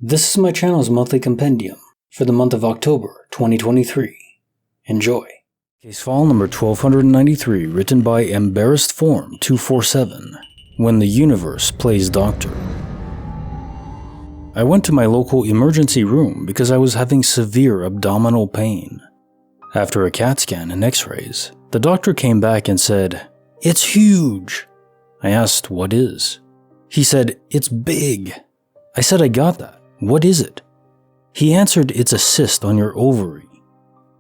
This is my channel's monthly compendium for the month of October 2023. Enjoy. Case file number 1293, written by Embarrassed Form 247, When the Universe Plays Doctor. I went to my local emergency room because I was having severe abdominal pain. After a CAT scan and x-rays, the doctor came back and said, "It's huge." I asked, "What is?" He said, "It's big." I said, "I got that. What is it?" He answered, "It's a cyst on your ovary."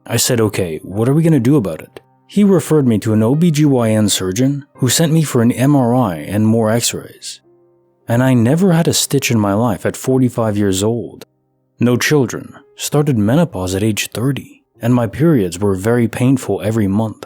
I said, "Okay, what are we going to do about it?" He referred me to an OBGYN surgeon who sent me for an MRI and more x-rays. And I never had a stitch in my life at 45 years old. No children, started menopause at age 30, and my periods were very painful every month.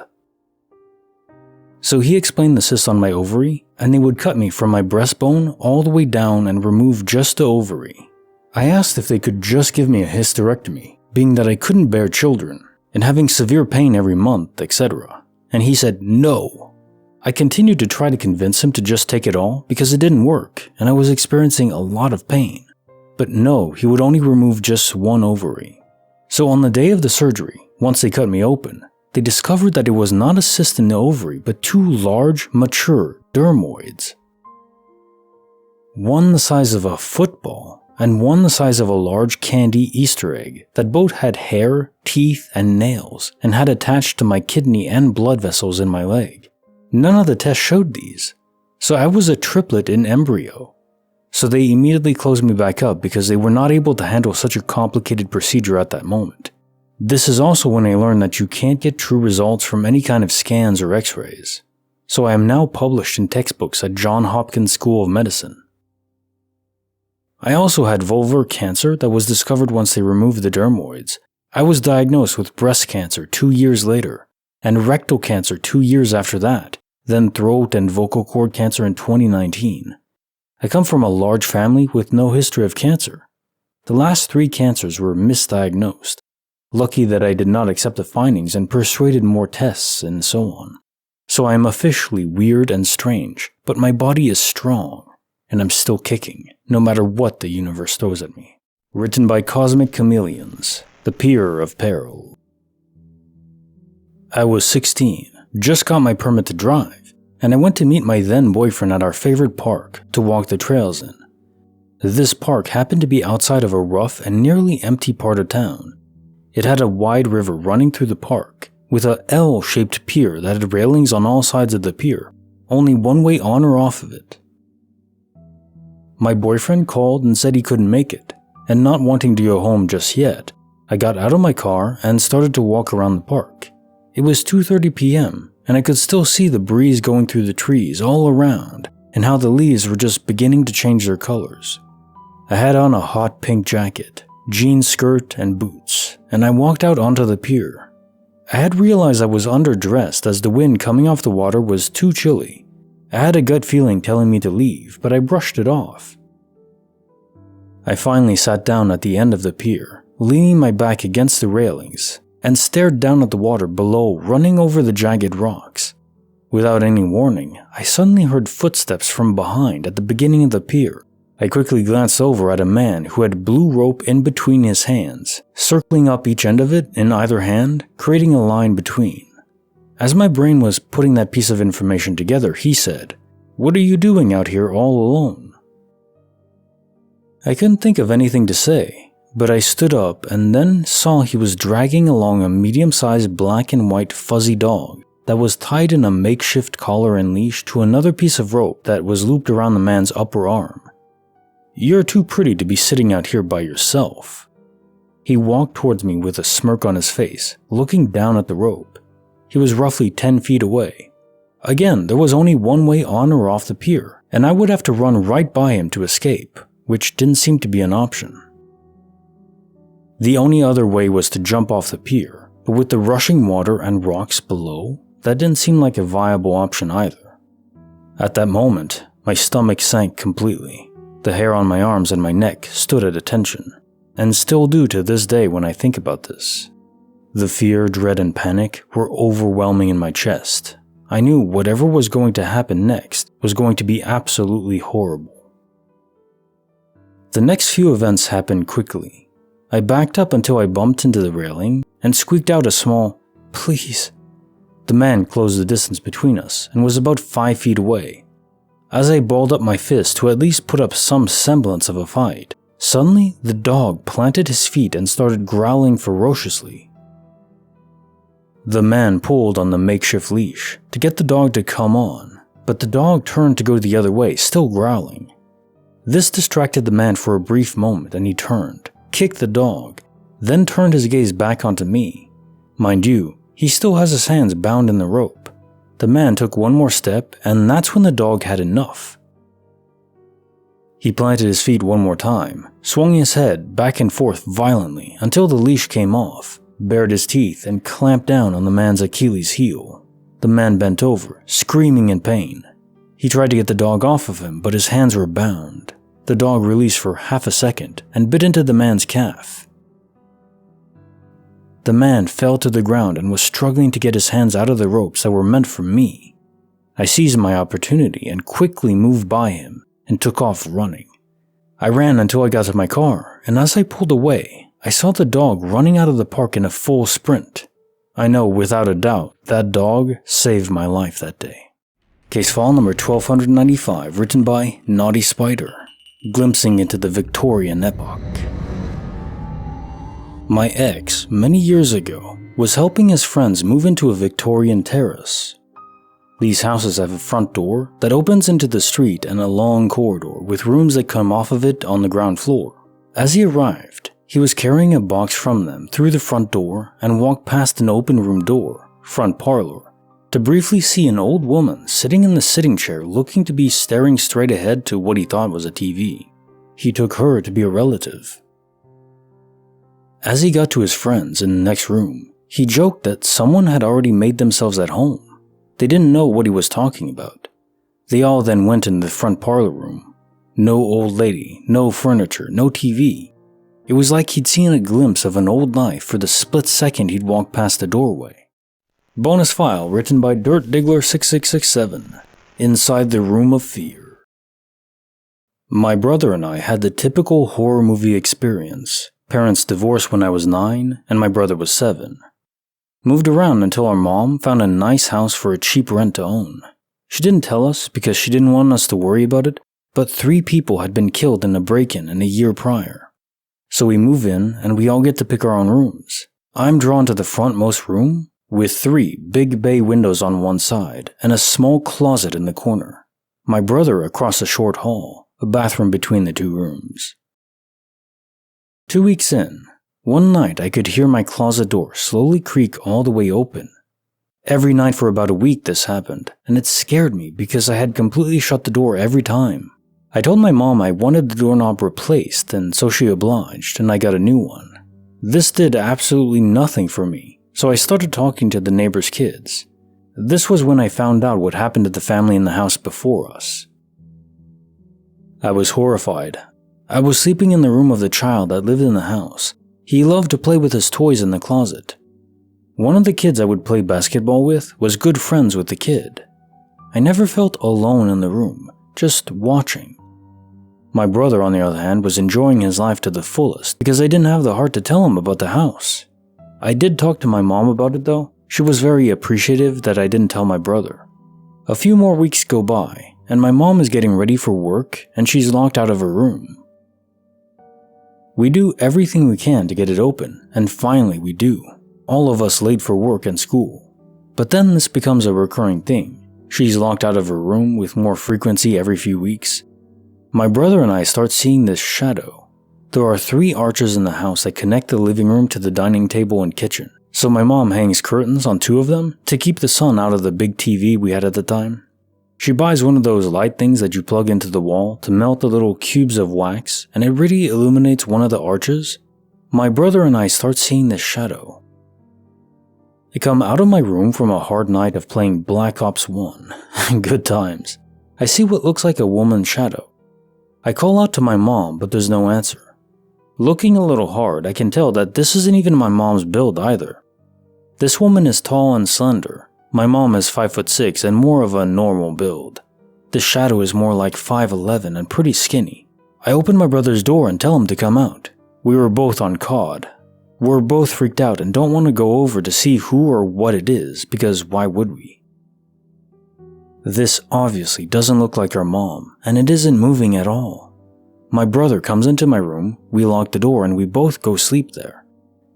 So he explained the cyst on my ovary, and they would cut me from my breastbone all the way down and remove just the ovary. I asked if they could just give me a hysterectomy, being that I couldn't bear children, and having severe pain every month, etc. And he said no. I continued to try to convince him to just take it all because it didn't work, and I was experiencing a lot of pain. But no, he would only remove just one ovary. So on the day of the surgery, once they cut me open, they discovered that it was not a cyst in the ovary, but two large, mature dermoids. One the size of a football, and one the size of a large candy Easter egg that both had hair, teeth, and nails, and had attached to my kidney and blood vessels in my leg. None of the tests showed these, so I was a triplet in embryo. So they immediately closed me back up because they were not able to handle such a complicated procedure at that moment. This is also when I learned that you can't get true results from any kind of scans or x-rays. So I am now published in textbooks at Johns Hopkins School of Medicine. I also had vulvar cancer that was discovered once they removed the dermoids. I was diagnosed with breast cancer 2 years later, and rectal cancer 2 years after that, then throat and vocal cord cancer in 2019. I come from a large family with no history of cancer. The last 3 cancers were misdiagnosed. Lucky that I did not accept the findings and persuaded more tests and so on. So I am officially weird and strange, but my body is strong. And I'm still kicking, no matter what the universe throws at me. Written by Cosmic Chameleons, the Peer of Peril. I was 16, just got my permit to drive, and I went to meet my then boyfriend at our favorite park to walk the trails in. This park happened to be outside of a rough and nearly empty part of town. It had a wide river running through the park, with a L-shaped pier that had railings on all sides of the pier, only one way on or off of it. My boyfriend called and said he couldn't make it, and not wanting to go home just yet, I got out of my car and started to walk around the park. It was 2:30 p.m., and I could still see the breeze going through the trees all around, and how the leaves were just beginning to change their colors. I had on a hot pink jacket, jean skirt, and boots, and I walked out onto the pier. I had realized I was underdressed as the wind coming off the water was too chilly. I had a gut feeling telling me to leave, but I brushed it off. I finally sat down at the end of the pier, leaning my back against the railings, and stared down at the water below running over the jagged rocks. Without any warning, I suddenly heard footsteps from behind at the beginning of the pier. I quickly glanced over at a man who had blue rope in between his hands, circling up each end of it in either hand, creating a line between. As my brain was putting that piece of information together, he said, "What are you doing out here all alone?" I couldn't think of anything to say, but I stood up and then saw he was dragging along a medium-sized black and white fuzzy dog that was tied in a makeshift collar and leash to another piece of rope that was looped around the man's upper arm. "You're too pretty to be sitting out here by yourself." He walked towards me with a smirk on his face, looking down at the rope. He was roughly 10 feet away. Again, there was only one way on or off the pier, and I would have to run right by him to escape, which didn't seem to be an option. The only other way was to jump off the pier, but with the rushing water and rocks below, that didn't seem like a viable option either. At that moment, my stomach sank completely. The hair on my arms and my neck stood at attention, and still do to this day when I think about this. The fear, dread, and panic were overwhelming in my chest. I knew whatever was going to happen next was going to be absolutely horrible. The next few events happened quickly. I backed up until I bumped into the railing and squeaked out a small, "Please." The man closed the distance between us and was about 5 feet away. As I balled up my fist to at least put up some semblance of a fight, suddenly the dog planted his feet and started growling ferociously. The man pulled on the makeshift leash to get the dog to come on, but the dog turned to go the other way, still growling. This distracted the man for a brief moment and he turned, kicked the dog, then turned his gaze back onto me. Mind you, he still has his hands bound in the rope. The man took one more step and that's when the dog had enough. He planted his feet one more time, swung his head back and forth violently until the leash came off, bared his teeth and clamped down on the man's Achilles heel. The man bent over, screaming in pain. He tried to get the dog off of him, but his hands were bound. The dog released for half a second and bit into the man's calf. The man fell to the ground and was struggling to get his hands out of the ropes that were meant for me. I seized my opportunity and quickly moved by him and took off running. I ran until I got to my car, and as I pulled away, I saw the dog running out of the park in a full sprint. I know without a doubt that dog saved my life that day. Case file number 1295, written by Naughty Spider, glimpsing into the Victorian epoch. My ex, many years ago, was helping his friends move into a Victorian terrace. These houses have a front door that opens into the street and a long corridor with rooms that come off of it on the ground floor. As he arrived, he was carrying a box from them through the front door and walked past an open room door, front parlor, to briefly see an old woman sitting in the sitting chair looking to be staring straight ahead to what he thought was a TV. He took her to be a relative. As he got to his friends in the next room, he joked that someone had already made themselves at home. They didn't know what he was talking about. They all then went in the front parlor room. No old lady, no furniture, no TV. It was like he'd seen a glimpse of an old life for the split second he'd walked past the doorway. Bonus file written by Dirt Diggler 6667, Inside the Room of Fear. My brother and I had the typical horror movie experience. Parents divorced when I was 9 and my brother was 7. Moved around until our mom found a nice house for a cheap rent to own. She didn't tell us because she didn't want us to worry about it, but 3 people had been killed in a break-in in a year prior. So we move in and we all get to pick our own rooms. I'm drawn to the frontmost room with 3 big bay windows on one side and a small closet in the corner. My brother across a short hall, a bathroom between the 2 rooms. 2 weeks in, one night I could hear my closet door slowly creak all the way open. Every night for about a week this happened, and it scared me because I had completely shut the door every time. I told my mom I wanted the doorknob replaced, and so she obliged and I got a new one. This did absolutely nothing for me, so I started talking to the neighbor's kids. This was when I found out what happened to the family in the house before us. I was horrified. I was sleeping in the room of the child that lived in the house. He loved to play with his toys in the closet. One of the kids I would play basketball with was good friends with the kid. I never felt alone in the room, just watching. My brother, on the other hand, was enjoying his life to the fullest because I didn't have the heart to tell him about the house. I did talk to my mom about it though. She was very appreciative that I didn't tell my brother. A few more weeks go by, and my mom is getting ready for work and she's locked out of her room. We do everything we can to get it open, and finally we do. All of us late for work and school. But then this becomes a recurring thing. She's locked out of her room with more frequency every few weeks. My brother and I start seeing this shadow. There are 3 arches in the house that connect the living room to the dining table and kitchen. So my mom hangs curtains on 2 of them to keep the sun out of the big TV we had at the time. She buys one of those light things that you plug into the wall to melt the little cubes of wax, and it really illuminates one of the arches. My brother and I start seeing this shadow. I come out of my room from a hard night of playing Black Ops 1. Good times. I see what looks like a woman's shadow. I call out to my mom, but there's no answer. Looking a little hard, I can tell that this isn't even my mom's build either. This woman is tall and slender. My mom is 5'6" and more of a normal build. The shadow is more like 5'11" and pretty skinny. I open my brother's door and tell him to come out. We were both on COD. We're both freaked out and don't want to go over to see who or what it is, because why would we? This obviously doesn't look like our mom, and it isn't moving at all. My brother comes into my room, we lock the door, and we both go sleep there.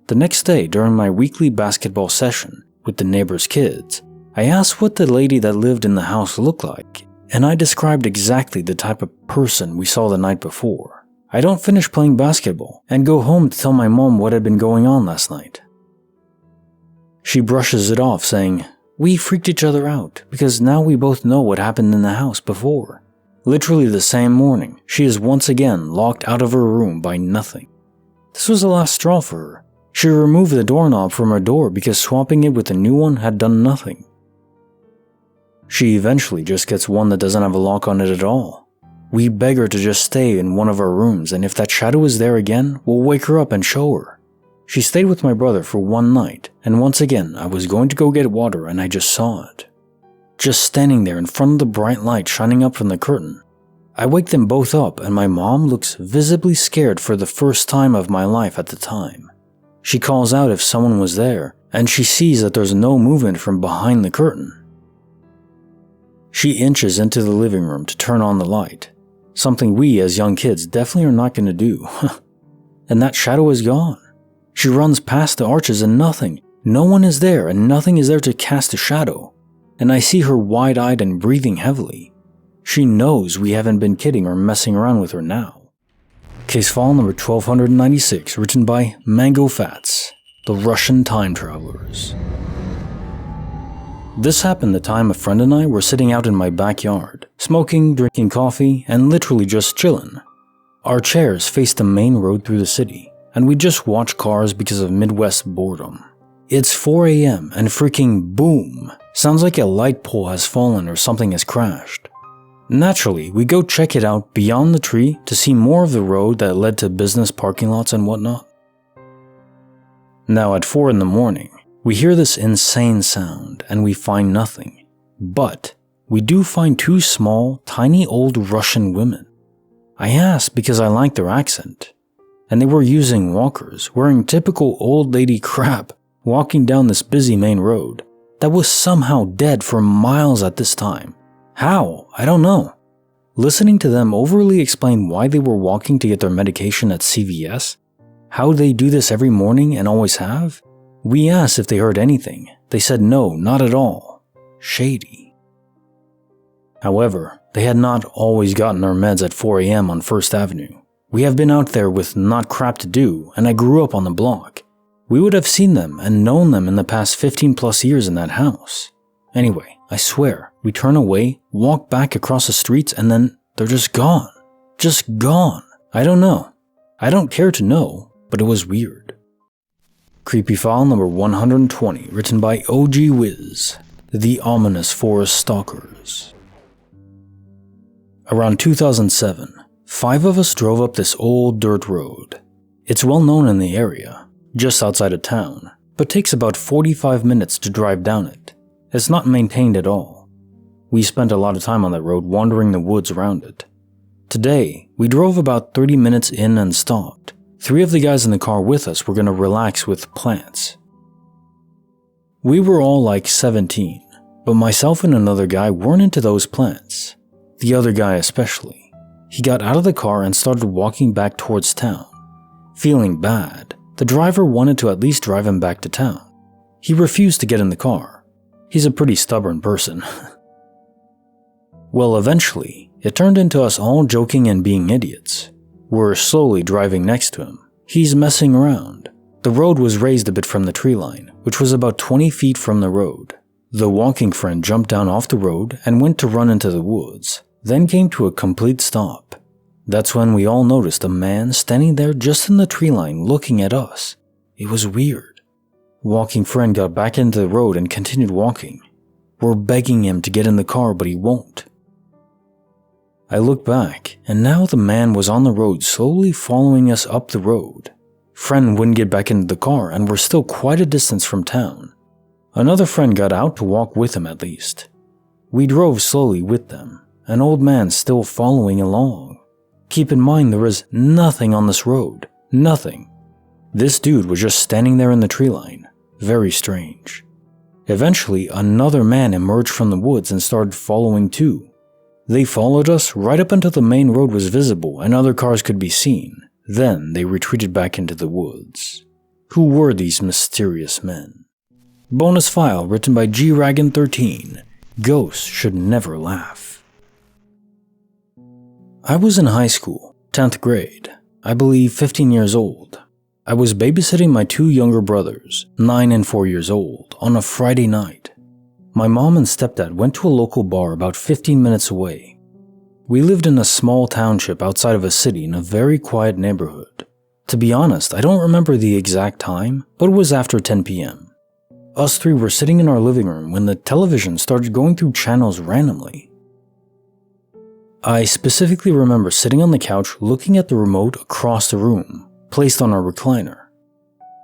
The next day, during my weekly basketball session with the neighbor's kids, I asked what the lady that lived in the house looked like, and I described exactly the type of person we saw the night before. I don't finish playing basketball and go home to tell my mom what had been going on last night. She brushes it off, saying, "We freaked each other out because now we both know what happened in the house before." Literally the same morning, she is once again locked out of her room by nothing. This was the last straw for her. She removed the doorknob from her door because swapping it with a new one had done nothing. She eventually just gets one that doesn't have a lock on it at all. We beg her to just stay in one of our rooms, and if that shadow is there again, we'll wake her up and show her. She stayed with my brother for one night, and once again I was going to go get water and I just saw it. Just standing there in front of the bright light shining up from the curtain. I wake them both up and my mom looks visibly scared for the first time of my life at the time. She calls out if someone was there, and she sees that there's no movement from behind the curtain. She inches into the living room to turn on the light. Something we as young kids definitely are not going to do. And that shadow is gone. She runs past the arches and nothing. No one is there and nothing is there to cast a shadow. And I see her wide-eyed and breathing heavily. She knows we haven't been kidding or messing around with her now. Case file number 1296, written by Mango Fats, the Russian Time Travelers. This happened the time a friend and I were sitting out in my backyard, smoking, drinking coffee, and literally just chillin'. Our chairs faced the main road through the city, and we just watch cars because of Midwest boredom. It's 4 a.m. and freaking boom! Sounds like a light pole has fallen or something has crashed. Naturally, we go check it out beyond the tree to see more of the road that led to business parking lots and whatnot. Now at 4 in the morning, we hear this insane sound and we find nothing, but we do find two small, tiny old Russian women. I asked because I liked their accent, and they were using walkers, wearing typical old lady crap, walking down this busy main road that was somehow dead for miles at this time. How? I don't know. Listening to them overly explain why they were walking to get their medication at CVS, how they do this every morning and always have. We asked if they heard anything. They said no, not at all. Shady. However, they had not always gotten our meds at 4 a.m. on 1st Avenue. We have been out there with not crap to do, and I grew up on the block. We would have seen them and known them in the past 15 plus years in that house. Anyway, I swear, we turn away, walk back across the streets, and then they're just gone. Just gone. I don't know. I don't care to know, but it was weird. Creepy file number 120, written by OG Wiz, the Ominous Forest Stalkers. Around 2007, 5 of us drove up this old dirt road. It's well known in the area, just outside of town, but takes about 45 minutes to drive down it. It's not maintained at all. We spent a lot of time on that road wandering the woods around it. Today, we drove about 30 minutes in and stopped. 3 of the guys in the car with us were going to relax with plants. We were all like 17, but myself and another guy weren't into those plants. The other guy especially. He got out of the car and started walking back towards town. Feeling bad, the driver wanted to at least drive him back to town. He refused to get in the car. He's a pretty stubborn person. Well, eventually, it turned into us all joking and being idiots. We're slowly driving next to him. He's messing around. The road was raised a bit from the tree line, which was about 20 feet from the road. The walking friend jumped down off the road and went to run into the woods, then came to a complete stop. That's when we all noticed a man standing there just in the tree line looking at us. It was weird. Walking friend got back into the road and continued walking. We're begging him to get in the car, but he won't. I look back, and now the man was on the road slowly following us up the road. Friend wouldn't get back into the car and we're still quite a distance from town. Another friend got out to walk with him at least. We drove slowly with them, an old man still following along. Keep in mind there was nothing on this road. Nothing. This dude was just standing there in the tree line. Very strange. Eventually, another man emerged from the woods and started following too. They followed us right up until the main road was visible and other cars could be seen. Then they retreated back into the woods. Who were these mysterious men? Bonus file written by G-Ragan13. Ghosts should never laugh. I was in high school, 10th grade, I believe 15 years old. I was babysitting my two younger brothers, 9 and 4 years old, on a Friday night. My mom and stepdad went to a local bar about 15 minutes away. We lived in a small township outside of a city in a very quiet neighborhood. To be honest, I don't remember the exact time, but it was after 10 p.m. Us three were sitting in our living room when the television started going through channels randomly. I specifically remember sitting on the couch looking at the remote across the room, placed on our recliner.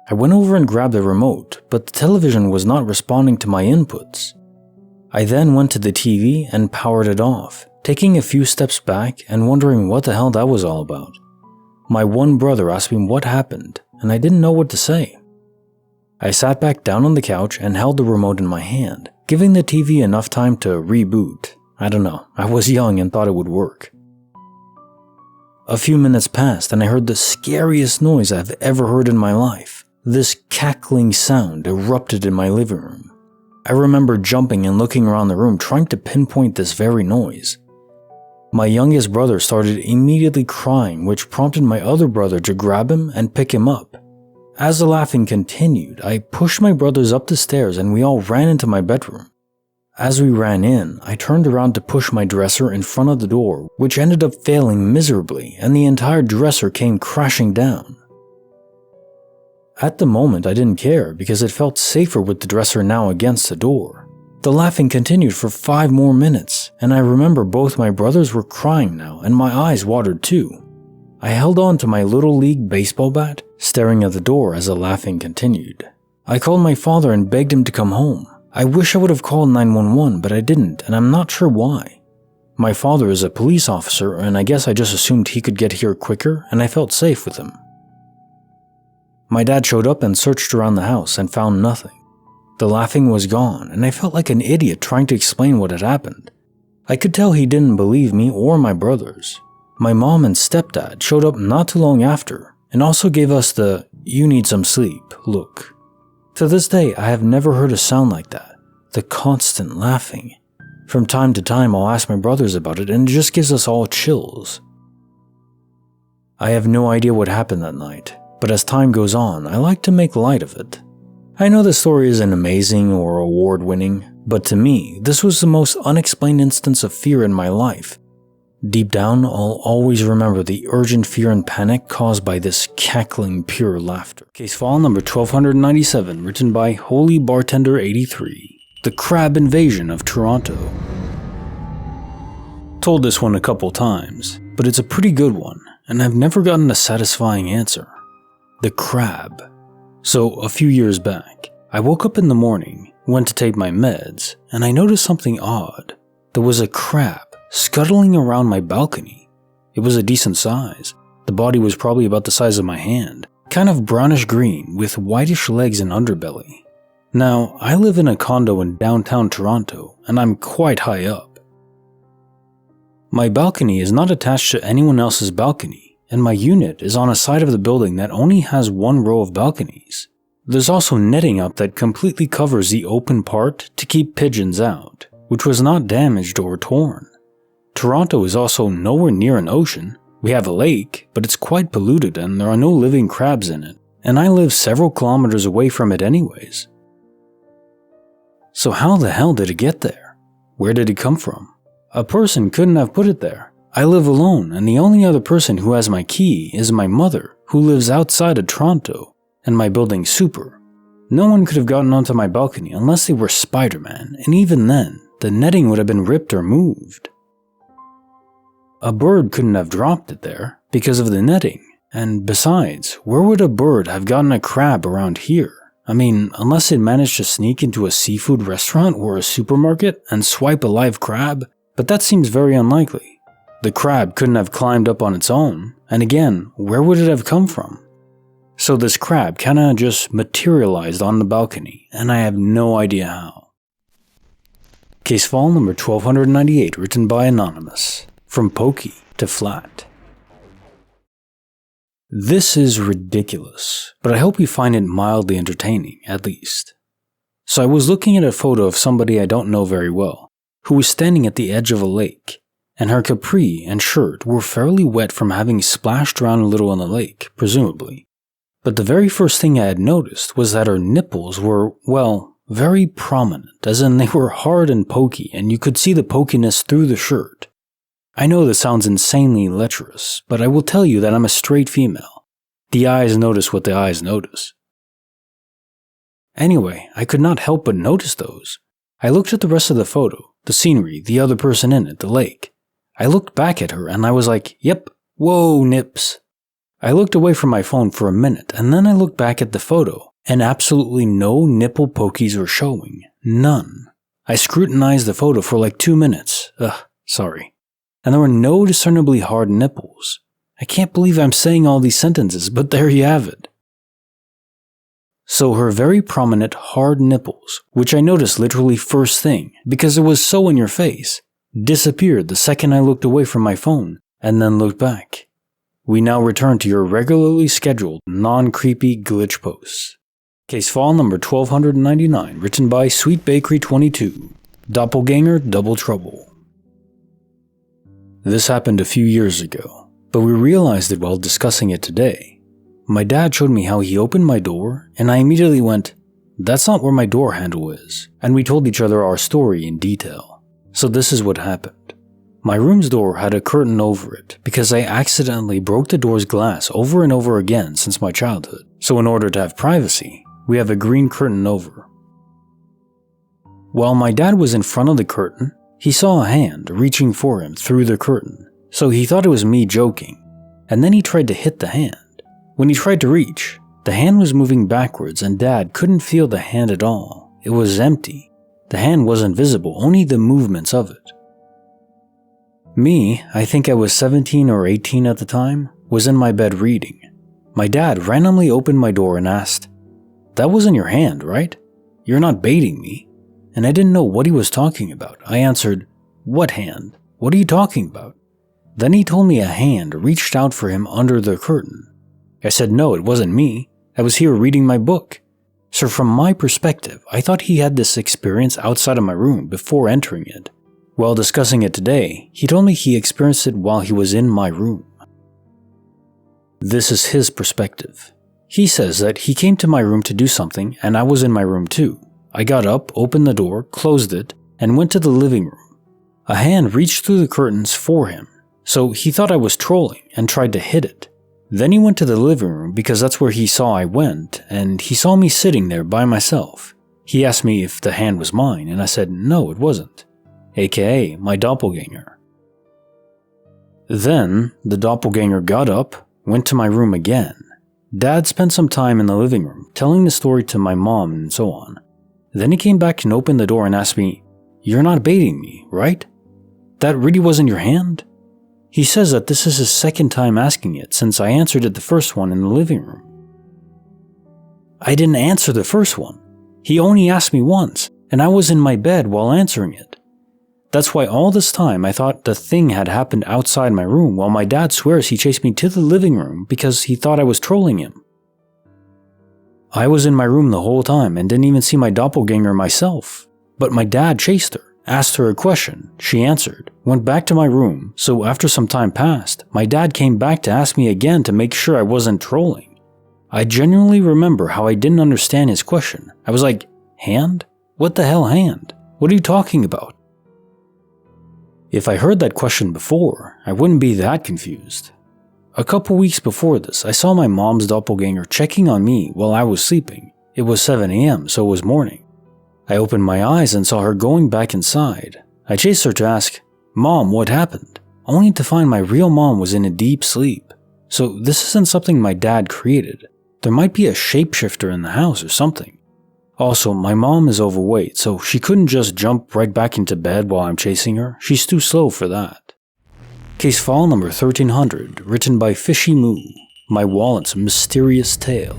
I went over and grabbed the remote, but the television was not responding to my inputs. I then went to the TV and powered it off, taking a few steps back and wondering what the hell that was all about. My one brother asked me what happened, and I didn't know what to say. I sat back down on the couch and held the remote in my hand, giving the TV enough time to reboot. I don't know, I was young and thought it would work. A few minutes passed and I heard the scariest noise I've ever heard in my life. This cackling sound erupted in my living room. I remember jumping and looking around the room trying to pinpoint this very noise. My youngest brother started immediately crying, which prompted my other brother to grab him and pick him up. As the laughing continued, I pushed my brothers up the stairs and we all ran into my bedroom. As we ran in, I turned around to push my dresser in front of the door, which ended up failing miserably and the entire dresser came crashing down. At the moment, I didn't care because it felt safer with the dresser now against the door. The laughing continued for 5 more minutes, and I remember both my brothers were crying now and my eyes watered too. I held on to my Little League baseball bat, staring at the door as the laughing continued. I called my father and begged him to come home. I wish I would have called 911, but I didn't, and I'm not sure why. My father is a police officer, and I guess I just assumed he could get here quicker, and I felt safe with him. My dad showed up and searched around the house and found nothing. The laughing was gone, and I felt like an idiot trying to explain what had happened. I could tell he didn't believe me or my brothers. My mom and stepdad showed up not too long after, and also gave us the "you need some sleep" look. To this day, I have never heard a sound like that. The constant laughing. From time to time, I'll ask my brothers about it and it just gives us all chills. I have no idea what happened that night, but as time goes on, I like to make light of it. I know the story isn't amazing or award-winning, but to me, this was the most unexplained instance of fear in my life. Deep down, I'll always remember the urgent fear and panic caused by this cackling pure laughter. Case file number 1297, written by Holy Bartender 83. The Crab Invasion of Toronto. Told this one a couple times, but it's a pretty good one, and I've never gotten a satisfying answer. The crab. So, a few years back, I woke up in the morning, went to take my meds, and I noticed something odd. There was a crab scuttling around my balcony. It was a decent size. The body was probably about the size of my hand, kind of brownish green with whitish legs and underbelly. Now, I live in a condo in downtown Toronto, and I'm quite high up. My balcony is not attached to anyone else's balcony, and my unit is on a side of the building that only has one row of balconies. There's also netting up that completely covers the open part to keep pigeons out, which was not damaged or torn. Toronto is also nowhere near an ocean. We have a lake, but it's quite polluted and there are no living crabs in it, and I live several kilometers away from it anyways. So how the hell did it get there? Where did it come from? A person couldn't have put it there. I live alone, and the only other person who has my key is my mother, who lives outside of Toronto, and my building's super. No one could have gotten onto my balcony unless they were Spider-Man, and even then, the netting would have been ripped or moved. A bird couldn't have dropped it there because of the netting, and besides, where would a bird have gotten a crab around here? I mean, unless it managed to sneak into a seafood restaurant or a supermarket and swipe a live crab, but that seems very unlikely. The crab couldn't have climbed up on its own, and again, where would it have come from? So this crab kinda just materialized on the balcony, and I have no idea how. Case file number 1298, written by Anonymous. From pokey to flat. This is ridiculous, but I hope you find it mildly entertaining, at least. So I was looking at a photo of somebody I don't know very well, who was standing at the edge of a lake, and her capri and shirt were fairly wet from having splashed around a little in the lake, presumably. But the very first thing I had noticed was that her nipples were, well, very prominent, as in they were hard and pokey, and you could see the pokiness through the shirt. I know this sounds insanely lecherous, but I will tell you that I'm a straight female. The eyes notice what the eyes notice. Anyway, I could not help but notice those. I looked at the rest of the photo, the scenery, the other person in it, the lake. I looked back at her and I was like, yep, whoa, nips. I looked away from my phone for a minute and then I looked back at the photo and absolutely no nipple pokies were showing. None. I scrutinized the photo for like 2 minutes. Sorry. And there were no discernibly hard nipples. I can't believe I'm saying all these sentences, but there you have it. So her very prominent hard nipples, which I noticed literally first thing because it was so in your face, disappeared the second I looked away from my phone and then looked back. We now return to your regularly scheduled, non-creepy glitch posts. Case file number 1299, written by Sweet Bakery 22. Doppelganger Double Trouble. This happened a few years ago, but we realized it while discussing it today. My dad showed me how he opened my door, and I immediately went, "That's not where my door handle is," and we told each other our story in detail. So this is what happened. My room's door had a curtain over it because I accidentally broke the door's glass over and over again since my childhood. So in order to have privacy, we have a green curtain over. While my dad was in front of the curtain, he saw a hand reaching for him through the curtain, so he thought it was me joking, and then he tried to hit the hand. When he tried to reach, the hand was moving backwards and Dad couldn't feel the hand at all. It was empty. The hand wasn't visible, only the movements of it. Me, I think I was 17 or 18 at the time, was in my bed reading. My dad randomly opened my door and asked, "That wasn't your hand, right? You're not baiting me." And I didn't know what he was talking about. I answered, "What hand? What are you talking about?" Then he told me a hand reached out for him under the curtain. I said no, it wasn't me. I was here reading my book. So from my perspective, I thought he had this experience outside of my room before entering it. While discussing it today, he told me he experienced it while he was in my room. This is his perspective. He says that he came to my room to do something and I was in my room too. I got up, opened the door, closed it, and went to the living room. A hand reached through the curtains for him, so he thought I was trolling and tried to hit it. Then he went to the living room because that's where he saw I went, and he saw me sitting there by myself. He asked me if the hand was mine, and I said no, it wasn't, aka my doppelganger. Then the doppelganger got up, went to my room again. Dad spent some time in the living room telling the story to my mom and so on. Then he came back and opened the door and asked me, "You're not baiting me, right? That really wasn't your hand?" He says that this is his second time asking it since I answered it the first one in the living room. I didn't answer the first one. He only asked me once, and I was in my bed while answering it. That's why all this time I thought the thing had happened outside my room while my dad swears he chased me to the living room because he thought I was trolling him. I was in my room the whole time and didn't even see my doppelganger myself. But my dad chased her, asked her a question, she answered, went back to my room, so after some time passed, my dad came back to ask me again to make sure I wasn't trolling. I genuinely remember how I didn't understand his question. I was like, "Hand? What the hell hand? What are you talking about?" If I heard that question before, I wouldn't be that confused. A couple weeks before this, I saw my mom's doppelganger checking on me while I was sleeping. It was 7 a.m., so it was morning. I opened my eyes and saw her going back inside. I chased her to ask, "Mom, what happened?" Only to find my real mom was in a deep sleep. So this isn't something my dad created. There might be a shapeshifter in the house or something. Also, my mom is overweight, so she couldn't just jump right back into bed while I'm chasing her. She's too slow for that. Case file number 1300, written by Fishy Moo, My Wallet's Mysterious Tale.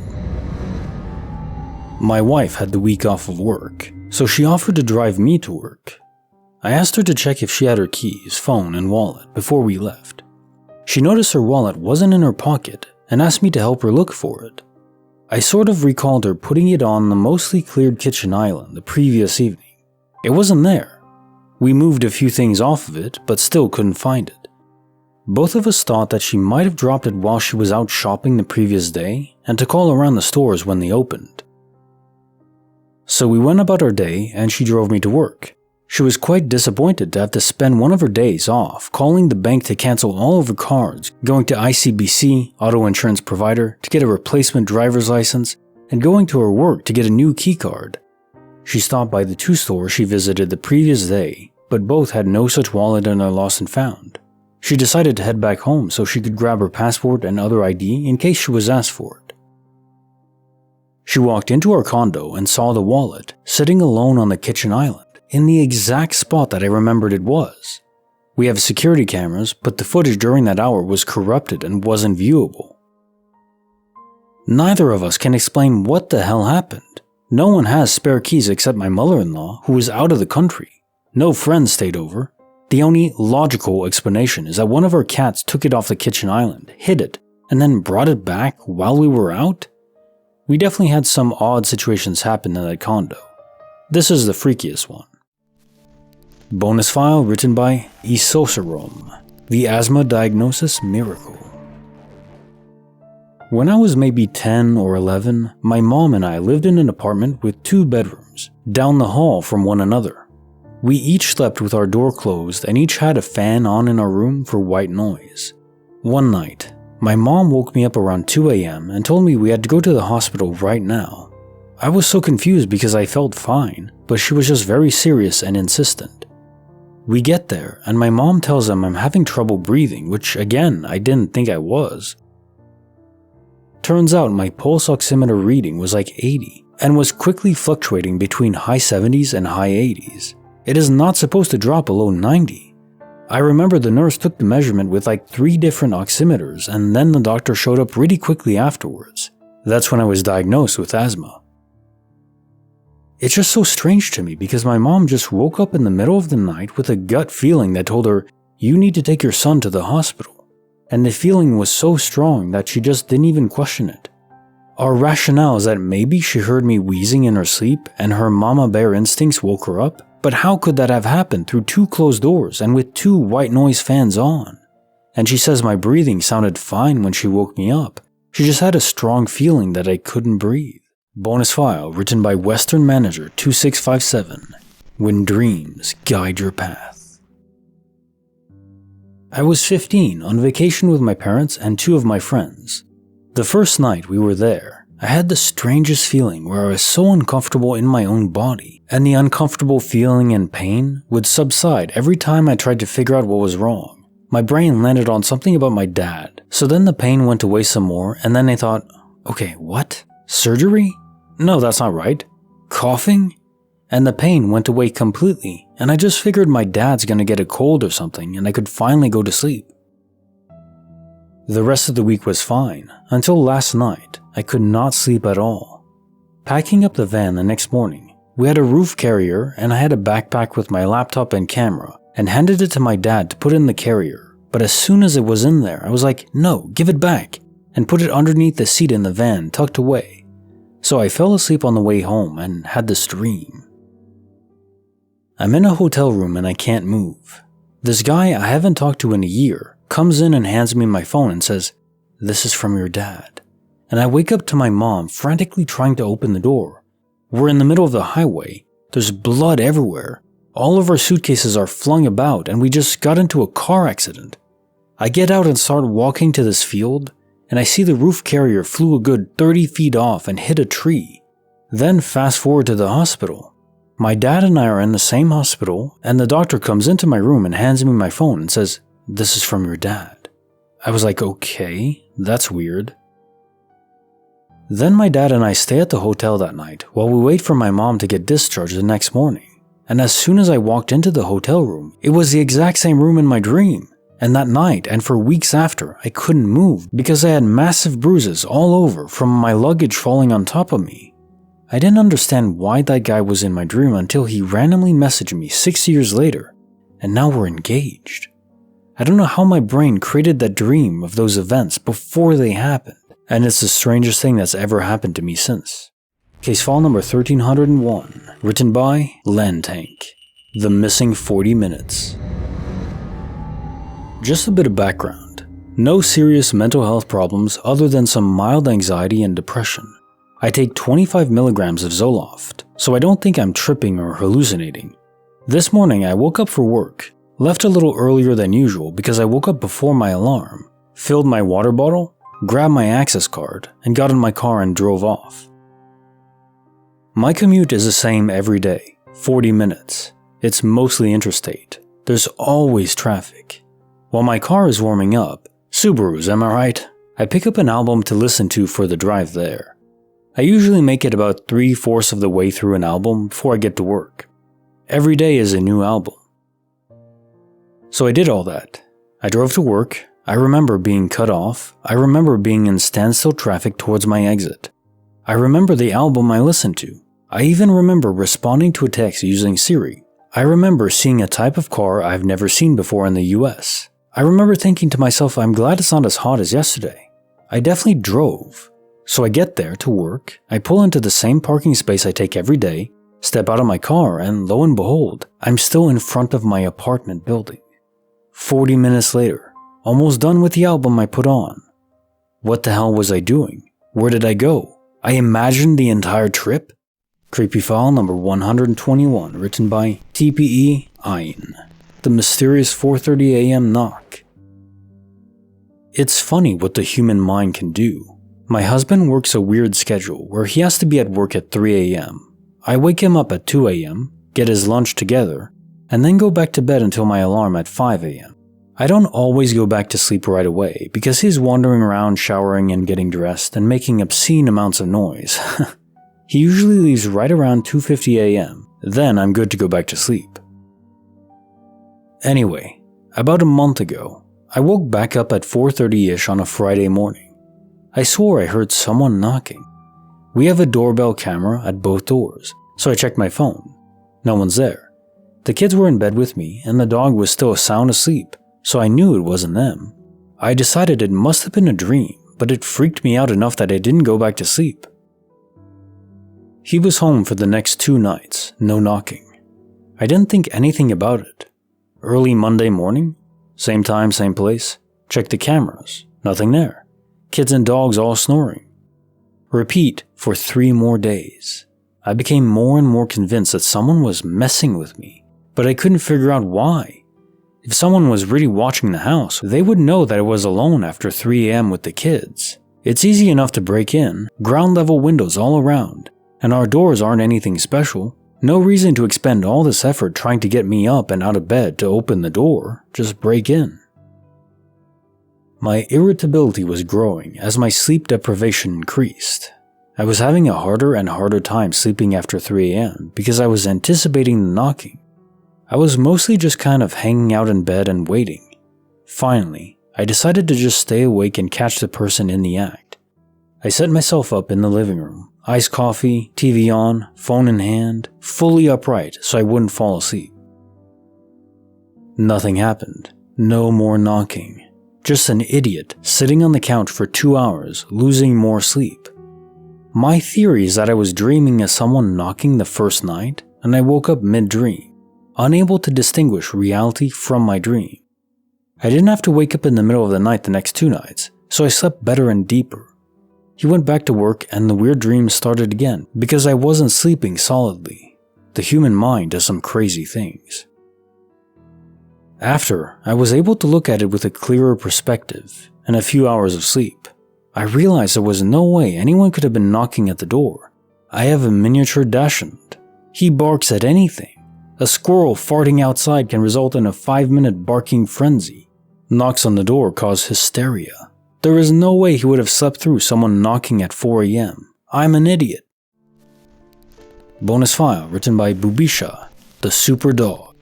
My wife had the week off of work, so she offered to drive me to work. I asked her to check if she had her keys, phone, and wallet before we left. She noticed her wallet wasn't in her pocket and asked me to help her look for it. I sort of recalled her putting it on the mostly cleared kitchen island the previous evening. It wasn't there. We moved a few things off of it, but still couldn't find it. Both of us thought that she might have dropped it while she was out shopping the previous day and to call around the stores when they opened. So we went about our day and she drove me to work. She was quite disappointed to have to spend one of her days off calling the bank to cancel all of her cards, going to ICBC, auto insurance provider, to get a replacement driver's license, and going to her work to get a new key card. She stopped by the 2 stores she visited the previous day, but both had no such wallet in their lost and found. She decided to head back home so she could grab her passport and other ID in case she was asked for it. She walked into our condo and saw the wallet sitting alone on the kitchen island, in the exact spot that I remembered it was. We have security cameras, but the footage during that hour was corrupted and wasn't viewable. Neither of us can explain what the hell happened. No one has spare keys except my mother-in-law, who was out of the country. No friends stayed over. The only logical explanation is that one of our cats took it off the kitchen island, hid it, and then brought it back while we were out. We definitely had some odd situations happen in that condo. This is the freakiest one. Bonus file written by Isosarum, The Asthma Diagnosis Miracle. When I was maybe 10 or 11, my mom and I lived in an apartment with 2 bedrooms, down the hall from one another. We each slept with our door closed and each had a fan on in our room for white noise. One night, my mom woke me up around 2 a.m. and told me we had to go to the hospital right now. I was so confused because I felt fine, but she was just very serious and insistent. We get there, and my mom tells them I'm having trouble breathing, which again, I didn't think I was. Turns out my pulse oximeter reading was like 80, and was quickly fluctuating between high 70s and high 80s. It is not supposed to drop below 90. I remember the nurse took the measurement with like 3 different oximeters, and then the doctor showed up really quickly afterwards. That's when I was diagnosed with asthma. It's just so strange to me because my mom just woke up in the middle of the night with a gut feeling that told her, "You need to take your son to the hospital." And the feeling was so strong that she just didn't even question it. Our rationale is that maybe she heard me wheezing in her sleep and her mama bear instincts woke her up, but how could that have happened through 2 closed doors and with 2 white noise fans on? And she says my breathing sounded fine when she woke me up. She just had a strong feeling that I couldn't breathe. Bonus file written by Western Manager 2657, When Dreams Guide Your Path. I was 15 on vacation with my parents and 2 of my friends. The first night we were there, I had the strangest feeling where I was so uncomfortable in my own body, and the uncomfortable feeling and pain would subside every time I tried to figure out what was wrong. My brain landed on something about my dad, so then the pain went away some more, and then I thought, okay, what? Surgery? No, that's not right. Coughing? And the pain went away completely, and I just figured my dad's gonna get a cold or something and I could finally go to sleep. The rest of the week was fine, until last night I could not sleep at all. Packing up the van the next morning, we had a roof carrier and I had a backpack with my laptop and camera and handed it to my dad to put in the carrier, but as soon as it was in there, I was like, no, give it back, and put it underneath the seat in the van tucked away. So I fell asleep on the way home and had this dream. I'm in a hotel room and I can't move. This guy I haven't talked to in a year comes in and hands me my phone and says, "This is from your dad." And I wake up to my mom frantically trying to open the door. We're in the middle of the highway. There's blood everywhere. All of our suitcases are flung about and we just got into a car accident. I get out and start walking to this field, and I see the roof carrier flew a good 30 feet off and hit a tree. Then fast forward to the hospital. My dad and I are in the same hospital, and the doctor comes into my room and hands me my phone and says, "This is from your dad." I was like, okay, that's weird. Then my dad and I stay at the hotel that night while we wait for my mom to get discharged the next morning. And as soon as I walked into the hotel room, it was the exact same room in my dream. And that night and for weeks after, I couldn't move because I had massive bruises all over from my luggage falling on top of me. I didn't understand why that guy was in my dream until he randomly messaged me 6 years later, and now we're engaged. I don't know how my brain created that dream of those events before they happened, and it's the strangest thing that's ever happened to me since. Case file number 1301, written by Land Tank. The Missing 40 Minutes. Just a bit of background. No serious mental health problems other than some mild anxiety and depression. I take 25 milligrams of Zoloft, so I don't think I'm tripping or hallucinating. This morning I woke up for work, left a little earlier than usual because I woke up before my alarm, filled my water bottle, grabbed my access card, and got in my car and drove off. My commute is the same every day, 40 minutes. It's mostly interstate. There's always traffic. While my car is warming up, Subarus, am I right? I pick up an album to listen to for the drive there. I usually make it about 3/4 of the way through an album before I get to work. Every day is a new album. So I did all that. I drove to work. I remember being cut off. I remember being in standstill traffic towards my exit. I remember the album I listened to. I even remember responding to a text using Siri. I remember seeing a type of car I've never seen before in the US. I remember thinking to myself, I'm glad it's not as hot as yesterday. I definitely drove. So I get there to work, I pull into the same parking space I take every day, step out of my car, and lo and behold, I'm still in front of my apartment building. 40 minutes later, almost done with the album I put on. What the hell was I doing? Where did I go? I imagined the entire trip? Creepy file number 121, written by TPE Ein. The mysterious 4:30 a.m. knock. It's funny what the human mind can do. My husband works a weird schedule where he has to be at work at 3 a.m. I wake him up at 2 a.m., get his lunch together, and then go back to bed until my alarm at 5 a.m. I don't always go back to sleep right away because he's wandering around showering and getting dressed and making obscene amounts of noise. He usually leaves right around 2:50 a.m., then I'm good to go back to sleep. Anyway, about a month ago, I woke back up at 4:30ish on a Friday morning. I swore I heard someone knocking. We have a doorbell camera at both doors, so I checked my phone. No one's there. The kids were in bed with me and the dog was still sound asleep, so I knew it wasn't them. I decided it must have been a dream, but it freaked me out enough that I didn't go back to sleep. He was home for the next 2 nights, no knocking. I didn't think anything about it. Early Monday morning, same time, same place, checked the cameras, nothing there. Kids and dogs all snoring. Repeat for 3 more days. I became more and more convinced that someone was messing with me, but I couldn't figure out why. If someone was really watching the house, they would know that I was alone after 3 a.m. with the kids. It's easy enough to break in, ground level windows all around, and our doors aren't anything special. No reason to expend all this effort trying to get me up and out of bed to open the door, just break in. My irritability was growing as my sleep deprivation increased. I was having a harder and harder time sleeping after 3 a.m. because I was anticipating the knocking. I was mostly just kind of hanging out in bed and waiting. Finally, I decided to just stay awake and catch the person in the act. I set myself up in the living room, iced coffee, TV on, phone in hand, fully upright so I wouldn't fall asleep. Nothing happened. No more knocking. Just an idiot sitting on the couch for 2 hours, losing more sleep. My theory is that I was dreaming of someone knocking the first night, and I woke up mid-dream, unable to distinguish reality from my dream. I didn't have to wake up in the middle of the night the next 2 nights, so I slept better and deeper. He went back to work and the weird dream started again because I wasn't sleeping solidly. The human mind does some crazy things. After, I was able to look at it with a clearer perspective and a few hours of sleep. I realized there was no way anyone could have been knocking at the door. I have a miniature dachshund. He barks at anything. A squirrel farting outside can result in a 5-minute barking frenzy. Knocks on the door cause hysteria. There is no way he would have slept through someone knocking at 4 a.m. I'm an idiot. Bonus file written by Bubisha, the super dog.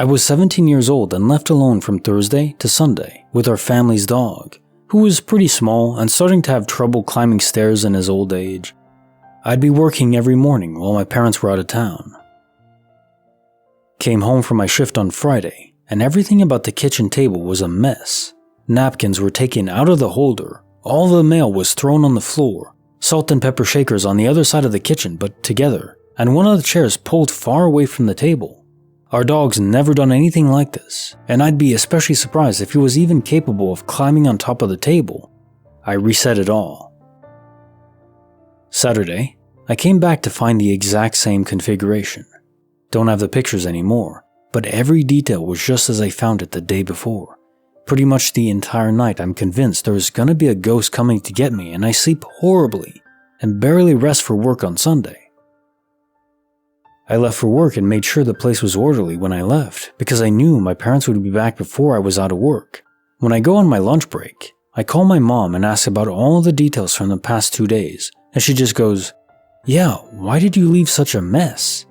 I was 17 years old and left alone from Thursday to Sunday with our family's dog, who was pretty small and starting to have trouble climbing stairs in his old age. I'd be working every morning while my parents were out of town. Came home from my shift on Friday, and everything about the kitchen table was a mess. Napkins were taken out of the holder, all the mail was thrown on the floor, salt and pepper shakers on the other side of the kitchen but together, and one of the chairs pulled far away from the table. Our dog's never done anything like this, and I'd be especially surprised if he was even capable of climbing on top of the table. I reset it all. Saturday, I came back to find the exact same configuration. Don't have the pictures anymore, but every detail was just as I found it the day before. Pretty much the entire night I'm convinced there's gonna be a ghost coming to get me, and I sleep horribly and barely rest for work on Sunday. I left for work and made sure the place was orderly when I left because I knew my parents would be back before I was out of work. When I go on my lunch break, I call my mom and ask about all the details from the past 2 days, and she just goes, "Yeah, why did you leave such a mess?"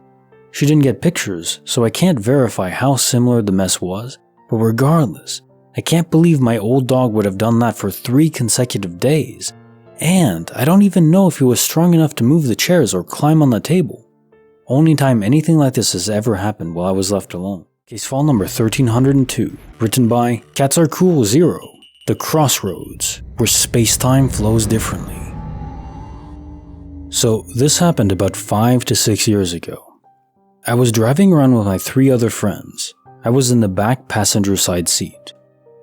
She didn't get pictures, so I can't verify how similar the mess was, but regardless, I can't believe my old dog would have done that for 3 consecutive days, and I don't even know if he was strong enough to move the chairs or climb on the table. Only time anything like this has ever happened while I was left alone. Case file number 1302, written by Cats Are Cool 0, The Crossroads, where space-time flows differently. So this happened about 5 to 6 years ago. I was driving around with my 3 other friends. I was in the back passenger side seat.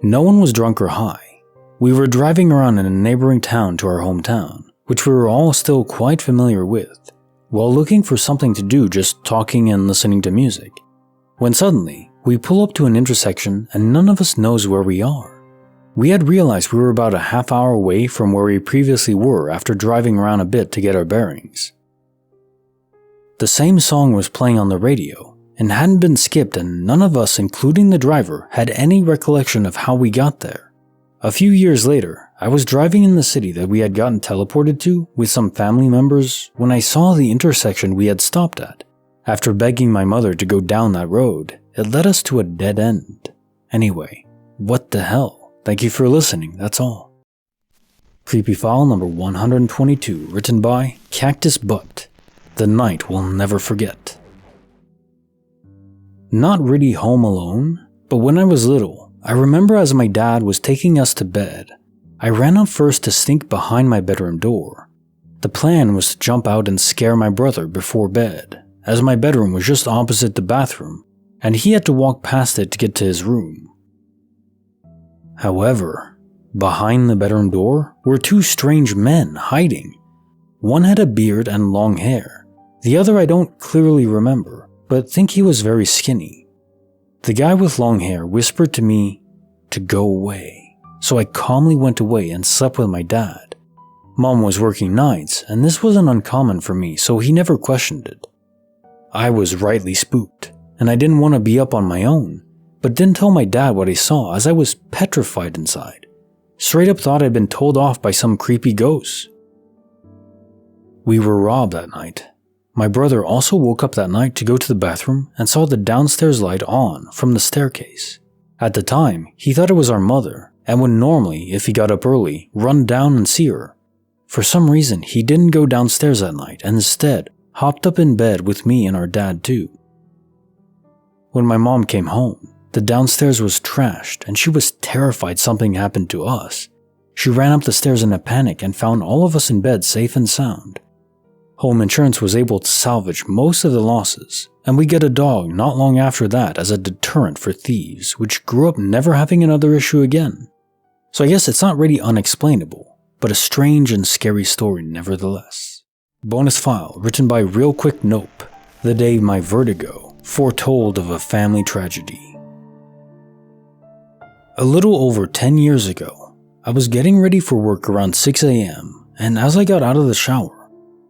No one was drunk or high. We were driving around in a neighboring town to our hometown, which we were all still quite familiar with, while looking for something to do, just talking and listening to music, when suddenly we pull up to an intersection and none of us knows where we are. We had realized we were about a half hour away from where we previously were after driving around a bit to get our bearings. The same song was playing on the radio and hadn't been skipped, and none of us, including the driver, had any recollection of how we got there. A few years later, I was driving in the city that we had gotten teleported to with some family members when I saw the intersection we had stopped at. After begging my mother to go down that road, it led us to a dead end. Anyway, what the hell? Thank you for listening, that's all. Creepy file number 122, written by Cactus Butt. The night we'll never forget. Not really home alone, but when I was little, I remember as my dad was taking us to bed, I ran out first to sneak behind my bedroom door. The plan was to jump out and scare my brother before bed, as my bedroom was just opposite the bathroom, and he had to walk past it to get to his room. However, behind the bedroom door were 2 strange men hiding. One had a beard and long hair. The other I don't clearly remember, but think he was very skinny. The guy with long hair whispered to me to go away. So I calmly went away and slept with my dad. Mom was working nights, and this wasn't uncommon for me, so he never questioned it. I was rightly spooked, and I didn't want to be up on my own, but didn't tell my dad what I saw as I was petrified inside. Straight up thought I'd been told off by some creepy ghost. We were robbed that night. My brother also woke up that night to go to the bathroom and saw the downstairs light on from the staircase. At the time, he thought it was our mother, and would normally, if he got up early, run down and see her. For some reason, he didn't go downstairs that night and instead hopped up in bed with me and our dad too. When my mom came home, the downstairs was trashed and she was terrified something happened to us. She ran up the stairs in a panic and found all of us in bed safe and sound. Home insurance was able to salvage most of the losses, and we get a dog not long after that as a deterrent for thieves, which grew up never having another issue again. So I guess it's not really unexplainable, but a strange and scary story nevertheless. Bonus file written by Real Quick Nope, the day my vertigo foretold of a family tragedy. A little over 10 years ago, I was getting ready for work around 6 a.m., and as I got out of the shower,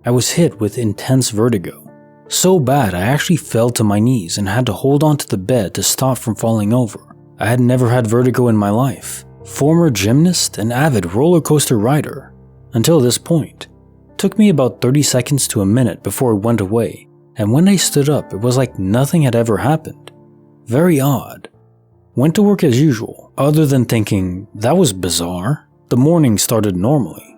I was hit with intense vertigo. So bad I actually fell to my knees and had to hold onto the bed to stop from falling over. I had never had vertigo in my life. Former gymnast and avid roller coaster rider. Until this point. Took me about 30 seconds to a minute before it went away, and when I stood up it was like nothing had ever happened. Very odd. Went to work as usual, other than thinking, that was bizarre. The morning started normally.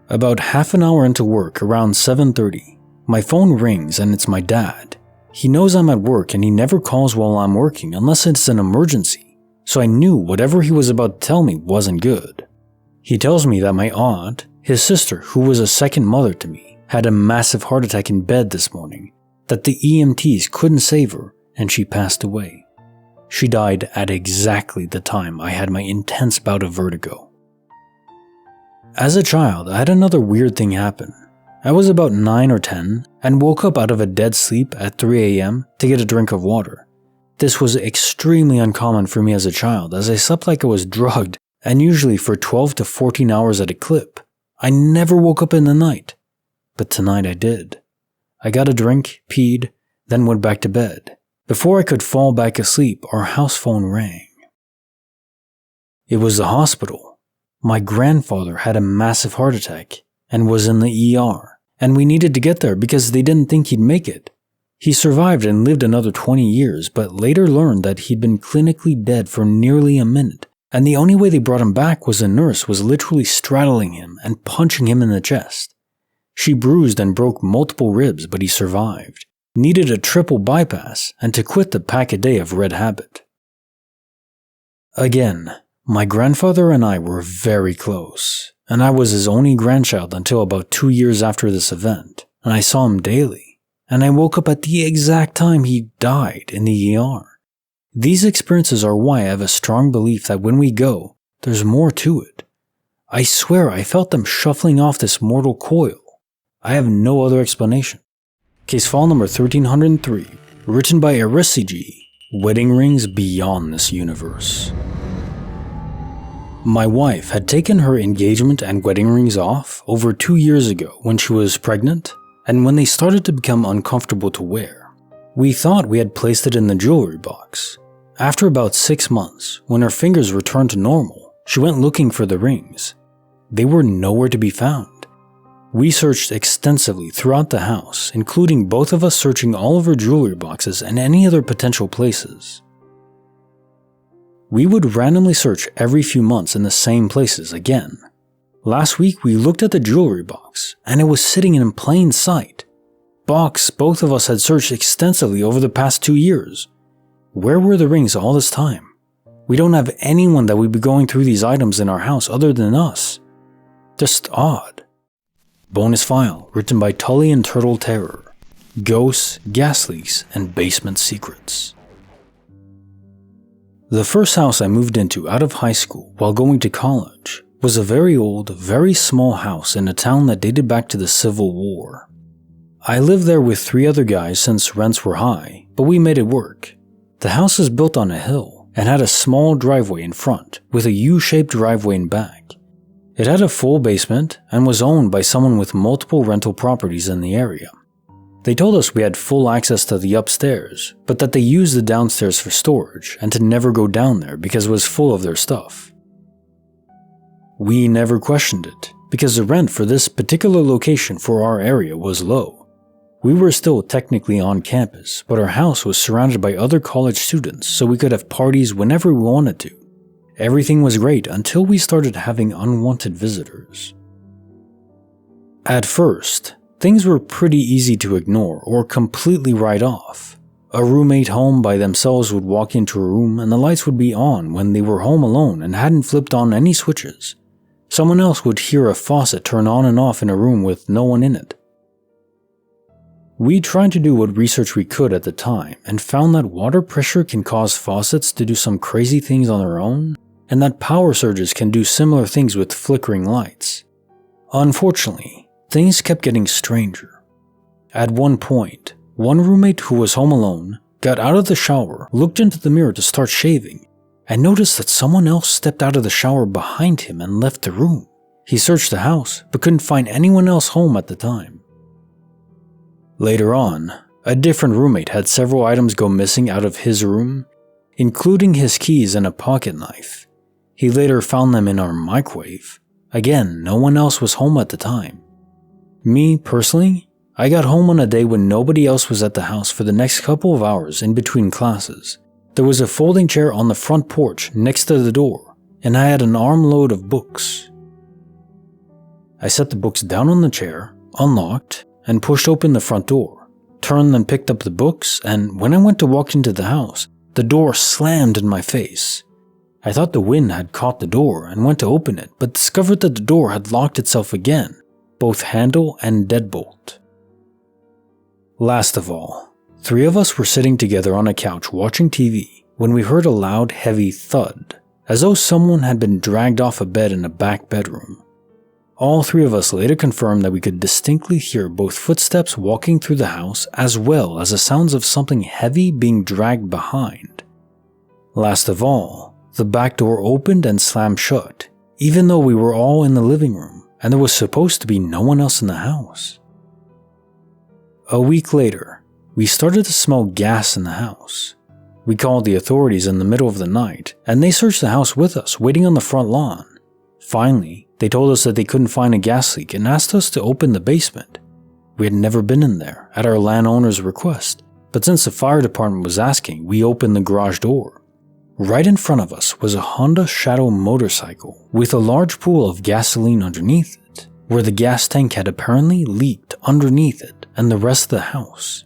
About half an hour into work, around 7:30, my phone rings and it's my dad. He knows I'm at work and he never calls while I'm working unless it's an emergency, so I knew whatever he was about to tell me wasn't good. He tells me that my aunt, his sister, who was a second mother to me, had a massive heart attack in bed this morning, that the EMTs couldn't save her, and she passed away. She died at exactly the time I had my intense bout of vertigo. As a child, I had another weird thing happen. I was about 9 or 10 and woke up out of a dead sleep at 3 a.m. to get a drink of water. This was extremely uncommon for me as a child, as I slept like I was drugged, and usually for 12 to 14 hours at a clip. I never woke up in the night. But tonight I did. I got a drink, peed, then went back to bed. Before I could fall back asleep, our house phone rang. It was the hospital. My grandfather had a massive heart attack and was in the ER, and we needed to get there because they didn't think he'd make it. He survived and lived another 20 years, but later learned that he'd been clinically dead for nearly a minute, and the only way they brought him back was a nurse was literally straddling him and punching him in the chest. She bruised and broke multiple ribs, but he survived. Needed a triple bypass and to quit the pack-a-day of red habit. Again, my grandfather and I were very close, and I was his only grandchild until about 2 years after this event, and I saw him daily, and I woke up at the exact time he died in the ER. These experiences are why I have a strong belief that when we go, there's more to it. I swear I felt them shuffling off this mortal coil. I have no other explanation. Case file number 1303, written by Arisigi, Wedding Rings Beyond This Universe. My wife had taken her engagement and wedding rings off over 2 years ago when she was pregnant and when they started to become uncomfortable to wear. We thought we had placed it in the jewelry box. After about 6 months, when her fingers returned to normal, she went looking for the rings. They were nowhere to be found. We searched extensively throughout the house, including both of us searching all of her jewelry boxes and any other potential places. We would randomly search every few months in the same places again. Last week we looked at the jewelry box, and it was sitting in plain sight. Box both of us had searched extensively over the past 2 years. Where were the rings all this time? We don't have anyone that would be going through these items in our house other than us. Just odd. Bonus file written by Tully and Turtle Terror. Ghosts, gas leaks, and basement secrets. The first house I moved into out of high school while going to college was a very old, very small house in a town that dated back to the Civil War. I lived there with 3 other guys since rents were high, but we made it work. The house is built on a hill and had a small driveway in front with a U-shaped driveway in back. It had a full basement and was owned by someone with multiple rental properties in the area. They told us we had full access to the upstairs, but that they used the downstairs for storage and to never go down there because it was full of their stuff. We never questioned it because the rent for this particular location for our area was low. We were still technically on campus, but our house was surrounded by other college students so we could have parties whenever we wanted to. Everything was great until we started having unwanted visitors. At first, things were pretty easy to ignore or completely write off. A roommate home by themselves would walk into a room and the lights would be on when they were home alone and hadn't flipped on any switches. Someone else would hear a faucet turn on and off in a room with no one in it. We tried to do what research we could at the time and found that water pressure can cause faucets to do some crazy things on their own, and that power surges can do similar things with flickering lights. Unfortunately, things kept getting stranger. At one point, one roommate who was home alone got out of the shower, looked into the mirror to start shaving, and noticed that someone else stepped out of the shower behind him and left the room. He searched the house, but couldn't find anyone else home at the time. Later on, a different roommate had several items go missing out of his room, including his keys and a pocket knife. He later found them in our microwave. Again, no one else was home at the time. Me, personally, I got home on a day when nobody else was at the house for the next couple of hours in between classes. There was a folding chair on the front porch next to the door, and I had an armload of books. I set the books down on the chair, unlocked, and pushed open the front door, turned and picked up the books, and when I went to walk into the house, the door slammed in my face. I thought the wind had caught the door and went to open it, but discovered that the door had locked itself again, both handle and deadbolt. Last of all, 3 of us were sitting together on a couch watching TV when we heard a loud, heavy thud, as though someone had been dragged off a bed in a back bedroom. All 3 of us later confirmed that we could distinctly hear both footsteps walking through the house as well as the sounds of something heavy being dragged behind. Last of all, the back door opened and slammed shut, even though we were all in the living room and there was supposed to be no one else in the house. A week later, we started to smell gas in the house. We called the authorities in the middle of the night and they searched the house with us, waiting on the front lawn. Finally, they told us that they couldn't find a gas leak and asked us to open the basement. We had never been in there at our landowner's request, but since the fire department was asking, we opened the garage door. Right in front of us was a Honda Shadow motorcycle with a large pool of gasoline underneath it, where the gas tank had apparently leaked underneath it and the rest of the house.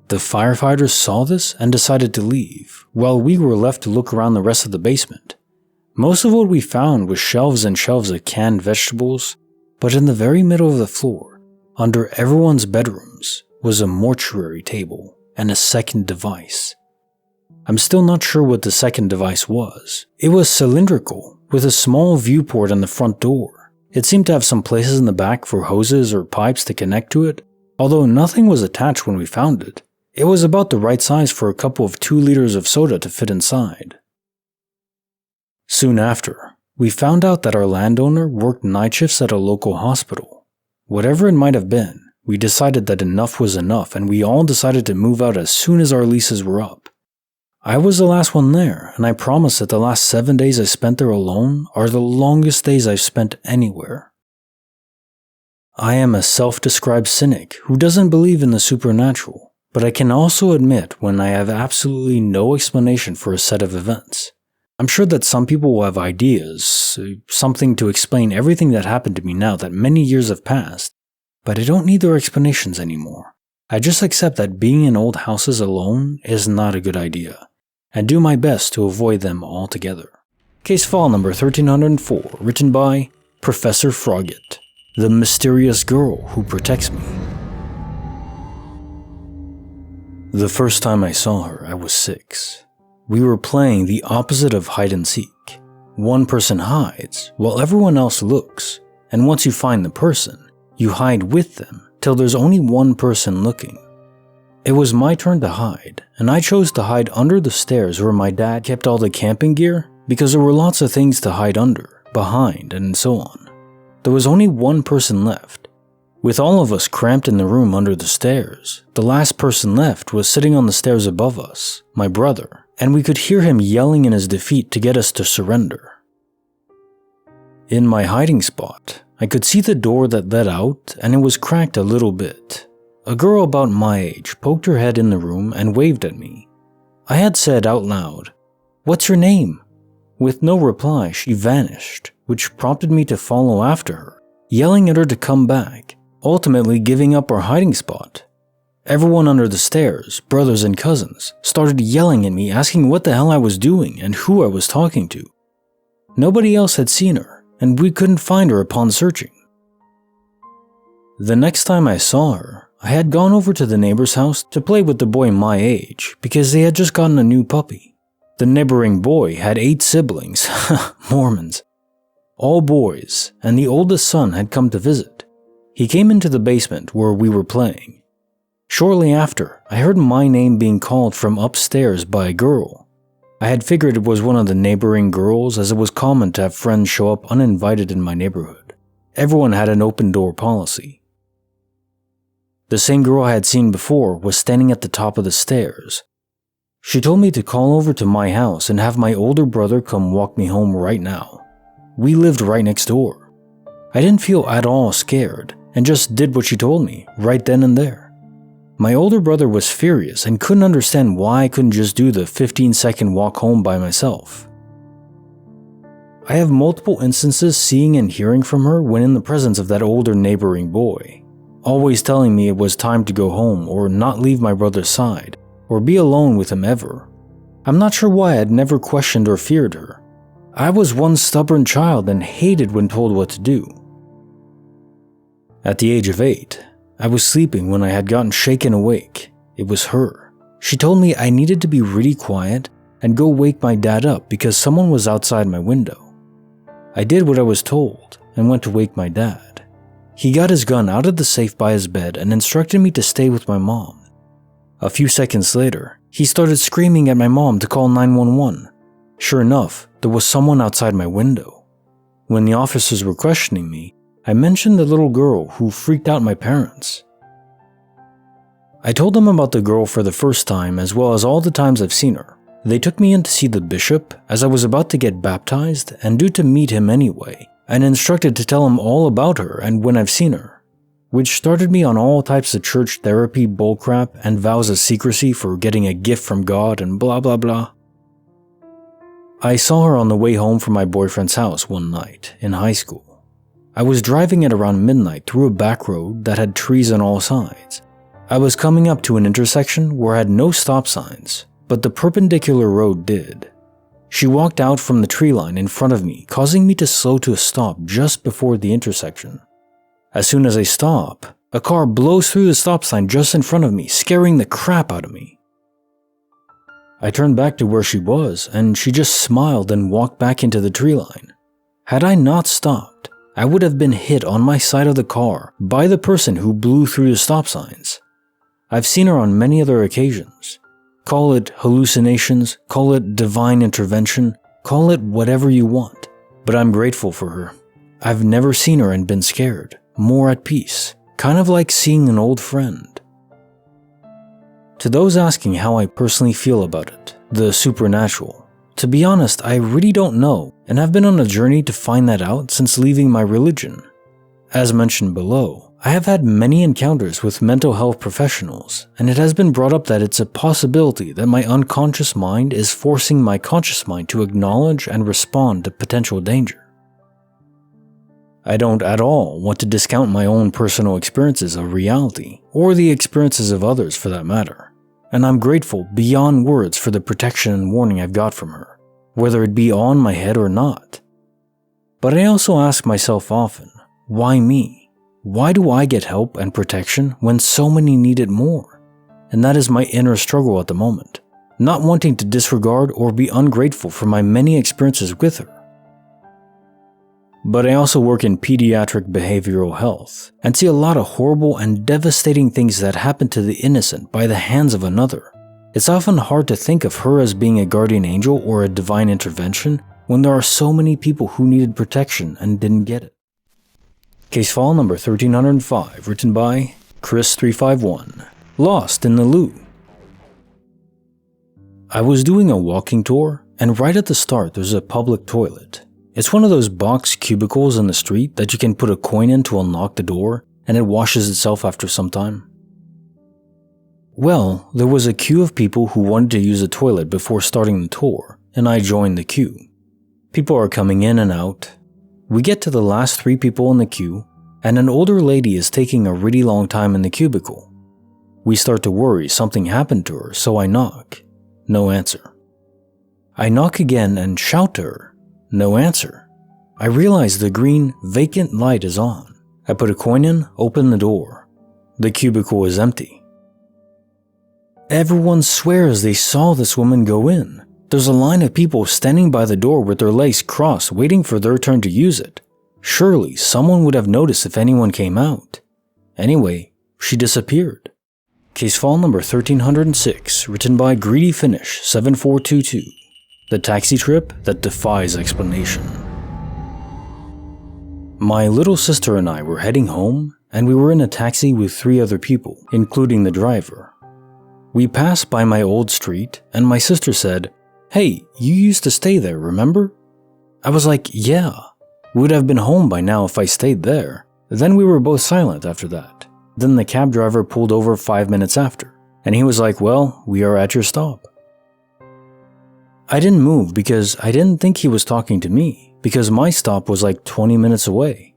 The firefighters saw this and decided to leave, while we were left to look around the rest of the basement. Most of what we found was shelves and shelves of canned vegetables, but in the very middle of the floor, under everyone's bedrooms, was a mortuary table and a second device. I'm still not sure what the second device was. It was cylindrical, with a small viewport on the front door. It seemed to have some places in the back for hoses or pipes to connect to it, although nothing was attached when we found it. It was about the right size for a couple of 2 liters of soda to fit inside. Soon after, we found out that our landowner worked night shifts at a local hospital. Whatever it might have been, we decided that enough was enough and we all decided to move out as soon as our leases were up. I was the last one there, and I promise that the last 7 days I spent there alone are the longest days I've spent anywhere. I am a self-described cynic who doesn't believe in the supernatural, but I can also admit when I have absolutely no explanation for a set of events. I'm sure that some people will have ideas, something to explain everything that happened to me now that many years have passed, but I don't need their explanations anymore. I just accept that being in old houses alone is not a good idea, and do my best to avoid them altogether. Case file number 1304, written by Professor Frogget, the mysterious girl who protects me. The first time I saw her, I was 6. We were playing the opposite of hide and seek. One person hides while everyone else looks, and once you find the person, you hide with them till there's only one person looking. It was my turn to hide, and I chose to hide under the stairs where my dad kept all the camping gear because there were lots of things to hide under, behind, and so on. There was only one person left. With all of us cramped in the room under the stairs, the last person left was sitting on the stairs above us, my brother, and we could hear him yelling in his defeat to get us to surrender. In my hiding spot, I could see the door that led out, and it was cracked a little bit. A girl about my age poked her head in the room and waved at me. I had said out loud, "What's your name?" With no reply, she vanished, which prompted me to follow after her, yelling at her to come back, ultimately giving up our hiding spot. Everyone under the stairs, brothers and cousins, started yelling at me asking what the hell I was doing and who I was talking to. Nobody else had seen her, and we couldn't find her upon searching. The next time I saw her, I had gone over to the neighbor's house to play with the boy my age because they had just gotten a new puppy. The neighboring boy had 8 siblings, Mormons, all boys, and the oldest son had come to visit. He came into the basement where we were playing. Shortly after, I heard my name being called from upstairs by a girl. I had figured it was one of the neighboring girls as it was common to have friends show up uninvited in my neighborhood. Everyone had an open door policy. The same girl I had seen before was standing at the top of the stairs. She told me to call over to my house and have my older brother come walk me home right now. We lived right next door. I didn't feel at all scared, and just did what she told me right then and there. My older brother was furious and couldn't understand why I couldn't just do the 15-second walk home by myself. I have multiple instances seeing and hearing from her when in the presence of that older neighboring boy, always telling me it was time to go home or not leave my brother's side or be alone with him ever. I'm not sure why I'd never questioned or feared her. I was one stubborn child and hated when told what to do. At the age of 8, I was sleeping when I had gotten shaken awake. It was her. She told me I needed to be really quiet and go wake my dad up because someone was outside my window. I did what I was told and went to wake my dad. He got his gun out of the safe by his bed and instructed me to stay with my mom. A few seconds later, he started screaming at my mom to call 911. Sure enough, there was someone outside my window. When the officers were questioning me, I mentioned the little girl who freaked out my parents. I told them about the girl for the first time as well as all the times I've seen her. They took me in to see the bishop as I was about to get baptized and due to meet him anyway, and instructed to tell him all about her and when I've seen her, which started me on all types of church therapy bullcrap and vows of secrecy for getting a gift from God and blah blah blah. I saw her on the way home from my boyfriend's house one night in high school. I was driving at around midnight through a back road that had trees on all sides. I was coming up to an intersection where I had no stop signs, but the perpendicular road did. She walked out from the tree line in front of me, causing me to slow to a stop just before the intersection. As soon as I stop, a car blows through the stop sign just in front of me, scaring the crap out of me. I turned back to where she was, and she just smiled and walked back into the tree line. Had I not stopped, I would have been hit on my side of the car by the person who blew through the stop signs. I've seen her on many other occasions. Call it hallucinations, call it divine intervention, call it whatever you want, but I'm grateful for her. I've never seen her and been scared, more at peace, kind of like seeing an old friend. To those asking how I personally feel about it, the supernatural, to be honest, I really don't know and have been on a journey to find that out since leaving my religion. As mentioned below, I have had many encounters with mental health professionals, and it has been brought up that it's a possibility that my unconscious mind is forcing my conscious mind to acknowledge and respond to potential danger. I don't at all want to discount my own personal experiences of reality, or the experiences of others for that matter, and I'm grateful beyond words for the protection and warning I've got from her, whether it be on my head or not. But I also ask myself often, why me? Why do I get help and protection when so many need it more? And that is my inner struggle at the moment, not wanting to disregard or be ungrateful for my many experiences with her. But I also work in pediatric behavioral health and see a lot of horrible and devastating things that happen to the innocent by the hands of another. It's often hard to think of her as being a guardian angel or a divine intervention when there are so many people who needed protection and didn't get it. Case file number 1305, written by Chris351, Lost in the Loo. I was doing a walking tour, and right at the start there's a public toilet. It's one of those box cubicles in the street that you can put a coin in to unlock the door, and it washes itself after some time. Well, there was a queue of people who wanted to use the toilet before starting the tour, and I joined the queue. People are coming in and out. We get to the last 3 people in the queue, and an older lady is taking a really long time in the cubicle. We start to worry something happened to her, so I knock. No answer. I knock again and shout to her. No answer. I realize the green, vacant light is on. I put a coin in, open the door. The cubicle is empty. Everyone swears they saw this woman go in. There's a line of people standing by the door with their legs crossed waiting for their turn to use it. Surely someone would have noticed if anyone came out. Anyway, she disappeared. Case file number 1306, written by Greedy Finish 7422. The taxi trip that defies explanation. My little sister and I were heading home, and we were in a taxi with 3 other people, including the driver. We passed by my old street, and my sister said, "Hey, you used to stay there, remember?" I was like, "Yeah, would have been home by now if I stayed there. Then we were both silent after that. Then the cab driver pulled over 5 minutes after, and he was like, "Well, we are at your stop." I didn't move because I didn't think he was talking to me, because my stop was like 20 minutes away.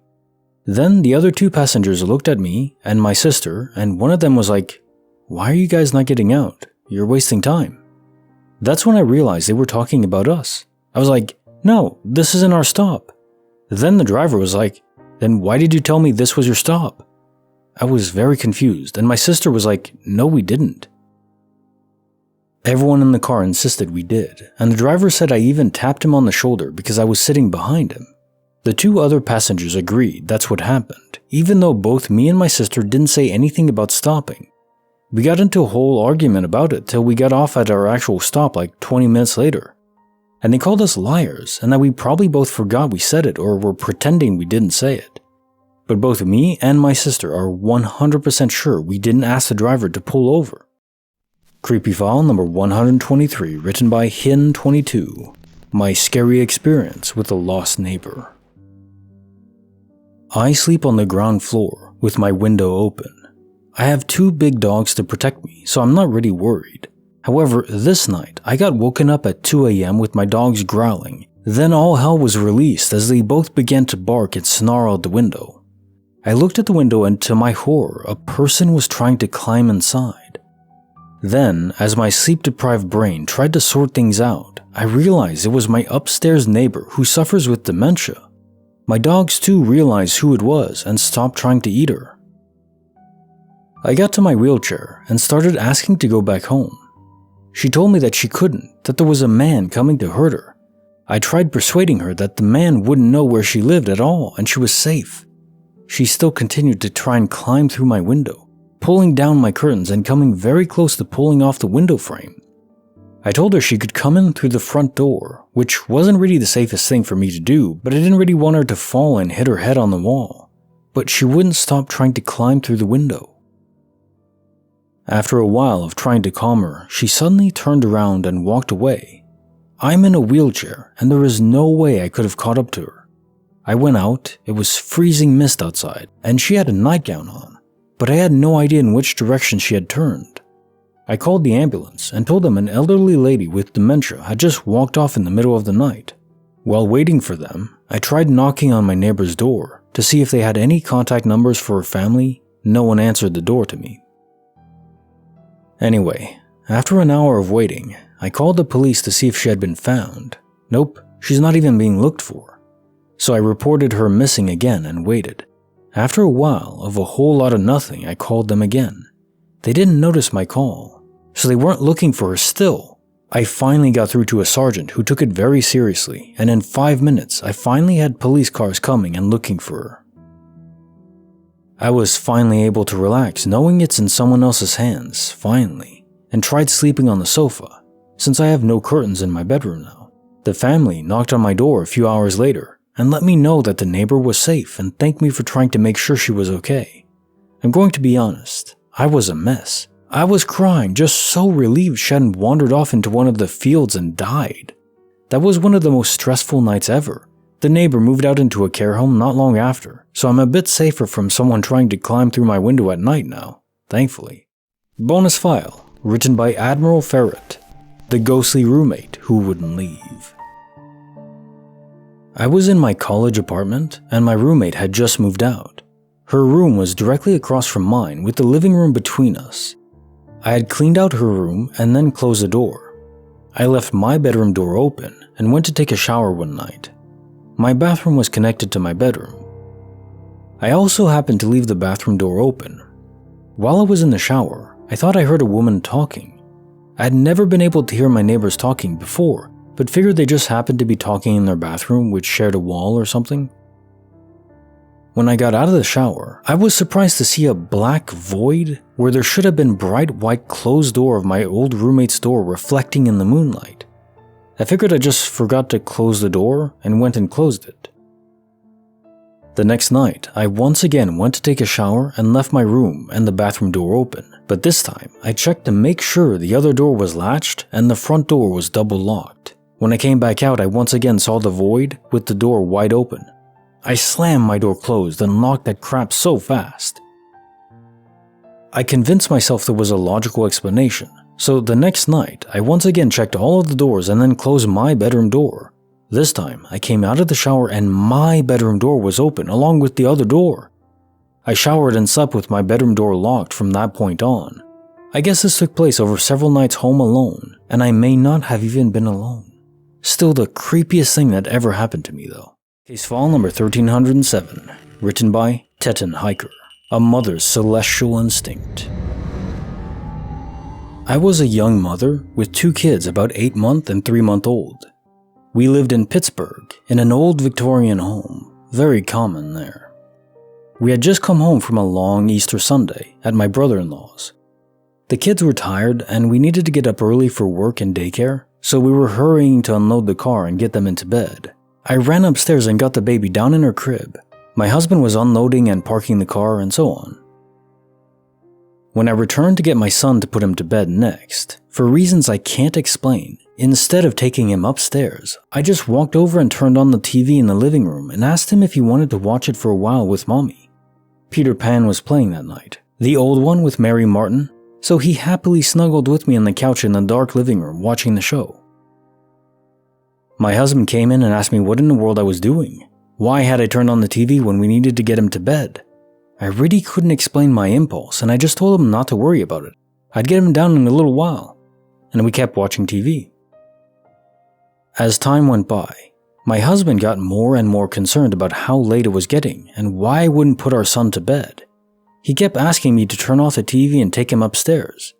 Then the other 2 passengers looked at me and my sister, and one of them was like, "Why are you guys not getting out? You're wasting time." That's when I realized they were talking about us. I was like, "No, this isn't our stop." Then the driver was like, "Then why did you tell me this was your stop?" I was very confused, and my sister was like, "No, we didn't." Everyone in the car insisted we did, and the driver said I even tapped him on the shoulder because I was sitting behind him. The 2 other passengers agreed that's what happened, even though both me and my sister didn't say anything about stopping. We got into a whole argument about it till we got off at our actual stop like 20 minutes later. And they called us liars and that we probably both forgot we said it or were pretending we didn't say it. But both me and my sister are 100% sure we didn't ask the driver to pull over. Creepy file number 123, written by Hin22. My scary experience with a lost neighbor. I sleep on the ground floor with my window open. I have 2 big dogs to protect me, so I'm not really worried. However, this night, I got woken up at 2 a.m. with my dogs growling. Then all hell was released as they both began to bark and snarl at the window. I looked at the window and to my horror, a person was trying to climb inside. Then, as my sleep-deprived brain tried to sort things out, I realized it was my upstairs neighbor who suffers with dementia. My dogs too realized who it was and stopped trying to eat her. I got to my wheelchair and started asking to go back home. She told me that she couldn't, that there was a man coming to hurt her. I tried persuading her that the man wouldn't know where she lived at all and she was safe. She still continued to try and climb through my window, pulling down my curtains and coming very close to pulling off the window frame. I told her she could come in through the front door, which wasn't really the safest thing for me to do, but I didn't really want her to fall and hit her head on the wall. But she wouldn't stop trying to climb through the window. After a while of trying to calm her, she suddenly turned around and walked away. I'm in a wheelchair, and there is no way I could have caught up to her. I went out, it was freezing mist outside, and she had a nightgown on, but I had no idea in which direction she had turned. I called the ambulance and told them an elderly lady with dementia had just walked off in the middle of the night. While waiting for them, I tried knocking on my neighbor's door to see if they had any contact numbers for her family. No one answered the door to me. Anyway, after an hour of waiting, I called the police to see if she had been found. Nope, she's not even being looked for. So I reported her missing again and waited. After a while of a whole lot of nothing, I called them again. They didn't notice my call, so they weren't looking for her still. I finally got through to a sergeant who took it very seriously, and in 5 minutes, I finally had police cars coming and looking for her. I was finally able to relax knowing it's in someone else's hands, finally, and tried sleeping on the sofa, since I have no curtains in my bedroom now. The family knocked on my door a few hours later and let me know that the neighbor was safe and thanked me for trying to make sure she was okay. I'm going to be honest, I was a mess. I was crying, just so relieved she hadn't wandered off into one of the fields and died. That was one of the most stressful nights ever. The neighbor moved out into a care home not long after, so I'm a bit safer from someone trying to climb through my window at night now, thankfully. Bonus file, written by Admiral Ferret, the ghostly roommate who wouldn't leave. I was in my college apartment, and my roommate had just moved out. Her room was directly across from mine with the living room between us. I had cleaned out her room and then closed the door. I left my bedroom door open and went to take a shower one night. My bathroom was connected to my bedroom. I also happened to leave the bathroom door open. While I was in the shower, I thought I heard a woman talking. I had never been able to hear my neighbors talking before, but figured they just happened to be talking in their bathroom, which shared a wall or something. When I got out of the shower, I was surprised to see a black void where there should have been bright white closed door of my old roommate's door reflecting in the moonlight. I figured I just forgot to close the door and went and closed it. The next night, I once again went to take a shower and left my room and the bathroom door open, but this time I checked to make sure the other door was latched and the front door was double locked. When I came back out, I once again saw the void with the door wide open. I slammed my door closed and locked that crap so fast. I convinced myself there was a logical explanation, so the next night I once again checked all of the doors and then closed my bedroom door. This time I came out of the shower and my bedroom door was open along with the other door. I showered and slept with my bedroom door locked from that point on. I guess this took place over several nights home alone, and I may not have even been alone. Still the creepiest thing that ever happened to me though. Case file number 1307, written by Teton Hiker, A Mother's Celestial Instinct. I was a young mother with 2 kids about 8-month and 3-month old. We lived in Pittsburgh in an old Victorian home, very common there. We had just come home from a long Easter Sunday at my brother-in-law's. The kids were tired and we needed to get up early for work and daycare, so we were hurrying to unload the car and get them into bed. I ran upstairs and got the baby down in her crib. My husband was unloading and parking the car and so on. When I returned to get my son to put him to bed next, for reasons I can't explain, instead of taking him upstairs, I just walked over and turned on the TV in the living room and asked him if he wanted to watch it for a while with mommy. Peter Pan was playing that night, the old one with Mary Martin, so he happily snuggled with me on the couch in the dark living room watching the show. My husband came in and asked me what in the world I was doing. Why had I turned on the TV when we needed to get him to bed? I really couldn't explain my impulse and I just told him not to worry about it. I'd get him down in a little while, and we kept watching TV. As time went by, my husband got more and more concerned about how late it was getting and why I wouldn't put our son to bed. He kept asking me to turn off the TV and take him upstairs.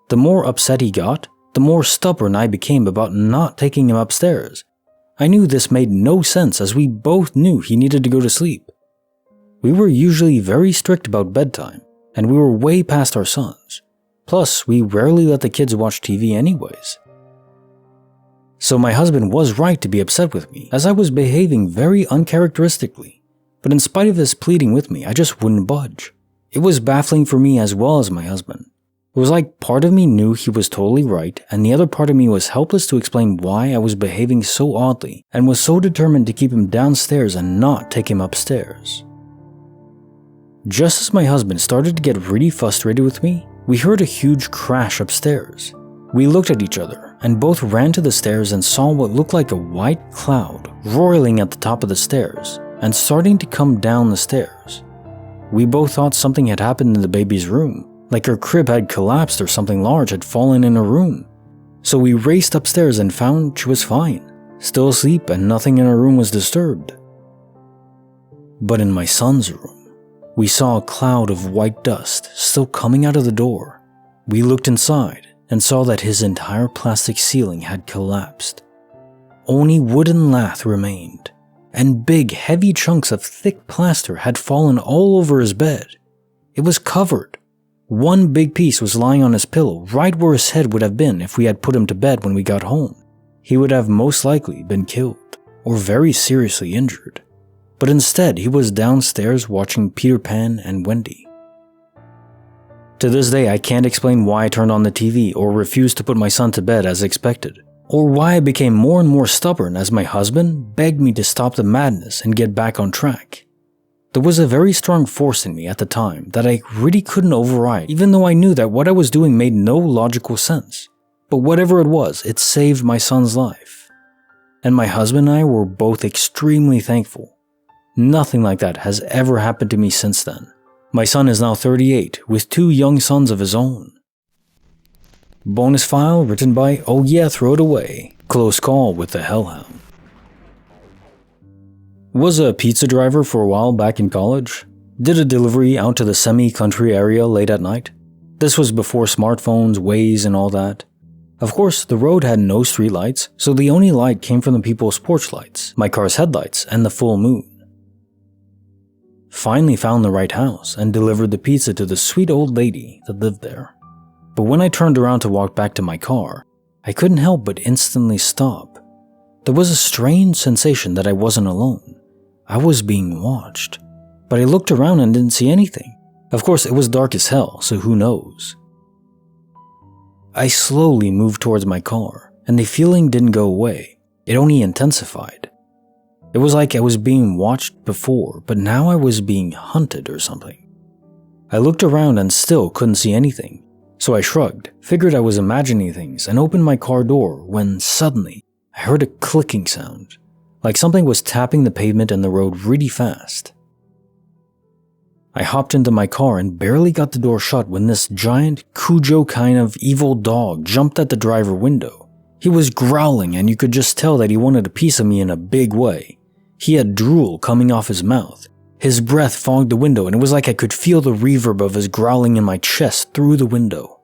The more upset he got, the more stubborn I became about not taking him upstairs. I knew this made no sense as we both knew he needed to go to sleep. We were usually very strict about bedtime, and we were way past our sons. Plus, we rarely let the kids watch TV anyways. So my husband was right to be upset with me, as I was behaving very uncharacteristically. But in spite of his pleading with me, I just wouldn't budge. It was baffling for me as well as my husband. It was like part of me knew he was totally right, and the other part of me was helpless to explain why I was behaving so oddly, and was so determined to keep him downstairs and not take him upstairs. Just as my husband started to get really frustrated with me, we heard a huge crash upstairs. We looked at each other and both ran to the stairs and saw what looked like a white cloud roiling at the top of the stairs and starting to come down the stairs. We both thought something had happened in the baby's room, like her crib had collapsed or something large had fallen in her room. So we raced upstairs and found she was fine, still asleep and nothing in her room was disturbed. But in my son's room, we saw a cloud of white dust still coming out of the door. We looked inside and saw that his entire plastic ceiling had collapsed. Only wooden lath remained, and big heavy chunks of thick plaster had fallen all over his bed. It was covered. One big piece was lying on his pillow right where his head would have been if we had put him to bed when we got home. He would have most likely been killed or very seriously injured. But instead he was downstairs watching Peter Pan and Wendy. To this day I can't explain why I turned on the TV or refused to put my son to bed as expected, or why I became more and more stubborn as my husband begged me to stop the madness and get back on track. There was a very strong force in me at the time that I really couldn't override, even though I knew that what I was doing made no logical sense. But whatever it was, it saved my son's life. And my husband and I were both extremely thankful. Nothing like that has ever happened to me since then. My son is now 38 with 2 young sons of his own. Bonus file written by Oh Yeah Throw It Away, Close Call with the Hellhound. Was a pizza driver for a while back in college. Did a delivery out to the semi-country area late at night. This was before smartphones, Waze, and all that. Of course, the road had no streetlights, so the only light came from the people's porch lights, my car's headlights, and the full moon. Finally found the right house and delivered the pizza to the sweet old lady that lived there. But when I turned around to walk back to my car, I couldn't help but instantly stop. There was a strange sensation that I wasn't alone. I was being watched, but I looked around and didn't see anything. Of course, it was dark as hell, so who knows? I slowly moved towards my car, and the feeling didn't go away. It only intensified. It was like I was being watched before, but now I was being hunted or something. I looked around and still couldn't see anything, so I shrugged, figured I was imagining things, and opened my car door when suddenly I heard a clicking sound, like something was tapping the pavement and the road really fast. I hopped into my car and barely got the door shut when this giant Cujo kind of evil dog jumped at the driver window. He was growling and you could just tell that he wanted a piece of me in a big way. He had drool coming off his mouth. His breath fogged the window and it was like I could feel the reverb of his growling in my chest through the window.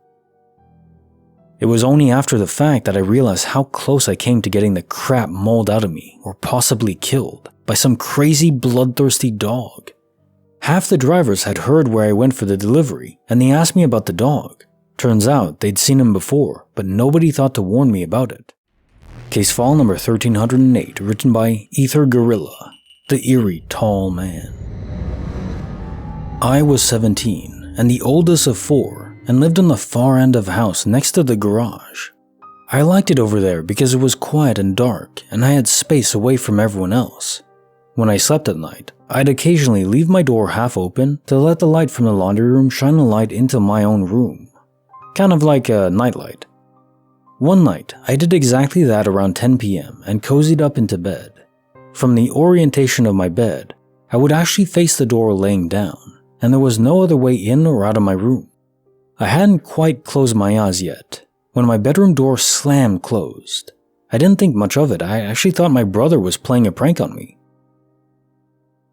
It was only after the fact that I realized how close I came to getting the crap mauled out of me or possibly killed by some crazy bloodthirsty dog. Half the drivers had heard where I went for the delivery, and they asked me about the dog. Turns out they'd seen him before, but nobody thought to warn me about it. Case file number 1308, written by Ether Gorilla, the eerie tall man. I was 17, and the oldest of 4, and lived on the far end of the house next to the garage. I liked it over there because it was quiet and dark, and I had space away from everyone else. When I slept at night, I'd occasionally leave my door half open to let the light from the laundry room shine a light into my own room. Kind of like a nightlight. One night, I did exactly that around 10 p.m. and cozied up into bed. From the orientation of my bed, I would actually face the door laying down, and there was no other way in or out of my room. I hadn't quite closed my eyes yet, when my bedroom door slammed closed. I didn't think much of it. I actually thought my brother was playing a prank on me.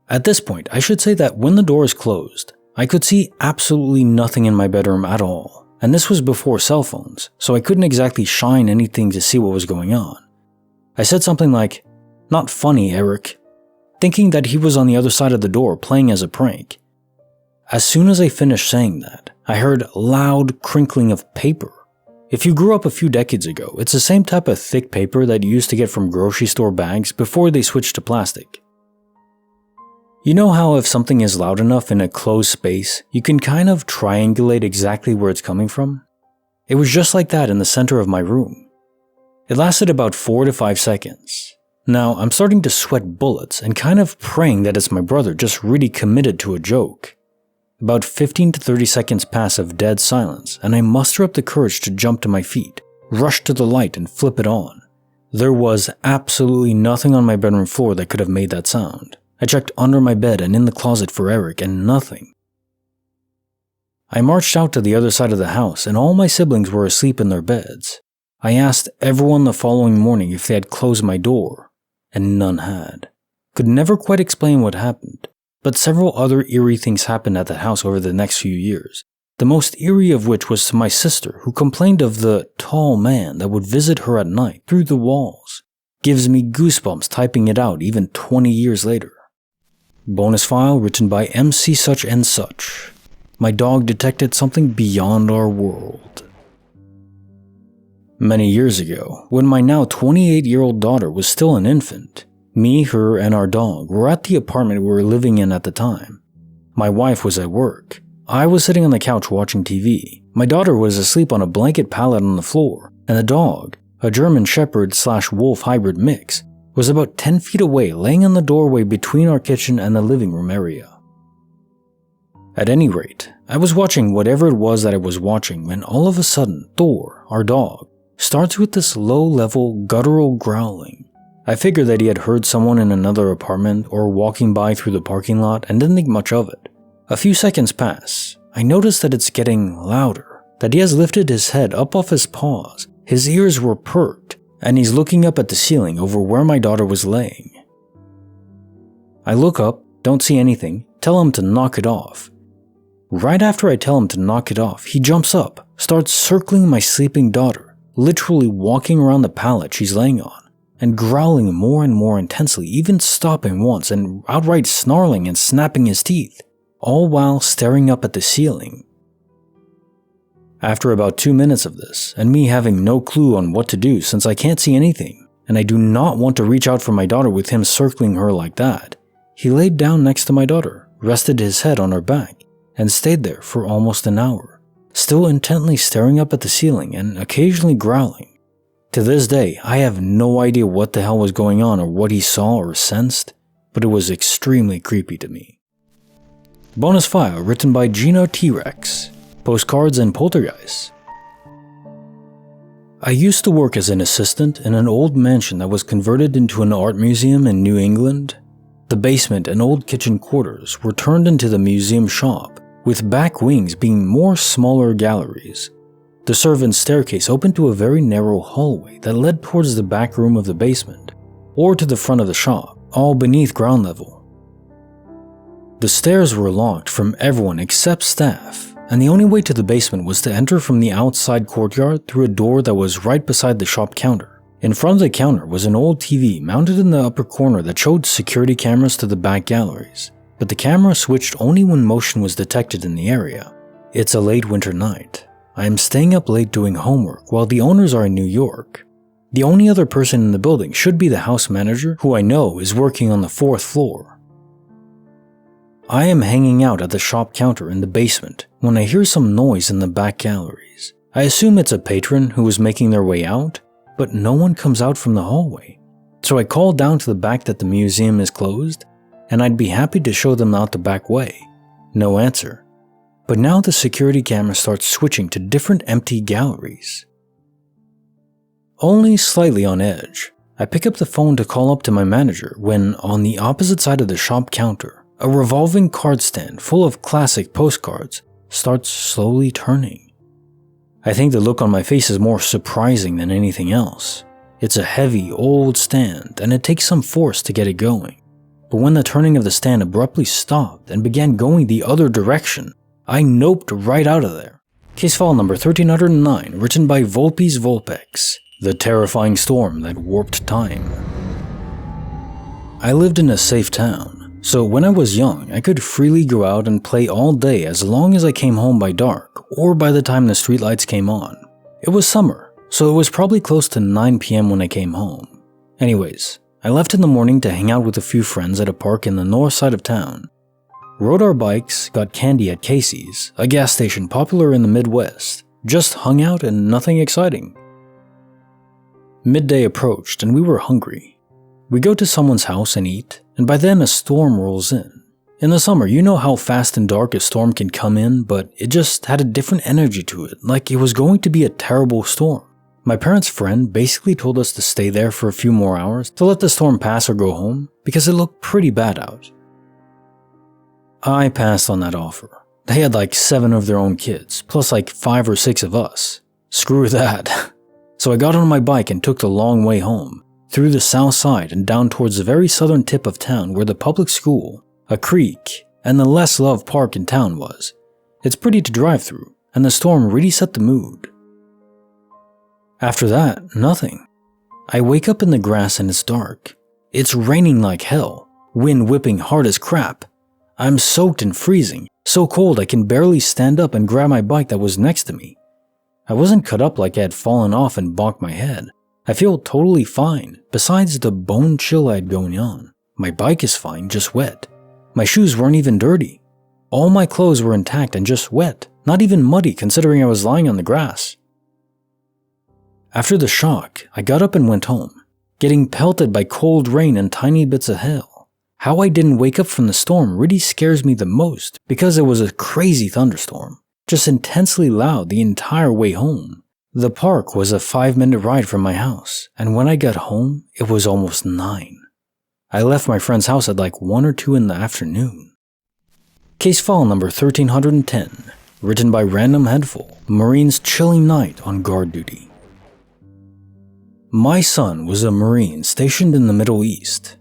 At this point, I should say that when the door is closed, I could see absolutely nothing in my bedroom at all, and this was before cell phones, so I couldn't exactly shine anything to see what was going on. I said something like, "Not funny, Eric," thinking that he was on the other side of the door playing as a prank. As soon as I finished saying that, I heard loud crinkling of paper. If you grew up a few decades ago, it's the same type of thick paper that you used to get from grocery store bags before they switched to plastic. You know how if something is loud enough in a closed space, you can kind of triangulate exactly where it's coming from? It was just like that in the center of my room. It lasted about 4 to 5 seconds. Now, I'm starting to sweat bullets and kind of praying that it's my brother just really committed to a joke. About 15 to 30 seconds pass of dead silence, and I muster up the courage to jump to my feet, rush to the light and flip it on. There was absolutely nothing on my bedroom floor that could have made that sound. I checked under my bed and in the closet for Eric and nothing. I marched out to the other side of the house and all my siblings were asleep in their beds. I asked everyone the following morning if they had closed my door, and none had. Could never quite explain what happened, but several other eerie things happened at the house over the next few years, the most eerie of which was to my sister who complained of the tall man that would visit her at night through the walls. Gives me goosebumps typing it out even 20 years later. Bonus file written by MC Such and Such. My dog detected something beyond our world. Many years ago, when my now 28-year-old daughter was still an infant, me, her, and our dog were at the apartment we were living in at the time. My wife was at work. I was sitting on the couch watching TV. My daughter was asleep on a blanket pallet on the floor, and the dog, a German Shepherd/Wolf hybrid mix, was about 10 feet away laying in the doorway between our kitchen and the living room area. At any rate, I was watching whatever it was that I was watching when all of a sudden Thor, our dog, starts with this low-level guttural growling. I figured that he had heard someone in another apartment or walking by through the parking lot and didn't think much of it. A few seconds pass. I notice that it's getting louder, that he has lifted his head up off his paws, his ears were perked, and he's looking up at the ceiling over where my daughter was laying. I look up, don't see anything, tell him to knock it off. Right after I tell him to knock it off, he jumps up, starts circling my sleeping daughter, literally walking around the pallet she's laying on, and growling more and more intensely, even stopping once and outright snarling and snapping his teeth, all while staring up at the ceiling. After about 2 minutes of this, and me having no clue on what to do since I can't see anything, and I do not want to reach out for my daughter with him circling her like that, he laid down next to my daughter, rested his head on her back, and stayed there for almost an hour, still intently staring up at the ceiling and occasionally growling. To this day, I have no idea what the hell was going on or what he saw or sensed, but it was extremely creepy to me. Bonus file written by Gina T-Rex, Postcards and Poltergeist. I used to work as an assistant in an old mansion that was converted into an art museum in New England. The basement and old kitchen quarters were turned into the museum shop, with back wings being more smaller galleries. The servants' staircase opened to a very narrow hallway that led towards the back room of the basement, or to the front of the shop, all beneath ground level. The stairs were locked from everyone except staff, and the only way to the basement was to enter from the outside courtyard through a door that was right beside the shop counter. In front of the counter was an old TV mounted in the upper corner that showed security cameras to the back galleries, but the camera switched only when motion was detected in the area. It's a late winter night. I am staying up late doing homework while the owners are in New York. The only other person in the building should be the house manager, who I know is working on the 4th floor. I am hanging out at the shop counter in the basement when I hear some noise in the back galleries. I assume it's a patron who is making their way out, but no one comes out from the hallway. So I call down to the back that the museum is closed, and I'd be happy to show them out the back way. No answer. But now the security camera starts switching to different empty galleries. Only slightly on edge, I pick up the phone to call up to my manager when, on the opposite side of the shop counter, a revolving card stand full of classic postcards starts slowly turning. I think the look on my face is more surprising than anything else. It's a heavy, old stand, and it takes some force to get it going. But when the turning of the stand abruptly stopped and began going the other direction, I noped right out of there. Case file number 1309, written by Volpes Volpex, The Terrifying Storm That Warped Time. I lived in a safe town. So when I was young, I could freely go out and play all day as long as I came home by dark or by the time the streetlights came on. It was summer, so it was probably close to 9 p.m. when I came home. Anyways, I left in the morning to hang out with a few friends at a park in the north side of town. Rode our bikes, got candy at Casey's, a gas station popular in the Midwest, just hung out and nothing exciting. Midday approached and we were hungry. We go to someone's house and eat, and by then a storm rolls in. In the summer, you know how fast and dark a storm can come in, but it just had a different energy to it, like it was going to be a terrible storm. My parents' friend basically told us to stay there for a few more hours to let the storm pass or go home, because it looked pretty bad out. I passed on that offer. They had like 7 of their own kids, plus like 5 or 6 of us. Screw that. So I got on my bike and took the long way home, through the south side and down towards the very southern tip of town where the public school, a creek, and the less loved park in town was. It's pretty to drive through, and the storm really set the mood. After that, nothing. I wake up in the grass and it's dark. It's raining like hell, wind whipping hard as crap. I'm soaked and freezing, so cold I can barely stand up and grab my bike that was next to me. I wasn't cut up like I had fallen off and bonked my head. I feel totally fine, besides the bone chill I had going on. My bike is fine, just wet. My shoes weren't even dirty. All my clothes were intact and just wet, not even muddy considering I was lying on the grass. After the shock, I got up and went home, getting pelted by cold rain and tiny bits of hail. How I didn't wake up from the storm really scares me the most because it was a crazy thunderstorm, just intensely loud the entire way home. The park was a 5-minute ride from my house, and when I got home, it was almost 9. I left my friend's house at like 1 or 2 in the afternoon. Case file number 1310, written by Random Headful, Marine's chilling night on guard duty. My son was a Marine stationed in the Middle East.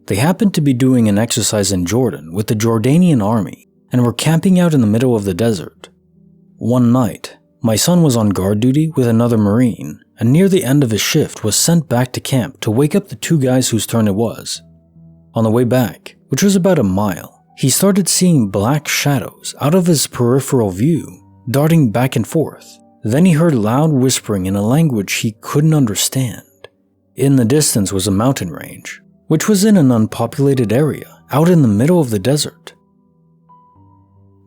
They happened to be doing an exercise in Jordan with the Jordanian army and were camping out in the middle of the desert. One night, my son was on guard duty with another Marine, and near the end of his shift was sent back to camp to wake up the 2 guys whose turn it was. On the way back, which was about a mile, he started seeing black shadows out of his peripheral view, darting back and forth. Then he heard loud whispering in a language he couldn't understand. In the distance was a mountain range, which was in an unpopulated area, out in the middle of the desert.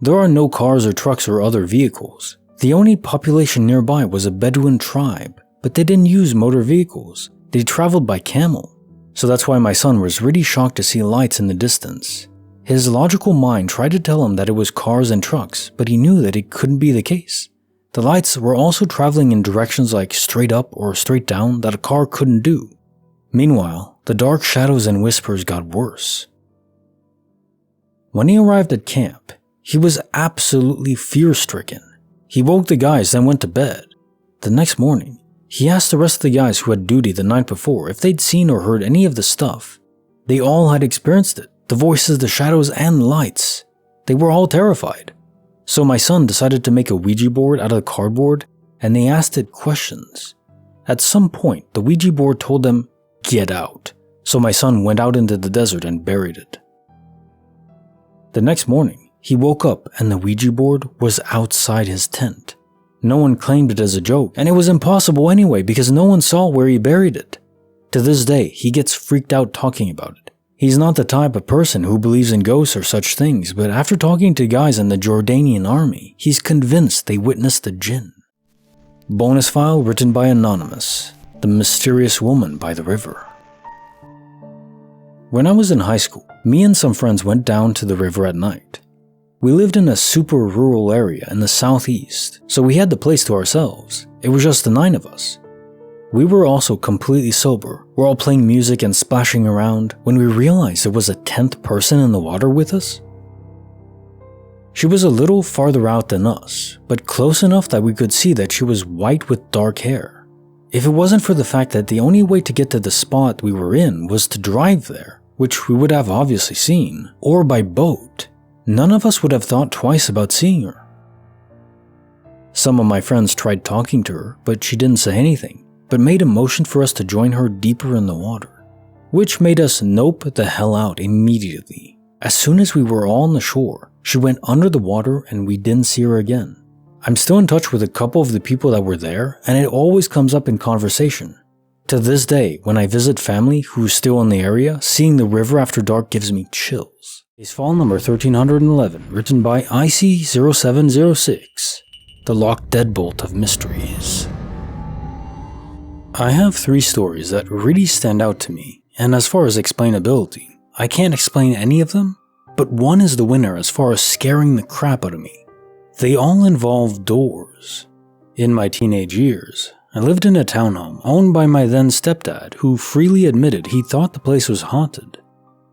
There are no cars or trucks or other vehicles. The only population nearby was a Bedouin tribe, but they didn't use motor vehicles, they traveled by camel. So that's why my son was really shocked to see lights in the distance. His logical mind tried to tell him that it was cars and trucks, but he knew that it couldn't be the case. The lights were also traveling in directions like straight up or straight down that a car couldn't do. Meanwhile, the dark shadows and whispers got worse. When he arrived at camp, he was absolutely fear-stricken. He woke the guys, then went to bed. The next morning, he asked the rest of the guys who had duty the night before if they'd seen or heard any of the stuff. They all had experienced it, the voices, the shadows, and lights. They were all terrified. So my son decided to make a Ouija board out of cardboard, and they asked it questions. At some point, the Ouija board told them, "Get out." So my son went out into the desert and buried it. The next morning, he woke up and the Ouija board was outside his tent. No one claimed it as a joke, and it was impossible anyway because no one saw where he buried it. To this day, he gets freaked out talking about it. He's not the type of person who believes in ghosts or such things, but after talking to guys in the Jordanian army, he's convinced they witnessed a jinn. Bonus file written by Anonymous, The Mysterious Woman by the River. When I was in high school, me and some friends went down to the river at night. We lived in a super rural area in the southeast, so we had the place to ourselves. It was just the 9 of us. We were also completely sober. We're all playing music and splashing around when we realized there was a 10th person in the water with us. She was a little farther out than us, but close enough that we could see that she was white with dark hair. If it wasn't for the fact that the only way to get to the spot we were in was to drive there, which we would have obviously seen, or by boat, none of us would have thought twice about seeing her. Some of my friends tried talking to her, but she didn't say anything, but made a motion for us to join her deeper in the water, which made us nope the hell out immediately. As soon as we were all on the shore, she went under the water and we didn't see her again. I'm still in touch with a couple of the people that were there, and it always comes up in conversation. To this day, when I visit family who's still in the area, seeing the river after dark gives me chills. Case file number 1311, written by IC0706, The Locked Deadbolt of Mysteries. I have 3 stories that really stand out to me, and as far as explainability, I can't explain any of them, but one is the winner as far as scaring the crap out of me. They all involve doors. In my teenage years, I lived in a townhome owned by my then stepdad, who freely admitted he thought the place was haunted.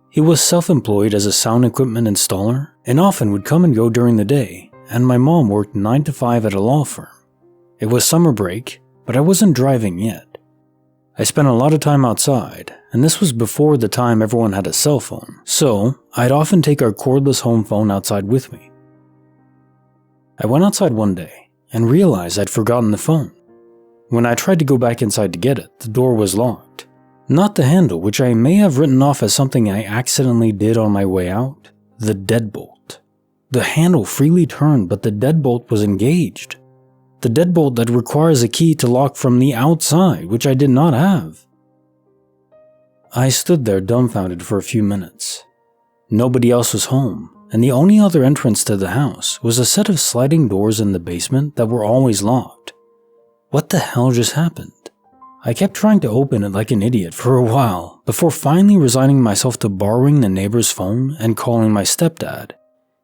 He was self-employed as a sound equipment installer and often would come and go during the day, and my mom worked 9 to 5 at a law firm. It was summer break, but I wasn't driving yet. I spent a lot of time outside, and this was before the time everyone had a cell phone, so I'd often take our cordless home phone outside with me. I went outside one day and realized I'd forgotten the phone. When I tried to go back inside to get it, the door was locked. Not the handle, which I may have written off as something I accidentally did on my way out, the deadbolt. The handle freely turned, but the deadbolt was engaged. The deadbolt that requires a key to lock from the outside, which I did not have. I stood there dumbfounded for a few minutes. Nobody else was home, and the only other entrance to the house was a set of sliding doors in the basement that were always locked. What the hell just happened? I kept trying to open it like an idiot for a while, before finally resigning myself to borrowing the neighbor's phone and calling my stepdad.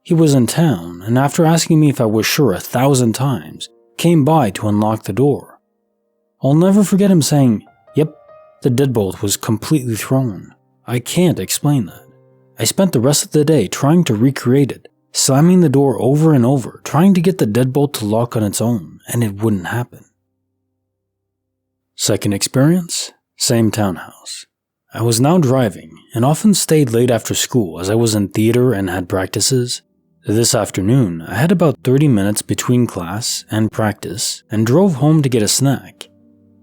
He was in town, and after asking me if I was sure 1,000 times, came by to unlock the door. I'll never forget him saying, "Yep, the deadbolt was completely thrown. I can't explain that." I spent the rest of the day trying to recreate it, slamming the door over and over, trying to get the deadbolt to lock on its own, and it wouldn't happen. Second experience, same townhouse. I was now driving and often stayed late after school as I was in theater and had practices. This afternoon, I had about 30 minutes between class and practice and drove home to get a snack.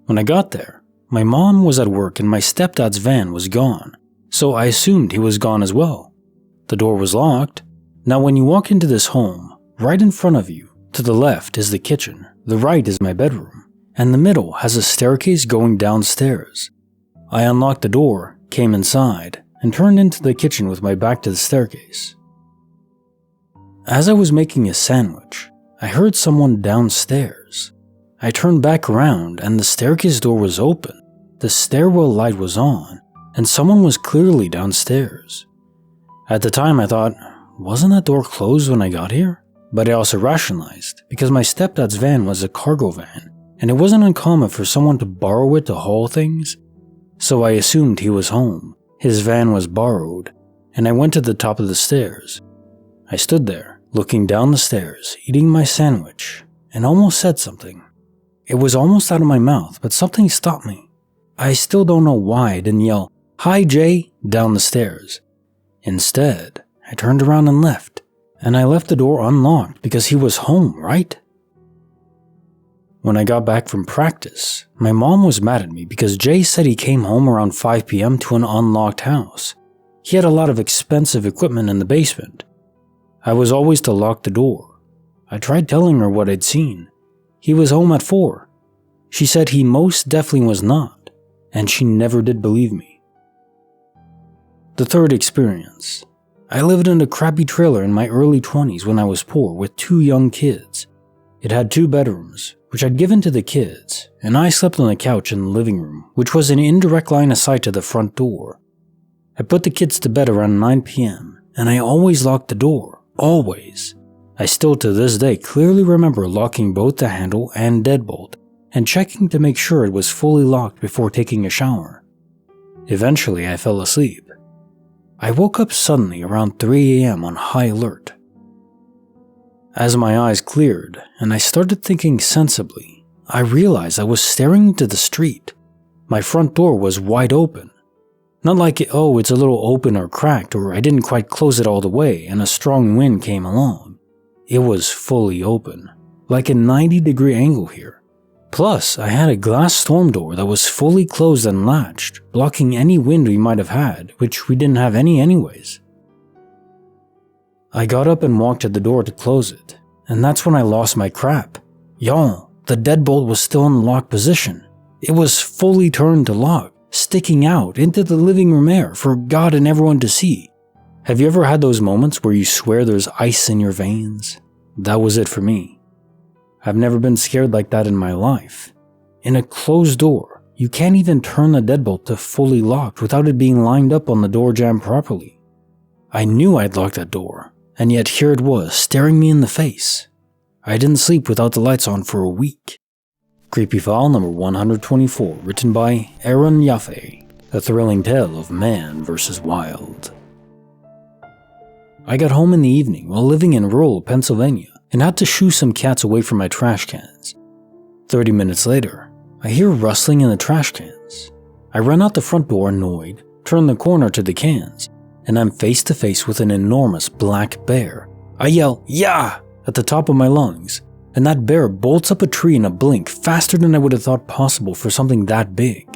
When I got there, my mom was at work and my stepdad's van was gone, so I assumed he was gone as well. The door was locked. Now when you walk into this home, right in front of you, to the left is the kitchen, the right is my bedroom, and the middle has a staircase going downstairs. I unlocked the door, came inside, and turned into the kitchen with my back to the staircase. As I was making a sandwich, I heard someone downstairs. I turned back around and the staircase door was open, the stairwell light was on, and someone was clearly downstairs. At the time I thought, wasn't that door closed when I got here? But I also rationalized, because my stepdad's van was a cargo van, and it wasn't uncommon for someone to borrow it to haul things. So I assumed he was home, his van was borrowed, and I went to the top of the stairs. I stood there, looking down the stairs, eating my sandwich, and almost said something. It was almost out of my mouth, but something stopped me. I still don't know why I didn't yell, "Hi Jay," down the stairs. Instead, I turned around and left, and I left the door unlocked because he was home, right? When I got back from practice, my mom was mad at me because Jay said he came home around 5 p.m. to an unlocked house. He had a lot of expensive equipment in the basement. I was always to lock the door. I tried telling her what I'd seen. He was home at 4. She said he most definitely was not, and she never did believe me. The third experience. I lived in a crappy trailer in my early 20s when I was poor with 2 young kids. It had 2 bedrooms, which I'd given to the kids, and I slept on the couch in the living room, which was an indirect line of sight to the front door. I put the kids to bed around 9 p.m., and I always locked the door, always. I still to this day clearly remember locking both the handle and deadbolt, and checking to make sure it was fully locked before taking a shower. Eventually I fell asleep. I woke up suddenly around 3 a.m. on high alert. As my eyes cleared and I started thinking sensibly, I realized I was staring into the street. My front door was wide open. Not like it's a little open or cracked, or I didn't quite close it all the way and a strong wind came along. It was fully open, like a 90-degree angle here. Plus, I had a glass storm door that was fully closed and latched, blocking any wind we might have had, which we didn't have any anyways. I got up and walked to the door to close it, and that's when I lost my crap. Y'all, the deadbolt was still in the locked position. It was fully turned to lock, sticking out into the living room air for God and everyone to see. Have you ever had those moments where you swear there's ice in your veins? That was it for me. I've never been scared like that in my life. In a closed door, you can't even turn the deadbolt to fully locked without it being lined up on the door jamb properly. I knew I'd locked that door, and yet here it was staring me in the face. I didn't sleep without the lights on for a week. Creepy file number 124, written by Aaron Yaffe, a thrilling tale of man versus wild. I got home in the evening while living in rural Pennsylvania and had to shoo some cats away from my trash cans. 30 minutes later, I hear rustling in the trash cans. I run out the front door annoyed, turn the corner to the cans, and I'm face to face with an enormous black bear. I yell, "Yeah!" at the top of my lungs, and that bear bolts up a tree in a blink faster than I would have thought possible for something that big.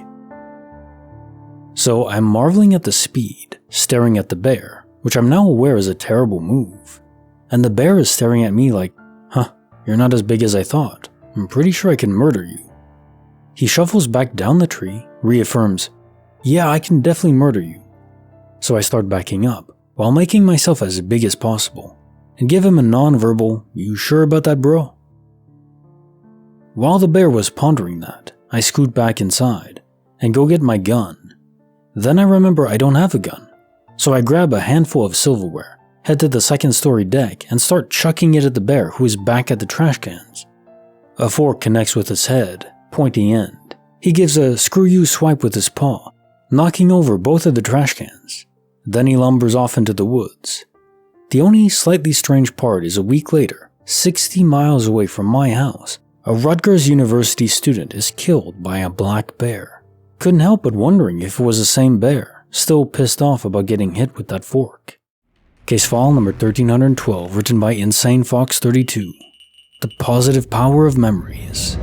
So I'm marveling at the speed, staring at the bear, which I'm now aware is a terrible move. And the bear is staring at me like, you're not as big as I thought. I'm pretty sure I can murder you. He shuffles back down the tree, reaffirms, "Yeah, I can definitely murder you." So I start backing up, while making myself as big as possible, and give him a non-verbal, "You sure about that, bro?" While the bear was pondering that, I scoot back inside, and go get my gun. Then I remember I don't have a gun, so I grab a handful of silverware, head to the second-story deck, and start chucking it at the bear who is back at the trash cans. A fork connects with his head, pointy end. He gives a screw-you swipe with his paw, knocking over both of the trash cans. Then he lumbers off into the woods. The only slightly strange part is a week later, 60 miles away from my house, a Rutgers University student is killed by a black bear. Couldn't help but wondering if it was the same bear, still pissed off about getting hit with that fork. Case file number 1312, written by Insane Fox 32. The positive power of memories.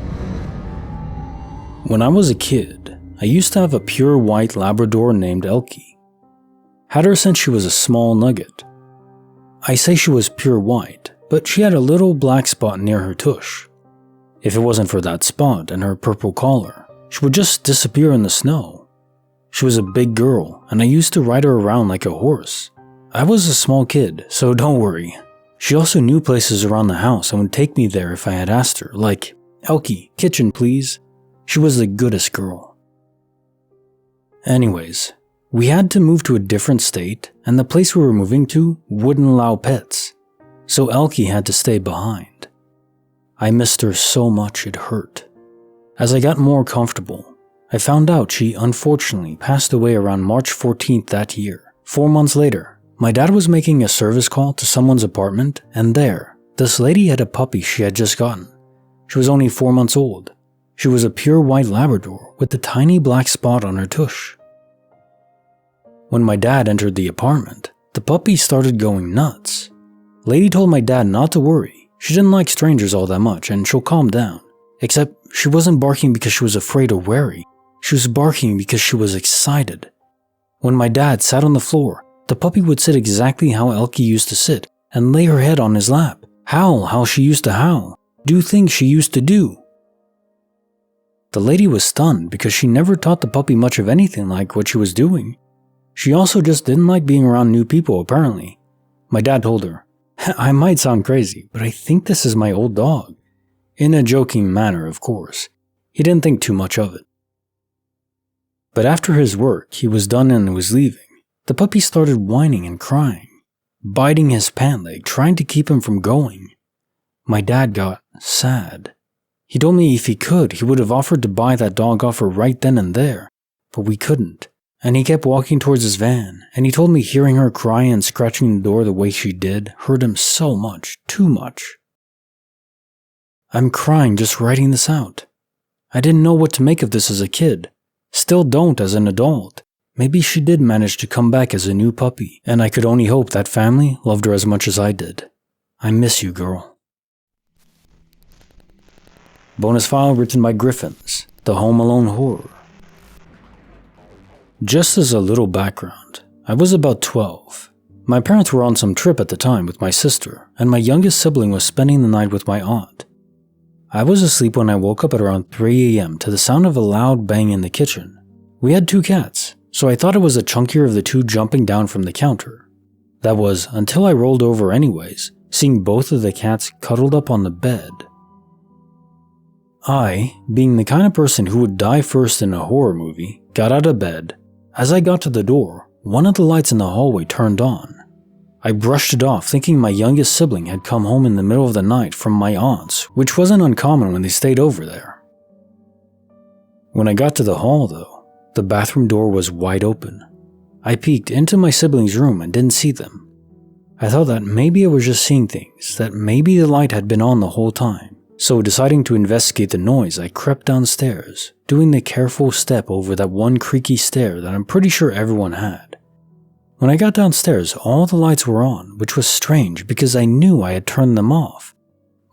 When I was a kid, I used to have a pure white Labrador named Elkie. Had her since she was a small nugget. I say she was pure white, but she had a little black spot near her tush. If it wasn't for that spot and her purple collar, she would just disappear in the snow. She was a big girl, and I used to ride her around like a horse. I was a small kid, so don't worry. She also knew places around the house and would take me there if I had asked her, like "Elkie, kitchen please." She was the goodest girl. Anyways, we had to move to a different state, and the place we were moving to wouldn't allow pets, so Elkie had to stay behind. I missed her so much it hurt. As I got more comfortable, I found out she unfortunately passed away around March 14th that year. 4 months later, my dad was making a service call to someone's apartment, and there, this lady had a puppy she had just gotten. She was only 4 months old. She was a pure white Labrador with a tiny black spot on her tush. When my dad entered the apartment, the puppy started going nuts. Lady told my dad not to worry. She didn't like strangers all that much and she'll calm down. Except she wasn't barking because she was afraid or wary. She was barking because she was excited. When my dad sat on the floor, the puppy would sit exactly how Elkie used to sit and lay her head on his lap, howl how she used to howl, do things she used to do. The lady was stunned because she never taught the puppy much of anything like what she was doing. She also just didn't like being around new people apparently. My dad told her, "I might sound crazy, but I think this is my old dog." In a joking manner, of course. He didn't think too much of it. But after his work, he was done and was leaving. The puppy started whining and crying, biting his pant leg, trying to keep him from going. My dad got sad. He told me if he could, he would have offered to buy that dog off her right then and there, but we couldn't. And he kept walking towards his van, and he told me hearing her cry and scratching the door the way she did hurt him so much, too much. I'm crying just writing this out. I didn't know what to make of this as a kid. Still don't as an adult. Maybe she did manage to come back as a new puppy, and I could only hope that family loved her as much as I did. I miss you, girl. Bonus file written by Griffins, The Home Alone Horror. Just as a little background, I was about 12. My parents were on some trip at the time with my sister, and my youngest sibling was spending the night with my aunt. I was asleep when I woke up at around 3 a.m. to the sound of a loud bang in the kitchen. We had 2 cats, so I thought it was the chunkier of the 2 jumping down from the counter. That was until I rolled over anyways, seeing both of the cats cuddled up on the bed. I, being the kind of person who would die first in a horror movie, got out of bed. As I got to the door, one of the lights in the hallway turned on. I brushed it off thinking my youngest sibling had come home in the middle of the night from my aunt's, which wasn't uncommon when they stayed over there. When I got to the hall though, the bathroom door was wide open. I peeked into my siblings' room and didn't see them. I thought that maybe I was just seeing things, that maybe the light had been on the whole time. So deciding to investigate the noise, I crept downstairs, doing the careful step over that one creaky stair that I'm pretty sure everyone had. When I got downstairs, all the lights were on, which was strange because I knew I had turned them off.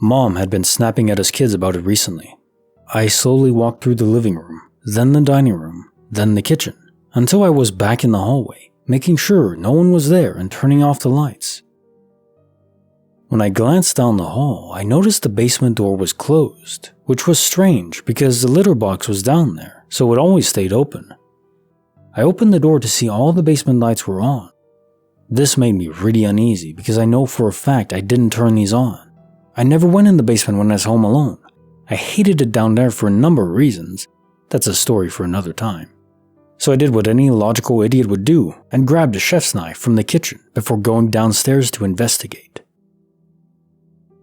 Mom had been snapping at us kids about it recently. I slowly walked through the living room, then the dining room, then the kitchen, until I was back in the hallway, making sure no one was there and turning off the lights. When I glanced down the hall, I noticed the basement door was closed, which was strange because the litter box was down there, so it always stayed open. I opened the door to see all the basement lights were on. This made me really uneasy because I know for a fact I didn't turn these on. I never went in the basement when I was home alone. I hated it down there for a number of reasons. That's a story for another time. So I did what any logical idiot would do and grabbed a chef's knife from the kitchen before going downstairs to investigate.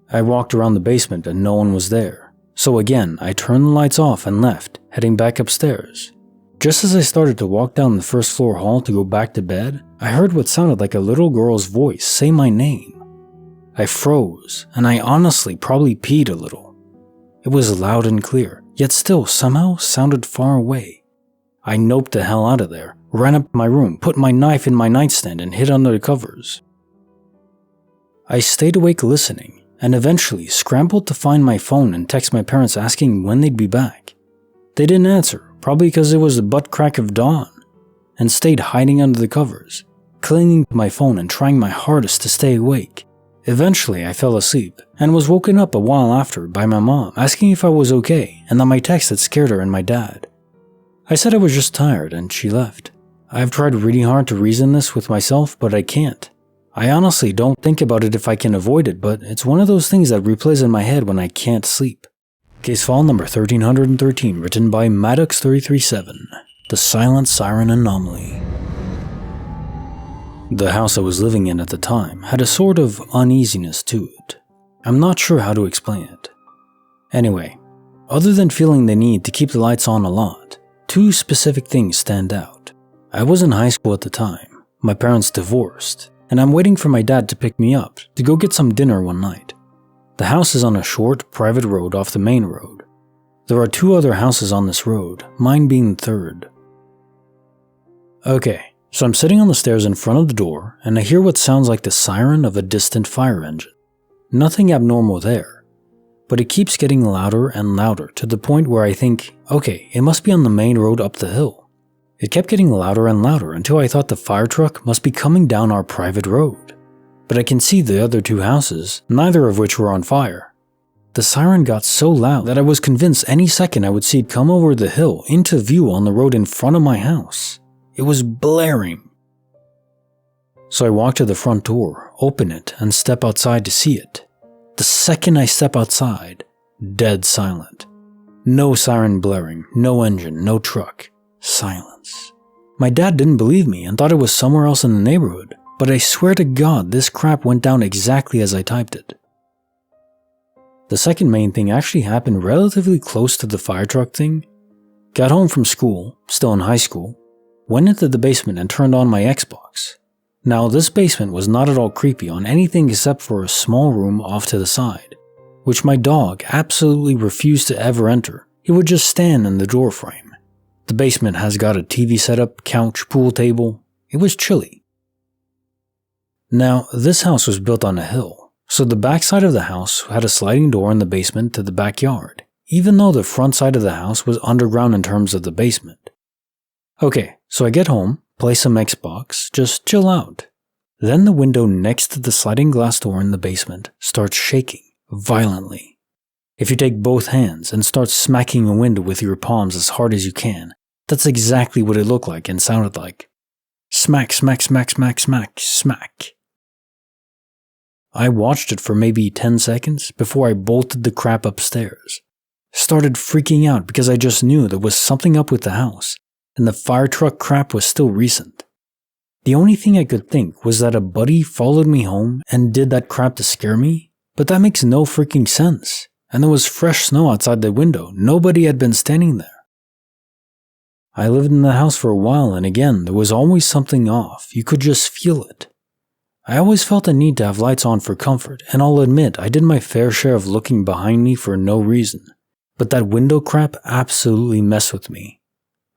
I walked around the basement and no one was there. So again, I turned the lights off and left, heading back upstairs. Just as I started to walk down the first floor hall to go back to bed, I heard what sounded like a little girl's voice say my name. I froze, and I honestly probably peed a little. It was loud and clear, yet still somehow sounded far away. I noped the hell out of there, ran up to my room, put my knife in my nightstand and hid under the covers. I stayed awake listening, and eventually scrambled to find my phone and text my parents asking when they'd be back. They didn't answer, probably because it was the butt crack of dawn, and stayed hiding under the covers, clinging to my phone and trying my hardest to stay awake. Eventually I fell asleep, and was woken up a while after by my mom asking if I was okay and that my text had scared her and my dad. I said I was just tired and she left. I've tried really hard to reason this with myself, but I can't. I honestly don't think about it if I can avoid it, but it's one of those things that replays in my head when I can't sleep. Case file number 1313, written by Maddox337, The Silent Siren Anomaly. The house I was living in at the time had a sort of uneasiness to it. I'm not sure how to explain it. Anyway, other than feeling the need to keep the lights on a lot, two specific things stand out. I was in high school at the time, my parents divorced, and I'm waiting for my dad to pick me up to go get some dinner one night. The house is on a short, private road off the main road. There are two other houses on this road, mine being the third. Okay, so I'm sitting on the stairs in front of the door, and I hear what sounds like the siren of a distant fire engine. Nothing abnormal there, but it keeps getting louder and louder to the point where I think, okay, it must be on the main road up the hill. It kept getting louder and louder until I thought the fire truck must be coming down our private road. But I can see the other two houses, neither of which were on fire. The siren got so loud that I was convinced any second I would see it come over the hill into view on the road in front of my house. It was blaring. So I walk to the front door, open it, and step outside to see it. The second I step outside, dead silent. No siren blaring, no engine, no truck. Silence. My dad didn't believe me and thought it was somewhere else in the neighborhood. But I swear to God, this crap went down exactly as I typed it. The second main thing actually happened relatively close to the fire truck thing. Got home from school, still in high school, went into the basement and turned on my Xbox. Now, this basement was not at all creepy on anything except for a small room off to the side, which my dog absolutely refused to ever enter. He would just stand in the doorframe. The basement has got a TV setup, couch, pool table. It was chilly. Now, this house was built on a hill, so the back side of the house had a sliding door in the basement to the backyard, even though the front side of the house was underground in terms of the basement. Okay, so I get home, play some Xbox, just chill out. Then the window next to the sliding glass door in the basement starts shaking violently. If you take both hands and start smacking a window with your palms as hard as you can, that's exactly what it looked like and sounded like. Smack, smack, smack, smack, smack, smack. I watched it for maybe 10 seconds before I bolted the crap upstairs. Started freaking out because I just knew there was something up with the house, and the fire truck crap was still recent. The only thing I could think was that a buddy followed me home and did that crap to scare me, but that makes no freaking sense, and there was fresh snow outside the window. Nobody had been standing there. I lived in the house for a while, and again, there was always something off. You could just feel it. I always felt a need to have lights on for comfort, and I'll admit I did my fair share of looking behind me for no reason. But that window crap absolutely messed with me.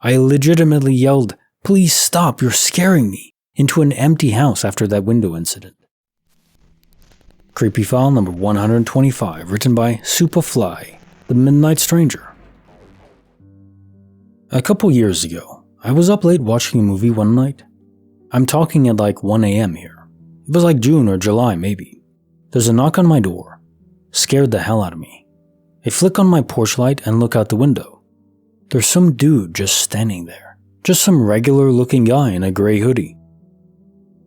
I legitimately yelled, "Please stop, you're scaring me," into an empty house after that window incident. Creepy file number 125, written by Superfly, The Midnight Stranger. A couple years ago, I was up late watching a movie one night. I'm talking at like 1 a.m. here. It was like June or July maybe. There's a knock on my door. Scared the hell out of me. I flick on my porch light and look out the window. There's some dude just standing there. Just some regular looking guy in a gray hoodie.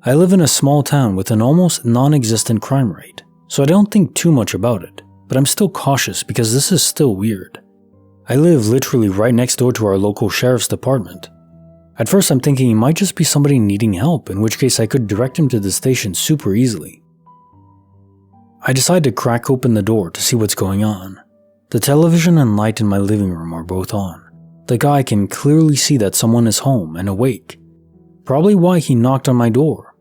I live in a small town with an almost non-existent crime rate, so I don't think too much about it, but I'm still cautious because this is still weird. I live literally right next door to our local sheriff's department. At first I'm thinking he might just be somebody needing help, in which case I could direct him to the station super easily. I decide to crack open the door to see what's going on. The television and light in my living room are both on. The guy can clearly see that someone is home and awake. Probably why he knocked on my door.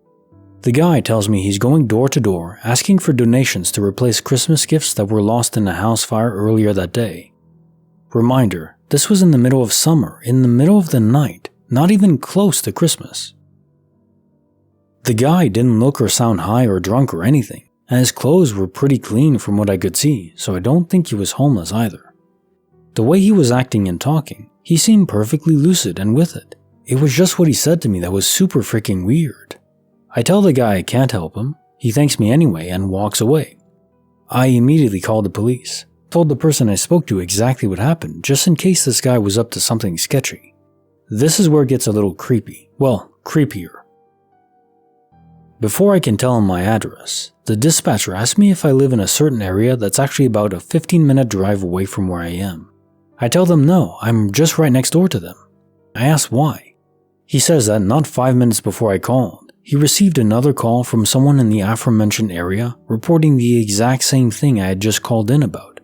The guy tells me he's going door to door asking for donations to replace Christmas gifts that were lost in a house fire earlier that day. Reminder, this was in the middle of summer, in the middle of the night. Not even close to Christmas. The guy didn't look or sound high or drunk or anything, and his clothes were pretty clean from what I could see, so I don't think he was homeless either. The way he was acting and talking, he seemed perfectly lucid and with it. It was just what he said to me that was super freaking weird. I tell the guy I can't help him, he thanks me anyway and walks away. I immediately called the police, told the person I spoke to exactly what happened, just in case this guy was up to something sketchy. This is where it gets a little creepy. Well, creepier. Before I can tell him my address, the dispatcher asked me if I live in a certain area that's actually about a 15-minute drive away from where I am. I tell them no, I'm just right next door to them. I ask why. He says that not 5 minutes before I called, he received another call from someone in the aforementioned area reporting the exact same thing I had just called in about.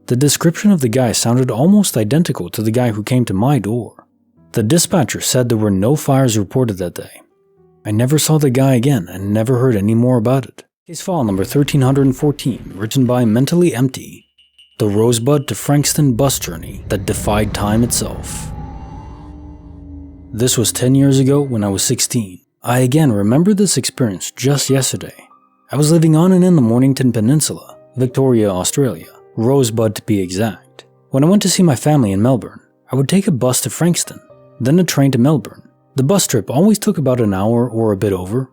The description of the guy sounded almost identical to the guy who came to my door. The dispatcher said there were no fires reported that day. I never saw the guy again and never heard any more about it. Case file number 1314, written by Mentally Empty. The Rosebud to Frankston bus journey that defied time itself. This was 10 years ago when I was 16. I again remember this experience just yesterday. I was living on and in the Mornington Peninsula, Victoria, Australia, Rosebud to be exact. When I went to see my family in Melbourne, I would take a bus to Frankston, then a train to Melbourne. The bus trip always took about an hour or a bit over.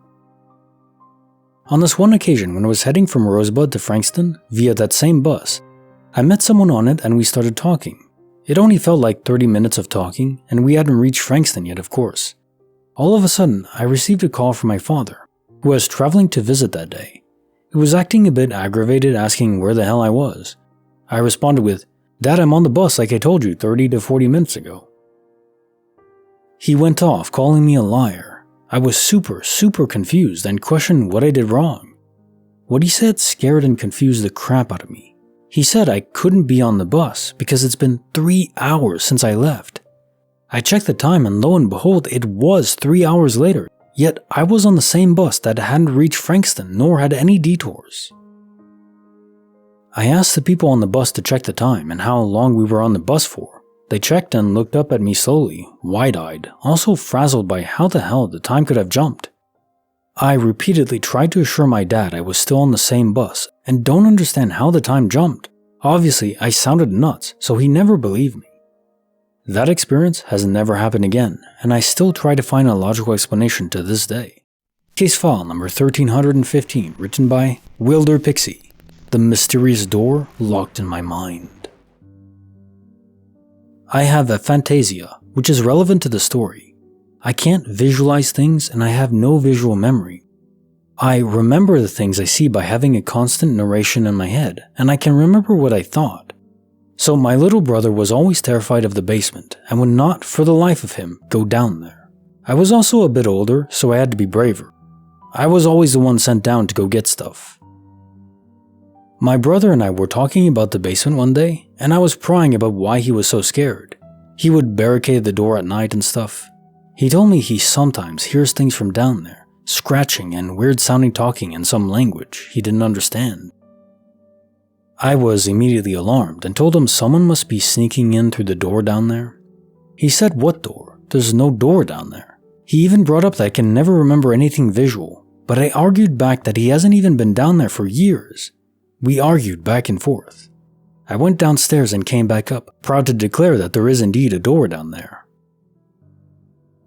On this one occasion when I was heading from Rosebud to Frankston via that same bus, I met someone on it and we started talking. It only felt like 30 minutes of talking and we hadn't reached Frankston yet, of course. All of a sudden, I received a call from my father, who was traveling to visit that day. He was acting a bit aggravated, asking where the hell I was. I responded with, "Dad, I'm on the bus like I told you 30 to 40 minutes ago." He went off, calling me a liar. I was super confused and questioned what I did wrong. What he said scared and confused the crap out of me. He said I couldn't be on the bus because it's been 3 hours since I left. I checked the time and lo and behold, it was 3 hours later, yet I was on the same bus that hadn't reached Frankston nor had any detours. I asked the people on the bus to check the time and how long we were on the bus for. They checked and looked up at me slowly, wide-eyed, also frazzled by how the hell the time could have jumped. I repeatedly tried to assure my dad I was still on the same bus and don't understand how the time jumped. Obviously, I sounded nuts, so he never believed me. That experience has never happened again, and I still try to find a logical explanation to this day. Case file number 1315, written by Wilder Pixie. The mysterious door locked in my mind. I have aphantasia, which is relevant to the story. I can't visualize things and I have no visual memory. I remember the things I see by having a constant narration in my head, and I can remember what I thought. So my little brother was always terrified of the basement and would not, for the life of him, go down there. I was also a bit older, so I had to be braver. I was always the one sent down to go get stuff. My brother and I were talking about the basement one day, and I was prying about why he was so scared. He would barricade the door at night and stuff. He told me he sometimes hears things from down there, scratching and weird-sounding talking in some language he didn't understand. I was immediately alarmed and told him someone must be sneaking in through the door down there. He said, "What door? There's no door down there." He even brought up that I can never remember anything visual, but I argued back that he hasn't even been down there for years. We argued back and forth. I went downstairs and came back up, proud to declare that there is indeed a door down there.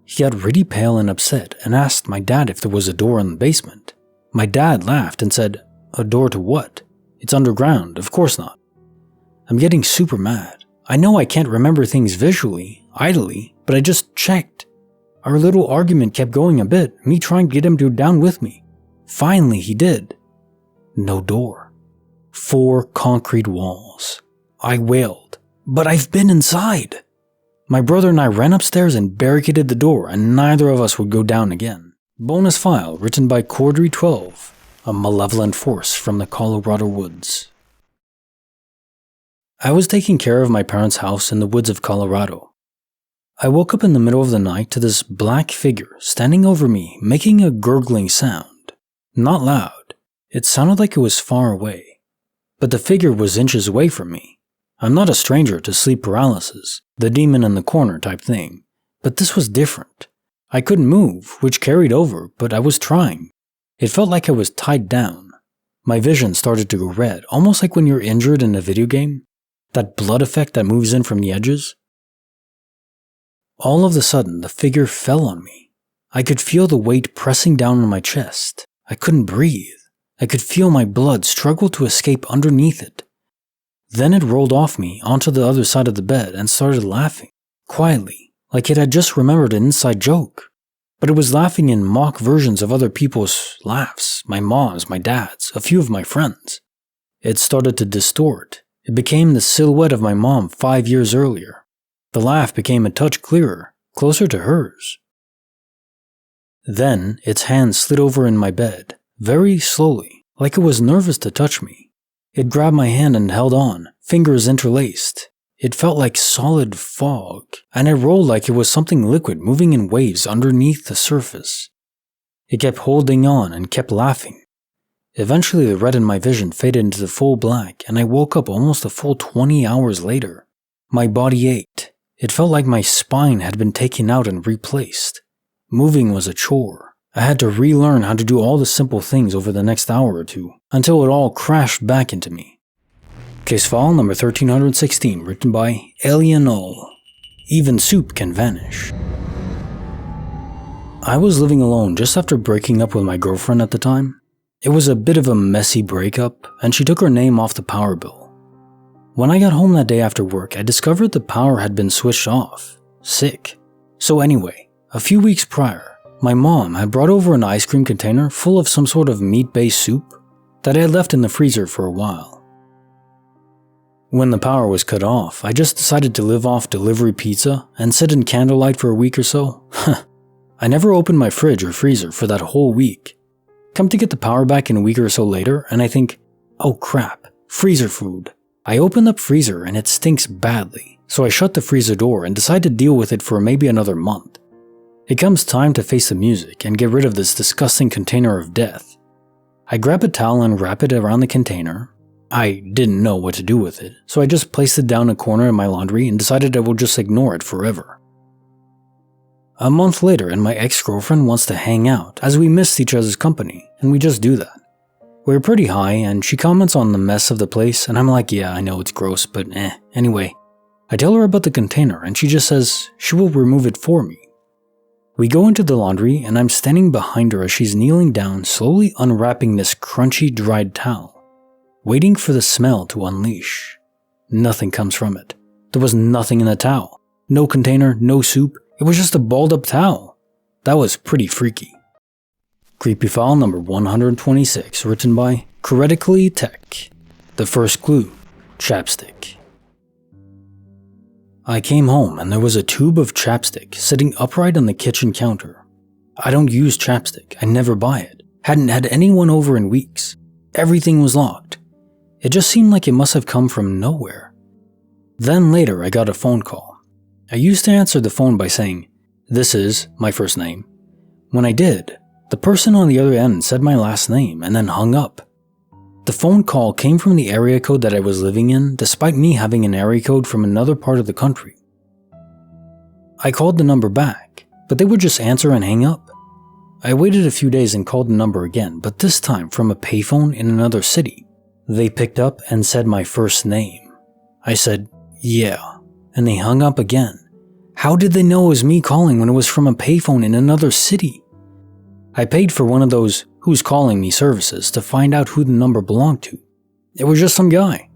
He got really pale and upset and asked my dad if there was a door in the basement. My dad laughed and said, "A door to what? It's underground, of course not." I'm getting super mad. I know I can't remember things visually, idly, but I just checked. Our little argument kept going a bit, me trying to get him to go down with me. Finally, he did. No door. 4 concrete walls. I wailed, "But I've been inside!" My brother and I ran upstairs and barricaded the door, and neither of us would go down again. Bonus file written by Cordry 12, a malevolent force from the Colorado woods. I was taking care of my parents' house in the woods of Colorado. I woke up in the middle of the night to this black figure standing over me, making a gurgling sound. Not loud. It sounded like it was far away. But the figure was inches away from me. I'm not a stranger to sleep paralysis, the demon in the corner type thing, but this was different. I couldn't move, which carried over, but I was trying. It felt like I was tied down. My vision started to go red, almost like when you're injured in a video game. That blood effect that moves in from the edges. All of a sudden, the figure fell on me. I could feel the weight pressing down on my chest. I couldn't breathe. I could feel my blood struggle to escape underneath it. Then it rolled off me onto the other side of the bed and started laughing, quietly, like it had just remembered an inside joke. but it was laughing in mock versions of other people's laughs, my mom's, my dad's, a few of my friends. It started to distort. It became the silhouette of my mom 5 years earlier. The laugh became a touch clearer, closer to hers. Then its hand slid over in my bed, very slowly, like it was nervous to touch me. It grabbed my hand and held on, fingers interlaced. It felt like solid fog, and it rolled like it was something liquid moving in waves underneath the surface. It kept holding on and kept laughing. Eventually the red in my vision faded into the full black, and I woke up almost a full 20 hours later. My body ached. It felt like my spine had been taken out and replaced. Moving was a chore. I had to relearn how to do all the simple things over the next hour or two, until it all crashed back into me. Case file number 1316, written by Alien Null. Even soup can vanish. I was living alone just after breaking up with my girlfriend at the time. It was a bit of a messy breakup, and she took her name off the power bill. When I got home that day after work, I discovered the power had been switched off. Sick. So anyway, a few weeks prior, my mom had brought over an ice cream container full of some sort of meat-based soup that I had left in the freezer for a while. When the power was cut off, I just decided to live off delivery pizza and sit in candlelight for a week or so. I never opened my fridge or freezer for that whole week. Come to get the power back in a week or so later, and I think, oh crap, freezer food. I open up freezer and it stinks badly, so I shut the freezer door and decide to deal with it for maybe another month. It comes time to face the music and get rid of this disgusting container of death. I grab a towel and wrap it around the container. I didn't know what to do with it, so I just placed it down a corner in my laundry and decided I would just ignore it forever. A month later, and my ex-girlfriend wants to hang out, as we missed each other's company, and we just do that. We're pretty high, and she comments on the mess of the place, and I'm like, yeah, I know it's gross, but Anyway, I tell her about the container, and she just says she will remove it for me. We go into the laundry, and I'm standing behind her as she's kneeling down, slowly unwrapping this crunchy, dried towel, waiting for the smell to unleash. Nothing comes from it. There was nothing in the towel. No container, no soup. It was just a balled up towel. That was pretty freaky. Creepy file number 126, written by Kinetic Tech. The first clue, chapstick. I came home and there was a tube of chapstick sitting upright on the kitchen counter. I don't use chapstick. I never buy it. Hadn't had anyone over in weeks. Everything was locked. It just seemed like it must have come from nowhere. Then later I got a phone call. I used to answer the phone by saying, "This is my first name." When I did, the person on the other end said my last name and then hung up. The phone call came from the area code that I was living in, despite me having an area code from another part of the country. I called the number back, but they would just answer and hang up. I waited a few days and called the number again, but this time from a payphone in another city. They picked up and said my first name. I said, "Yeah," and they hung up again. How did they know it was me calling when it was from a payphone in another city? I paid for one of those "who's calling me" services to find out who the number belonged to. It was just some guy.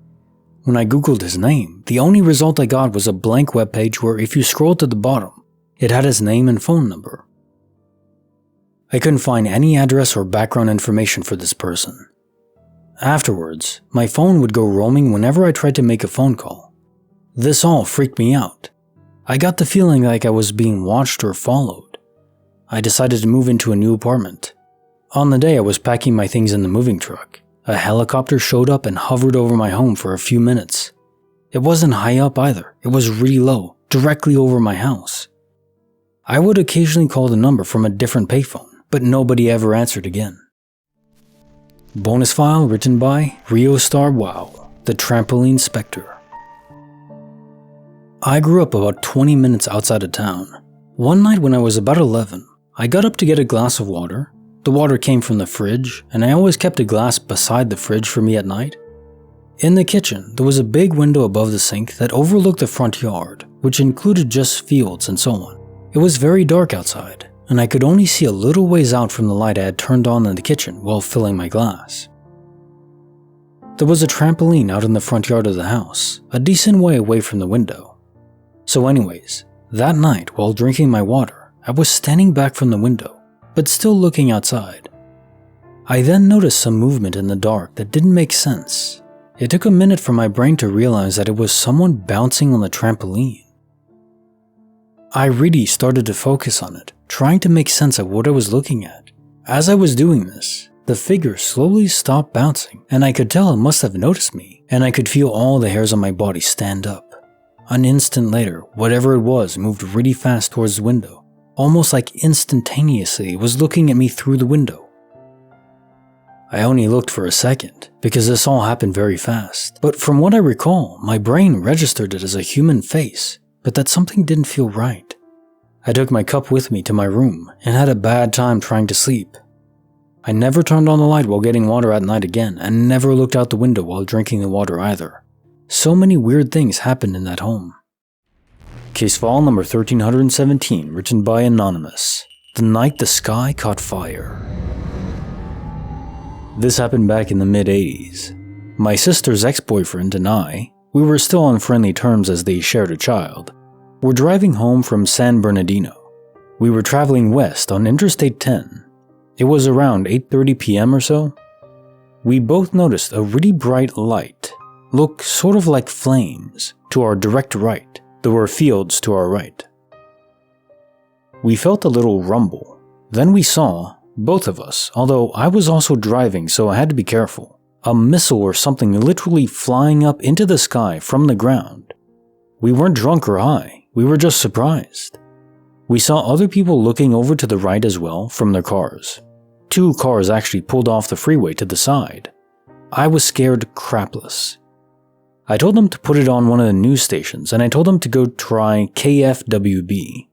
When I googled his name, the only result I got was a blank webpage where if you scrolled to the bottom, it had his name and phone number. I couldn't find any address or background information for this person. Afterwards, my phone would go roaming whenever I tried to make a phone call. This all freaked me out. I got the feeling like I was being watched or followed. I decided to move into a new apartment. On the day I was packing my things in the moving truck, a helicopter showed up and hovered over my home for a few minutes. It wasn't high up either, it was really low, directly over my house. I would occasionally call the number from a different payphone, but nobody ever answered again. Bonus file written by Rio Star Wow, the Trampoline Specter. I grew up about 20 minutes outside of town. One night when I was about 11, I got up to get a glass of water. The water came from the fridge, and I always kept a glass beside the fridge for me at night. In the kitchen, there was a big window above the sink that overlooked the front yard, which included just fields and so on. It was very dark outside, and I could only see a little ways out from the light I had turned on in the kitchen while filling my glass. There was a trampoline out in the front yard of the house, a decent way away from the window. So anyways, that night while drinking my water, I was standing back from the window, but still looking outside. I then noticed some movement in the dark that didn't make sense. It took a minute for my brain to realize that it was someone bouncing on the trampoline. I really started to focus on it, trying to make sense of what I was looking at. As I was doing this, the figure slowly stopped bouncing, and I could tell it must have noticed me, and I could feel all the hairs on my body stand up. An instant later, whatever it was moved really fast towards the window, almost like instantaneously it was looking at me through the window. I only looked for a second, because this all happened very fast, but from what I recall, my brain registered it as a human face, but that something didn't feel right. I took my cup with me to my room and had a bad time trying to sleep. I never turned on the light while getting water at night again, and never looked out the window while drinking the water either. So many weird things happened in that home. Case file number 1317, written by Anonymous. The night the sky caught fire. This happened back in the mid-80s. My sister's ex-boyfriend and I, we were still on friendly terms as they shared a child, were driving home from San Bernardino. We were traveling west on Interstate 10. It was around 8:30 p.m. or so. We both noticed a really bright light, look sort of like flames, to our direct right. There were fields to our right. We felt a little rumble. Then we saw, both of us, although I was also driving so I had to be careful, a missile or something literally flying up into the sky from the ground. We weren't drunk or high, we were just surprised. We saw other people looking over to the right as well from their cars. 2 cars actually pulled off the freeway to the side. I was scared crapless. I told them to put it on one of the news stations, and I told him to go try KFWB.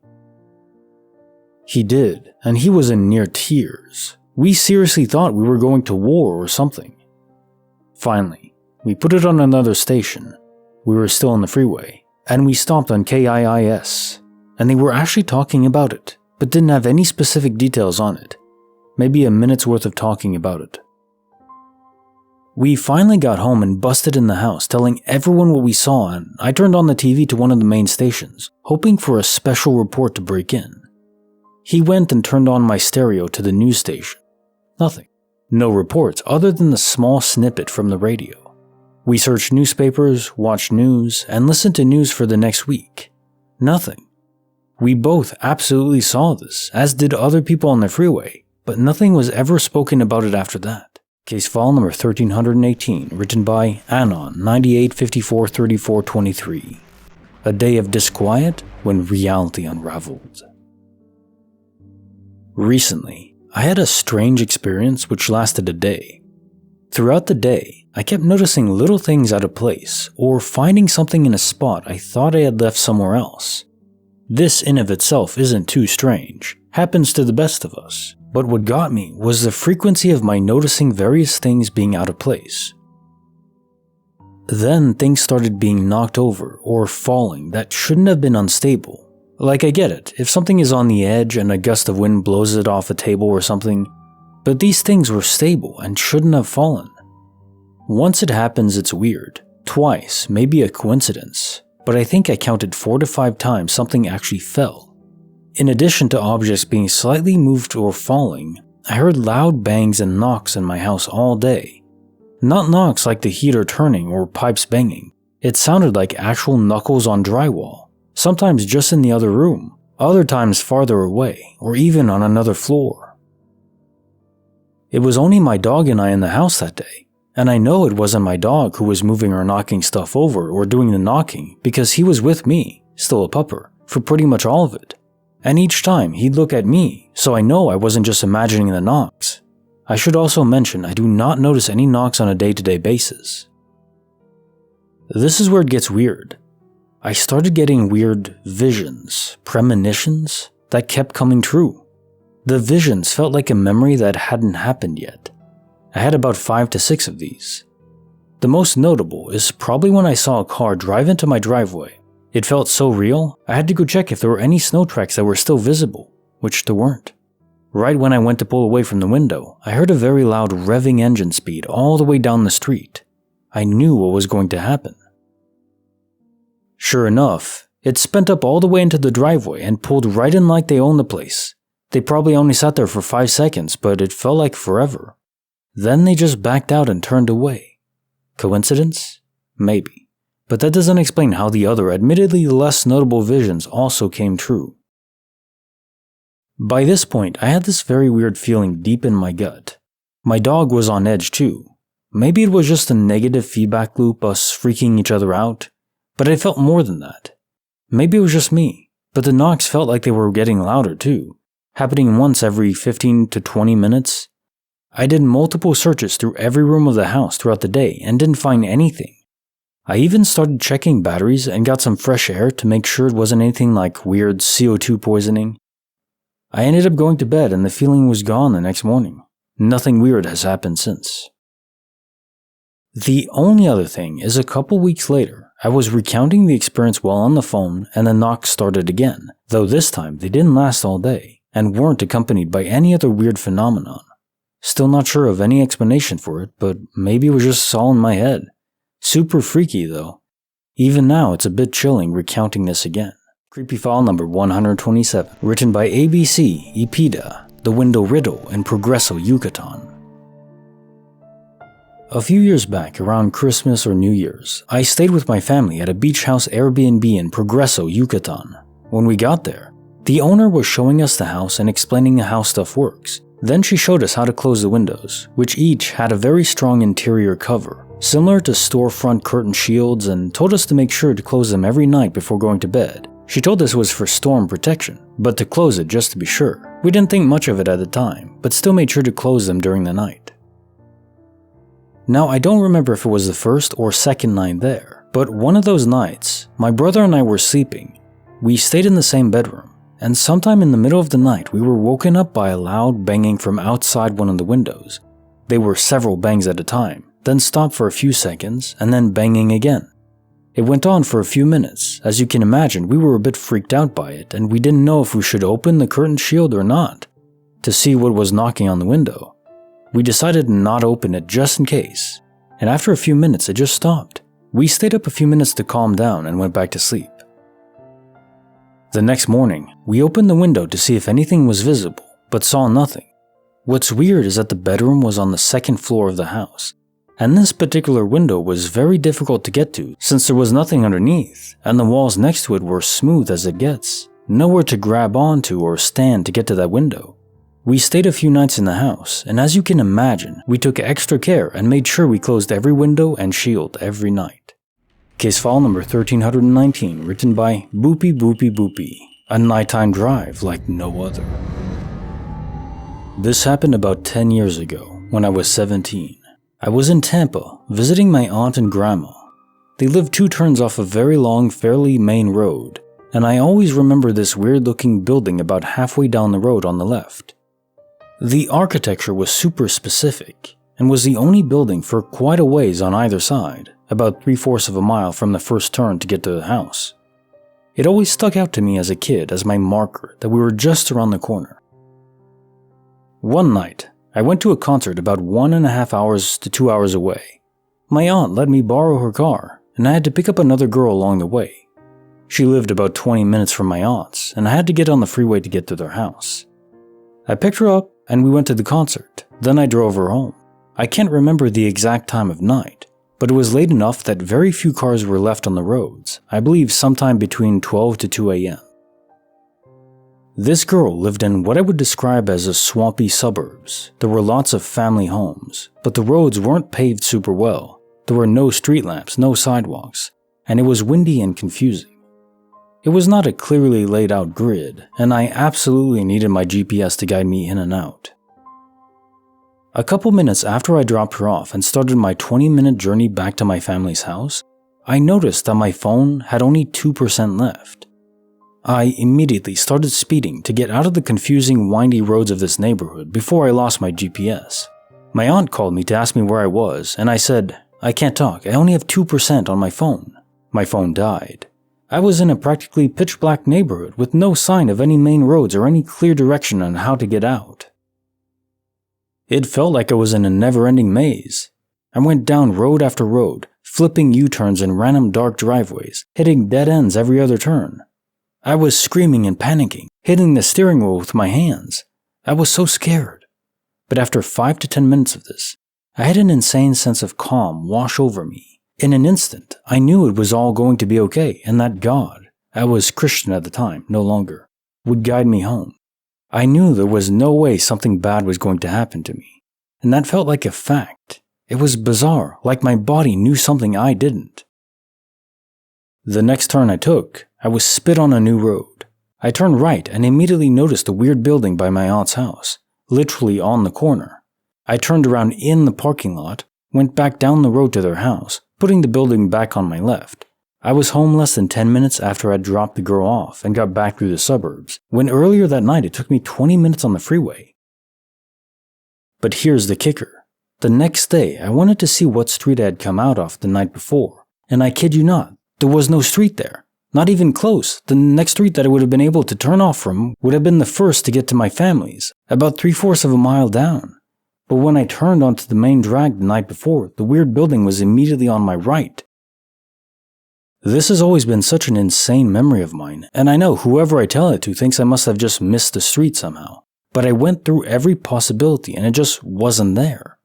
He did, and he was in near tears. We seriously thought we were going to war or something. Finally, we put it on another station. We were still on the freeway, and we stopped on KIIS, and they were actually talking about it, but didn't have any specific details on it. Maybe a minute's worth of talking about it. We finally got home and busted in the house, telling everyone what we saw, and I turned on the TV to one of the main stations, hoping for a special report to break in. He went and turned on my stereo to the news station. Nothing. No reports other than the small snippet from the radio. We searched newspapers, watched news, and listened to news for the next week. Nothing. We both absolutely saw this, as did other people on the freeway, but nothing was ever spoken about it after that. Case file number 1318, written by Anon 98543423. A day of disquiet when reality unraveled. Recently, I had a strange experience which lasted a day. Throughout the day, I kept noticing little things out of place, or finding something in a spot I thought I had left somewhere else. This in of itself isn't too strange, happens to the best of us. But what got me was the frequency of my noticing various things being out of place. Then things started being knocked over or falling that shouldn't have been unstable. Like, I get it, if something is on the edge and a gust of wind blows it off a table or something, but these things were stable and shouldn't have fallen. Once it happens, it's weird. Twice, maybe a coincidence, but I think I counted 4 to 5 times something actually fell. In addition to objects being slightly moved or falling, I heard loud bangs and knocks in my house all day. Not knocks like the heater turning or pipes banging. It sounded like actual knuckles on drywall, sometimes just in the other room, other times farther away, or even on another floor. It was only my dog and I in the house that day, and I know it wasn't my dog who was moving or knocking stuff over or doing the knocking because he was with me, still a pupper, for pretty much all of it. And each time he'd look at me, so I know I wasn't just imagining the knocks. I should also mention I do not notice any knocks on a day-to-day basis. This is where it gets weird. I started getting weird visions, premonitions, that kept coming true. The visions felt like a memory that hadn't happened yet. I had about 5 to 6 of these. The most notable is probably when I saw a car drive into my driveway. It felt so real, I had to go check if there were any snow tracks that were still visible, which there weren't. Right when I went to pull away from the window, I heard a very loud revving engine speed all the way down the street. I knew what was going to happen. Sure enough, It spent up all the way into the driveway and pulled right in like they owned the place. They probably only sat there for 5 seconds, but it felt like forever. Then they just backed out and turned away. Coincidence? Maybe. But that doesn't explain how the other, admittedly less notable visions also came true. By this point, I had this very weird feeling deep in my gut. My dog was on edge too. Maybe it was just a negative feedback loop, us freaking each other out, but I felt more than that. Maybe it was just me, but the knocks felt like they were getting louder too, happening once every 15 to 20 minutes. I did multiple searches through every room of the house throughout the day and didn't find anything. I even started checking batteries and got some fresh air to make sure it wasn't anything like weird CO2 poisoning. I ended up going to bed and the feeling was gone the next morning. Nothing weird has happened since. The only other thing is a couple weeks later, I was recounting the experience while on the phone and the knocks started again, though this time they didn't last all day and weren't accompanied by any other weird phenomenon. Still not sure of any explanation for it, but maybe it was just all in my head. Super freaky though. Even now it's a bit chilling recounting this again. Creepy file number 127, written by ABC, Ipida, The Window Riddle in Progreso, Yucatan. A few years back, around Christmas or New Year's, I stayed with my family at a beach house Airbnb in Progreso, Yucatan. When we got there, the owner was showing us the house and explaining how stuff works. Then she showed us how to close the windows, which each had a very strong interior cover, similar to storefront curtain shields, and told us to make sure to close them every night before going to bed. She told us it was for storm protection, but to close it just to be sure. We didn't think much of it at the time, but still made sure to close them during the night. Now, I don't remember if it was the first or second night there, but one of those nights, my brother and I were sleeping. We stayed in the same bedroom, and sometime in the middle of the night we were woken up by a loud banging from outside one of the windows. They were several bangs at a time, then stopped for a few seconds, and then banging again. It went on for a few minutes. As you can imagine, we were a bit freaked out by it, and we didn't know if we should open the curtain shield or not, to see what was knocking on the window. We decided to not open it just in case, and after a few minutes it just stopped. We stayed up a few minutes to calm down and went back to sleep. The next morning, we opened the window to see if anything was visible, but saw nothing. What's weird is that the bedroom was on the second floor of the house, and this particular window was very difficult to get to since there was nothing underneath, and the walls next to it were smooth as it gets, nowhere to grab onto or stand to get to that window. We stayed a few nights in the house, and as you can imagine, we took extra care and made sure we closed every window and shield every night. Case file number 1319, written by Boopy Boopy Boopy, a nighttime drive like no other. This happened about 10 years ago, when I was 17. I was in Tampa, visiting my aunt and grandma. They lived 2 turns off a very long, fairly main road, and I always remember this weird-looking building about halfway down the road on the left. The architecture was super specific, and was the only building for quite a ways on either side, about 3/4 of a mile from the first turn to get to the house. It always stuck out to me as a kid as my marker that we were just around the corner. One night, I went to a concert about 1.5 hours to 2 hours away. My aunt let me borrow her car, and I had to pick up another girl along the way. She lived about 20 minutes from my aunt's, and I had to get on the freeway to get to their house. I picked her up, and we went to the concert. Then I drove her home. I can't remember the exact time of night, but it was late enough that very few cars were left on the roads, I believe sometime between 12 to 2 a.m. This girl lived in what I would describe as a swampy suburbs. There were lots of family homes, but the roads weren't paved super well. There were no street lamps, no sidewalks, and it was windy and confusing. It was not a clearly laid out grid, and I absolutely needed my GPS to guide me in and out. A couple minutes after I dropped her off and started my 20-minute journey back to my family's house, I noticed that my phone had only 2% left. I immediately started speeding to get out of the confusing, windy roads of this neighborhood before I lost my GPS. My aunt called me to ask me where I was, and I said, "I can't talk, I only have 2% on my phone." My phone died. I was in a practically pitch-black neighborhood with no sign of any main roads or any clear direction on how to get out. It felt like I was in a never-ending maze. I went down road after road, flipping U-turns in random dark driveways, hitting dead ends every other turn. I was screaming and panicking, hitting the steering wheel with my hands. I was so scared. But after 5 to 10 minutes of this, I had an insane sense of calm wash over me. In an instant, I knew it was all going to be okay and that God, I was Christian at the time, no longer, would guide me home. I knew there was no way something bad was going to happen to me, and that felt like a fact. It was bizarre, like my body knew something I didn't. The next turn I took, I was spit on a new road. I turned right and immediately noticed a weird building by my aunt's house, literally on the corner. I turned around in the parking lot, went back down the road to their house, putting the building back on my left. I was home less than 10 minutes after I'd dropped the girl off and got back through the suburbs, when earlier that night it took me 20 minutes on the freeway. But here's the kicker. The next day, I wanted to see what street I had come out of the night before, and I kid you not, there was no street there. Not even close. The next street that I would have been able to turn off from would have been the first to get to my family's, about 3/4 of a mile down. But when I turned onto the main drag the night before, the weird building was immediately on my right. This has always been such an insane memory of mine, and I know whoever I tell it to thinks I must have just missed the street somehow. But I went through every possibility and it just wasn't there.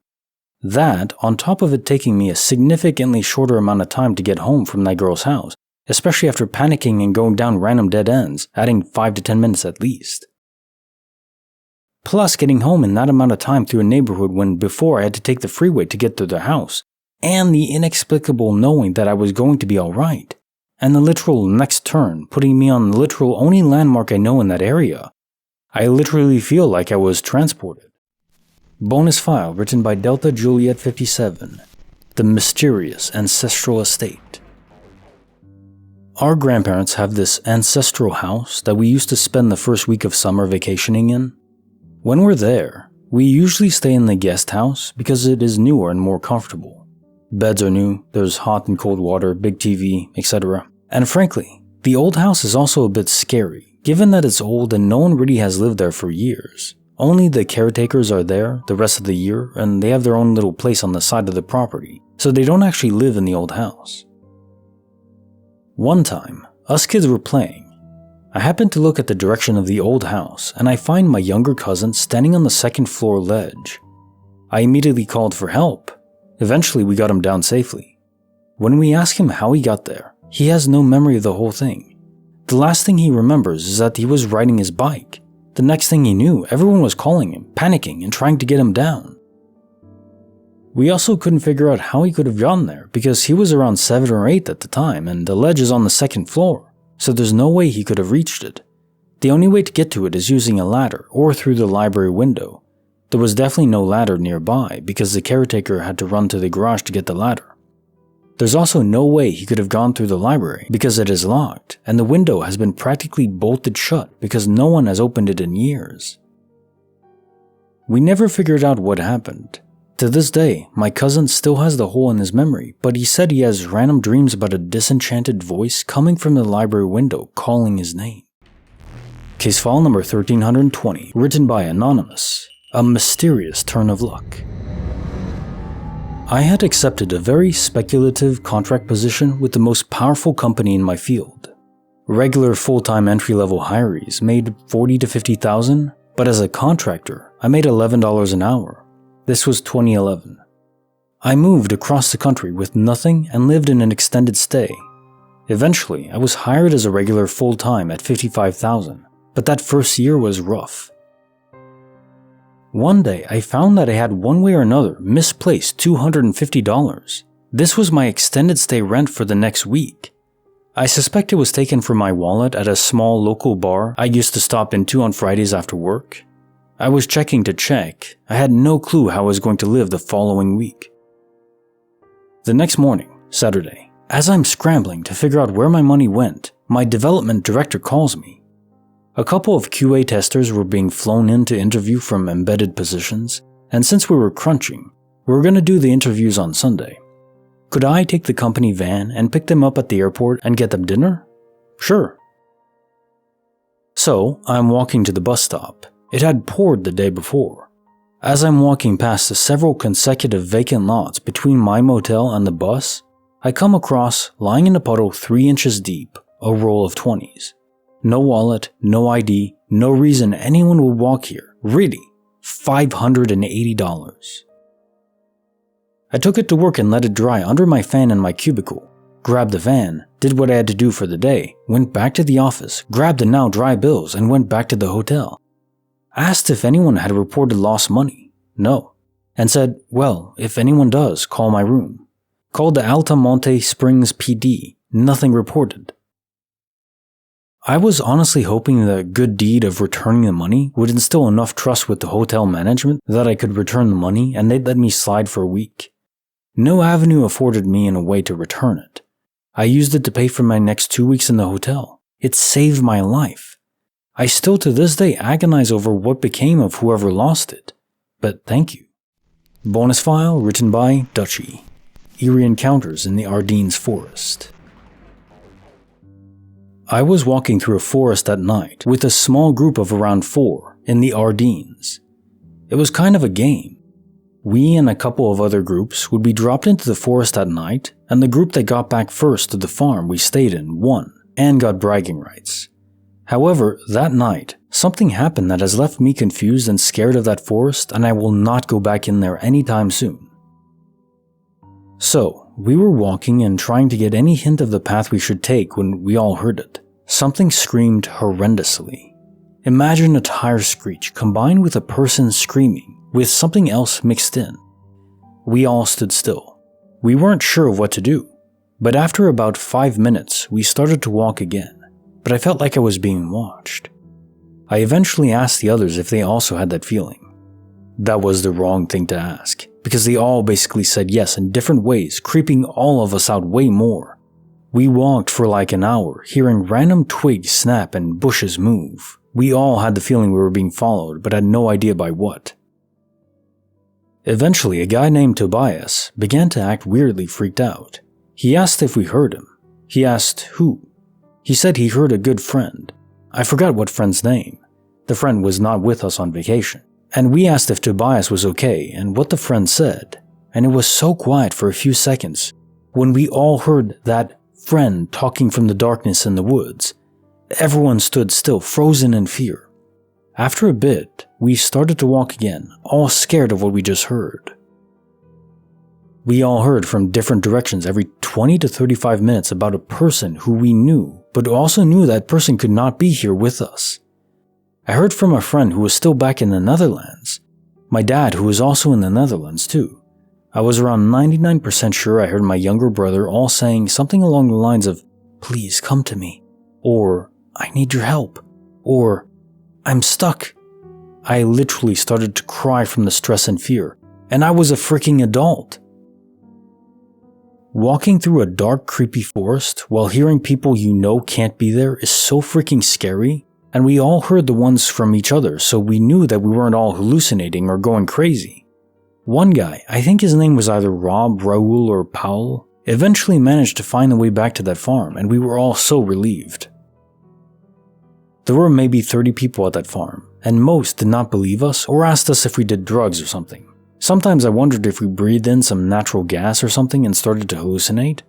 That, on top of it taking me a significantly shorter amount of time to get home from that girl's house, especially after panicking and going down random dead ends, adding 5 to 10 minutes at least. Plus getting home in that amount of time through a neighborhood when before I had to take the freeway to get to their house, and the inexplicable knowing that I was going to be alright, and the literal next turn putting me on the literal only landmark I know in that area. I literally feel like I was transported. Bonus file written by Delta Juliet 57, The Mysterious Ancestral Estate. Our grandparents have this ancestral house that we used to spend the first week of summer vacationing in. When we're there, we usually stay in the guest house because it is newer and more comfortable. Beds are new, there's hot and cold water, big TV, etc. And frankly, the old house is also a bit scary, given that it's old and no one really has lived there for years. Only the caretakers are there the rest of the year, and they have their own little place on the side of the property, so they don't actually live in the old house. One time, us kids were playing. I happened to look at the direction of the old house, and I find my younger cousin standing on the second floor ledge. I immediately called for help. Eventually, we got him down safely. When we ask him how he got there, he has no memory of the whole thing. The last thing he remembers is that he was riding his bike. The next thing he knew, everyone was calling him, panicking, and trying to get him down. We also couldn't figure out how he could have gotten there because he was around 7 or 8 at the time and the ledge is on the second floor, so there's no way he could have reached it. The only way to get to it is using a ladder or through the library window. There was definitely no ladder nearby because the caretaker had to run to the garage to get the ladder. There's also no way he could have gone through the library because it is locked and the window has been practically bolted shut because no one has opened it in years. We never figured out what happened. To this day, my cousin still has the hole in his memory, but he said he has random dreams about a disenchanted voice coming from the library window calling his name. Case file number 1320, written by Anonymous, A Mysterious Turn of Luck. I had accepted a very speculative contract position with the most powerful company in my field. Regular full-time entry-level hirees made $40,000 to $50,000, but as a contractor, I made $11 an hour. This was 2011. I moved across the country with nothing and lived in an extended stay. Eventually, I was hired as a regular full-time at $55,000, but that first year was rough. One day, I found that I had one way or another misplaced $250. This was my extended stay rent for the next week. I suspect it was taken from my wallet at a small local bar I used to stop into on Fridays after work. I was checking to check. I had no clue how I was going to live the following week. The next morning, Saturday, as I'm scrambling to figure out where my money went, my development director calls me. A couple of QA testers were being flown in to interview from embedded positions, and since we were crunching, we were going to do the interviews on Sunday. Could I take the company van and pick them up at the airport and get them dinner? Sure. So, I'm walking to the bus stop. It had poured the day before. As I'm walking past the several consecutive vacant lots between my motel and the bus, I come across, lying in a puddle 3 inches deep, a roll of 20s. No wallet, no ID, no reason anyone would walk here. Really, $580. I took it to work and let it dry under my fan in my cubicle. Grabbed the van, did what I had to do for the day, went back to the office, grabbed the now dry bills, and went back to the hotel. Asked if anyone had reported lost money. No. And said, well, if anyone does, call my room. Called the Altamonte Springs PD. Nothing reported. I was honestly hoping the good deed of returning the money would instill enough trust with the hotel management that I could return the money and they'd let me slide for a week. No avenue afforded me in a way to return it. I used it to pay for my next 2 weeks in the hotel. It saved my life. I still to this day agonize over what became of whoever lost it. But thank you. Bonus file written by Dutchie. Eerie encounters in the Ardennes forest. I was walking through a forest at night with a small group of around 4 in the Ardennes. It was kind of a game. We and a couple of other groups would be dropped into the forest at night, and the group that got back first to the farm we stayed in won and got bragging rights. However, that night, something happened that has left me confused and scared of that forest, and I will not go back in there anytime soon. So, we were walking and trying to get any hint of the path we should take when we all heard it. Something screamed horrendously. Imagine a tire screech combined with a person screaming, with something else mixed in. We all stood still. We weren't sure of what to do, but after about 5 minutes, we started to walk again, but I felt like I was being watched. I eventually asked the others if they also had that feeling. That was the wrong thing to ask, because they all basically said yes in different ways, creeping all of us out way more. We walked for like an hour, hearing random twigs snap and bushes move. We all had the feeling we were being followed, but had no idea by what. Eventually, a guy named Tobias began to act weirdly freaked out. He asked if we heard him. He asked who. He said he heard a good friend. I forgot what friend's name. The friend was not with us on vacation. And we asked if Tobias was okay and what the friend said. And it was so quiet for a few seconds when we all heard that friend talking from the darkness in the woods. Everyone stood still, frozen in fear. After a bit, we started to walk again, all scared of what we just heard. We all heard from different directions every 20 to 35 minutes about a person who we knew, but also knew that person could not be here with us. I heard from a friend who was still back in the Netherlands. My dad, who was also in the Netherlands too. I was around 99% sure I heard my younger brother all saying something along the lines of, "Please come to me," or "I need your help," or "I'm stuck." I literally started to cry from the stress and fear, and I was a freaking adult. Walking through a dark, creepy forest while hearing people you know can't be there is so freaking scary, and we all heard the ones from each other, so we knew that we weren't all hallucinating or going crazy. One guy, I think his name was either Rob, Raul, or Paul, eventually managed to find the way back to that farm, and we were all so relieved. There were maybe 30 people at that farm, and most did not believe us or asked us if we did drugs or something. Sometimes I wondered if we breathed in some natural gas or something and started to hallucinate.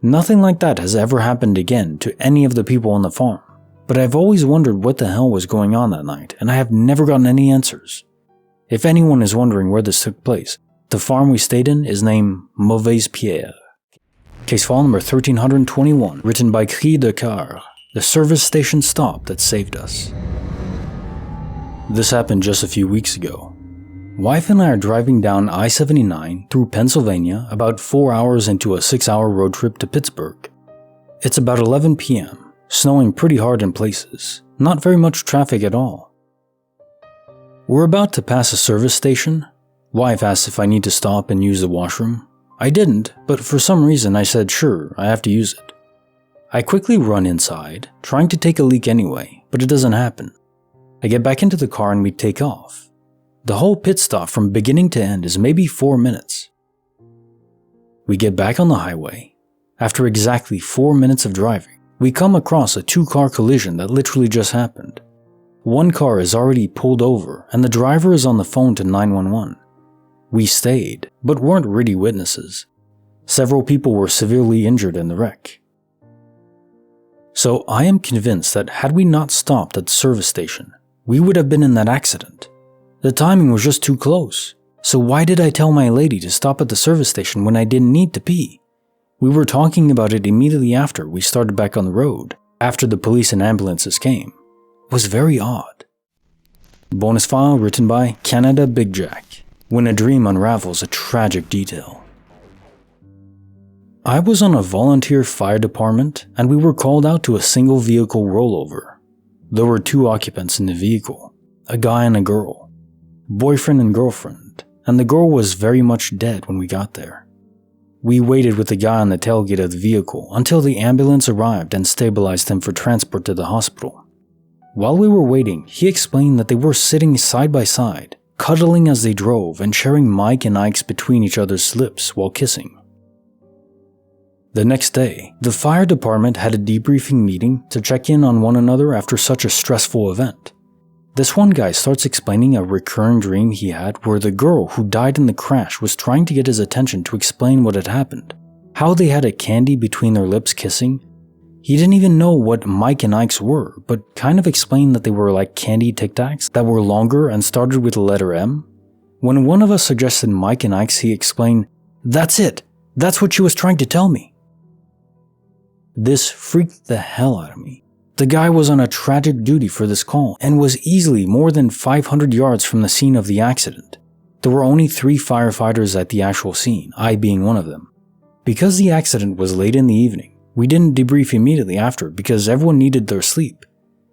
Nothing like that has ever happened again to any of the people on the farm, but I've always wondered what the hell was going on that night, and I have never gotten any answers. If anyone is wondering where this took place, the farm we stayed in is named Mauvaise Pierre. Case file number 1321, written by Cri de Coeur, the service station stop that saved us. This happened just a few weeks ago. Wife and I are driving down I-79 through Pennsylvania about 4 hours into a 6-hour road trip to Pittsburgh. It's about 11 p.m., snowing pretty hard in places, not very much traffic at all. We're about to pass a service station. Wife asked if I need to stop and use the washroom. I didn't, but for some reason I said sure, I have to use it. I quickly run inside, trying to take a leak anyway, but it doesn't happen. I get back into the car and we take off. The whole pit stop from beginning to end is maybe 4 minutes. We get back on the highway. After exactly 4 minutes of driving, we come across a 2-car collision that literally just happened. One car is already pulled over and the driver is on the phone to 911. We stayed, but weren't really witnesses. Several people were severely injured in the wreck. So I am convinced that had we not stopped at the service station, we would have been in that accident. The timing was just too close. So why did I tell my lady to stop at the service station when I didn't need to pee? We were talking about it immediately after we started back on the road, after the police and ambulances came. It was very odd. Bonus file written by Canada Big Jack. When a dream unravels a tragic detail. I was on a volunteer fire department and we were called out to a single vehicle rollover. There were 2 occupants in the vehicle, a guy and a girl, boyfriend and girlfriend, and the girl was very much dead when we got there. We waited with the guy on the tailgate of the vehicle until the ambulance arrived and stabilized him for transport to the hospital. While we were waiting, he explained that they were sitting side by side, cuddling as they drove and sharing Mike and Ike's between each other's lips while kissing. The next day, the fire department had a debriefing meeting to check in on one another after such a stressful event. This one guy starts explaining a recurring dream he had where the girl who died in the crash was trying to get his attention to explain what had happened, how they had a candy between their lips kissing. He didn't even know what Mike and Ike's were, but kind of explained that they were like candy Tic Tacs that were longer and started with the letter M. When one of us suggested Mike and Ike's, he explained, "That's it! That's what she was trying to tell me." This freaked the hell out of me. The guy was on a tragic duty for this call and was easily more than 500 yards from the scene of the accident. There were only 3 firefighters at the actual scene, I being one of them. Because the accident was late in the evening, we didn't debrief immediately after because everyone needed their sleep.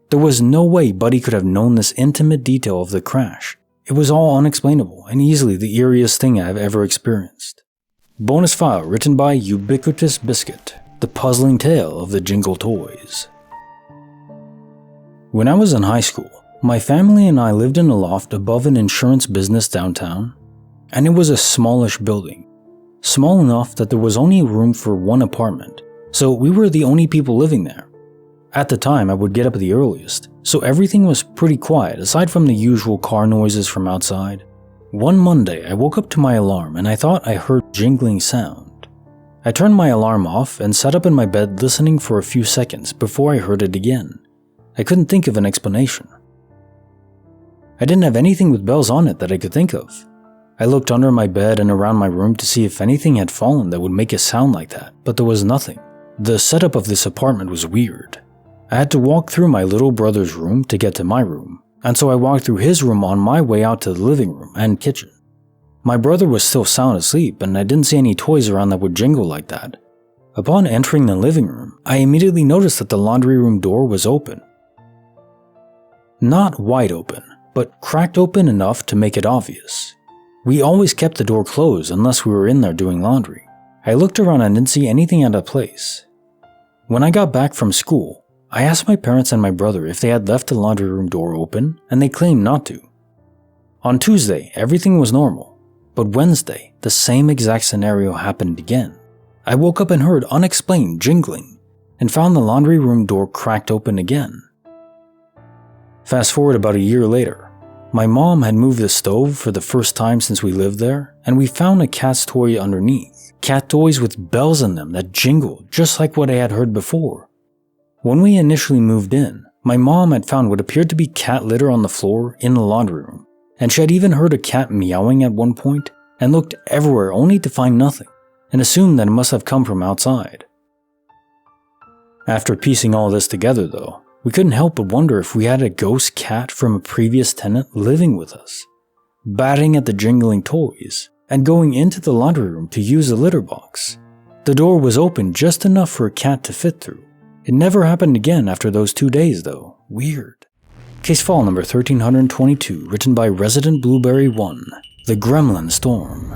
There was no way Buddy could have known this intimate detail of the crash. It was all unexplainable and easily the eeriest thing I've ever experienced. Bonus file written by Ubiquitous Biscuit, the puzzling tale of the Jingle toys. When I was in high school, my family and I lived in a loft above an insurance business downtown, and it was a smallish building. Small enough that there was only room for 1 apartment, so we were the only people living there. At the time, I would get up the earliest, so everything was pretty quiet aside from the usual car noises from outside. One Monday, I woke up to my alarm and I thought I heard jingling sound. I turned my alarm off and sat up in my bed listening for a few seconds before I heard it again. I couldn't think of an explanation. I didn't have anything with bells on it that I could think of. I looked under my bed and around my room to see if anything had fallen that would make a sound like that, but there was nothing. The setup of this apartment was weird. I had to walk through my little brother's room to get to my room, and so I walked through his room on my way out to the living room and kitchen. My brother was still sound asleep and I didn't see any toys around that would jingle like that. Upon entering the living room, I immediately noticed that the laundry room door was open. Not wide open, but cracked open enough to make it obvious. We always kept the door closed unless we were in there doing laundry. I looked around and didn't see anything out of place. When I got back from school, I asked my parents and my brother if they had left the laundry room door open, and they claimed not to. On Tuesday, everything was normal, but Wednesday, the same exact scenario happened again. I woke up and heard unexplained jingling, and found the laundry room door cracked open again. Fast forward about a year later, my mom had moved the stove for the first time since we lived there, and we found a cat's toy underneath. Cat toys with bells in them that jingled, just like what I had heard before. When we initially moved in, my mom had found what appeared to be cat litter on the floor in the laundry room, and she had even heard a cat meowing at one point, and looked everywhere only to find nothing, and assumed that it must have come from outside. After piecing all this together though, we couldn't help but wonder if we had a ghost cat from a previous tenant living with us, batting at the jingling toys, and going into the laundry room to use the litter box. The door was open just enough for a cat to fit through. It never happened again after those 2 days though. Weird. Case file number 1322, written by Resident Blueberry 1, The Gremlin Storm.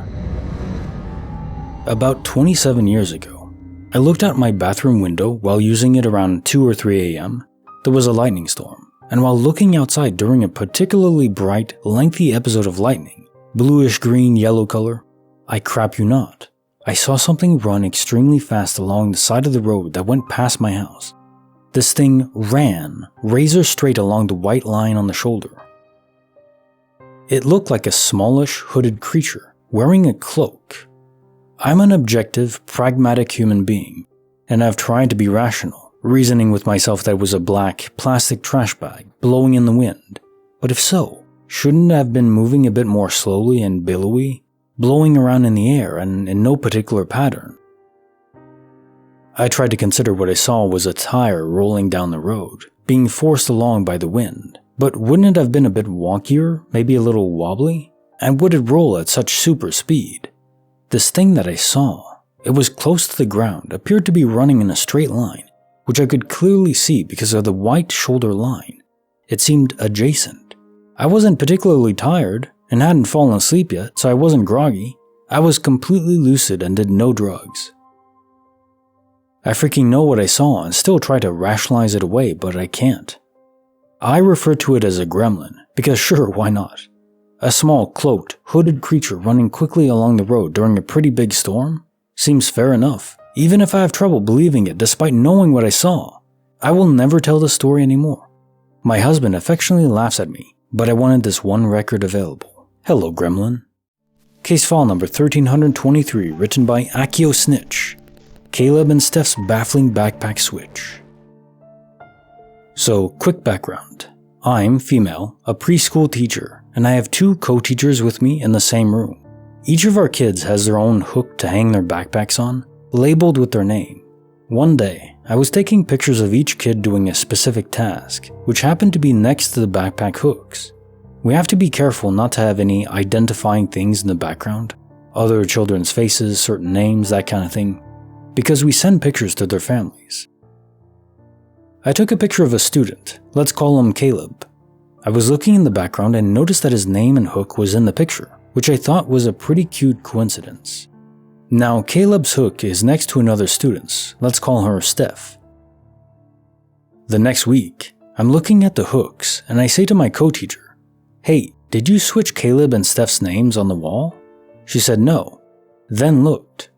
About 27 years ago, I looked out my bathroom window while using it around 2 or 3 a.m. There was a lightning storm, and while looking outside during a particularly bright, lengthy episode of lightning, bluish green yellow color, I crap you not, I saw something run extremely fast along the side of the road that went past my house. This thing ran razor straight along the white line on the shoulder. It looked like a smallish, hooded creature wearing a cloak. I'm an objective, pragmatic human being, and I've tried to be rational, reasoning with myself that it was a black, plastic trash bag blowing in the wind. But if so, shouldn't it have been moving a bit more slowly and billowy, blowing around in the air and in no particular pattern? I tried to consider what I saw was a tire rolling down the road, being forced along by the wind. But wouldn't it have been a bit wonkier, maybe a little wobbly? And would it roll at such super speed? This thing that I saw, it was close to the ground, appeared to be running in a straight line, which I could clearly see because of the white shoulder line. It seemed adjacent. I wasn't particularly tired and hadn't fallen asleep yet, so I wasn't groggy. I was completely lucid and did no drugs. I freaking know what I saw and still try to rationalize it away, but I can't. I refer to it as a gremlin, because sure, why not? A small, cloaked, hooded creature running quickly along the road during a pretty big storm? Seems fair enough, even if I have trouble believing it despite knowing what I saw. I will never tell the story anymore. My husband affectionately laughs at me, but I wanted this one record available. Hello, gremlin. Case file number 1323, written by Akio Snitch. Caleb and Steph's baffling backpack switch. So, quick background. I'm female, a preschool teacher, and I have 2 co-teachers with me in the same room. Each of our kids has their own hook to hang their backpacks on, labeled with their name. One day, I was taking pictures of each kid doing a specific task, which happened to be next to the backpack hooks. We have to be careful not to have any identifying things in the background, other children's faces, certain names, that kind of thing, because we send pictures to their families. I took a picture of a student, let's call him Caleb. I was looking in the background and noticed that his name and hook was in the picture, which I thought was a pretty cute coincidence. Now Caleb's hook is next to another student's, let's call her Steph. The next week, I'm looking at the hooks and I say to my co-teacher, "Hey, did you switch Caleb and Steph's names on the wall?" She said no, then looked.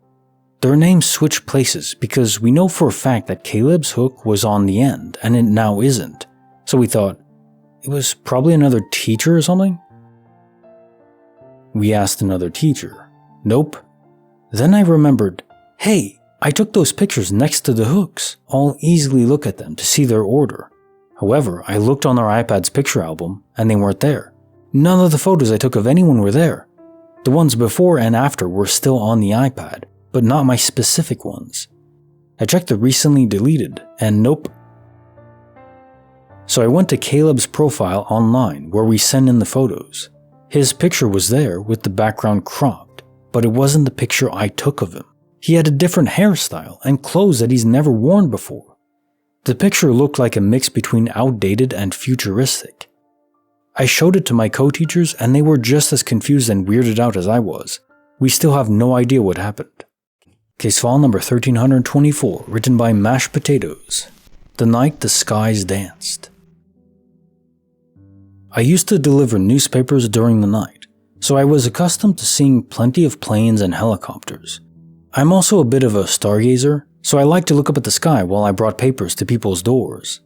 Their names switched places because we know for a fact that Caleb's hook was on the end and it now isn't, so we thought it was probably another teacher or something. We asked another teacher. Nope. Then I remembered, hey, I took those pictures next to the hooks. I'll easily look at them to see their order. However, I looked on our iPad's picture album and they weren't there. None of the photos I took of anyone were there. The ones before and after were still on the iPad, but not my specific ones. I checked the recently deleted, and nope. So I went to Caleb's profile online where we send in the photos. His picture was there with the background cropped, but it wasn't the picture I took of him. He had a different hairstyle and clothes that he's never worn before. The picture looked like a mix between outdated and futuristic. I showed it to my co-teachers and they were just as confused and weirded out as I was. We still have no idea what happened. Case file number 1324, written by Mashed Potatoes. The Night the Skies Danced. I used to deliver newspapers during the night, so I was accustomed to seeing plenty of planes and helicopters. I'm also a bit of a stargazer, so I like to look up at the sky while I brought papers to people's doors.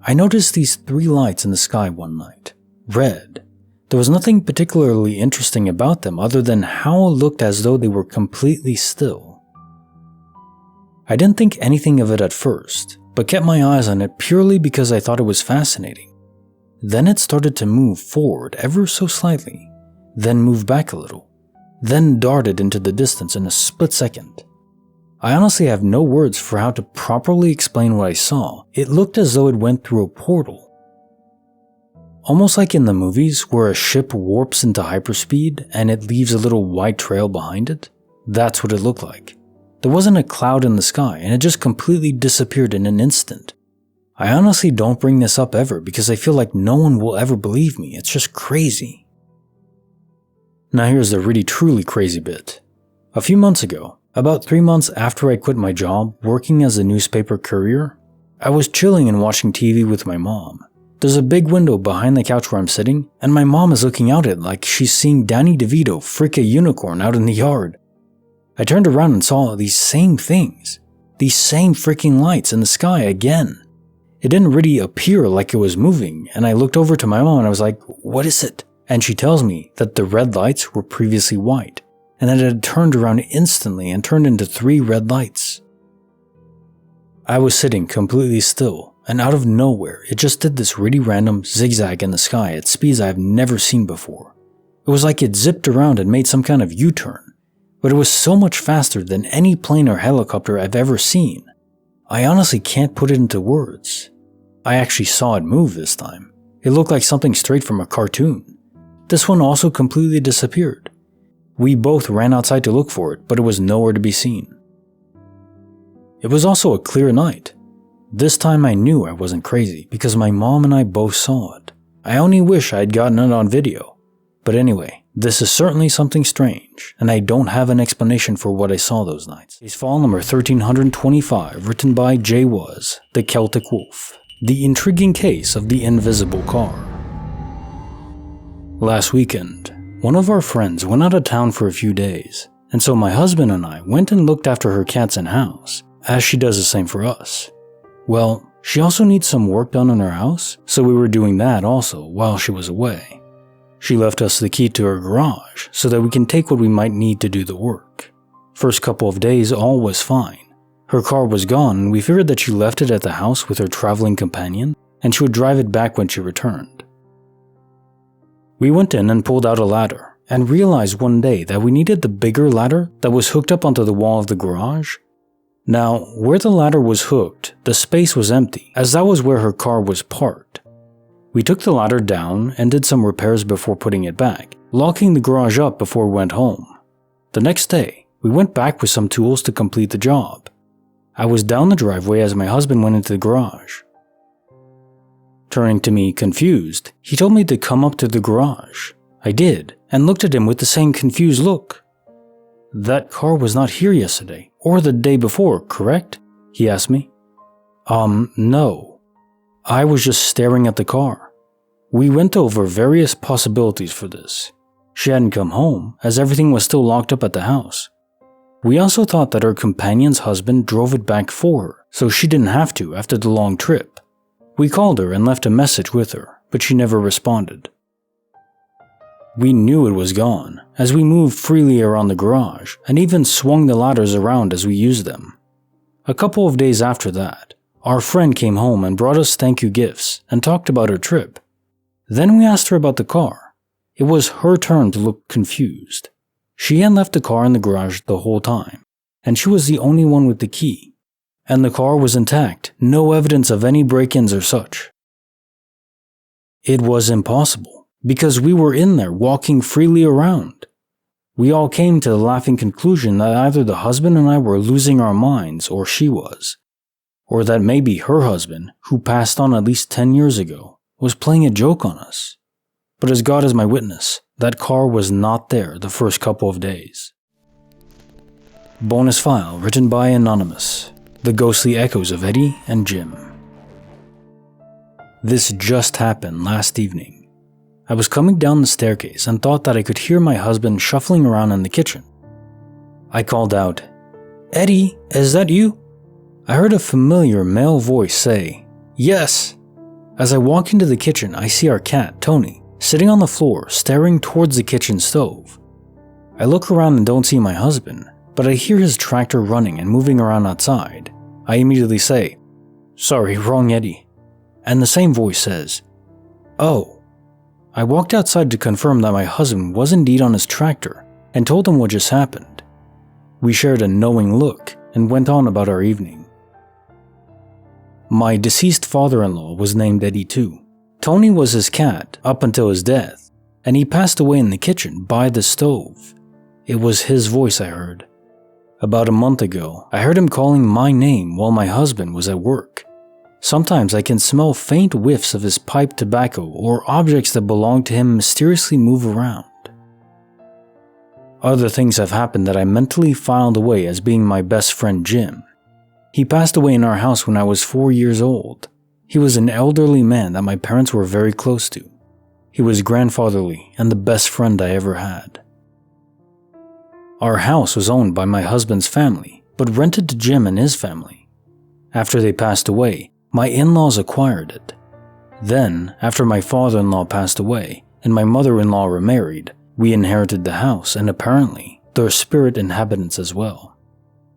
I noticed these 3 lights in the sky one night. Red. There was nothing particularly interesting about them other than how it looked as though they were completely still. I didn't think anything of it at first, but kept my eyes on it purely because I thought it was fascinating. Then it started to move forward ever so slightly, then move back a little, then darted into the distance in a split second. I honestly have no words for how to properly explain what I saw. It looked as though it went through a portal. Almost like in the movies where a ship warps into hyperspeed and it leaves a little white trail behind it. That's what it looked like. There wasn't a cloud in the sky and it just completely disappeared in an instant. I honestly don't bring this up ever because I feel like no one will ever believe me. It's just crazy. Now here's the really truly crazy bit. A few months ago, about 3 months after I quit my job working as a newspaper courier, I was chilling and watching TV with my mom. There's a big window behind the couch where I'm sitting, and my mom is looking out at it like she's seeing Danny DeVito freak a unicorn out in the yard. I turned around and saw these same things, these same freaking lights in the sky again. It didn't really appear like it was moving, and I looked over to my mom and I was like, "What is it?" And she tells me that the red lights were previously white, and it had turned around instantly and turned into 3 red lights. I was sitting completely still, and out of nowhere, it just did this really random zigzag in the sky at speeds I have never seen before. It was like it zipped around and made some kind of U-turn, but it was so much faster than any plane or helicopter I've ever seen. I honestly can't put it into words. I actually saw it move this time. It looked like something straight from a cartoon. This one also completely disappeared. We both ran outside to look for it, but it was nowhere to be seen. It was also a clear night. This time I knew I wasn't crazy because my mom and I both saw it. I only wish I had gotten it on video. But anyway, this is certainly something strange, and I don't have an explanation for what I saw those nights. Case file number 1325, written by J. Was, the Celtic Wolf. The intriguing case of the invisible car. Last weekend, one of our friends went out of town for a few days, and so my husband and I went and looked after her cats in house, as she does the same for us. Well, she also needs some work done in her house, so we were doing that also while she was away. She left us the key to her garage so that we can take what we might need to do the work. First couple of days all was fine. Her car was gone and we figured that she left it at the house with her traveling companion and she would drive it back when she returned. We went in and pulled out a ladder and realized one day that we needed the bigger ladder that was hooked up onto the wall of the garage. Now, where the ladder was hooked, the space was empty as that was where her car was parked. We took the ladder down and did some repairs before putting it back, locking the garage up before we went home. The next day, we went back with some tools to complete the job. I was down the driveway as my husband went into the garage. Turning to me confused, he told me to come up to the garage. I did, and looked at him with the same confused look. "That car was not here yesterday, or the day before, correct?" he asked me. No. I was just staring at the car. We went over various possibilities for this. She hadn't come home, as everything was still locked up at the house. We also thought that her companion's husband drove it back for her, so she didn't have to after the long trip. We called her and left a message with her, but she never responded. We knew it was gone, as we moved freely around the garage and even swung the ladders around as we used them. A couple of days after that, our friend came home and brought us thank you gifts and talked about her trip. Then we asked her about the car. It was her turn to look confused. She had left the car in the garage the whole time, and she was the only one with the key. And the car was intact, no evidence of any break-ins or such. It was impossible, because we were in there walking freely around. We all came to the laughing conclusion that either the husband and I were losing our minds or she was. Or that maybe her husband, who passed on at least 10 years ago, was playing a joke on us. But as God is my witness, that car was not there the first couple of days. Bonus file written by Anonymous. The ghostly echoes of Eddie and Jim. This just happened last evening. I was coming down the staircase and thought that I could hear my husband shuffling around in the kitchen. I called out, "Eddie, is that you?" I heard a familiar male voice say, "Yes." As I walk into the kitchen, I see our cat, Tony, sitting on the floor, staring towards the kitchen stove. I look around and don't see my husband, but I hear his tractor running and moving around outside. I immediately say, "Sorry, wrong Eddie." And the same voice says, "Oh." I walked outside to confirm that my husband was indeed on his tractor and told him what just happened. We shared a knowing look and went on about our evening. My deceased father-in-law was named Eddie too. Tony was his cat up until his death, and he passed away in the kitchen by the stove. It was his voice I heard. About a month ago, I heard him calling my name while my husband was at work. Sometimes I can smell faint whiffs of his pipe tobacco or objects that belong to him mysteriously move around. Other things have happened that I mentally filed away as being my best friend Jim. He passed away in our house when I was 4 years old. He was an elderly man that my parents were very close to. He was grandfatherly and the best friend I ever had. Our house was owned by my husband's family, but rented to Jim and his family. After they passed away, my in-laws acquired it. Then, after my father-in-law passed away and my mother-in-law remarried, we inherited the house and apparently There are spirit inhabitants as well.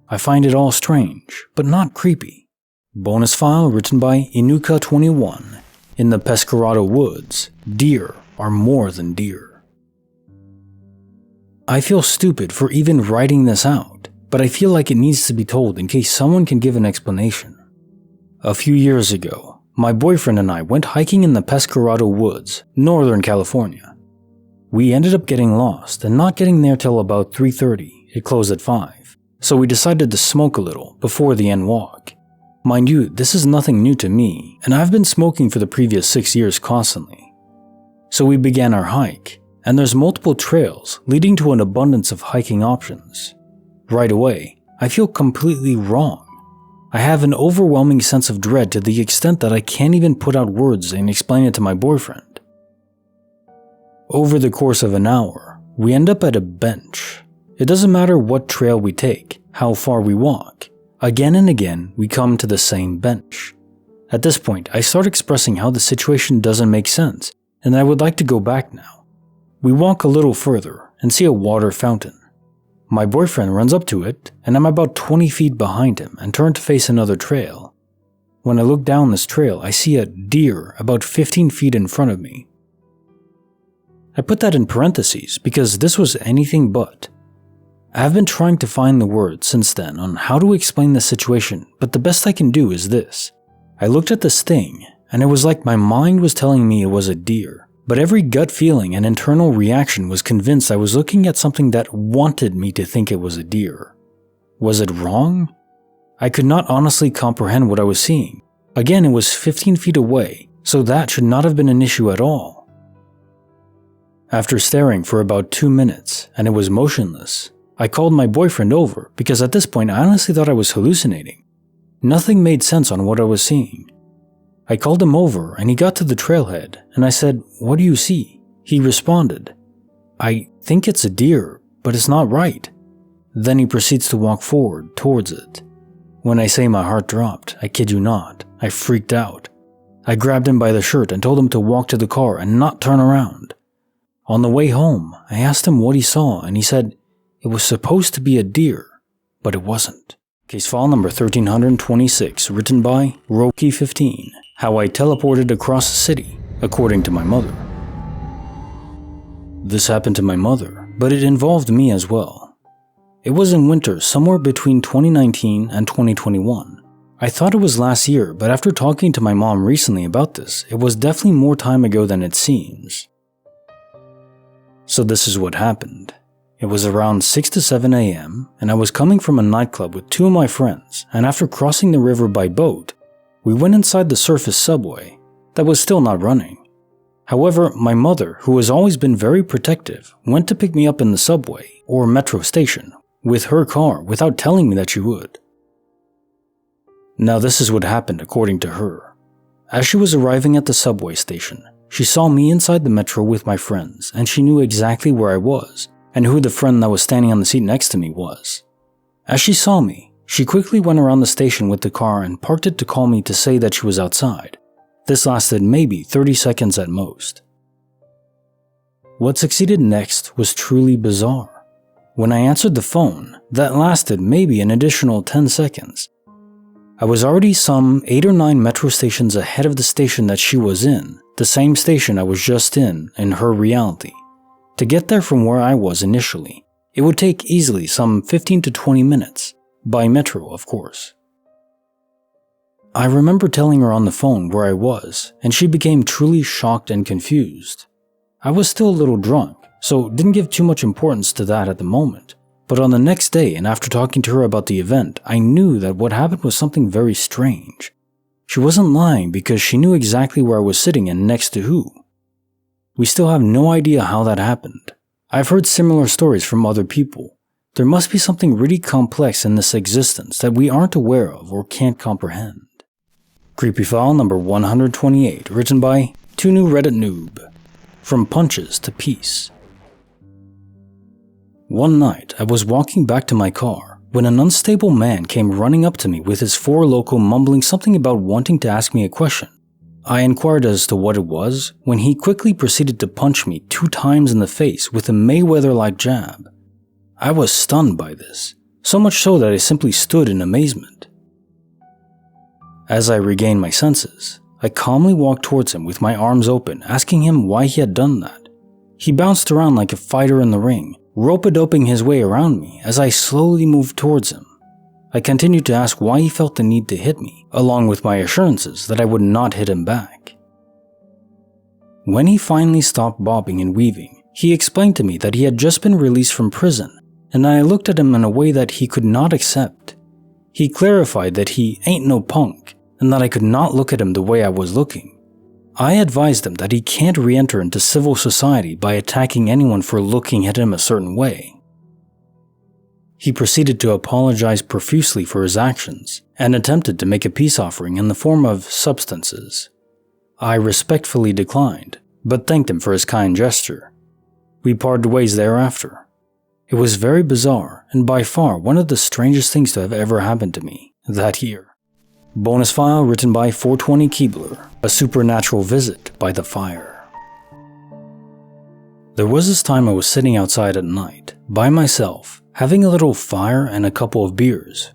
I find it all strange, but not creepy. Bonus file written by Inuka21. In the Pescarado Woods, deer are more than deer. I feel stupid for even writing this out, but I feel like it needs to be told in case someone can give an explanation. A few years ago, my boyfriend and I went hiking in the Pescarado Woods, Northern California. We ended up getting lost and not getting there till about 3:30. It closed at 5, so we decided to smoke a little before the end walk. Mind you, this is nothing new to me, and I've been smoking for the previous 6 years constantly. So we began our hike, and there's multiple trails leading to an abundance of hiking options. Right away, I feel completely wrong. I have an overwhelming sense of dread to the extent that I can't even put out words and explain it to my boyfriend. Over the course of an hour, we end up at a bench. It doesn't matter what trail we take, how far we walk. Again and again, we come to the same bench. At this point, I start expressing how the situation doesn't make sense, and I would like to go back now. We walk a little further and see a water fountain. My boyfriend runs up to it, and I'm about 20 feet behind him and turn to face another trail. When I look down this trail, I see a deer about 15 feet in front of me. I put that in parentheses because this was anything but. I have been trying to find the words since then on how to explain the situation, but the best I can do is this. I looked at this thing, and it was like my mind was telling me it was a deer. But every gut feeling and internal reaction was convinced I was looking at something that wanted me to think it was a deer. Was it wrong? I could not honestly comprehend what I was seeing. Again, it was 15 feet away, so that should not have been an issue at all. After staring for about 2 minutes, and it was motionless, I called my boyfriend over because at this point I honestly thought I was hallucinating. Nothing made sense on what I was seeing. I called him over and he got to the trailhead and I said, "What do you see?" He responded, "I think it's a deer, but it's not right." Then he proceeds to walk forward towards it. When I say my heart dropped, I kid you not, I freaked out. I grabbed him by the shirt and told him to walk to the car and not turn around. On the way home, I asked him what he saw and he said it was supposed to be a deer, but it wasn't. Case file number 1326, written by Roki15. How I teleported across the city, according to my mother. This happened to my mother, but it involved me as well. It was in winter somewhere between 2019 and 2021. I thought it was last year, but after talking to my mom recently about this, it was definitely more time ago than it seems. So this is what happened. It was around 6 to 7 a.m., and I was coming from a nightclub with 2 of my friends, and after crossing the river by boat, we went inside the surface subway that was still not running. However, my mother, who has always been very protective, went to pick me up in the subway, or metro station, with her car without telling me that she would. Now this is what happened according to her. As she was arriving at the subway station, she saw me inside the metro with my friends, and she knew exactly where I was, and who the friend that was standing on the seat next to me was. As she saw me, she quickly went around the station with the car and parked it to call me to say that she was outside. This lasted maybe 30 seconds at most. What succeeded next was truly bizarre. When I answered the phone, that lasted maybe an additional 10 seconds. I was already some 8 or 9 metro stations ahead of the station that she was in, the same station I was just in her reality. To get there from where I was initially, it would take easily some 15 to 20 minutes. By metro, of course. I remember telling her on the phone where I was, and she became truly shocked and confused. I was still a little drunk, so didn't give too much importance to that at the moment. But on the next day, and after talking to her about the event, I knew that what happened was something very strange. She wasn't lying because she knew exactly where I was sitting and next to who. We still have no idea how that happened. I've heard similar stories from other people. There must be something really complex in this existence that we aren't aware of or can't comprehend. Creepy file number 128, written by Tunu Reddit Noob. From Punches to Peace. One night, I was walking back to my car when an unstable man came running up to me with his 4 Loko mumbling something about wanting to ask me a question. I inquired as to what it was when he quickly proceeded to punch me 2 times in the face with a Mayweather-like jab. I was stunned by this, so much so that I simply stood in amazement. As I regained my senses, I calmly walked towards him with my arms open, asking him why he had done that. He bounced around like a fighter in the ring, rope-a-doping his way around me as I slowly moved towards him. I continued to ask why he felt the need to hit me, along with my assurances that I would not hit him back. When he finally stopped bobbing and weaving, he explained to me that he had just been released from prison, and I looked at him in a way that he could not accept. He clarified that he ain't no punk, and that I could not look at him the way I was looking. I advised him that he can't re-enter into civil society by attacking anyone for looking at him a certain way. He proceeded to apologize profusely for his actions and attempted to make a peace offering in the form of substances. I respectfully declined, but thanked him for his kind gesture. We parted ways thereafter. It was very bizarre and by far one of the strangest things to have ever happened to me that year. Bonus file written by 420 Keebler, a supernatural visit by the fire. There was this time I was sitting outside at night, by myself, having a little fire and a couple of beers.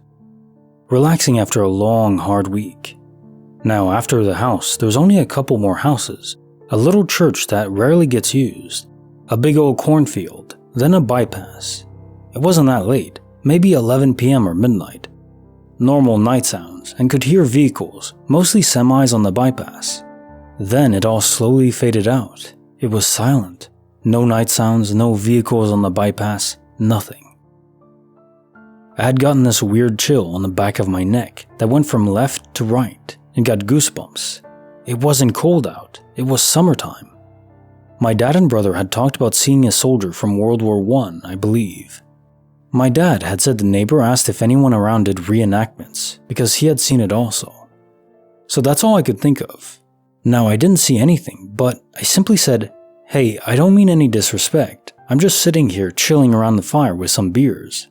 Relaxing after a long, hard week. Now, after the house, there's only a couple more houses, a little church that rarely gets used, a big old cornfield, then a bypass. It wasn't that late, maybe 11 p.m. or midnight. Normal night sounds, and could hear vehicles, mostly semis on the bypass. Then it all slowly faded out. It was silent. No night sounds, no vehicles on the bypass, nothing. I had gotten this weird chill on the back of my neck that went from left to right and got goosebumps. It wasn't cold out, it was summertime. My dad and brother had talked about seeing a soldier from World War I believe. My dad had said the neighbor asked if anyone around did reenactments, because he had seen it also. So that's all I could think of. Now I didn't see anything, but I simply said, "Hey, I don't mean any disrespect. I'm just sitting here chilling around the fire with some beers."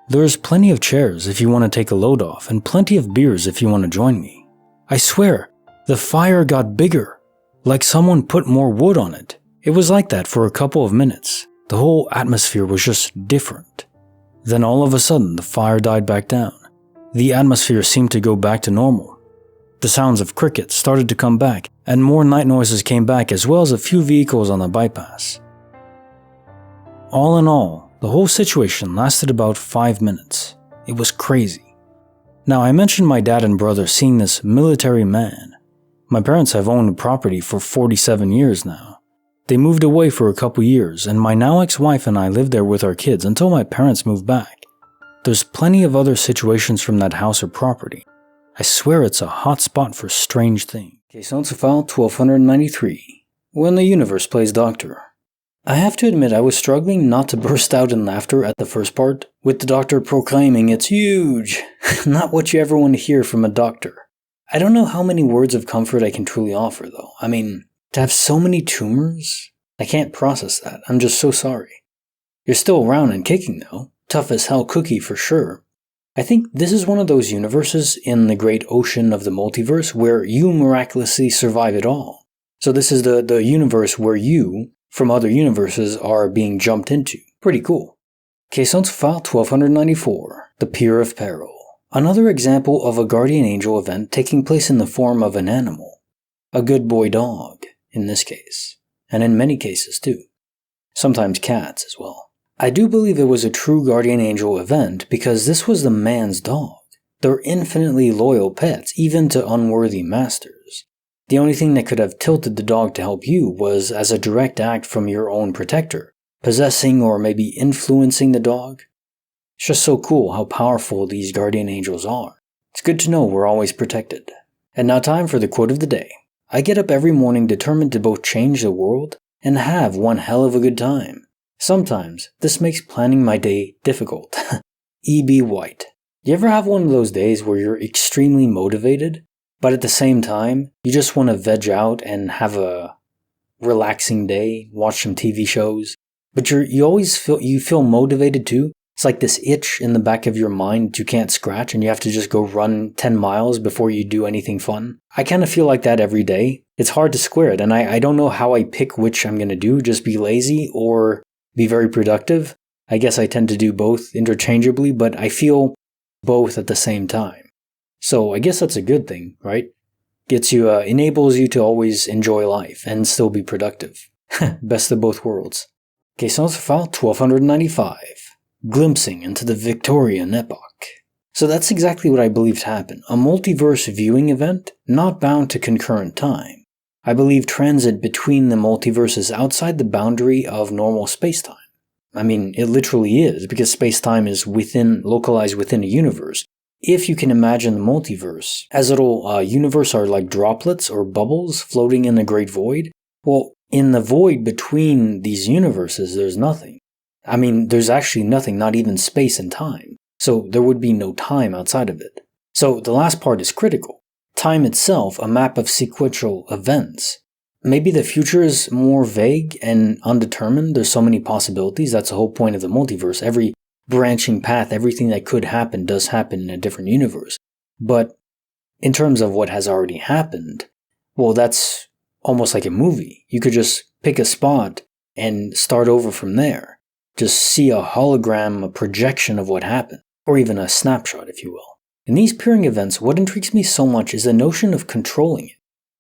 There's plenty of chairs if you want to take a load off, and plenty of beers if you want to join me. I swear, the fire got bigger, like someone put more wood on it. It was like that for a couple of minutes. The whole atmosphere was just different. Then all of a sudden, the fire died back down. The atmosphere seemed to go back to normal. The sounds of crickets started to come back, and more night noises came back as well as a few vehicles on the bypass. All in all, the whole situation lasted about 5 minutes. It was crazy. Now I mentioned my dad and brother seeing this military man. My parents have owned property for 47 years now. They moved away for a couple years, and my now ex-wife and I lived there with our kids until my parents moved back. There's plenty of other situations from that house or property. I swear it's a hot spot for strange things. Case notes file 1293. When the universe plays doctor. I have to admit I was struggling not to burst out in laughter at the first part, with the doctor proclaiming it's huge. Not what you ever want to hear from a doctor. I don't know how many words of comfort I can truly offer though. I mean, to have so many tumors? I can't process that. I'm just so sorry. You're still around and kicking though. Tough as hell cookie for sure. I think this is one of those universes in the great ocean of the multiverse where you miraculously survive it all. So this is the universe where you, from other universes, are being jumped into. Pretty cool. Case notes file 1294. The Pier of Peril. Another example of a guardian angel event taking place in the form of an animal. A good boy dog, in this case. And in many cases too. Sometimes cats as well. I do believe it was a true guardian angel event because this was the man's dog. They're infinitely loyal pets, even to unworthy masters. The only thing that could have tilted the dog to help you was as a direct act from your own protector, possessing or maybe influencing the dog. It's just so cool how powerful these guardian angels are. It's good to know we're always protected. And now time for the quote of the day. I get up every morning determined to both change the world and have one hell of a good time. Sometimes this makes planning my day difficult. E.B. White. Do you ever have one of those days where you're extremely motivated, but at the same time, you just want to veg out and have a relaxing day, watch some TV shows, but you always feel motivated too? It's like this itch in the back of your mind you can't scratch and you have to just go run 10 miles before you do anything fun. I kind of feel like that every day. It's hard to square it, and I don't know how I pick which I'm going to do, just be lazy or be very productive. I guess I tend to do both interchangeably, but I feel both at the same time. So I guess that's a good thing, right? Enables you to always enjoy life and still be productive. Best of both worlds. Question file 1295. Glimpsing into the Victorian epoch. So that's exactly what I believed happened. A multiverse viewing event, not bound to concurrent time. I believe transit between the multiverses outside the boundary of normal spacetime. I mean, it literally is, because spacetime is localized within a universe. If you can imagine the multiverse as little universe are like droplets or bubbles floating in the great void, well, in the void between these universes, there's nothing. I mean, there's actually nothing, not even space and time. So there would be no time outside of it. So the last part is critical. Time itself, a map of sequential events. Maybe the future is more vague and undetermined. There's so many possibilities. That's the whole point of the multiverse. Every branching path, everything that could happen does happen in a different universe. But in terms of what has already happened, well, that's almost like a movie. You could just pick a spot and start over from there. Just see a hologram, a projection of what happened, or even a snapshot, if you will. In these peering events, what intrigues me so much is the notion of controlling it.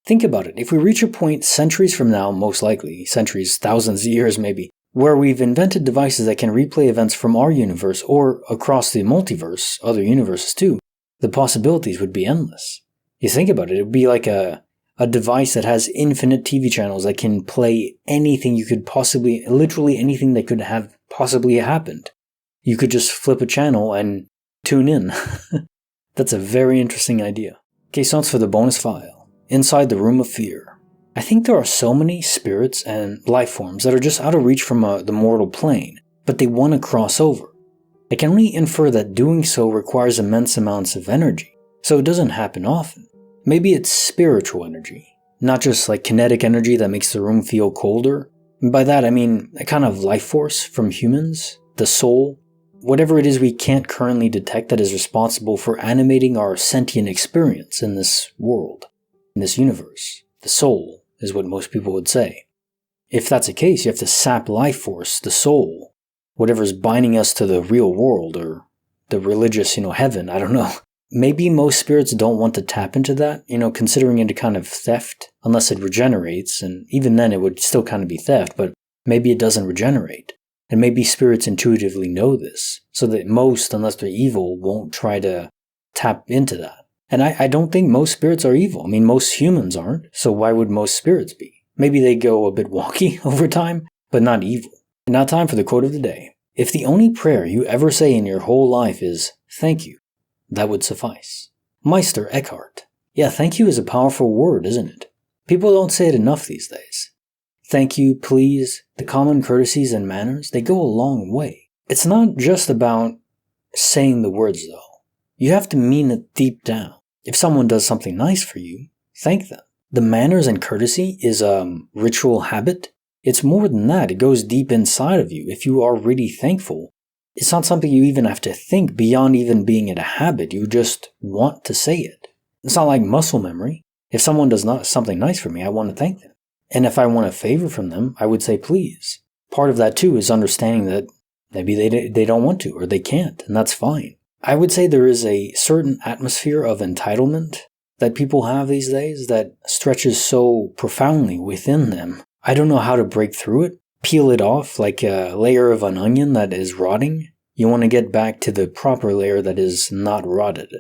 Think about it. If we reach a point centuries from now, most likely, centuries, thousands of years maybe, where we've invented devices that can replay events from our universe or across the multiverse, other universes too, the possibilities would be endless. You think about it, it would be like a device that has infinite TV channels that can play anything you could possibly, literally anything that could have possibly happened. You could just flip a channel and tune in. That's a very interesting idea. Okay, so for the bonus file. Inside the Room of Fear. I think there are so many spirits and life forms that are just out of reach from the mortal plane, but they want to cross over. I can only infer that doing so requires immense amounts of energy, so it doesn't happen often. Maybe it's spiritual energy, not just like kinetic energy that makes the room feel colder. And by that I mean a kind of life force from humans, the soul, whatever it is we can't currently detect that is responsible for animating our sentient experience in this world, in this universe. The soul is what most people would say. If that's the case, you have to sap life force, the soul, whatever's binding us to the real world or the religious, heaven, I don't know. Maybe most spirits don't want to tap into that, considering it a kind of theft, unless it regenerates, and even then it would still kind of be theft, but maybe it doesn't regenerate. And maybe spirits intuitively know this, so that most, unless they're evil, won't try to tap into that. And I don't think most spirits are evil. I mean, most humans aren't, so why would most spirits be? Maybe they go a bit wonky over time, but not evil. And now time for the quote of the day. If the only prayer you ever say in your whole life is, thank you, that would suffice. Meister Eckhart. Yeah, thank you is a powerful word, isn't it? People don't say it enough these days. Thank you, please, the common courtesies and manners, they go a long way. It's not just about saying the words, though. You have to mean it deep down. If someone does something nice for you, thank them. The manners and courtesy is a ritual habit. It's more than that. It goes deep inside of you. If you are really thankful, it's not something you even have to think beyond even being it a habit. You just want to say it. It's not like muscle memory. If someone does something nice for me, I want to thank them. And if I want a favor from them, I would say please. Part of that too is understanding that maybe they don't want to or they can't, and that's fine. I would say there is a certain atmosphere of entitlement that people have these days that stretches so profoundly within them. I don't know how to break through it, peel it off like a layer of an onion that is rotting. You want to get back to the proper layer that is not rotted.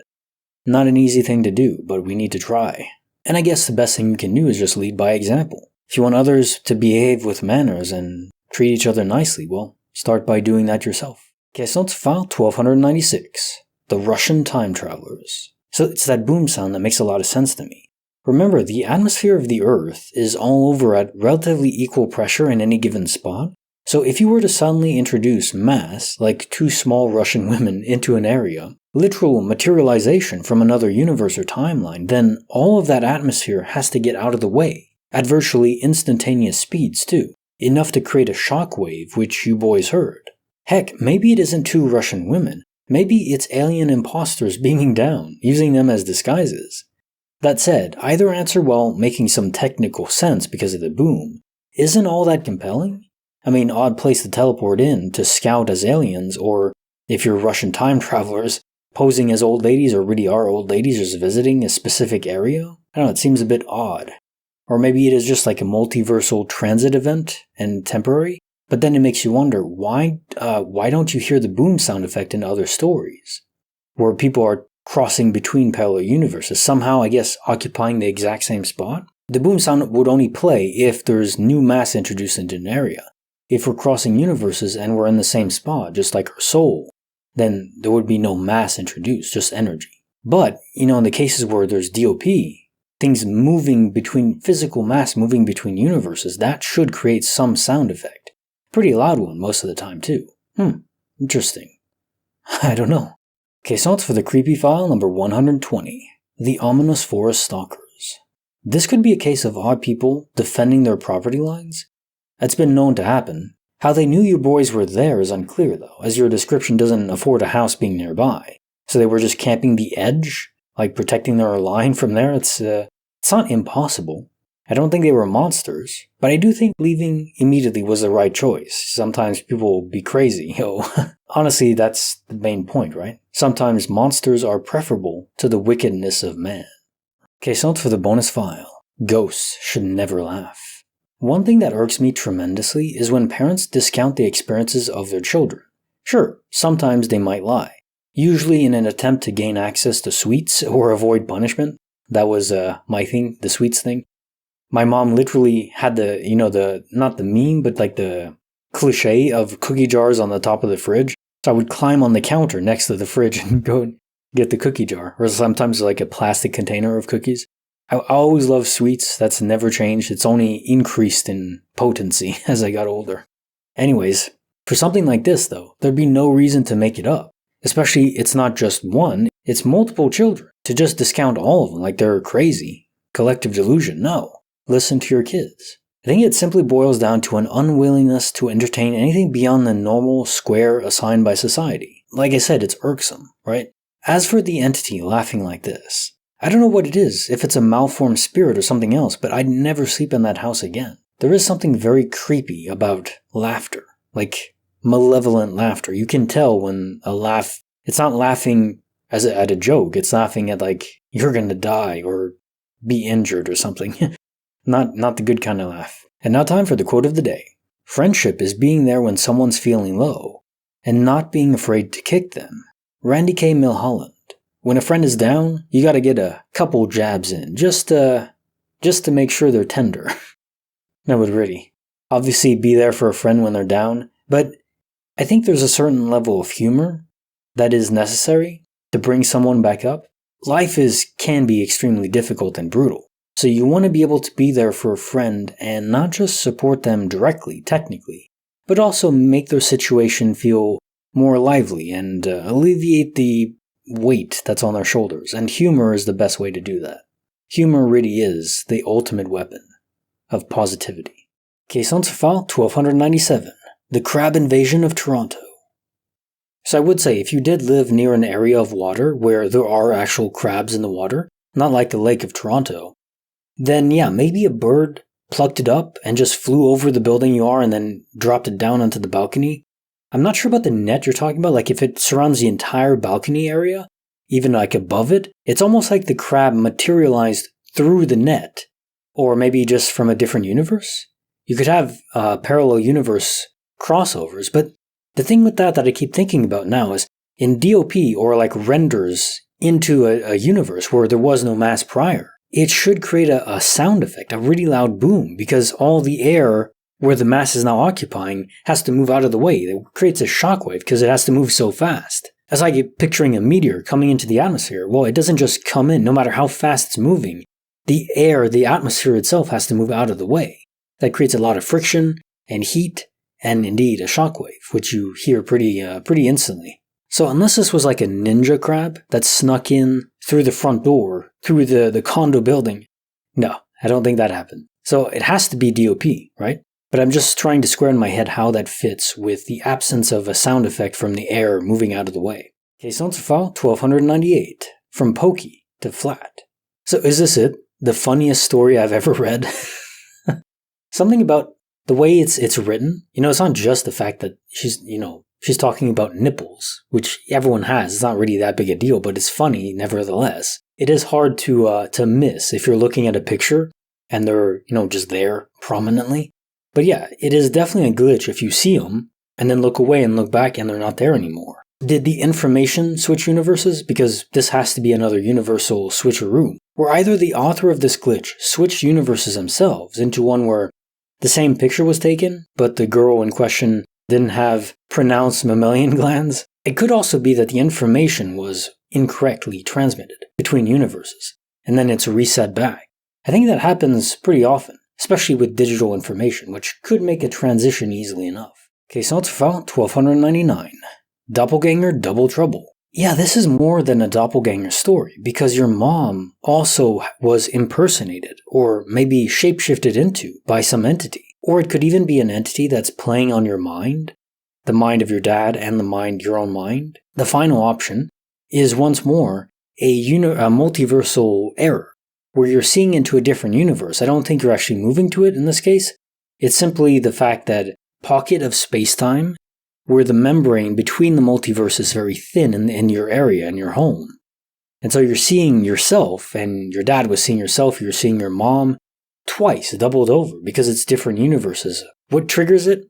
Not an easy thing to do, but we need to try. And I guess the best thing you can do is just lead by example. If you want others to behave with manners and treat each other nicely, well, start by doing that yourself. Okay, so let's file 1296. The Russian Time Travelers. So it's that boom sound that makes a lot of sense to me. Remember, the atmosphere of the Earth is all over at relatively equal pressure in any given spot. So if you were to suddenly introduce mass, like two small Russian women, into an area, literal materialization from another universe or timeline, then all of that atmosphere has to get out of the way, at virtually instantaneous speeds too, enough to create a shockwave which you boys heard. Heck, maybe it isn't two Russian women. Maybe it's alien imposters beaming down, using them as disguises. That said, either answer, while making some technical sense because of the boom, isn't all that compelling. I mean, odd place to teleport in to scout as aliens, or if you're Russian time travelers, posing as old ladies or really are old ladies just visiting a specific area? I don't know, it seems a bit odd. Or maybe it is just like a multiversal transit event and temporary, but then it makes you wonder, why don't you hear the boom sound effect in other stories? Where people are crossing between parallel universes, somehow, I guess, occupying the exact same spot? The boom sound would only play if there's new mass introduced into an area. If we're crossing universes and we're in the same spot, just like our soul, then there would be no mass introduced, just energy. But, in the cases where there's DOP, things moving between, physical mass moving between universes, that should create some sound effect. Pretty loud one most of the time too. Interesting. I don't know. Okay, so it's for the creepy file number 120. The ominous forest stalkers. This could be a case of odd people defending their property lines. It's been known to happen. How they knew your boys were there is unclear though, as your description doesn't afford a house being nearby. So they were just camping the edge, like protecting their line from there. It's not impossible. I don't think they were monsters, but I do think leaving immediately was the right choice. Sometimes people will be crazy. Honestly, that's the main point, right? Sometimes monsters are preferable to the wickedness of man. Okay, so for the bonus file. Ghosts should never laugh. One thing that irks me tremendously is when parents discount the experiences of their children. Sure, sometimes they might lie. Usually in an attempt to gain access to sweets or avoid punishment. That was my thing, the sweets thing. My mom literally had not the meme, but like the cliche of cookie jars on the top of the fridge. So I would climb on the counter next to the fridge and go get the cookie jar. Or sometimes like a plastic container of cookies. I always loved sweets. That's never changed. It's only increased in potency as I got older. Anyways, for something like this though, there'd be no reason to make it up. Especially it's not just one, it's multiple children. To just discount all of them like they're crazy. Collective delusion, no. Listen to your kids. I think it simply boils down to an unwillingness to entertain anything beyond the normal square assigned by society. Like I said, it's irksome, right? As for the entity laughing like this, I don't know what it is, if it's a malformed spirit or something else, but I'd never sleep in that house again. There is something very creepy about laughter, like malevolent laughter. You can tell when a laugh, it's not laughing at a joke, it's laughing at like, you're gonna die or be injured or something. Not the good kind of laugh. And now time for the quote of the day. Friendship is being there when someone's feeling low, and not being afraid to kick them. Randy K. Milholland. When a friend is down, you gotta get a couple jabs in, just to make sure they're tender. No, but really. Obviously be there for a friend when they're down, but I think there's a certain level of humor that is necessary to bring someone back up. Life can be extremely difficult and brutal. So you want to be able to be there for a friend and not just support them directly, technically, but also make their situation feel more lively and alleviate the weight that's on their shoulders. And humor is the best way to do that. Humor really is the ultimate weapon of positivity. Case on file 1297. The Crab Invasion of Toronto. So I would say if you did live near an area of water where there are actual crabs in the water, not like the Lake of Toronto, then yeah, maybe a bird plucked it up and just flew over the building you are and then dropped it down onto the balcony. I'm not sure about the net you're talking about, like if it surrounds the entire balcony area, even like above it, it's almost like the crab materialized through the net, or maybe just from a different universe. You could have parallel universe crossovers, but the thing with that I keep thinking about now is in DOP or like renders into a universe where there was no mass prior, it should create a sound effect, a really loud boom, because all the air where the mass is now occupying has to move out of the way. It creates a shockwave because it has to move so fast. As I get picturing a meteor coming into the atmosphere, well, it doesn't just come in, no matter how fast it's moving. The air, the atmosphere itself has to move out of the way. That creates a lot of friction and heat and indeed a shockwave, which you hear pretty instantly. So unless this was like a ninja crab that snuck in through the front door, through the condo building, no, I don't think that happened. So it has to be DOP, right? But I'm just trying to square in my head how that fits with the absence of a sound effect from the air moving out of the way. Case on file 1298, from pokey to flat. So is this it? The funniest story I've ever read? Something about the way it's written, it's not just the fact that she's talking about nipples, which everyone has. It's not really that big a deal, but it's funny nevertheless. It is hard to miss if you're looking at a picture and they're, just there prominently. But yeah, it is definitely a glitch if you see them and then look away and look back and they're not there anymore. Did the information switch universes? Because this has to be another universal switcheroo, where either the author of this glitch switched universes themselves into one where the same picture was taken, but the girl in question didn't have pronounced mammalian glands. It could also be that the information was incorrectly transmitted between universes, and then it's reset back. I think that happens pretty often, especially with digital information, which could make a transition easily enough. Question suivante, 1299. Doppelganger Double Trouble. Yeah, this is more than a doppelganger story, because your mom also was impersonated, or maybe shapeshifted into, by some entity. Or it could even be an entity that's playing on your mind, the mind of your dad and your own mind. The final option is once more a multiversal error, where you're seeing into a different universe. I don't think you're actually moving to it in this case. It's simply the fact that pocket of space-time where the membrane between the multiverse is very thin in your area, in your home. And so you're seeing yourself, and your dad was seeing yourself, you're seeing your mom twice, doubled over, because it's different universes. What triggers it?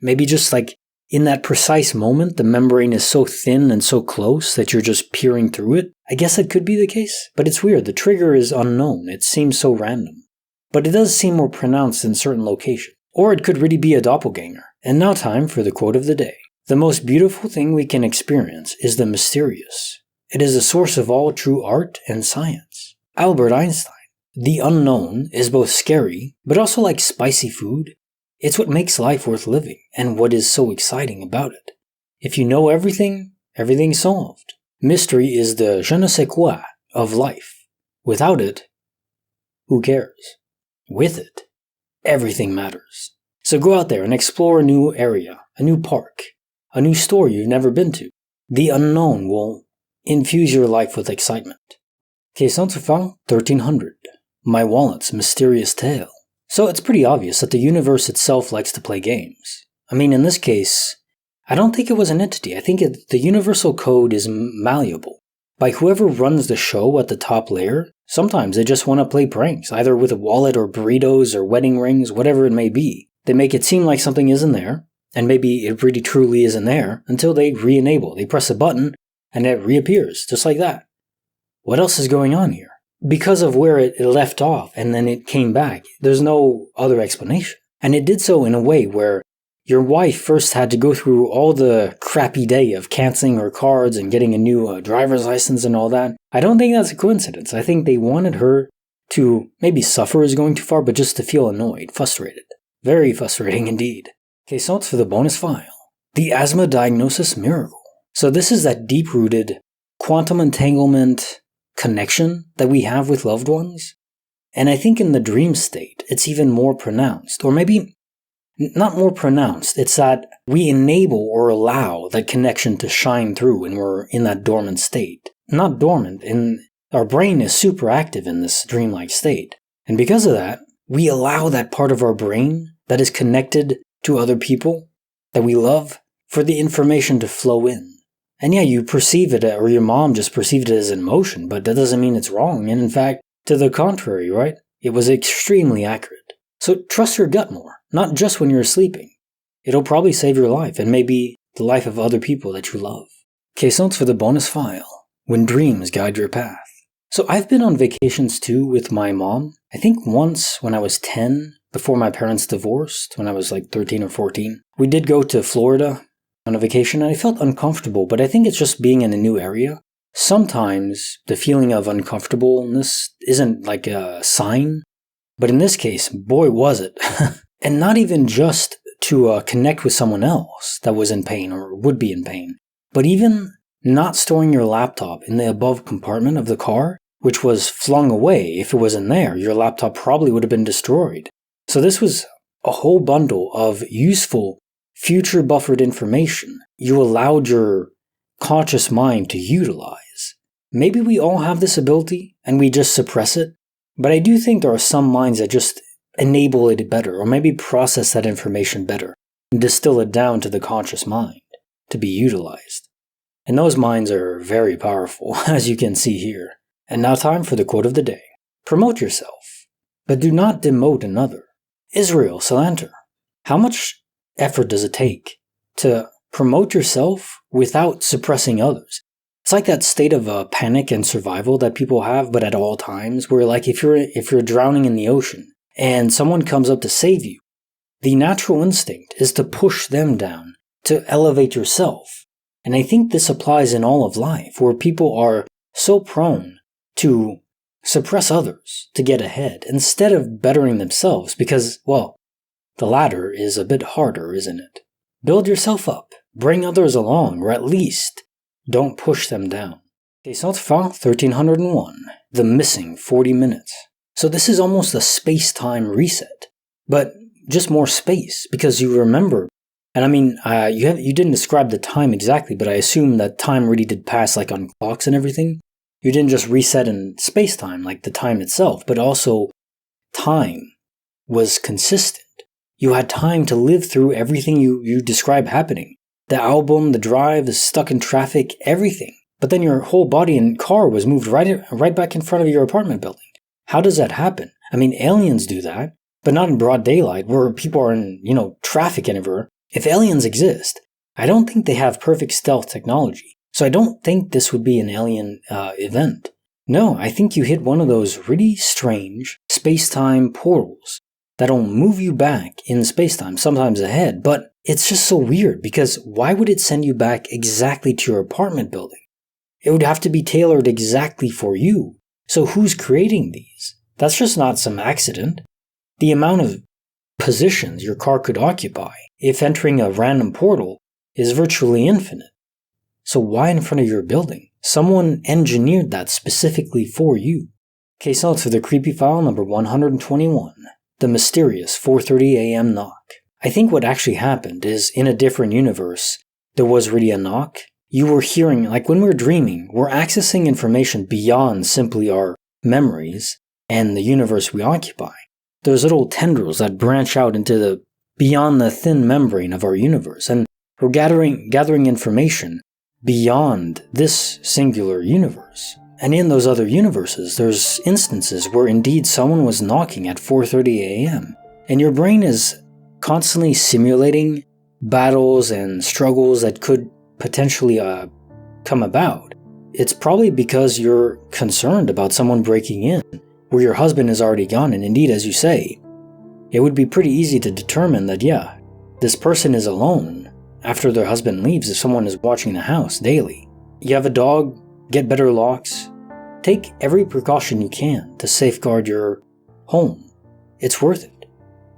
Maybe just like in that precise moment, the membrane is so thin and so close that you're just peering through it. I guess that could be the case, but it's weird. The trigger is unknown. It seems so random. But it does seem more pronounced in certain locations. Or it could really be a doppelganger. And now time for the quote of the day. The most beautiful thing we can experience is the mysterious. It is the source of all true art and science. Albert Einstein. The unknown is both scary, but also like spicy food. It's what makes life worth living, and what is so exciting about it. If you know everything, everything's solved. Mystery is the je ne sais quoi of life. Without it, who cares? With it, everything matters. So go out there and explore a new area, a new park, a new store you've never been to. The unknown will infuse your life with excitement. Question suivante, 1300. My wallet's mysterious tale. So it's pretty obvious that the universe itself likes to play games. I mean, in this case, I don't think it was an entity. I think the universal code is malleable. By whoever runs the show at the top layer, sometimes they just want to play pranks, either with a wallet or burritos or wedding rings, whatever it may be. They make it seem like something isn't there, and maybe it really truly isn't there, until they re-enable. They press a button, and it reappears, just like that. What else is going on here? Because of where it left off, and then it came back, there's no other explanation. And it did so in a way where your wife first had to go through all the crappy day of canceling her cards and getting a new driver's license and all that. I don't think that's a coincidence. I think they wanted her to maybe suffer is going too far, but just to feel annoyed, frustrated. Very frustrating indeed. Okay, so it's for the bonus file. The asthma diagnosis miracle. So this is that deep-rooted quantum entanglement connection that we have with loved ones. And I think in the dream state, it's even more pronounced. Or maybe not more pronounced. It's that we enable or allow that connection to shine through when we're in that dormant state. Not dormant. Our brain is super active in this dreamlike state. And because of that, we allow that part of our brain that is connected to other people that we love for the information to flow in. And yeah, you perceive it, or your mom just perceived it as an emotion, but that doesn't mean it's wrong. And in fact, to the contrary, right? It was extremely accurate. So trust your gut more, not just when you're sleeping. It'll probably save your life, and maybe the life of other people that you love. Questions for the bonus file. When dreams guide your path. So I've been on vacations too with my mom. I think once when I was 10, before my parents divorced, when I was like 13 or 14. We did go to Florida on a vacation, and I felt uncomfortable, but I think it's just being in a new area. Sometimes the feeling of uncomfortableness isn't like a sign, but in this case, boy was it. And not even just to connect with someone else that was in pain or would be in pain, but even not storing your laptop in the above compartment of the car, which was flung away. If it was in there, your laptop probably would have been destroyed. So this was a whole bundle of useful future buffered information you allowed your conscious mind to utilize. Maybe we all have this ability and we just suppress it, but I do think there are some minds that just enable it better, or maybe process that information better, and distill it down to the conscious mind to be utilized. And those minds are very powerful, as you can see here. And now time for the quote of the day. Promote yourself, but do not demote another. Israel Salanter. How much effort does it take to promote yourself without suppressing others? It's like that state of panic and survival that people have, but at all times, where like if you're drowning in the ocean and someone comes up to save you, the natural instinct is to push them down, to elevate yourself. And I think this applies in all of life, where people are so prone to suppress others to get ahead instead of bettering themselves because, well, the latter is a bit harder, isn't it? Build yourself up, bring others along, or at least don't push them down. Question 1301. The missing 40 minutes. So this is almost a space-time reset, but just more space, because you remember, and I mean, you didn't describe the time exactly, but I assume that time really did pass like on clocks and everything. You didn't just reset in space-time, like the time itself, but also time was consistent. You had time to live through everything you describe happening. The album, the drive, the stuck in traffic, everything. But then your whole body and car was moved right back in front of your apartment building. How does that happen? I mean, aliens do that, but not in broad daylight where people are in, traffic everywhere. If aliens exist, I don't think they have perfect stealth technology. So I don't think this would be an alien event. No, I think you hit one of those really strange space-time portals that'll move you back in space-time, sometimes ahead, but it's just so weird because why would it send you back exactly to your apartment building? It would have to be tailored exactly for you. So who's creating these? That's just not some accident. The amount of positions your car could occupy if entering a random portal is virtually infinite. So why in front of your building? Someone engineered that specifically for you. Case notes for the creepy file number 121. The mysterious 4:30 a.m. knock. I think what actually happened is in a different universe, there was really a knock. You were hearing, like when we're dreaming, we're accessing information beyond simply our memories and the universe we occupy. There's little tendrils that branch out into beyond the thin membrane of our universe, and we're gathering information beyond this singular universe. And in those other universes, there's instances where indeed someone was knocking at 4:30 a.m. And your brain is constantly simulating battles and struggles that could potentially come about. It's probably because you're concerned about someone breaking in, where your husband is already gone, and indeed, as you say, it would be pretty easy to determine that, yeah, this person is alone after their husband leaves if someone is watching the house daily. You have a dog, get better locks. Take every precaution you can to safeguard your home. It's worth it.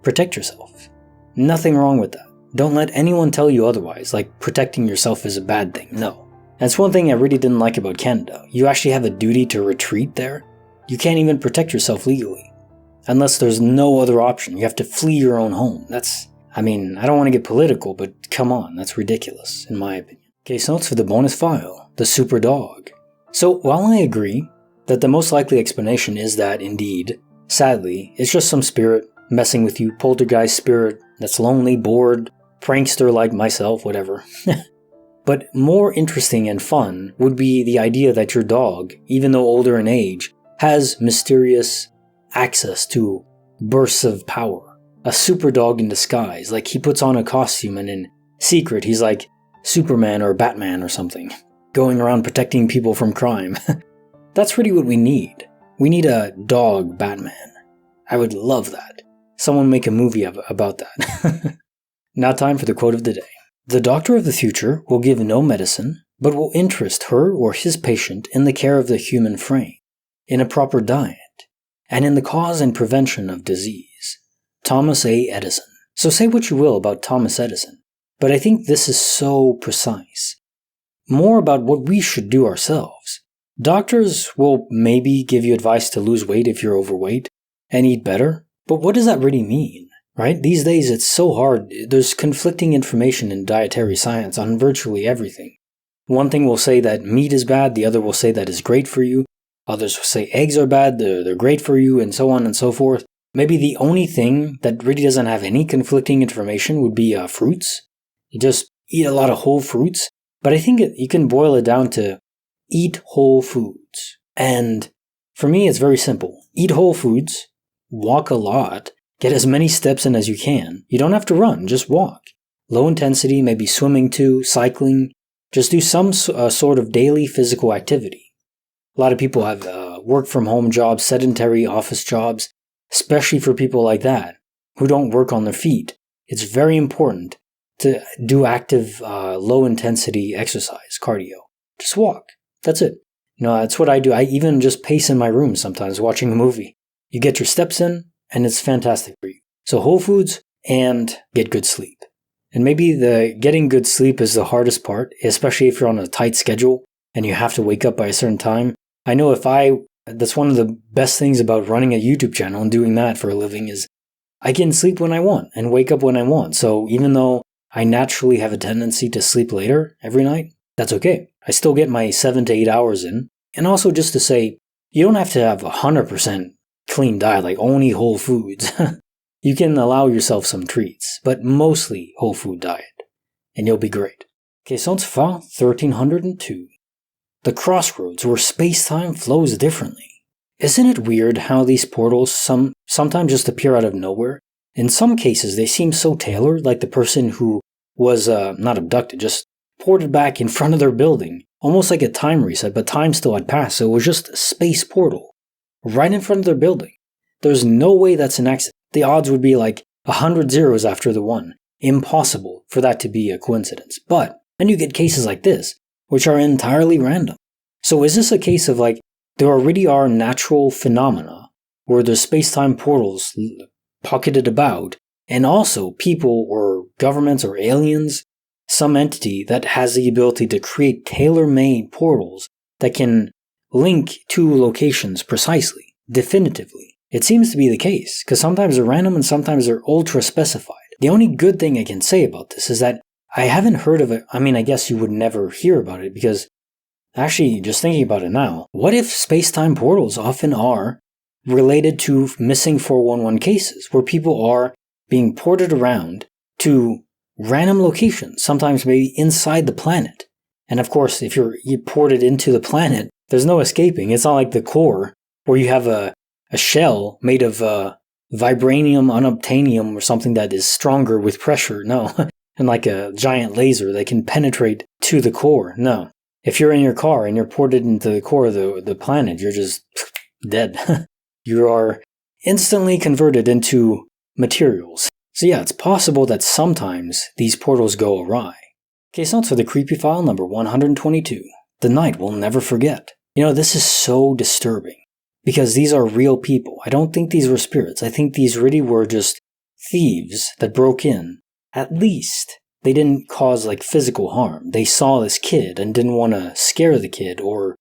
Protect yourself. Nothing wrong with that. Don't let anyone tell you otherwise, like protecting yourself is a bad thing. No. That's one thing I really didn't like about Canada. You actually have a duty to retreat there. You can't even protect yourself legally. Unless there's no other option. You have to flee your own home. I don't want to get political, but come on, that's ridiculous, in my opinion. Case notes for the bonus file, the super dog. So, while I agree that the most likely explanation is that, indeed, sadly, it's just some spirit messing with you, poltergeist spirit that's lonely, bored, prankster like myself, whatever. But more interesting and fun would be the idea that your dog, even though older in age, has mysterious access to bursts of power. A super dog in disguise, like he puts on a costume and in secret he's like Superman or Batman or something, going around protecting people from crime. That's really what we need. We need a dog Batman. I would love that. Someone make a movie about that. Now time for the quote of the day. The doctor of the future will give no medicine, but will interest her or his patient in the care of the human frame, in a proper diet, and in the cause and prevention of disease. Thomas A. Edison. So say what you will about Thomas Edison, but I think this is so precise. More about what we should do ourselves. Doctors will maybe give you advice to lose weight if you're overweight and eat better, but what does that really mean, right? These days it's so hard. There's conflicting information in dietary science on virtually everything. One thing will say that meat is bad, the other will say that it's great for you. Others will say eggs are bad, they're great for you, and so on and so forth. Maybe the only thing that really doesn't have any conflicting information would be fruits. You just eat a lot of whole fruits. But I think you can boil it down to eat whole foods. And for me, it's very simple. Eat whole foods, walk a lot, get as many steps in as you can. You don't have to run, just walk. Low intensity, maybe swimming too, cycling. Just do some sort of daily physical activity. A lot of people have work from home jobs, sedentary office jobs, especially for people like that who don't work on their feet. It's very important to do active, low intensity exercise, cardio. Just walk. That's it. That's what I do. I even just pace in my room sometimes watching a movie. You get your steps in, and it's fantastic for you. So whole foods and get good sleep. And maybe the getting good sleep is the hardest part, especially if you're on a tight schedule and you have to wake up by a certain time. I know that's one of the best things about running a YouTube channel and doing that for a living is I can sleep when I want and wake up when I want. So even though I naturally have a tendency to sleep later every night, that's okay. I still get my 7 to 8 hours in. And also just to say, you don't have to have 100% clean diet, like only whole foods. You can allow yourself some treats, but mostly whole food diet, and you'll be great. Question suivante, 1302. The crossroads where space-time flows differently. Isn't it weird how these portals sometimes just appear out of nowhere? In some cases, they seem so tailored, like the person who was not abducted, just ported back in front of their building, almost like a time reset, but time still had passed, so it was just a space portal right in front of their building. There's no way that's an accident. The odds would be like 100 zeros after the 1. Impossible for that to be a coincidence. But then you get cases like this, which are entirely random. So is this a case of like, there already are natural phenomena where there's space-time portals pocketed about, and also people or governments or aliens, some entity that has the ability to create tailor-made portals that can link two locations precisely, definitively? It seems to be the case, because sometimes they're random and sometimes they're ultra-specified. The only good thing I can say about this is that I haven't heard of it. I mean, I guess you would never hear about it, because actually, just thinking about it now, what if space-time portals often are related to missing 411 cases, where people are being ported around to random locations, sometimes maybe inside the planet? And of course, if you're ported into the planet, there's no escaping. It's not like the core, where you have a shell made of vibranium, unobtainium, or something that is stronger with pressure. No. And like a giant laser that can penetrate to the core. No. If you're in your car and you're ported into the core of the planet, you're just dead. You are instantly converted into materials. So yeah, it's possible that sometimes these portals go awry. Okay, so for the creepy file number 122. The night we'll never forget. This is so disturbing. Because these are real people. I don't think these were spirits. I think these really were just thieves that broke in. At least they didn't cause like physical harm. They saw this kid and didn't want to scare the kid or,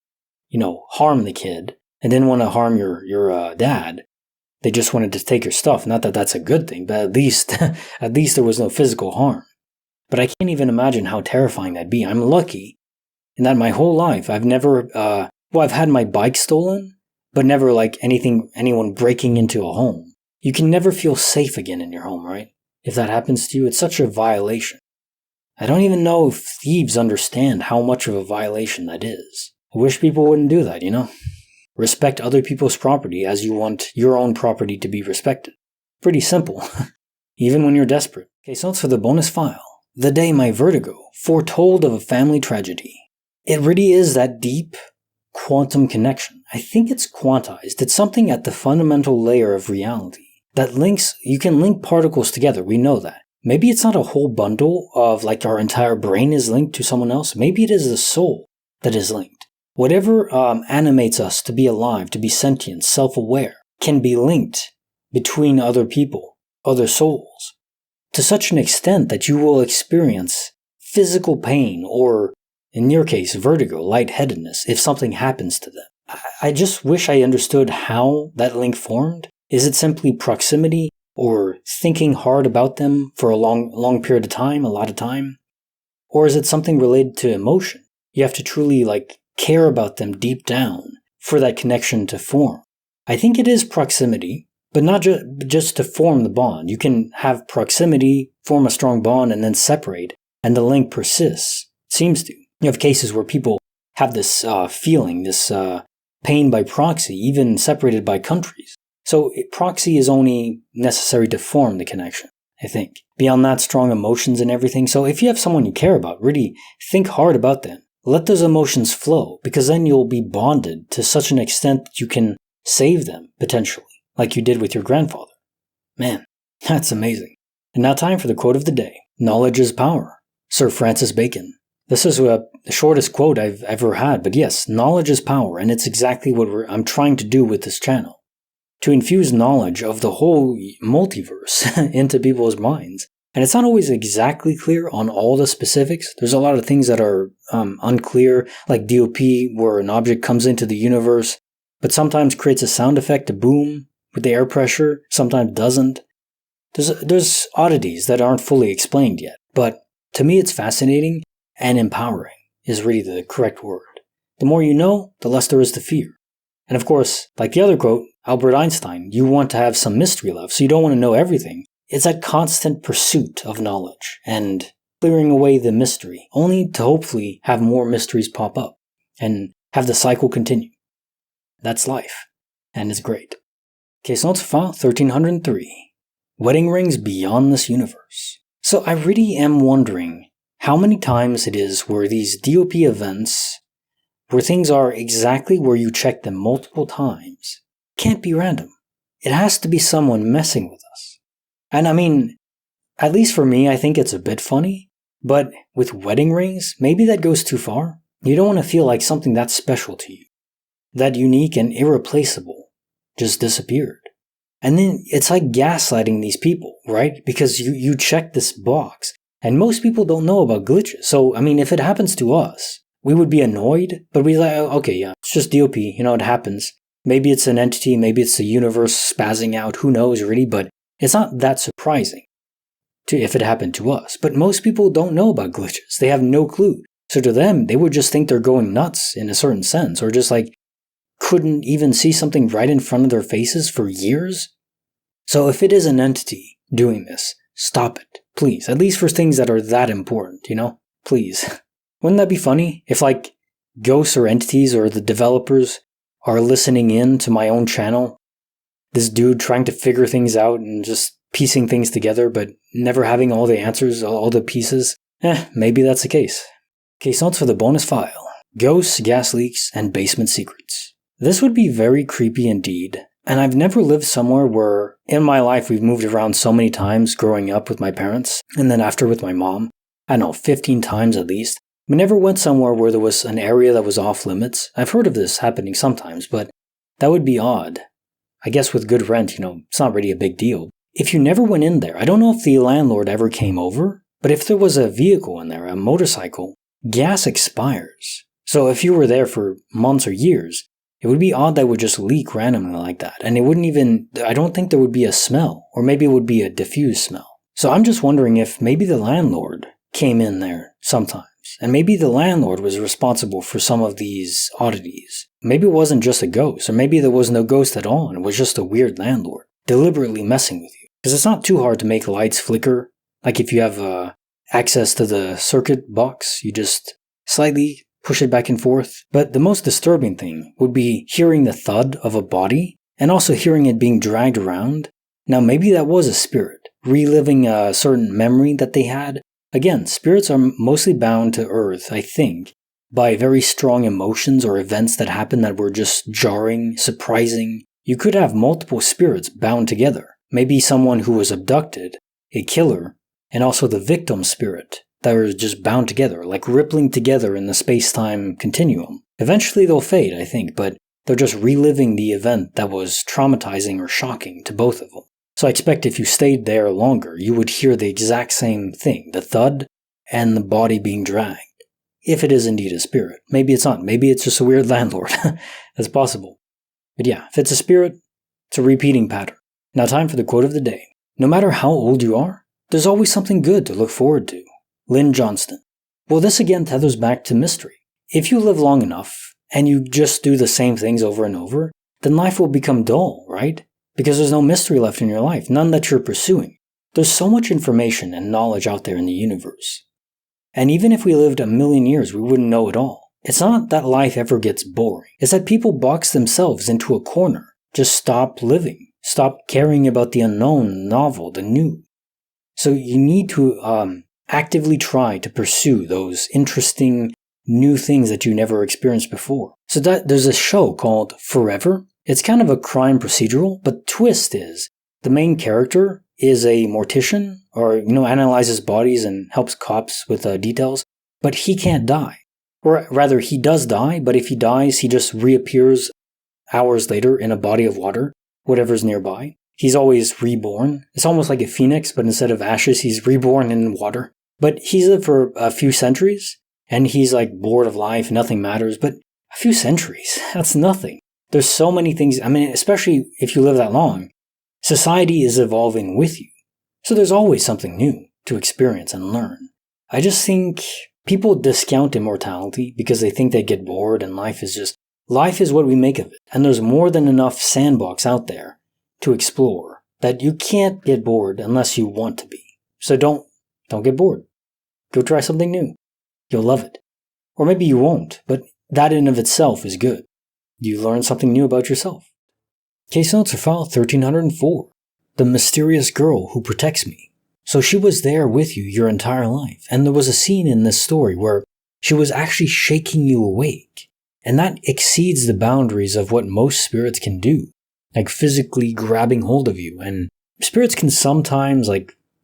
harm the kid and didn't want to harm your dad. They just wanted to take your stuff. Not that that's a good thing, but at least there was no physical harm. But I can't even imagine how terrifying that'd be. I'm lucky in that my whole life I've never, I've had my bike stolen, but never like anyone breaking into a home. You can never feel safe again in your home, right? If that happens to you, it's such a violation. I don't even know if thieves understand how much of a violation that is. I wish people wouldn't do that, Respect other people's property as you want your own property to be respected. Pretty simple. Even when you're desperate. Okay, so it's for the bonus file. The day my vertigo foretold of a family tragedy. It really is that deep quantum connection. I think it's quantized. It's something at the fundamental layer of reality that you can link particles together. We know that. Maybe it's not a whole bundle of like our entire brain is linked to someone else. Maybe it is the soul that is linked. Whatever animates us to be alive, to be sentient, self-aware, can be linked between other people, other souls, to such an extent that you will experience physical pain or, in your case, vertigo, lightheadedness, if something happens to them. I just wish I understood how that link formed. Is it simply proximity or thinking hard about them for a long period of time, a lot of time? Or is it something related to emotion? You have to truly care about them deep down for that connection to form. I think it is proximity, But not just to form the bond. You can have proximity, form a strong bond, and then separate, and the link persists. It seems to. You have cases where people have this feeling, this pain by proxy, even separated by countries. So proxy is only necessary to form the connection, I think. Beyond that, strong emotions and everything. So if you have someone you care about, really think hard about them. Let those emotions flow, because then you'll be bonded to such an extent that you can save them, potentially, like you did with your grandfather. Man, that's amazing. And now time for the quote of the day. Knowledge is power. Sir Francis Bacon. This is the shortest quote I've ever had, but yes, knowledge is power, and it's exactly what I'm trying to do with this channel. To infuse knowledge of the whole multiverse into people's minds. And it's not always exactly clear on all the specifics. There's a lot of things that are unclear, like DOP, where an object comes into the universe, but sometimes creates a sound effect, a boom, with the air pressure, sometimes doesn't. There's oddities that aren't fully explained yet, but to me it's fascinating and empowering is really the correct word. The more you know, the less there is to fear. And of course, like the other quote, Albert Einstein, you want to have some mystery left, so you don't want to know everything. It's that constant pursuit of knowledge and clearing away the mystery, only to hopefully have more mysteries pop up and have the cycle continue. That's life, and it's great. Case notes file 1303. Wedding rings beyond this universe. So I really am wondering how many times it is where these DOP events, where things are exactly where you check them multiple times, can't be random. It has to be someone messing with us. And I mean, at least for me, I think it's a bit funny, but with wedding rings, maybe that goes too far. You don't want to feel like something that's special to you, that unique and irreplaceable, just disappeared. And then it's like gaslighting these people, right? Because you check this box, and most people don't know about glitches. So, I mean, if it happens to us, we would be annoyed, but we'd be like, okay, yeah, it's just DOP, it happens. Maybe it's an entity, maybe it's the universe spazzing out, who knows really, but it's not that surprising if it happened to us. But most people don't know about glitches. They have no clue. So to them, they would just think they're going nuts in a certain sense, or just like couldn't even see something right in front of their faces for years. So if it is an entity doing this, stop it, please. At least for things that are that important, Please. Wouldn't that be funny if like ghosts or entities or the developers are listening in to my own channel? This dude trying to figure things out and just piecing things together, but never having all the answers, all the pieces. Maybe that's the case. Case notes for the bonus file. Ghosts, gas leaks, and basement secrets. This would be very creepy indeed. And I've never lived somewhere where, in my life, we've moved around so many times growing up with my parents, and then after with my mom. I don't know, 15 times at least. We never went somewhere where there was an area that was off limits. I've heard of this happening sometimes, but that would be odd. I guess with good rent, it's not really a big deal. If you never went in there, I don't know if the landlord ever came over, but if there was a vehicle in there, a motorcycle, gas expires. So if you were there for months or years, it would be odd that it would just leak randomly like that. And it wouldn't even, I don't think there would be a smell, or maybe it would be a diffused smell. So I'm just wondering if maybe the landlord came in there sometimes. And maybe the landlord was responsible for some of these oddities. Maybe it wasn't just a ghost, or maybe there was no ghost at all, and it was just a weird landlord deliberately messing with you. Because it's not too hard to make lights flicker. Like if you have access to the circuit box, you just slightly push it back and forth. But the most disturbing thing would be hearing the thud of a body, and also hearing it being dragged around. Now maybe that was a spirit, reliving a certain memory that they had. Again, spirits are mostly bound to Earth, I think, by very strong emotions or events that happen that were just jarring, surprising. You could have multiple spirits bound together. Maybe someone who was abducted, a killer, and also the victim spirit that are just bound together, like rippling together in the space-time continuum. Eventually they'll fade, I think, but they're just reliving the event that was traumatizing or shocking to both of them. So I expect if you stayed there longer, you would hear the exact same thing, the thud and the body being dragged. If it is indeed a spirit. Maybe it's not. Maybe it's just a weird landlord. That's possible. But yeah, if it's a spirit, it's a repeating pattern. Now time for the quote of the day. No matter how old you are, there's always something good to look forward to. Lynn Johnston. Well, this again tethers back to mystery. If you live long enough, and you just do the same things over and over, then life will become dull, right? because there's no mystery left in your life, none that you're pursuing. There's so much information and knowledge out there in the universe. And even if we lived 1,000,000 years, we wouldn't know it all. It's not that life ever gets boring. It's that people box themselves into a corner. Just stop living. Stop caring about the unknown, the novel, the new. So you need to actively try to pursue those interesting new things that you never experienced before. So there's a show called Forever. It's kind of a crime procedural, but the twist is the main character is a mortician or, analyzes bodies and helps cops with details, but he can't die. Or rather, he does die, but if he dies, he just reappears hours later in a body of water, whatever's nearby. He's always reborn. It's almost like a phoenix, but instead of ashes, he's reborn in water. But he's lived for a few centuries, and he's like bored of life, nothing matters. But a few centuries, that's nothing. There's so many things, especially if you live that long, society is evolving with you. So there's always something new to experience and learn. I just think people discount immortality because they think they get bored and life is what we make of it. And there's more than enough sandbox out there to explore that you can't get bored unless you want to be. So don't get bored. Go try something new. You'll love it. Or maybe you won't, but that in of itself is good. You learn something new about yourself. Case notes are file 1304. The mysterious girl who protects me. So she was there with you your entire life, and there was a scene in this story where she was actually shaking you awake. And that exceeds the boundaries of what most spirits can do, like physically grabbing hold of you. And spirits can sometimes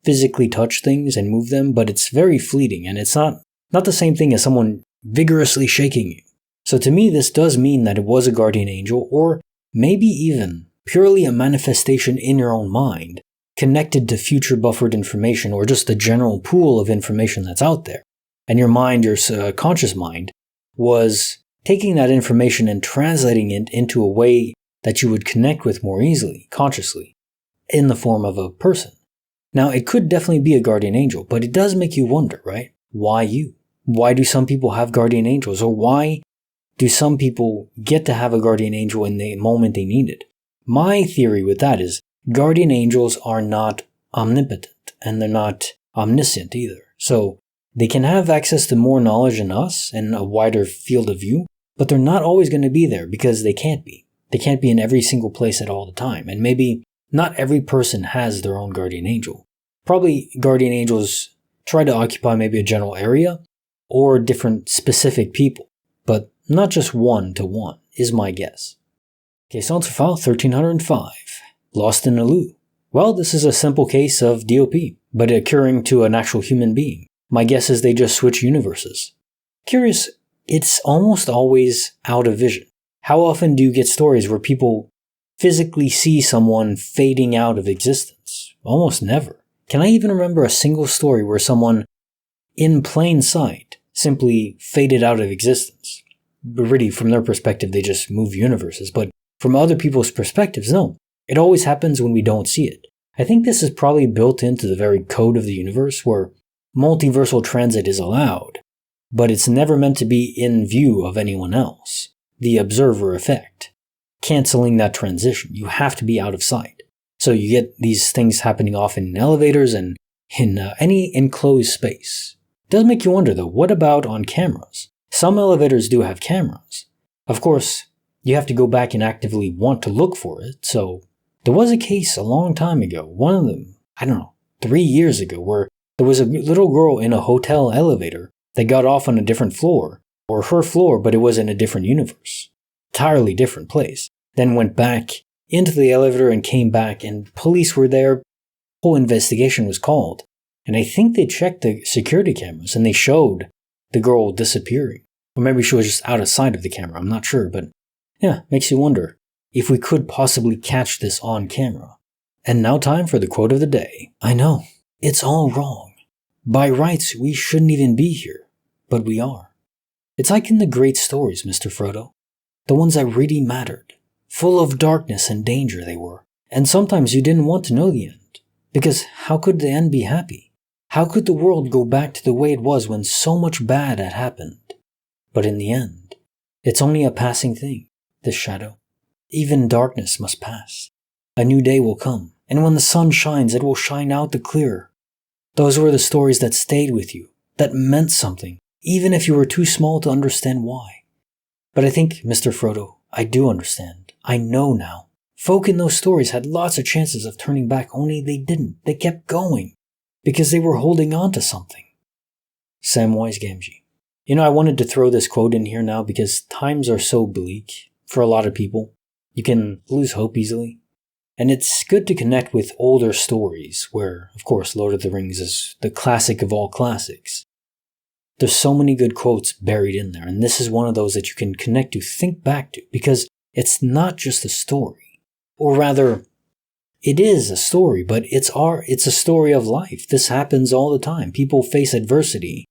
physically touch things and move them, but it's very fleeting, and it's not the same thing as someone vigorously shaking you. So to me, this does mean that it was a guardian angel, or maybe even purely a manifestation in your own mind, connected to future buffered information or just the general pool of information that's out there. And your mind, your conscious mind, was taking that information and translating it into a way that you would connect with more easily, consciously, in the form of a person. Now, it could definitely be a guardian angel, but it does make you wonder, right? Why you? Why do some people have guardian angels? Or why do some people get to have a guardian angel in the moment they need it? My theory with that is guardian angels are not omnipotent, and they're not omniscient either. So they can have access to more knowledge than us and a wider field of view, but they're not always going to be there because they can't be. They can't be in every single place at all the time. And maybe not every person has their own guardian angel. Probably guardian angels try to occupy maybe a general area or different specific people, but not just one-to-one is my guess. Case notes for file 1305. Lost in a loo. Well, this is a simple case of DOP, but occurring to an actual human being. My guess is they just switch universes. Curious, it's almost always out of vision. How often do you get stories where people physically see someone fading out of existence? Almost never. Can I even remember a single story where someone, in plain sight, simply faded out of existence? But really, from their perspective, they just move universes. But from other people's perspectives, no. It always happens when we don't see it. I think this is probably built into the very code of the universe where multiversal transit is allowed, but it's never meant to be in view of anyone else. The observer effect. Canceling that transition. You have to be out of sight. So you get these things happening often in elevators and in any enclosed space. It does make you wonder though, what about on cameras? Some elevators do have cameras. Of course, you have to go back and actively want to look for it, so there was a case a long time ago, one of them, 3 years ago, where there was a little girl in a hotel elevator that got off on a different floor, or her floor, but it was in a different universe. Entirely different place. Then went back into the elevator and came back, and police were there. Whole investigation was called. And I think they checked the security cameras, and they showed the girl disappearing. Or maybe she was just out of sight of the camera, I'm not sure, but yeah, makes you wonder if we could possibly catch this on camera. And now time for the quote of the day. I know, it's all wrong. By rights, we shouldn't even be here, but we are. It's like in the great stories, Mr. Frodo. The ones that really mattered. Full of darkness and danger they were. And sometimes you didn't want to know the end. Because how could the end be happy? How could the world go back to the way it was when so much bad had happened? But in the end, it's only a passing thing, this shadow. Even darkness must pass. A new day will come, and when the sun shines, it will shine out the clearer. Those were the stories that stayed with you, that meant something, even if you were too small to understand why. But I think, Mr. Frodo, I do understand. I know now. Folk in those stories had lots of chances of turning back, only they didn't. They kept going, because they were holding on to something. Samwise Gamgee. I wanted to throw this quote in here now because times are so bleak for a lot of people. You can lose hope easily. And it's good to connect with older stories where, of course, Lord of the Rings is the classic of all classics. There's so many good quotes buried in there, and this is one of those that you can connect to, think back to, because it's not just a story. Or rather, it is a story, but it's a story of life. This happens all the time. People face adversity.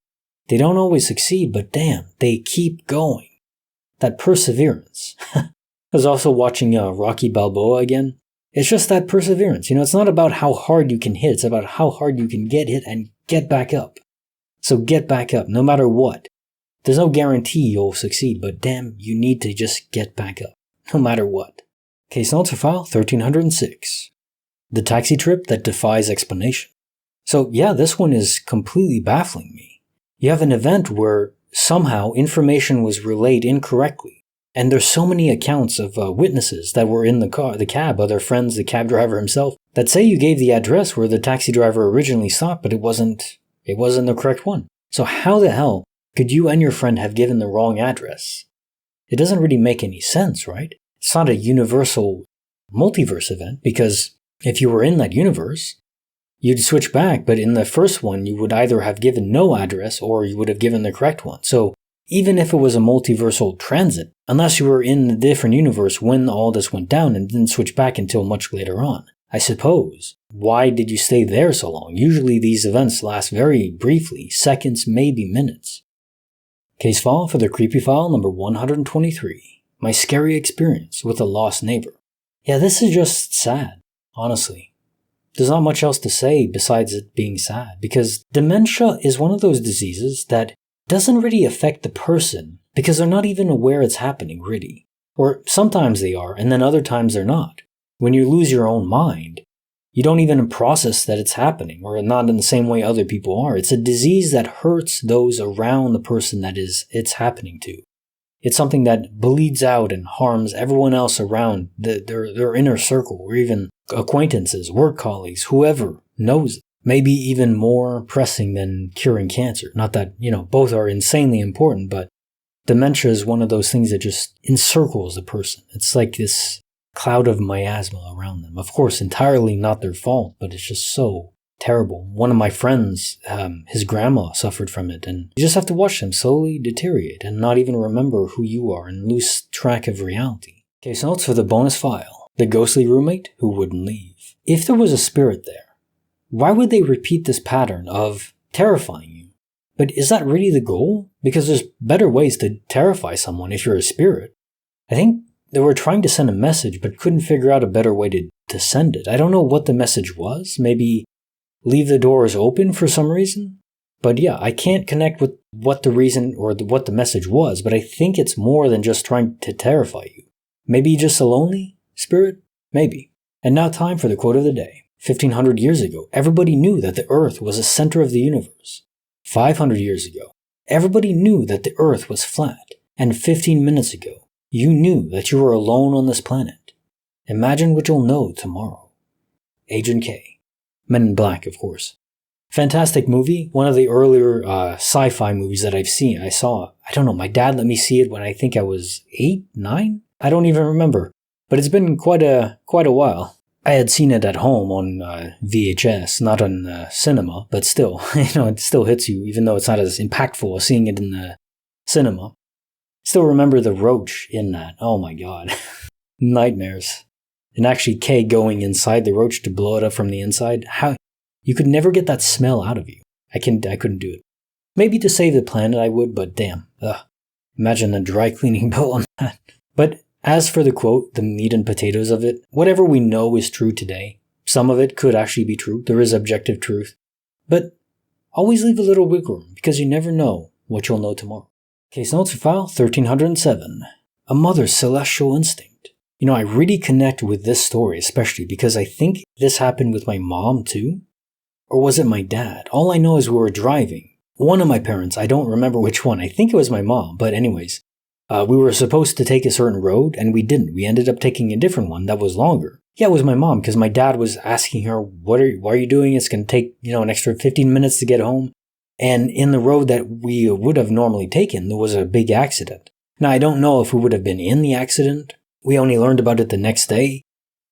They don't always succeed, but damn, they keep going. That perseverance. I was also watching Rocky Balboa again. It's just that perseverance. It's not about how hard you can hit. It's about how hard you can get hit and get back up. So get back up, no matter what. There's no guarantee you'll succeed, but damn, you need to just get back up, no matter what. Case notes for file 1306. The taxi trip that defies explanation. So yeah, this one is completely baffling me. You have an event where somehow information was relayed incorrectly. And there's so many accounts of witnesses that were in the cab, other friends, the cab driver himself, that say you gave the address where the taxi driver originally stopped, but it wasn't the correct one. So how the hell could you and your friend have given the wrong address? It doesn't really make any sense, right? It's not a universal multiverse event, because if you were in that universe, you'd switch back, but in the first one, you would either have given no address or you would have given the correct one. So even if it was a multiversal transit, unless you were in a different universe when all this went down and didn't switch back until much later on, I suppose, why did you stay there so long? Usually these events last very briefly, seconds, maybe minutes. Case file for the creepy file number 123. My scary experience with a lost neighbor. Yeah, this is just sad, honestly. There's not much else to say besides it being sad, because dementia is one of those diseases that doesn't really affect the person because they're not even aware it's happening, really. Or sometimes they are, and then other times they're not. When you lose your own mind, you don't even process that it's happening, or not in the same way other people are. It's a disease that hurts those around the person that it's happening to. It's something that bleeds out and harms everyone else around their inner circle, or even acquaintances, work colleagues, whoever knows it. Maybe even more pressing than curing cancer. Not that, both are insanely important, but dementia is one of those things that just encircles a person. It's like this cloud of miasma around them. Of course, entirely not their fault, but it's just so terrible. One of my friends, his grandma suffered from it, and you just have to watch them slowly deteriorate and not even remember who you are and lose track of reality. Case notes for the bonus file. The ghostly roommate who wouldn't leave. If there was a spirit there, why would they repeat this pattern of terrifying you? But is that really the goal? Because there's better ways to terrify someone if you're a spirit. I think they were trying to send a message but couldn't figure out a better way to send it. I don't know what the message was. Maybe leave the doors open for some reason? But yeah, I can't connect with what the reason or what the message was, but I think it's more than just trying to terrify you. Maybe just a lonely spirit? Maybe. And now time for the quote of the day. 1500 years ago, everybody knew that the Earth was the center of the universe. 500 years ago, everybody knew that the Earth was flat. And 15 minutes ago, you knew that you were alone on this planet. Imagine what you'll know tomorrow. Agent K. Men in Black, of course. Fantastic movie. One of the earlier sci-fi movies that I've seen. I don't know, my dad let me see it when I think I was 8, 9? I don't even remember. But it's been quite a while. I had seen it at home on VHS, not on cinema, but still, it still hits you, even though it's not as impactful as seeing it in the cinema. Still remember the roach in that. Oh my god. Nightmares. And actually Kay going inside the roach to blow it up from the inside. How you could never get that smell out of you. I couldn't do it. Maybe to save the planet I would, but damn. Imagine a dry cleaning bill on that. But as for the quote, the meat and potatoes of it, whatever we know is true today. Some of it could actually be true. There is objective truth. But always leave a little wiggle room, because you never know what you'll know tomorrow. Case notes for file 1307. A mother's celestial instinct. I really connect with this story, especially because I think this happened with my mom too. Or was it my dad? All I know is we were driving. One of my parents, I don't remember which one. I think it was my mom, but anyways. We were supposed to take a certain road, and we didn't. We ended up taking a different one that was longer. Yeah, it was my mom, because my dad was asking her, why are you doing? It's going to take, an extra 15 minutes to get home. And in the road that we would have normally taken, there was a big accident. Now, I don't know if we would have been in the accident. We only learned about it the next day.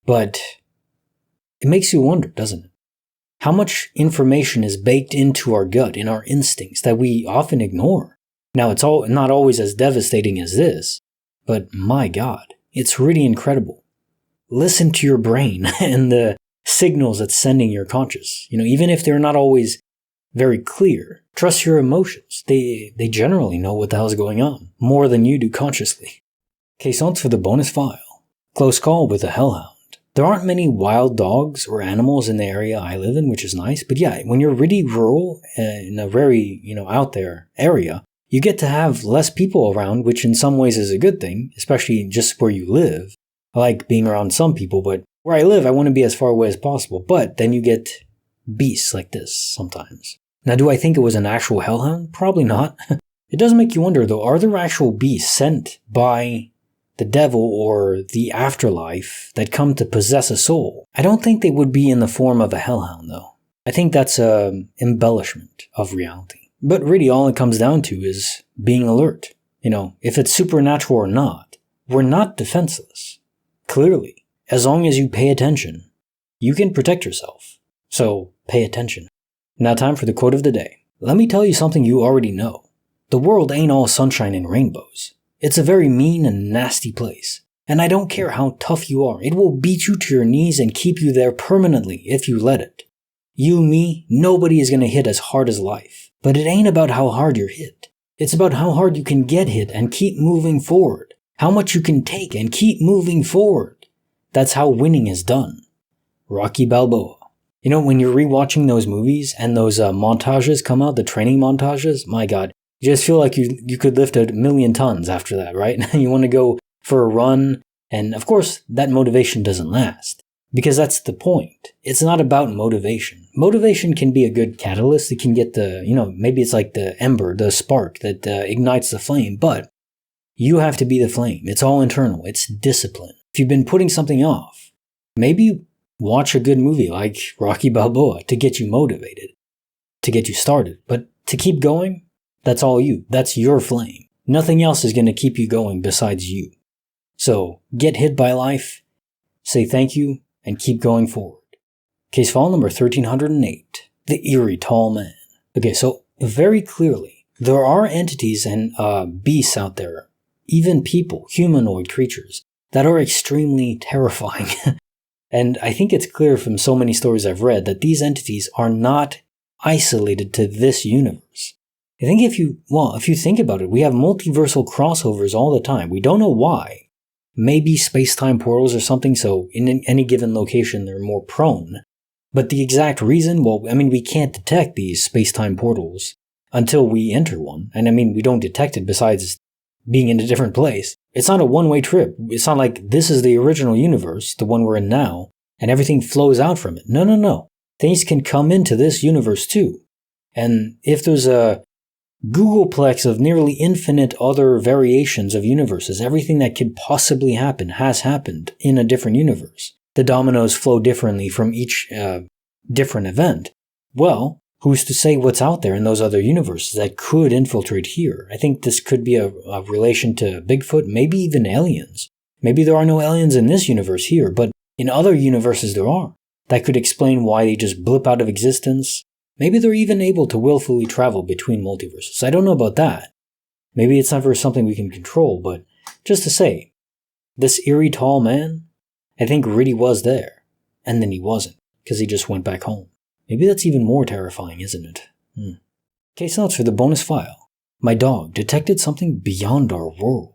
But it makes you wonder, doesn't it? How much information is baked into our gut, in our instincts, that we often ignore. Now, it's not always as devastating as this, but my God, it's really incredible. Listen to your brain and the signals it's sending your conscious. Even if they're not always very clear, trust your emotions. They generally know what the hell's going on, more than you do consciously. Okay, so on for the bonus file. Close call with a hellhound. There aren't many wild dogs or animals in the area I live in, which is nice, but yeah, when you're really rural, in a very, out there area, you get to have less people around, which in some ways is a good thing, especially just where you live. I like being around some people, but where I live, I want to be as far away as possible. But then you get beasts like this sometimes. Now, do I think it was an actual hellhound? Probably not. It does make you wonder, though, are there actual beasts sent by the devil or the afterlife that come to possess a soul? I don't think they would be in the form of a hellhound, though. I think that's an embellishment of reality. But really, all it comes down to is being alert. If it's supernatural or not, we're not defenseless. Clearly, as long as you pay attention, you can protect yourself. So, pay attention. Now time for the quote of the day. Let me tell you something you already know. The world ain't all sunshine and rainbows. It's a very mean and nasty place. And I don't care how tough you are, it will beat you to your knees and keep you there permanently if you let it. You, me, nobody is going to hit as hard as life. But it ain't about how hard you're hit. It's about how hard you can get hit and keep moving forward. How much you can take and keep moving forward. That's how winning is done. Rocky Balboa. When you're rewatching those movies and those montages come out, the training montages, my God, you just feel like you could lift 1,000,000 tons after that, right? You want to go for a run, and of course, that motivation doesn't last. Because that's the point. It's not about motivation. Motivation can be a good catalyst. It can get maybe it's like the ember, the spark that ignites the flame, but you have to be the flame. It's all internal. It's discipline. If you've been putting something off, maybe watch a good movie like Rocky Balboa to get you motivated, to get you started. But to keep going, that's all you. That's your flame. Nothing else is going to keep you going besides you. So get hit by life, say thank you, and keep going forward. Case file number 1308. The Eerie Tall Man. Okay, so very clearly, there are entities and beasts out there, even people, humanoid creatures, that are extremely terrifying. And I think it's clear from so many stories I've read that these entities are not isolated to this universe. I think if you think about it, we have multiversal crossovers all the time. We don't know why. Maybe space-time portals or something, so in any given location they're more prone. But the exact reason, we can't detect these space-time portals until we enter one. And we don't detect it besides being in a different place. It's not a one-way trip. It's not like this is the original universe, the one we're in now, and everything flows out from it. No. Things can come into this universe too. And if there's a Googleplex of nearly infinite other variations of universes, everything that could possibly happen has happened in a different universe. The dominoes flow differently from each different event. Well, who's to say what's out there in those other universes that could infiltrate here? I think this could be a relation to Bigfoot, maybe even aliens. Maybe there are no aliens in this universe here, but in other universes there are. That could explain why they just blip out of existence. Maybe they're even able to willfully travel between multiverses. I don't know about that. Maybe it's never something we can control, but just to say, this eerie tall man, I think really was there. And then he wasn't, because he just went back home. Maybe that's even more terrifying, isn't it? Case notes for the bonus file. My dog detected something beyond our world.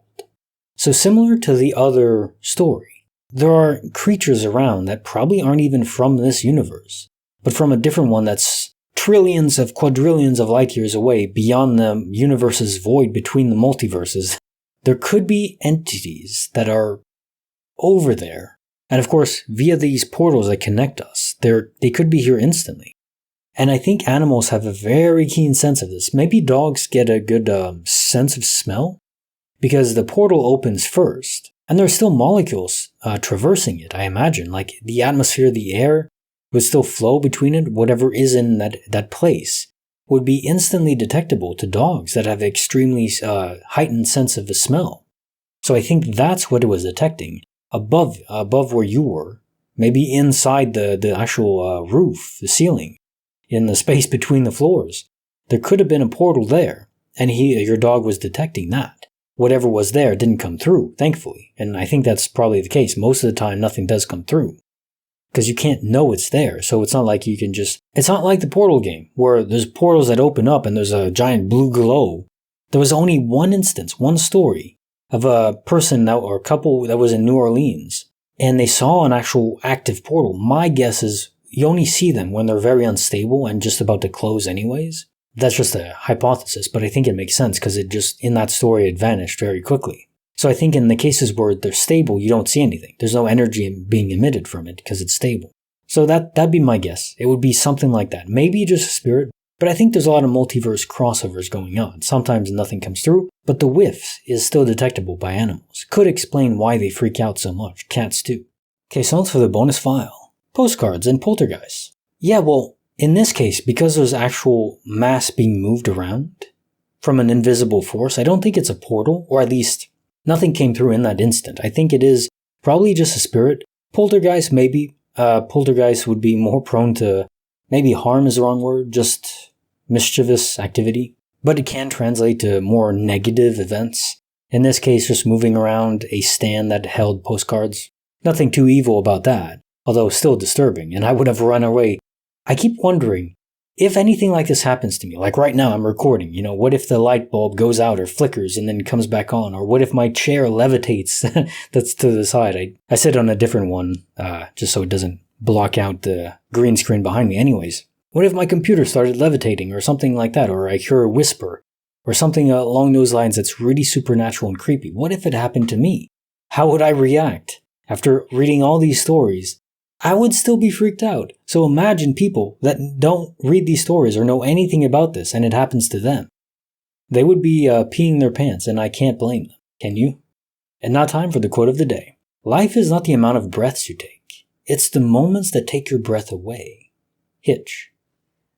So similar to the other story, there are creatures around that probably aren't even from this universe, but from a different one that's trillions of quadrillions of light years away beyond the universe's void between the multiverses. There could be entities that are over there. And of course, via these portals that connect us, they could be here instantly. And I think animals have a very keen sense of this. Maybe dogs get a good sense of smell, because the portal opens first, and there's still molecules traversing it, I imagine. Like the atmosphere, the air would still flow between it. Whatever is in that place would be instantly detectable to dogs that have extremely heightened sense of the smell. So I think that's what it was detecting. Above where you were, maybe inside the actual roof, the ceiling, in the space between the floors. There could have been a portal there, and your dog was detecting that. Whatever was there didn't come through, thankfully. And I think that's probably the case. Most of the time, nothing does come through. Because you can't know it's there, so it's not like you can just... It's not like the Portal game, where there's portals that open up and there's a giant blue glow. There was only one instance, one story, of a person or a couple that was in New Orleans, and they saw an actual active portal. My guess is you only see them when they're very unstable and just about to close anyways. That's just a hypothesis, but I think it makes sense because in that story, it vanished very quickly. So I think in the cases where they're stable, you don't see anything. There's no energy being emitted from it because it's stable. So that'd be my guess. It would be something like that. Maybe just a spirit, but I think there's a lot of multiverse crossovers going on. Sometimes nothing comes through, but the whiff is still detectable by animals. Could explain why they freak out so much. Cats too. Okay, so for the bonus file. Postcards and poltergeists. Yeah, well, in this case, because there's actual mass being moved around from an invisible force, I don't think it's a portal, or at least nothing came through in that instant. I think it is probably just a spirit. Poltergeist, maybe. Poltergeist would be more prone to, maybe harm is the wrong word, just mischievous activity. But it can translate to more negative events. In this case, just moving around a stand that held postcards. Nothing too evil about that, although still disturbing, and I would have run away. I keep wondering, if anything like this happens to me, like right now I'm recording, what if the light bulb goes out or flickers and then comes back on? Or what if my chair levitates that's to the side? I sit on a different one, just so it doesn't block out the green screen behind me anyways. What if my computer started levitating or something like that? Or I hear a whisper or something along those lines that's really supernatural and creepy? What if it happened to me? How would I react? After reading all these stories, I would still be freaked out. So imagine people that don't read these stories or know anything about this and it happens to them. They would be peeing their pants, and I can't blame them. Can you? And now time for the quote of the day. Life is not the amount of breaths you take. It's the moments that take your breath away. Hitch.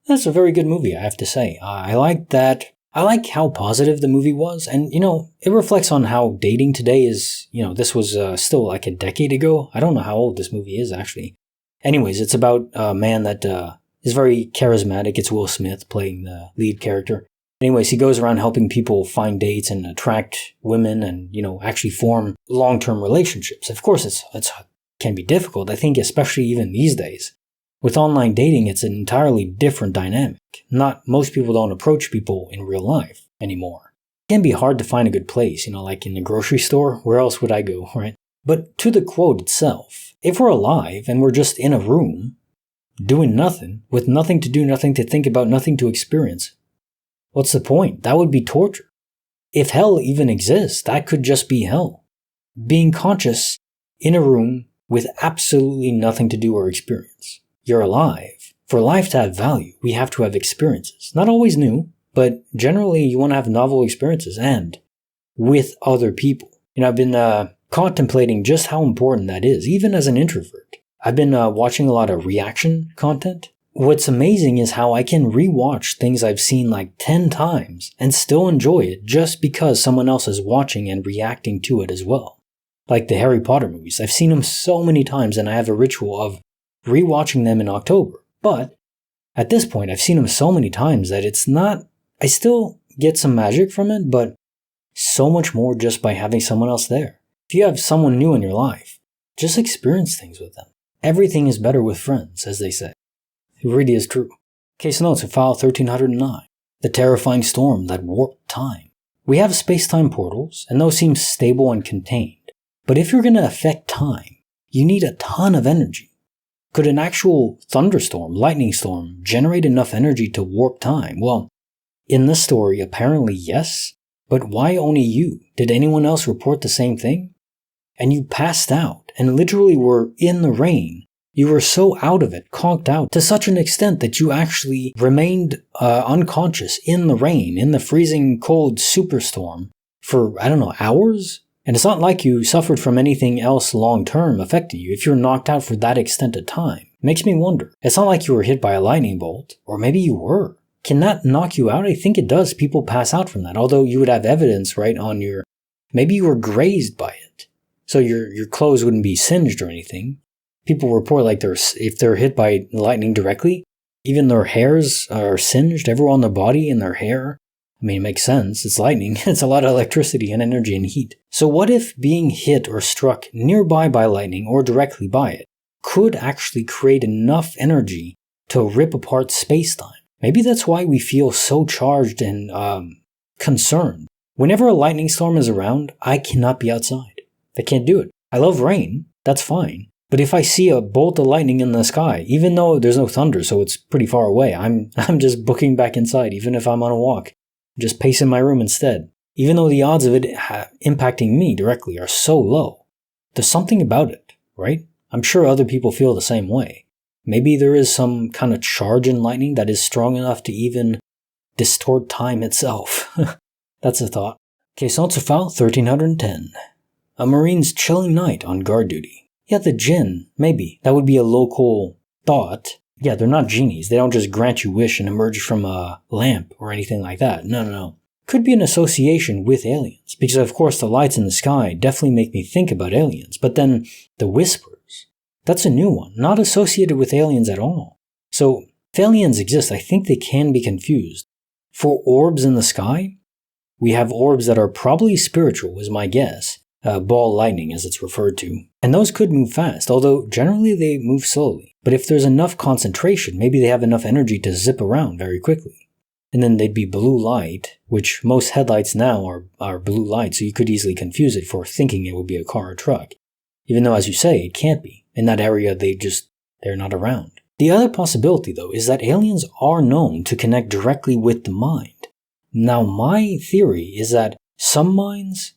That's a very good movie, I have to say. I like that. I like how positive the movie was, and, it reflects on how dating today is, this was still like a decade ago. I don't know how old this movie is, actually. Anyways, it's about a man that is very charismatic. It's Will Smith playing the lead character. Anyways, he goes around helping people find dates and attract women and, actually form long-term relationships. Of course, it can be difficult, I think, especially even these days. With online dating, it's an entirely different dynamic. Most people don't approach people in real life anymore. It can be hard to find a good place, like in the grocery store. Where else would I go, right? But to the quote itself, if we're alive and we're just in a room, doing nothing, with nothing to do, nothing to think about, nothing to experience, what's the point? That would be torture. If hell even exists, that could just be hell. Being conscious in a room with absolutely nothing to do or experience. You're alive. For life to have value, we have to have experiences. Not always new, but generally you want to have novel experiences and with other people. I've been contemplating just how important that is, even as an introvert. I've been watching a lot of reaction content. What's amazing is how I can rewatch things I've seen like 10 times and still enjoy it just because someone else is watching and reacting to it as well. Like the Harry Potter movies. I've seen them so many times and I have a ritual of rewatching them in October. But at this point, I've seen them so many times that I still get some magic from it, but so much more just by having someone else there. If you have someone new in your life, just experience things with them. Everything is better with friends, as they say. It really is true. Case notes of file 1309. The terrifying storm that warped time. We have space-time portals, and those seem stable and contained. But if you're going to affect time, you need a ton of energy. Could an actual thunderstorm, lightning storm, generate enough energy to warp time? Well, in this story, apparently yes, but why only you? Did anyone else report the same thing? And you passed out. and literally were in the rain. You were so out of it, conked out, to such an extent that you actually remained unconscious in the rain, in the freezing cold superstorm for, hours? And it's not like you suffered from anything else long-term affecting you if you're knocked out for that extended time. Makes me wonder. It's not like you were hit by a lightning bolt, or maybe you were. Can that knock you out? I think it does. People pass out from that, although you would have evidence, right, on your... Maybe you were grazed by it, so your clothes wouldn't be singed or anything. People report like if they're hit by lightning directly, even their hairs are singed, everywhere on their body and their hair. I mean, it makes sense. It's lightning. It's a lot of electricity and energy and heat. So what if being hit or struck nearby by lightning or directly by it could actually create enough energy to rip apart space-time? Maybe that's why we feel so charged and concerned. Whenever a lightning storm is around, I cannot be outside. I can't do it. I love rain. That's fine. But if I see a bolt of lightning in the sky, even though there's no thunder, so it's pretty far away, I'm just booking back inside, even if I'm on a walk. Just pace in my room instead. Even though the odds of it impacting me directly are so low. There's something about it, right? I'm sure other people feel the same way. Maybe there is some kind of charge in lightning that is strong enough to even distort time itself. That's a thought. Okay, so it's file 1310. A Marine's chilling night on guard duty. Yeah, the jinn, maybe. That would be a local thought. Yeah, they're not genies. They don't just grant you wish and emerge from a lamp or anything like that. No. Could be an association with aliens, because of course the lights in the sky definitely make me think about aliens. But then the whispers, that's a new one, not associated with aliens at all. So if aliens exist, I think they can be confused. For orbs in the sky, we have orbs that are probably spiritual, is my guess. Ball lightning, as it's referred to. And those could move fast, although generally they move slowly. But if there's enough concentration, maybe they have enough energy to zip around very quickly. And then they'd be blue light, which most headlights now are blue light, so you could easily confuse it for thinking it would be a car or truck. Even though, as you say, it can't be. In that area, they're not around. The other possibility, though, is that aliens are known to connect directly with the mind. Now, my theory is that some minds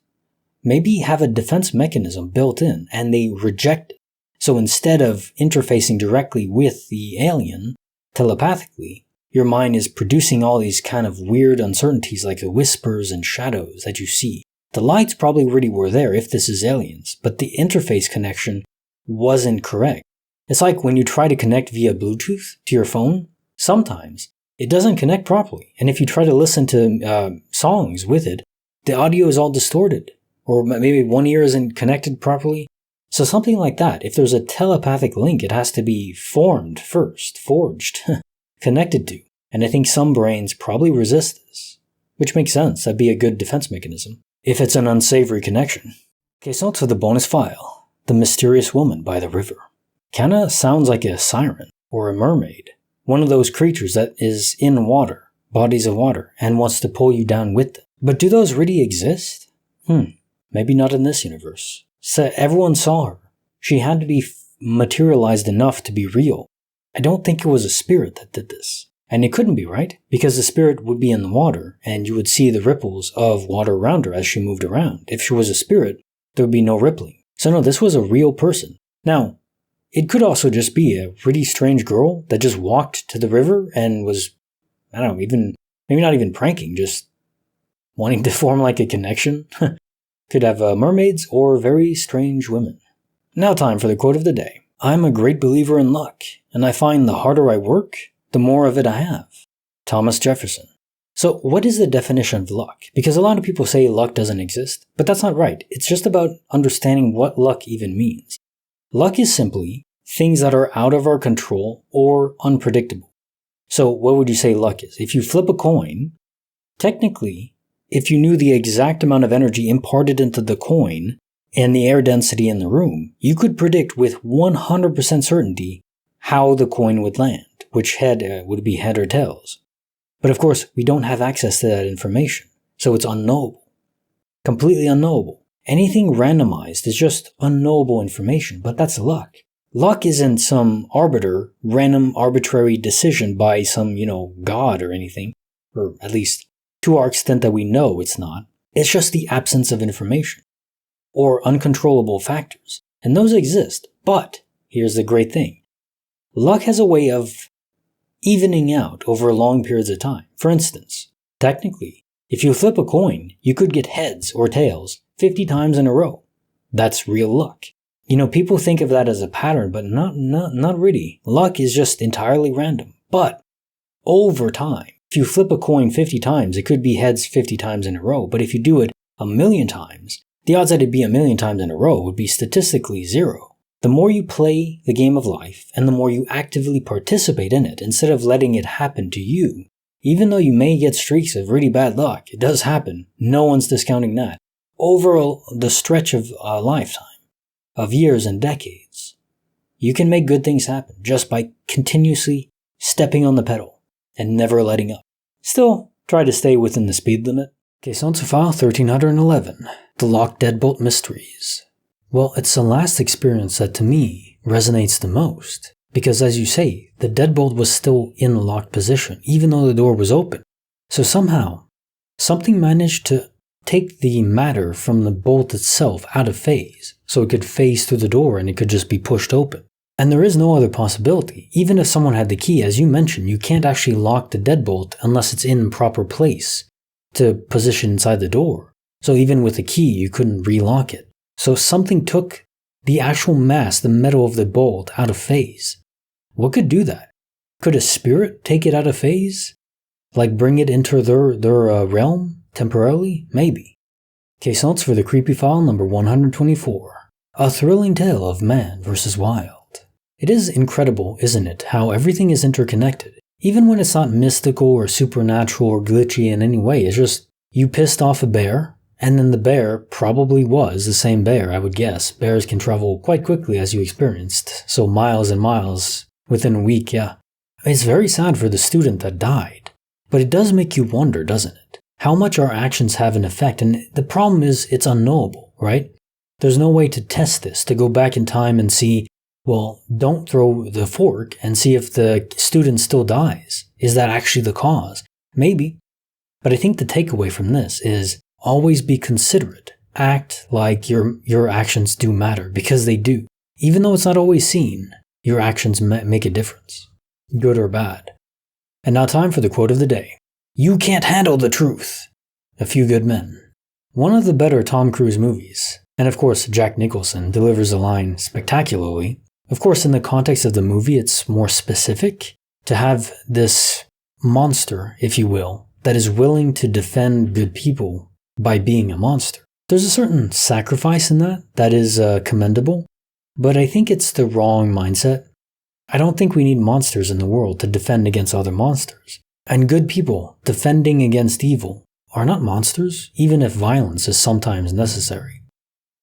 maybe have a defense mechanism built in, and they reject it. So instead of interfacing directly with the alien, telepathically, your mind is producing all these kind of weird uncertainties like the whispers and shadows that you see. The lights probably already were there if this is aliens, but the interface connection wasn't correct. It's like when you try to connect via Bluetooth to your phone, sometimes it doesn't connect properly. And if you try to listen to songs with it, the audio is all distorted. Or maybe one ear isn't connected properly. So something like that. If there's a telepathic link, it has to be formed first, forged, connected to. And I think some brains probably resist this. Which makes sense. That'd be a good defense mechanism. If it's an unsavory connection. Okay, so to the bonus file. The Mysterious Woman by the River. Kinda sounds like a siren or a mermaid. One of those creatures that is in water, bodies of water, and wants to pull you down with them. But do those really exist? Maybe not in this universe. So everyone saw her. She had to be materialized enough to be real. I don't think it was a spirit that did this. And it couldn't be, right? Because the spirit would be in the water, and you would see the ripples of water around her as she moved around. If she was a spirit, there would be no rippling. So no, this was a real person. Now, it could also just be a pretty strange girl that just walked to the river and was, maybe not even pranking, just wanting to form like a connection. Could have mermaids or very strange women. Now time for the quote of the day. I'm a great believer in luck, and I find the harder I work, the more of it I have. Thomas Jefferson. So what is the definition of luck? Because a lot of people say luck doesn't exist, but that's not right. It's just about understanding what luck even means. Luck is simply things that are out of our control or unpredictable. So what would you say luck is? If you flip a coin, technically, if you knew the exact amount of energy imparted into the coin and the air density in the room, you could predict with 100% certainty how the coin would land, which head would be head or tails. But of course, we don't have access to that information, so it's unknowable. Completely unknowable. Anything randomized is just unknowable information, but that's luck. Luck isn't some random arbitrary decision by some, god or anything, or at least to our extent that we know it's not. It's just the absence of information, or uncontrollable factors. And those exist, but here's the great thing. Luck has a way of evening out over long periods of time. For instance, technically, if you flip a coin, you could get heads or tails 50 times in a row. That's real luck. People think of that as a pattern, but not really. Luck is just entirely random. But over time, if you flip a coin 50 times, it could be heads 50 times in a row. But if you do it 1,000,000 times, the odds that it'd be 1,000,000 times in a row would be statistically zero. The more you play the game of life, and the more you actively participate in it, instead of letting it happen to you, even though you may get streaks of really bad luck, it does happen. No one's discounting that. Over the stretch of a lifetime, of years and decades, you can make good things happen just by continuously stepping on the pedal and never letting up. Still, try to stay within the speed limit. Case on to file 1311, The Locked Deadbolt Mysteries. Well, it's the last experience that to me resonates the most. Because as you say, the deadbolt was still in the locked position, even though the door was open. So somehow, something managed to take the matter from the bolt itself out of phase, so it could phase through the door and it could just be pushed open. And there is no other possibility. Even if someone had the key, as you mentioned, you can't actually lock the deadbolt unless it's in proper place to position inside the door. So even with the key, you couldn't relock it. So something took the actual mass, the metal of the bolt, out of phase. What could do that? Could a spirit take it out of phase? Like bring it into their realm temporarily? Maybe. Case notes for the creepy file number 124. A thrilling tale of man versus wild. It is incredible, isn't it, how everything is interconnected. Even when it's not mystical or supernatural or glitchy in any way, it's just you pissed off a bear, and then the bear probably was the same bear, I would guess. Bears can travel quite quickly, as you experienced, so miles and miles. Within a week, yeah. It's very sad for the student that died. But it does make you wonder, doesn't it? How much our actions have an effect, and the problem is it's unknowable, right? There's no way to test this, to go back in time and see, well, don't throw the fork and see if the student still dies. Is that actually the cause? Maybe. But I think the takeaway from this is always be considerate. Act like your actions do matter, because they do. Even though it's not always seen, your actions make a difference, good or bad. And now time for the quote of the day. You can't handle the truth. A Few Good Men. One of the better Tom Cruise movies. And of course, Jack Nicholson delivers the line spectacularly. Of course, in the context of the movie, it's more specific to have this monster, if you will, that is willing to defend good people by being a monster. There's a certain sacrifice in that is commendable. But I think it's the wrong mindset. I don't think we need monsters in the world to defend against other monsters. And good people defending against evil are not monsters, even if violence is sometimes necessary.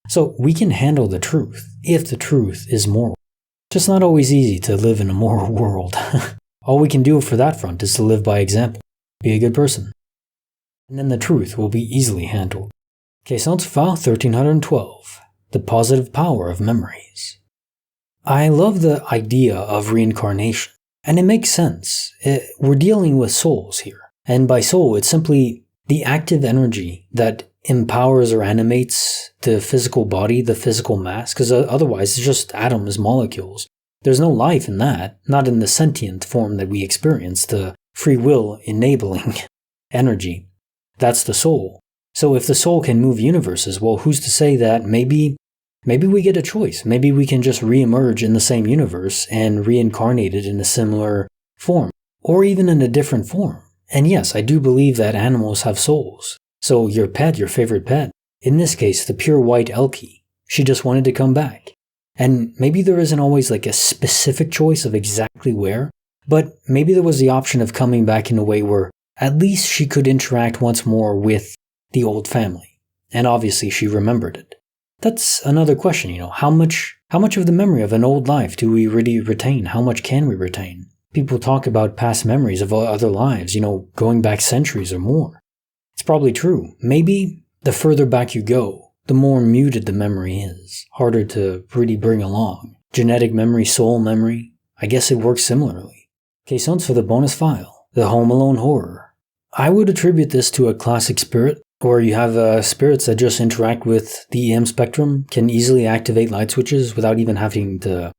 So we can handle the truth, if the truth is moral. Just not always easy to live in a moral world. All we can do for that front is to live by example. Be a good person. And then the truth will be easily handled. Case notes file 1312. The positive power of memories. I love the idea of reincarnation, and it makes sense. We're dealing with souls here, and by soul, it's simply the active energy that empowers or animates the physical body, the physical mass, because otherwise it's just atoms, molecules. There's no life in that, not in the sentient form that we experience, the free will enabling energy. That's the soul. So if the soul can move universes, well, who's to say that maybe we get a choice. Maybe we can just re-emerge in the same universe and reincarnated in a similar form, or even in a different form. And yes, I do believe that animals have souls. So your pet, your favorite pet, in this case, the pure white Elkie, she just wanted to come back. And maybe there isn't always like a specific choice of exactly where, but maybe there was the option of coming back in a way where at least she could interact once more with the old family. And obviously she remembered it. That's another question, how much of the memory of an old life do we really retain? How much can we retain? People talk about past memories of other lives, going back centuries or more. It's probably true. Maybe the further back you go, the more muted the memory is, harder to really bring along. Genetic memory, soul memory, I guess it works similarly. Case notes for the bonus file, the Home Alone horror. I would attribute this to a classic spirit Or you have spirits that just interact with the EM spectrum, can easily activate light switches without even having to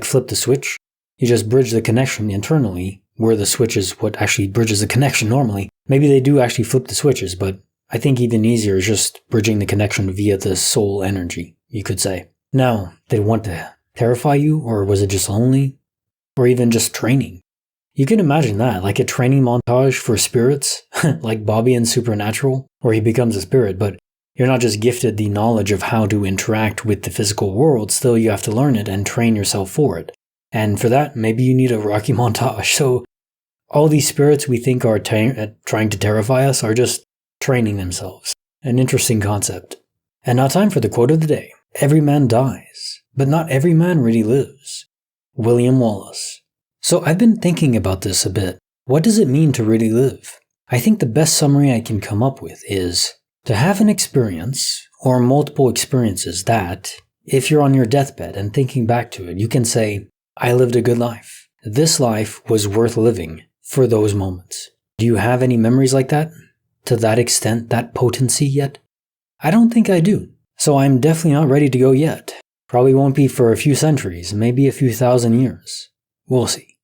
flip the switch. You just bridge the connection internally, where the switch is what actually bridges the connection normally. Maybe they do actually flip the switches, but I think even easier is just bridging the connection via the soul energy, you could say. Now, did it want to terrify you, or was it just lonely? Or even just training? You can imagine that, like a training montage for spirits, like Bobby in Supernatural, where he becomes a spirit, but you're not just gifted the knowledge of how to interact with the physical world, still you have to learn it and train yourself for it. And for that, maybe you need a Rocky montage. So all these spirits we think are trying to terrify us are just training themselves. An interesting concept. And now time for the quote of the day. Every man dies, but not every man really lives. William Wallace. So I've been thinking about this a bit. What does it mean to really live? I think the best summary I can come up with is to have an experience or multiple experiences that, if you're on your deathbed and thinking back to it, you can say, I lived a good life. This life was worth living for those moments. Do you have any memories like that? To that extent, that potency yet? I don't think I do. So I'm definitely not ready to go yet. Probably won't be for a few centuries, maybe a few thousand years. We'll see.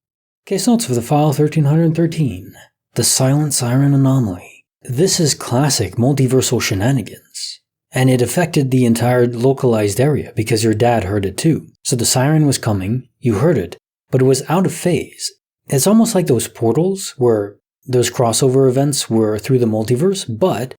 Case notes for the file 1313. The Silent Siren Anomaly. This is classic multiversal shenanigans. And it affected the entire localized area because your dad heard it too. So the siren was coming, you heard it, but it was out of phase. It's almost like those portals where those crossover events were through the multiverse, but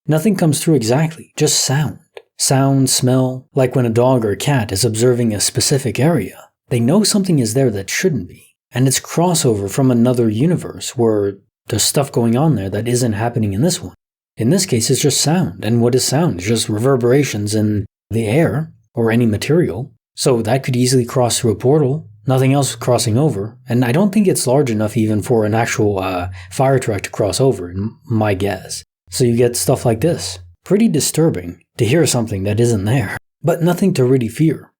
nothing comes through exactly, just sound. Sound, smell, like when a dog or a cat is observing a specific area. They know something is there that shouldn't be. And it's crossover from another universe where there's stuff going on there that isn't happening in this one. In this case, it's just sound. And what is sound? It's just reverberations in the air or any material. So that could easily cross through a portal. Nothing else crossing over. And I don't think it's large enough even for an actual fire truck to cross over, in my guess. So you get stuff like this. Pretty disturbing to hear something that isn't there. But nothing to really fear.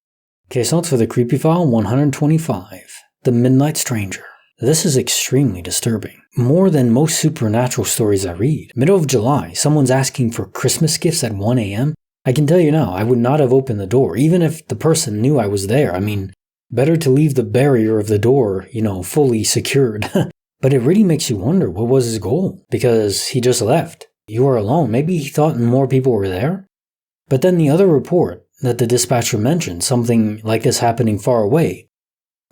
Case notes for the creepy file 125. The Midnight Stranger. This is extremely disturbing. More than most supernatural stories I read. Middle of July, someone's asking for Christmas gifts at 1 a.m. I can tell you now, I would not have opened the door, even if the person knew I was there. I mean, better to leave the barrier of the door, fully secured. But it really makes you wonder, what was his goal? Because he just left. You are alone. Maybe he thought more people were there? But then the other report that the dispatcher mentioned, something like this happening far away,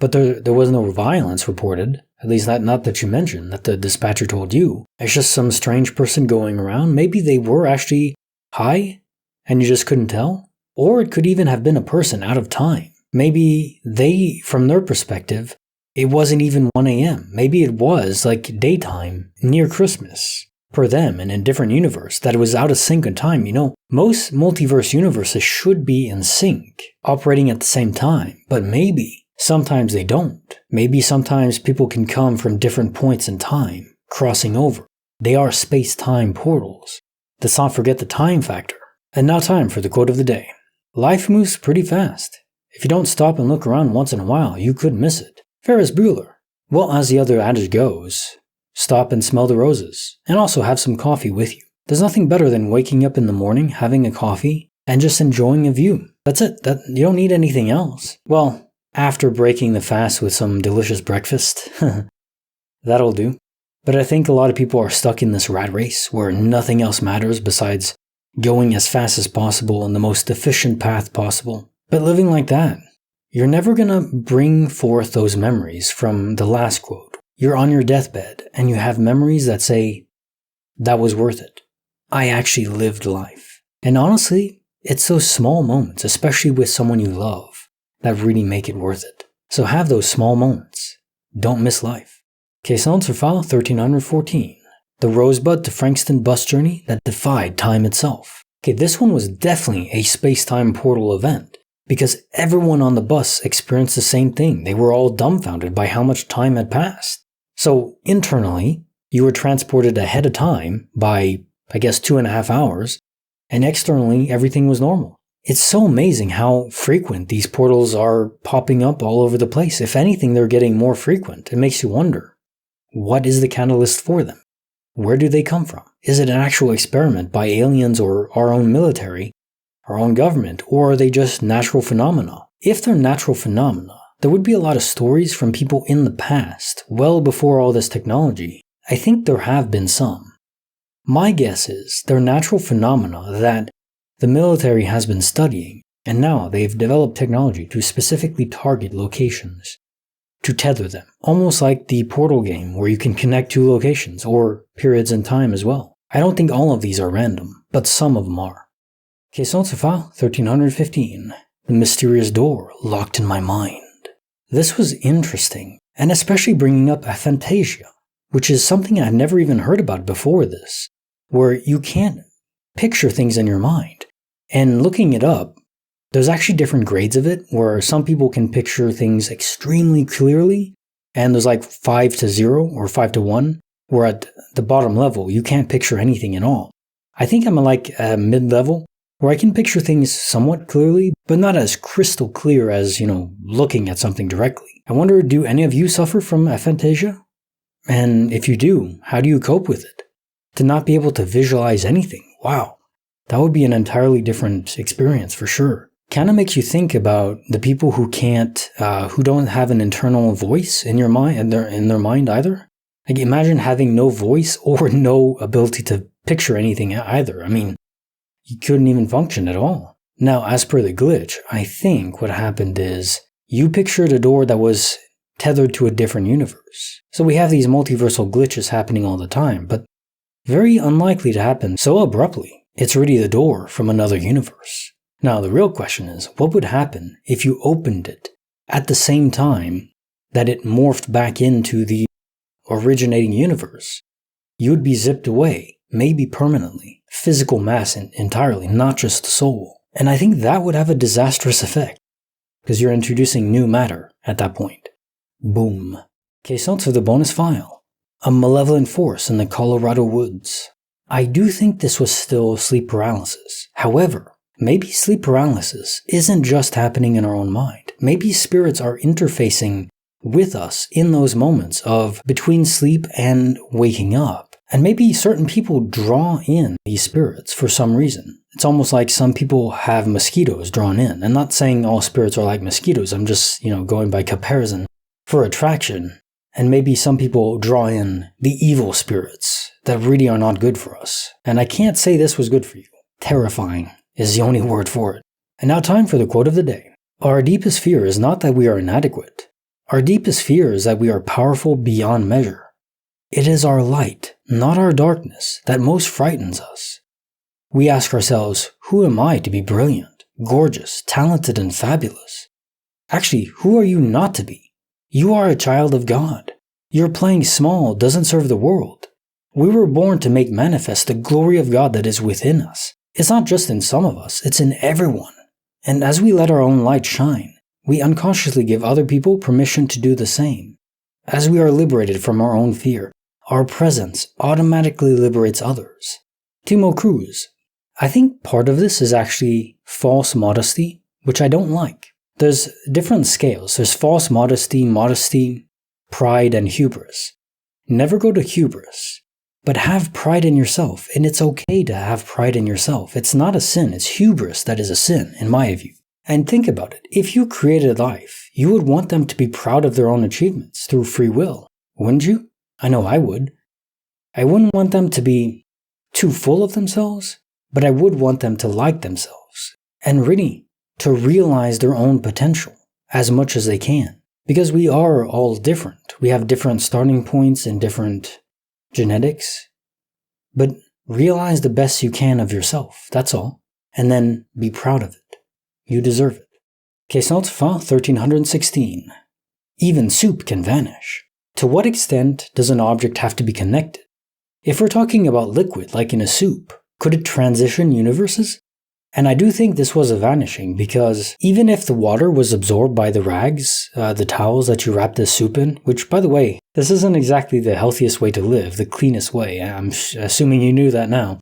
but there was no violence reported, at least not that you mentioned, that the dispatcher told you. It's just some strange person going around. Maybe they were actually high, and you just couldn't tell? Or it could even have been a person out of time. Maybe they, from their perspective, it wasn't even 1 a.m. Maybe it was like daytime, near Christmas, for them in a different universe, that it was out of sync in time. Most multiverse universes should be in sync, operating at the same time, but maybe sometimes they don't. Maybe sometimes people can come from different points in time, crossing over. They are space-time portals. Let's not forget the time factor. And now time for the quote of the day. Life moves pretty fast. If you don't stop and look around once in a while, you could miss it. Ferris Bueller. Well, as the other adage goes, stop and smell the roses, and also have some coffee with you. There's nothing better than waking up in the morning, having a coffee, and just enjoying a view. That's it. You don't need anything else. Well, after breaking the fast with some delicious breakfast, that'll do. But I think a lot of people are stuck in this rat race where nothing else matters besides going as fast as possible in the most efficient path possible. But living like that, you're never gonna bring forth those memories from the last quote. You're on your deathbed and you have memories that say, that was worth it. I actually lived life. And honestly, it's those small moments, especially with someone you love, that really make it worth it. So have those small moments. Don't miss life. Case notes for file 1314. The Rosebud to Frankston bus journey that defied time itself. Okay, this one was definitely a space-time portal event because everyone on the bus experienced the same thing. They were all dumbfounded by how much time had passed. So internally, you were transported ahead of time by, 2.5 hours, and externally, everything was normal. It's so amazing how frequent these portals are popping up all over the place. If anything, they're getting more frequent. It makes you wonder, what is the catalyst for them? Where do they come from? Is it an actual experiment by aliens or our own military, our own government, or are they just natural phenomena? If they're natural phenomena, there would be a lot of stories from people in the past, well before all this technology. I think there have been some. My guess is they're natural phenomena that the military has been studying, and now they've developed technology to specifically target locations, to tether them, almost like the Portal game where you can connect two locations, or periods in time as well. I don't think all of these are random, but some of them are. Question to file 1315. The mysterious door locked in my mind. This was interesting, and especially bringing up aphantasia, which is something I've never even heard about before this, where you can't picture things in your mind. And looking it up, there's actually different grades of it, where some people can picture things extremely clearly, and there's like 5 to 0 or 5 to 1, where at the bottom level, you can't picture anything at all. I think I'm like a mid-level, where I can picture things somewhat clearly, but not as crystal clear as, looking at something directly. I wonder, do any of you suffer from aphantasia? And if you do, how do you cope with it? To not be able to visualize anything, wow, that would be an entirely different experience for sure. Kind of makes you think about the people who who don't have an internal voice in your mind, in their mind either. Like imagine having no voice or no ability to picture anything either. I mean, you couldn't even function at all. Now, as per the glitch, I think what happened is you pictured a door that was tethered to a different universe. So we have these multiversal glitches happening all the time, but very unlikely to happen so abruptly. It's already the door from another universe. Now, the real question is, what would happen if you opened it at the same time that it morphed back into the originating universe? You would be zipped away, maybe permanently. Physical mass entirely, not just the soul. And I think that would have a disastrous effect, because you're introducing new matter at that point. Boom. Question for the bonus file. A malevolent force in the Colorado woods. I do think this was still sleep paralysis. However, maybe sleep paralysis isn't just happening in our own mind. Maybe spirits are interfacing with us in those moments of between sleep and waking up. And maybe certain people draw in these spirits for some reason. It's almost like some people have mosquitoes drawn in. I'm not saying all spirits are like mosquitoes. I'm just, going by comparison for attraction. And maybe some people draw in the evil spirits that really are not good for us. And I can't say this was good for you. Terrifying is the only word for it. And now time for the quote of the day. Our deepest fear is not that we are inadequate. Our deepest fear is that we are powerful beyond measure. It is our light, not our darkness, that most frightens us. We ask ourselves, who am I to be brilliant, gorgeous, talented, and fabulous? Actually, who are you not to be? You are a child of God. Your playing small doesn't serve the world. We were born to make manifest the glory of God that is within us. It's not just in some of us, it's in everyone. And as we let our own light shine, we unconsciously give other people permission to do the same. As we are liberated from our own fear, our presence automatically liberates others. Timo Cruz. I think part of this is actually false modesty, which I don't like. There's different scales. There's false modesty, pride, and hubris. Never go to hubris, but have pride in yourself, and it's okay to have pride in yourself. It's not a sin, it's hubris that is a sin, in my view. And think about it. If you created life, you would want them to be proud of their own achievements through free will, wouldn't you? I know I would. I wouldn't want them to be too full of themselves, but I would want them to like themselves and really to realize their own potential as much as they can. Because we are all different. We have different starting points and different genetics. But realize the best you can of yourself, that's all. And then be proud of it. You deserve it. Question 1316. Even soup can vanish. To what extent does an object have to be connected? If we're talking about liquid, like in a soup, could it transition universes? And I do think this was a vanishing, because even if the water was absorbed by the rags, the towels that you wrap this soup in, which, by the way, this isn't exactly the healthiest way to live, the cleanest way. I'm assuming you knew that now.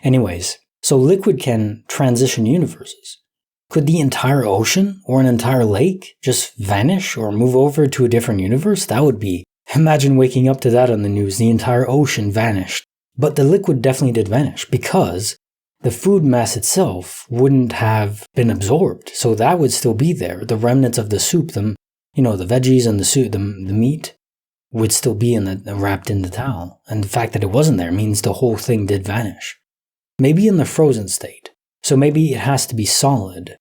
Anyways, so liquid can transition universes. Could the entire ocean or an entire lake just vanish or move over to a different universe? That would be... Imagine waking up to that on the news, the entire ocean vanished. But the liquid definitely did vanish because the food mass itself wouldn't have been absorbed. So that would still be there. The remnants of the soup, the veggies and the soup, the meat would still be wrapped in the towel. And the fact that it wasn't there means the whole thing did vanish. Maybe in the frozen state. So maybe it has to be solid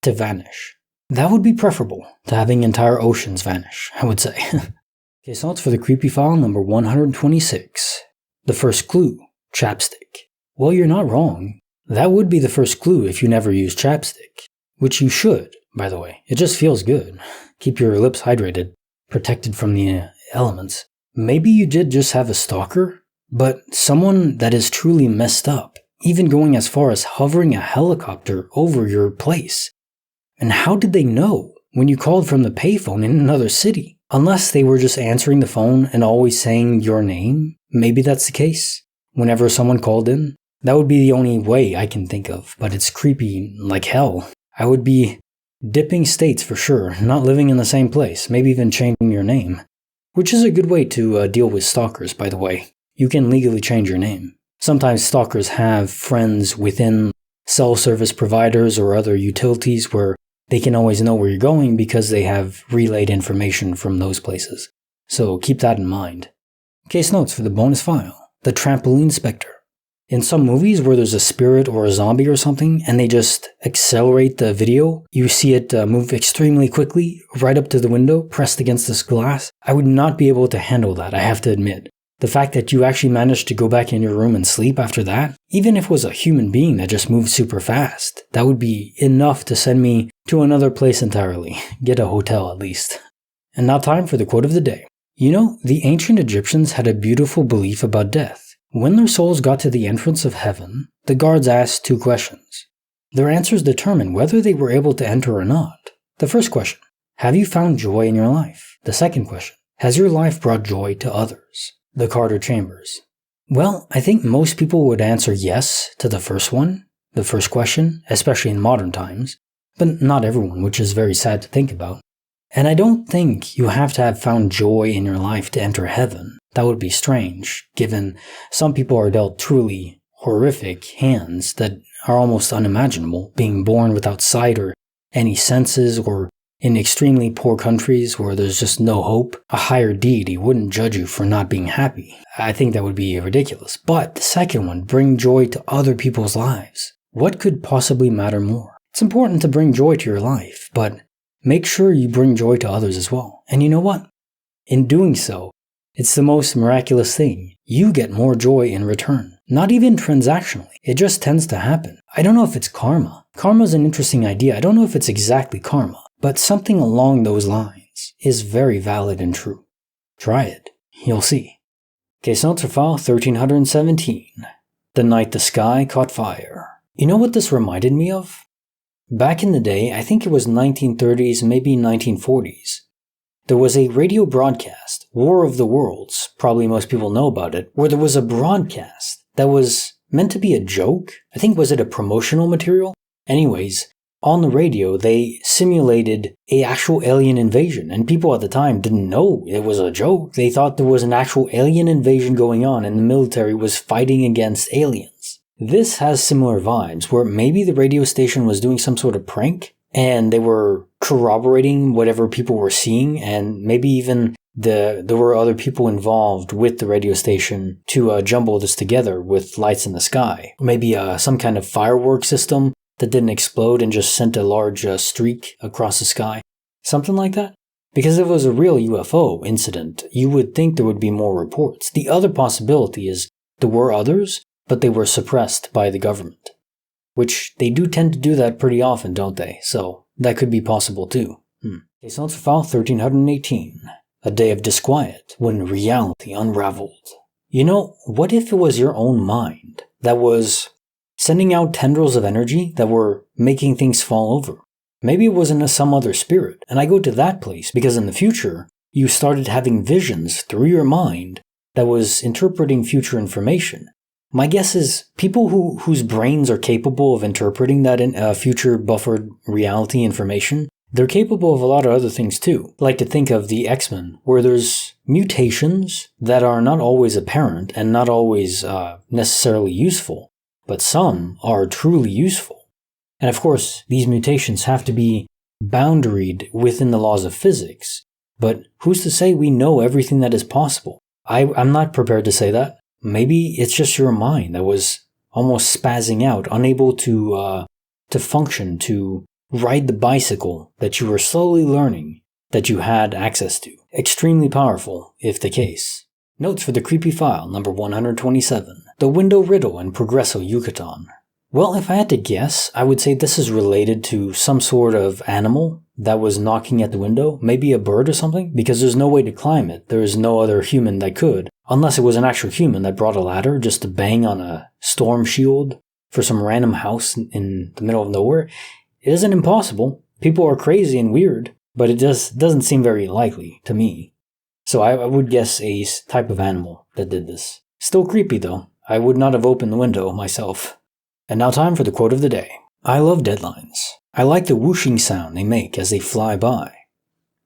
to vanish. That would be preferable to having entire oceans vanish, I would say. Okay, so that's for the creepy file number 126. The first clue, chapstick. Well, you're not wrong. That would be the first clue if you never use chapstick. Which you should, by the way. It just feels good. Keep your lips hydrated, protected from the elements. Maybe you did just have a stalker, but someone that is truly messed up, even going as far as hovering a helicopter over your place. And how did they know when you called from the payphone in another city? Unless they were just answering the phone and always saying your name. Maybe that's the case. Whenever someone called in, that would be the only way I can think of, but it's creepy like hell. I would be dipping states for sure, not living in the same place, maybe even changing your name. Which is a good way to deal with stalkers, by the way. You can legally change your name. Sometimes stalkers have friends within cell service providers or other utilities where they can always know where you're going because they have relayed information from those places. So keep that in mind. Case notes for the bonus file. The Trampoline Specter. In some movies where there's a spirit or a zombie or something and they just accelerate the video, you see it move extremely quickly right up to the window, pressed against this glass. I would not be able to handle that, I have to admit. The fact that you actually managed to go back in your room and sleep after that, even if it was a human being that just moved super fast, that would be enough to send me to another place entirely. Get a hotel at least. And now time for the quote of the day. The ancient Egyptians had a beautiful belief about death. When their souls got to the entrance of heaven, the guards asked 2 questions. Their answers determined whether they were able to enter or not. The first question, have you found joy in your life? The second question, has your life brought joy to others? The Carter Chambers. Well, I think most people would answer yes to the first one, the first question, especially in modern times, but not everyone, which is very sad to think about. And I don't think you have to have found joy in your life to enter heaven. That would be strange, given some people are dealt truly horrific hands that are almost unimaginable, being born without sight or any senses, or in extremely poor countries where there's just no hope. A higher deity wouldn't judge you for not being happy. I think that would be ridiculous. But the second one, bring joy to other people's lives. What could possibly matter more? It's important to bring joy to your life, but make sure you bring joy to others as well. And you know what? In doing so, it's the most miraculous thing. You get more joy in return. Not even transactionally. It just tends to happen. I don't know if it's karma. Karma's an interesting idea. I don't know if it's exactly karma, but something along those lines is very valid and true. Try it. You'll see. Case notes for file 1317. The night the sky caught fire. You know what this reminded me of? Back in the day, I think it was 1930s, maybe 1940s. There was a radio broadcast, War of the Worlds, probably most people know about it, where there was a broadcast that was meant to be a joke. I think, was it a promotional material? Anyways, on the radio, they simulated an actual alien invasion, and people at the time didn't know it was a joke. They thought there was an actual alien invasion going on and the military was fighting against aliens. This has similar vibes, where maybe the radio station was doing some sort of prank, and they were corroborating whatever people were seeing, and maybe even there were other people involved with the radio station to jumble this together with lights in the sky. Maybe some kind of firework system that didn't explode and just sent a large streak across the sky. Something like that. Because if it was a real UFO incident, you would think there would be more reports. The other possibility is there were others, but they were suppressed by the government. Which they do tend to do that pretty often, don't they? So that could be possible too. Okay, so let's file 1318. A day of disquiet when reality unraveled. What if it was your own mind that was sending out tendrils of energy that were making things fall over? Maybe it wasn't some other spirit, and I go to that place because in the future, you started having visions through your mind that was interpreting future information. My guess is people whose brains are capable of interpreting that in future buffered reality information, they're capable of a lot of other things too. I like to think of the X-Men, where there's mutations that are not always apparent and not always necessarily useful, but some are truly useful. And of course, these mutations have to be boundaried within the laws of physics, but who's to say we know everything that is possible? I'm not prepared to say that. Maybe it's just your mind that was almost spazzing out, unable to function, to ride the bicycle that you were slowly learning that you had access to. Extremely powerful, if the case. Notes for the creepy file, number 127. The Window Riddle in Progreso, Yucatan. Well, if I had to guess, I would say this is related to some sort of animal that was knocking at the window, maybe a bird or something, because there's no way to climb it. There is no other human that could, unless it was an actual human that brought a ladder just to bang on a storm shield for some random house in the middle of nowhere. It isn't impossible. People are crazy and weird, but it just doesn't seem very likely to me. So I would guess a type of animal that did this. Still creepy though. I would not have opened the window myself. And now time for the quote of the day. I love deadlines. I like the whooshing sound they make as they fly by.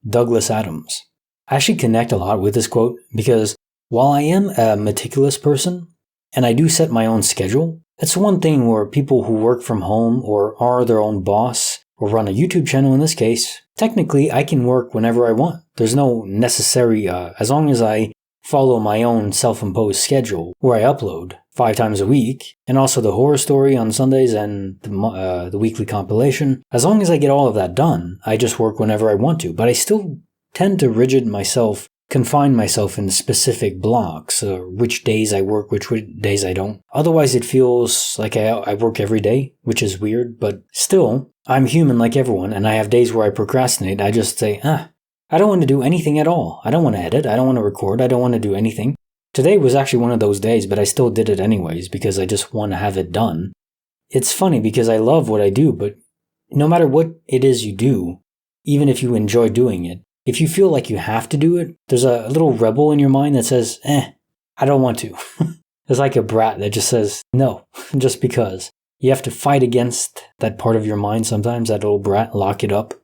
Douglas Adams. I actually connect a lot with this quote because while I am a meticulous person, and I do set my own schedule, it's one thing where people who work from home or are their own boss or run a YouTube channel in this case, technically I can work whenever I want. There's no necessary, as long as I follow my own self-imposed schedule where I upload 5 times a week, and also the horror story on Sundays and the weekly compilation. As long as I get all of that done, I just work whenever I want to, but I still tend to confine myself in specific blocks, which days I work, which days I don't. Otherwise it feels like I work every day, which is weird, but still, I'm human like everyone, and I have days where I procrastinate. I just say, I don't want to do anything at all. I don't want to edit, I don't want to record, I don't want to do anything. Today was actually one of those days, but I still did it anyways because I just want to have it done. It's funny because I love what I do, but no matter what it is you do, even if you enjoy doing it, if you feel like you have to do it, there's a little rebel in your mind that says, I don't want to. It's like a brat that just says, no, just because. You have to fight against that part of your mind sometimes, that little brat, lock it up.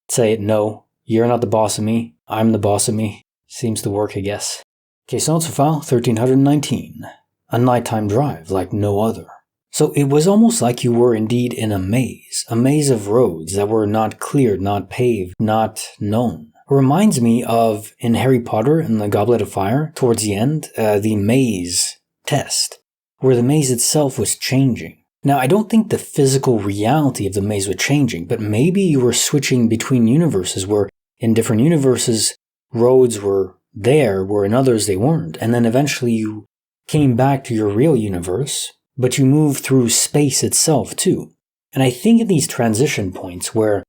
Say it, no, you're not the boss of me, I'm the boss of me. Seems to work, I guess. Case notes for file 1319. A nighttime drive like no other. So it was almost like you were indeed in a maze of roads that were not cleared, not paved, not known. It reminds me of, in Harry Potter and the Goblet of Fire, towards the end, the maze test, where the maze itself was changing. Now, I don't think the physical reality of the maze was changing, but maybe you were switching between universes where in different universes, roads were there where in others they weren't, and then eventually you came back to your real universe, but you moved through space itself too. And I think in these transition points where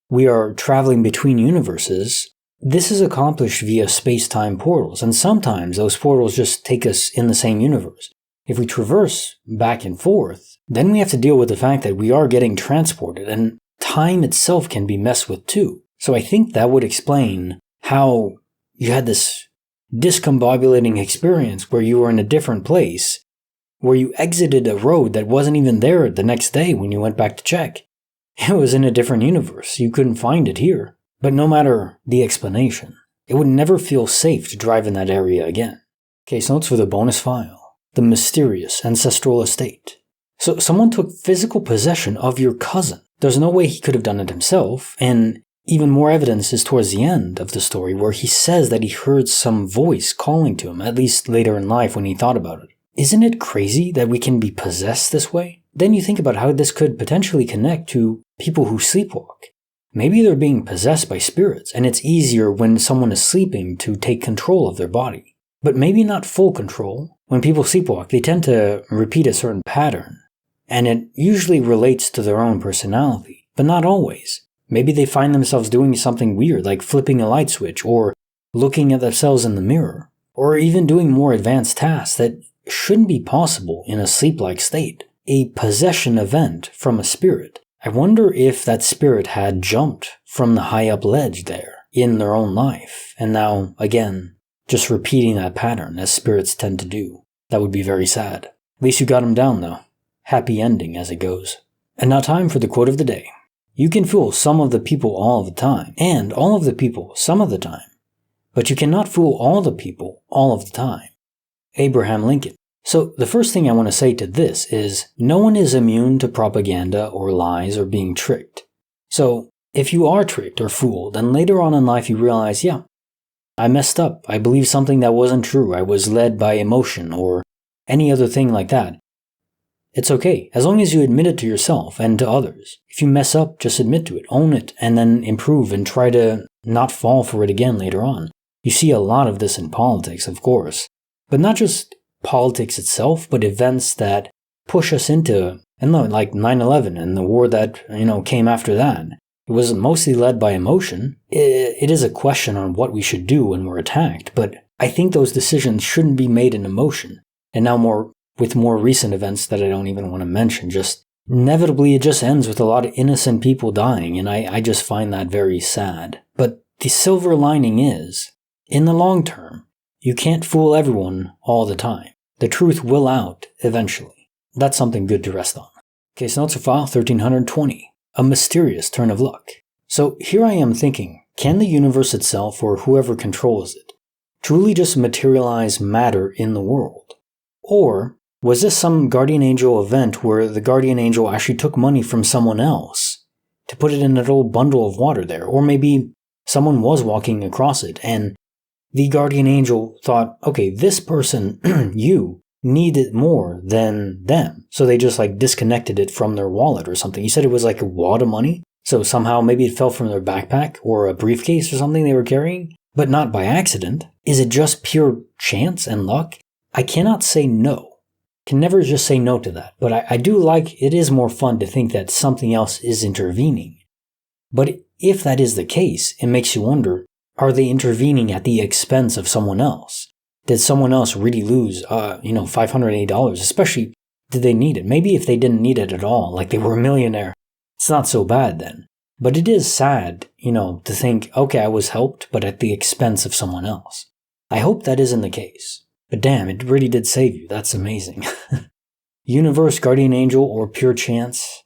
we are traveling between universes, this is accomplished via space-time portals, and sometimes those portals just take us in the same universe. If we traverse back and forth, then we have to deal with the fact that we are getting transported, and time itself can be messed with too. So I think that would explain how you had this discombobulating experience where you were in a different place, where you exited a road that wasn't even there the next day when you went back to check. It was in a different universe. You couldn't find it here. But no matter the explanation, it would never feel safe to drive in that area again. Case notes for the bonus file. The mysterious ancestral estate. So someone took physical possession of your cousin. There's no way he could have done it himself, and even more evidence is towards the end of the story where he says that he heard some voice calling to him, at least later in life when he thought about it. Isn't it crazy that we can be possessed this way? Then you think about how this could potentially connect to people who sleepwalk. Maybe they're being possessed by spirits, and it's easier when someone is sleeping to take control of their body. But maybe not full control. When people sleepwalk, they tend to repeat a certain pattern, and it usually relates to their own personality, but not always. Maybe they find themselves doing something weird, like flipping a light switch, or looking at themselves in the mirror, or even doing more advanced tasks that shouldn't be possible in a sleep-like state. A possession event from a spirit. I wonder if that spirit had jumped from the high-up ledge there in their own life, and now, again, just repeating that pattern as spirits tend to do. That would be very sad. At least you got him down, though. Happy ending as it goes. And now time for the quote of the day. You can fool some of the people all the time, and all of the people some of the time. but you cannot fool all the people all of the time. Abraham Lincoln. So the first thing I want to say to this is no one is immune to propaganda or lies or being tricked. So if you are tricked or fooled and later on in life you realize, yeah, I messed up, I believed something that wasn't true, I was led by emotion or any other thing like that, it's okay, as long as you admit it to yourself and to others. If you mess up, just admit to it, own it, and then improve and try to not fall for it again later on. You see a lot of this in politics, of course, but not just politics itself, but events that push us into, and like 9/11 and the war that, came after that. It was mostly led by emotion. It is a question on what we should do when we're attacked, but I think those decisions shouldn't be made in emotion. And now with more recent events that I don't even want to mention, just inevitably it just ends with a lot of innocent people dying, and I just find that very sad. But the silver lining is, in the long term, you can't fool everyone all the time. The truth will out eventually. That's something good to rest on. Case notes for file 1320. A mysterious turn of luck. So here I am thinking, can the universe itself, or whoever controls it, truly just materialize matter in the world? Or was this some guardian angel event where the guardian angel actually took money from someone else to put it in that little bundle of water there? Or maybe someone was walking across it and the guardian angel thought, okay, this person, you, need it more than them. So they just disconnected it from their wallet or something. You said it was like a wad of money. So somehow maybe it fell from their backpack or a briefcase or something they were carrying, but not by accident. Is it just pure chance and luck? I cannot say no. Can never just say no to that. But I do it is more fun to think that something else is intervening. But if that is the case, it makes you wonder, are they intervening at the expense of someone else? Did someone else really lose, $580? Especially, did they need it? Maybe if they didn't need it at all, like they were a millionaire, it's not so bad then. But it is sad, to think, okay, I was helped, but at the expense of someone else. I hope that isn't the case. But damn, it really did save you. That's amazing. Universe, guardian angel, or pure chance.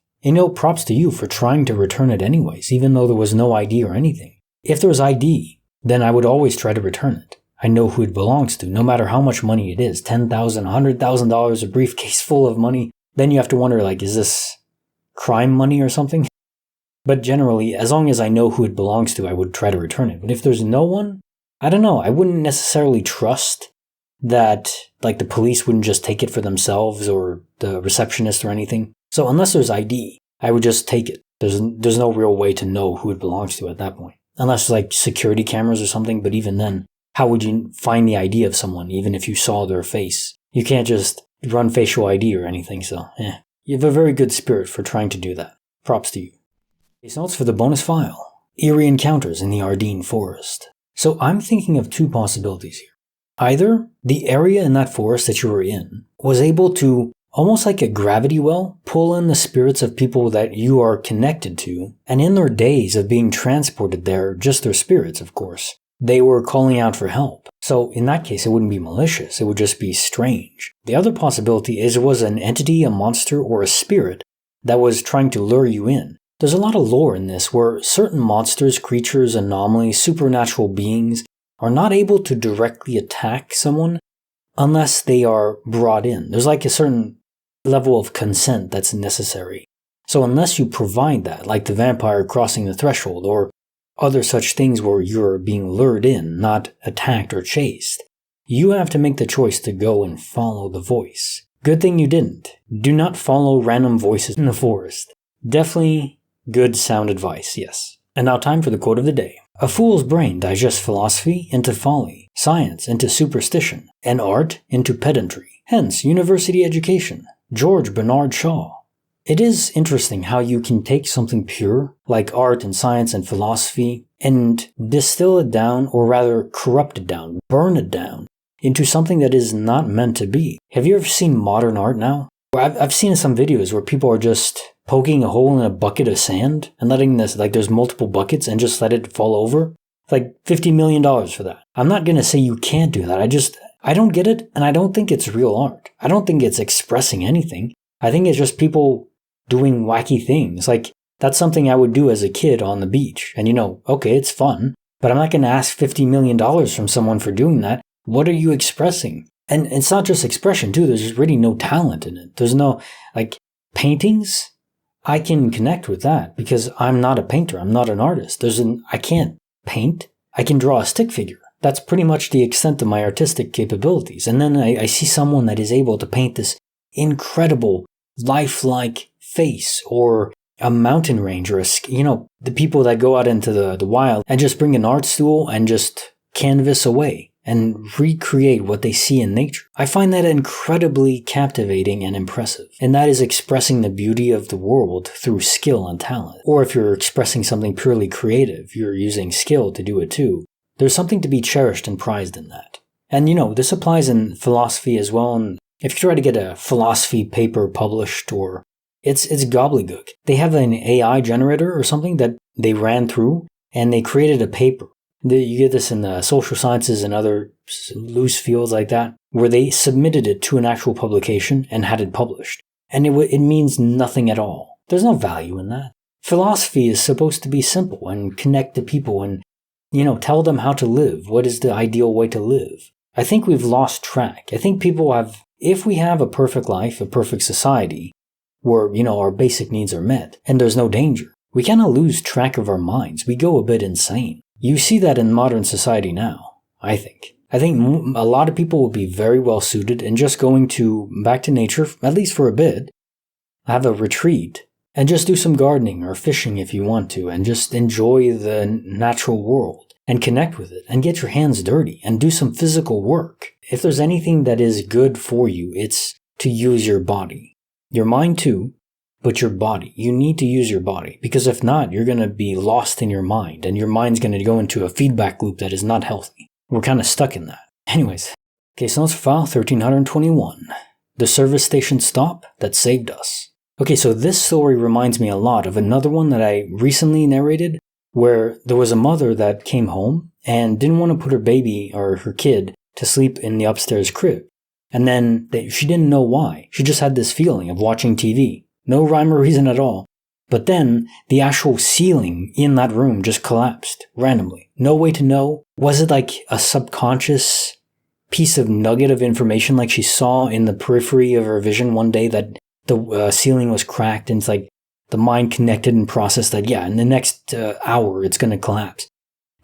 Props to you for trying to return it anyways, even though there was no ID or anything. If there was ID, then I would always try to return it. I know who it belongs to, no matter how much money it is. $10,000, $100,000, a briefcase full of money. Then you have to wonder, is this crime money or something? But generally, as long as I know who it belongs to, I would try to return it. But if there's no one, I don't know. I wouldn't necessarily trust that the police wouldn't just take it for themselves or the receptionist or anything. So unless there's ID, I would just take it. There's no real way to know who it belongs to at that point. Unless security cameras or something, but even then, how would you find the ID of someone even if you saw their face? You can't just run facial ID or anything, so you have a very good spirit for trying to do that. Props to you. Case notes for the bonus file. Eerie encounters in the Ardeen forest. So I'm thinking of two possibilities here. Either the area in that forest that you were in was able to, almost like a gravity well, pull in the spirits of people that you are connected to, and in their days of being transported there, just their spirits, of course, they were calling out for help. So in that case, it wouldn't be malicious, it would just be strange. The other possibility is it was an entity, a monster, or a spirit that was trying to lure you in. There's a lot of lore in this where certain monsters, creatures, anomalies, supernatural beings are not able to directly attack someone unless they are brought in. There's a certain level of consent that's necessary. So unless you provide that, like the vampire crossing the threshold or other such things where you're being lured in, not attacked or chased, you have to make the choice to go and follow the voice. Good thing you didn't. Do not follow random voices in the forest. Definitely good sound advice, yes. And now time for the quote of the day. A fool's brain digests philosophy into folly, science into superstition, and art into pedantry. Hence, university education. George Bernard Shaw. It is interesting how you can take something pure, like art and science and philosophy, and distill it down, or rather corrupt it down, burn it down, into something that is not meant to be. Have you ever seen modern art now? I've seen some videos where people are just poking a hole in a bucket of sand and letting this, there's multiple buckets and just let it fall over. $50 million for that. I'm not going to say you can't do that. I don't get it, and I don't think it's real art. I don't think it's expressing anything. I think it's just people doing wacky things. That's something I would do as a kid on the beach. And okay, it's fun. But I'm not going to ask $50 million from someone for doing that. What are you expressing? And it's not just expression, too. There's really no talent in it. There's no, like, paintings. I can connect with that because I'm not a painter. I'm not an artist. I can't paint. I can draw a stick figure. That's pretty much the extent of my artistic capabilities. And then I see someone that is able to paint this incredible, lifelike face, or a mountain range, or the people that go out into the wild and just bring an art stool and just canvas away and recreate what they see in nature. I find that incredibly captivating and impressive. And that is expressing the beauty of the world through skill and talent. Or if you're expressing something purely creative, you're using skill to do it too. There's something to be cherished and prized in that. And this applies in philosophy as well. And if you try to get a philosophy paper published, or it's gobbledygook. They have an AI generator or something that they ran through, and they created a paper. You get this in the social sciences and other loose fields like that, where they submitted it to an actual publication and had it published. And it means nothing at all. There's no value in that. Philosophy is supposed to be simple and connect to people and, tell them how to live. What is the ideal way to live? I think we've lost track. I think if we have a perfect life, a perfect society, where, our basic needs are met, and there's no danger, we kind of lose track of our minds. We go a bit insane. You see that in modern society now, I think. I think a lot of people will be very well suited in just going back to nature, at least for a bit, have a retreat, and just do some gardening or fishing if you want to, and just enjoy the natural world and connect with it and get your hands dirty and do some physical work. If there's anything that is good for you, it's to use your body. Your mind too, but your body. You need to use your body, because if not, you're going to be lost in your mind, and your mind's going to go into a feedback loop that is not healthy. We're kind of stuck in that. Anyways, case notes for file 1321. The service station stop that saved us. Okay, so this story reminds me a lot of another one that I recently narrated, where there was a mother that came home and didn't want to put her baby or her kid to sleep in the upstairs crib. And then she didn't know why. She just had this feeling of watching TV. No rhyme or reason at all. But then the actual ceiling in that room just collapsed randomly. No way to know. Was it like a subconscious piece of nugget of information, like she saw in the periphery of her vision one day that the ceiling was cracked, and it's like the mind connected and processed that, yeah, in the next hour it's going to collapse.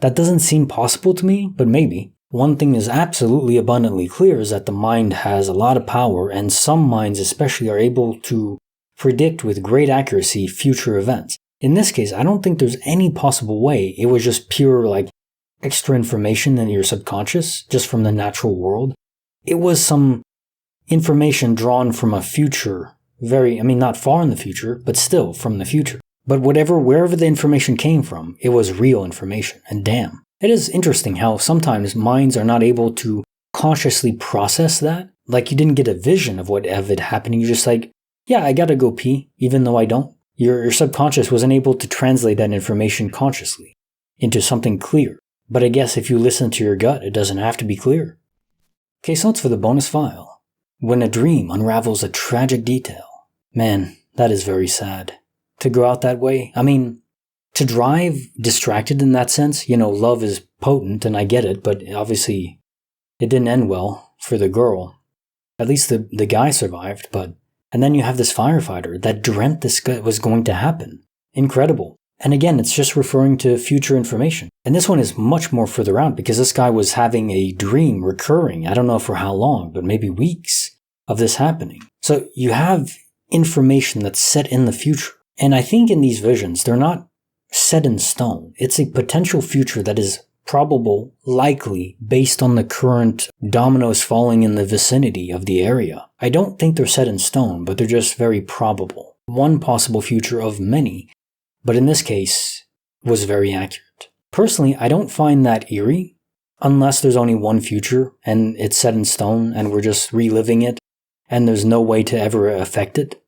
That doesn't seem possible to me, but maybe. One thing is absolutely abundantly clear is that the mind has a lot of power, and some minds especially are able to predict with great accuracy future events. In this case, I don't think there's any possible way it was just pure extra information in your subconscious, just from the natural world. It was some information drawn from a future, not far in the future, but still from the future. But wherever the information came from, it was real information, and damn. It is interesting how sometimes minds are not able to consciously process that. Like, you didn't get a vision of it happening. You're just like, yeah, I gotta go pee, even though I don't. Your subconscious wasn't able to translate that information consciously into something clear. But I guess if you listen to your gut, it doesn't have to be clear. Case notes for the bonus file. When a dream unravels a tragic detail. Man, that is very sad. To go out that way. To drive distracted in that sense, love is potent, and I get it, but obviously it didn't end well for the girl. At least the guy survived, and then you have this firefighter that dreamt this was going to happen. Incredible. And again, it's just referring to future information. And this one is much more further out, because this guy was having a dream recurring, I don't know for how long, but maybe weeks of this happening. So you have information that's set in the future. And I think in these visions, they're not set in stone. It's a potential future that is probable, likely, based on the current dominoes falling in the vicinity of the area. I don't think they're set in stone, but they're just very probable. One possible future of many, but in this case, was very accurate. Personally, I don't find that eerie, unless there's only one future, and it's set in stone, and we're just reliving it, and there's no way to ever affect it.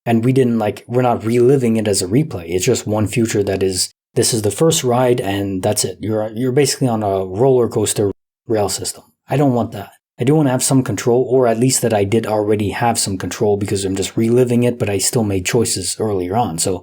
And we're not reliving it as a replay. It's just one future this is the first ride, and that's it. You're basically on a roller coaster rail system. I don't want that. I do want to have some control, or at least that I did already have some control, because I'm just reliving it, but I still made choices earlier on. So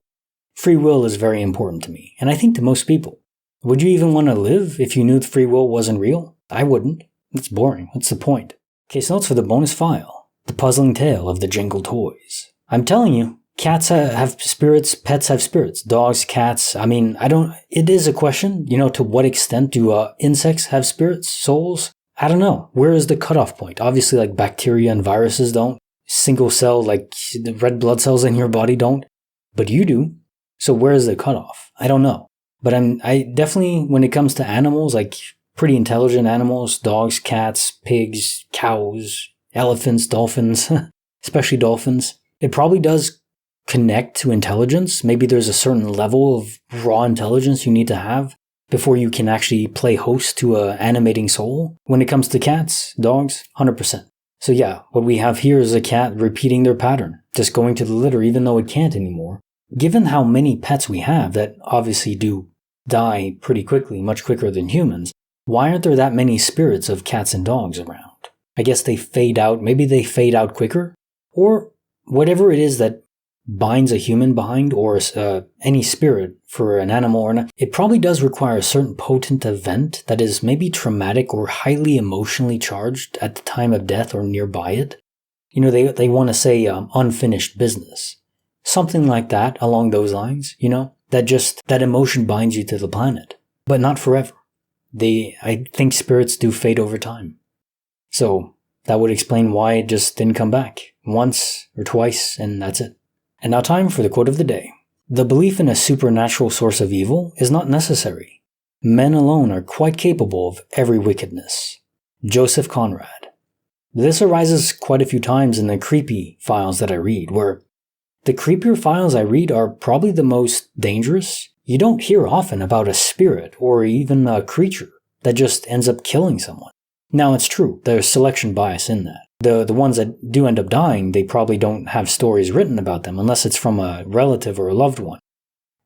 free will is very important to me, and I think to most people. Would you even want to live if you knew free will wasn't real? I wouldn't. It's boring. What's the point? Case notes for the bonus file. The puzzling tale of the Jingle toys. I'm telling you, cats have spirits, pets have spirits. Dogs, cats, it is a question, to what extent do insects have spirits, souls? I don't know. Where is the cutoff point? Obviously, like bacteria and viruses don't. Single cell, like the red blood cells in your body don't. But you do. So where is the cutoff? I don't know. But I definitely, when it comes to animals, like pretty intelligent animals, dogs, cats, pigs, cows, elephants, dolphins, especially dolphins, it probably does connect to intelligence. Maybe there's a certain level of raw intelligence you need to have before you can actually play host to an animating soul. When it comes to cats, dogs, 100%. So yeah, what we have here is a cat repeating their pattern, just going to the litter even though it can't anymore. Given how many pets we have that obviously do die pretty quickly, much quicker than humans, why aren't there that many spirits of cats and dogs around? I guess they fade out, maybe they fade out quicker, or whatever it is that binds a human behind, or any spirit for an animal or not, it probably does require a certain potent event that is maybe traumatic or highly emotionally charged at the time of death or nearby it. They want to say unfinished business. Something like that along those lines, that emotion binds you to the planet, but not forever. I think spirits do fade over time. So that would explain why it just didn't come back once or twice, and that's it. And now time for the quote of the day. The belief in a supernatural source of evil is not necessary. Men alone are quite capable of every wickedness. Joseph Conrad. This arises quite a few times in the creepy files that I read, where the creepier files I read are probably the most dangerous. You don't hear often about a spirit or even a creature that just ends up killing someone. Now it's true, there's selection bias in that. The ones that do end up dying, they probably don't have stories written about them unless it's from a relative or a loved one.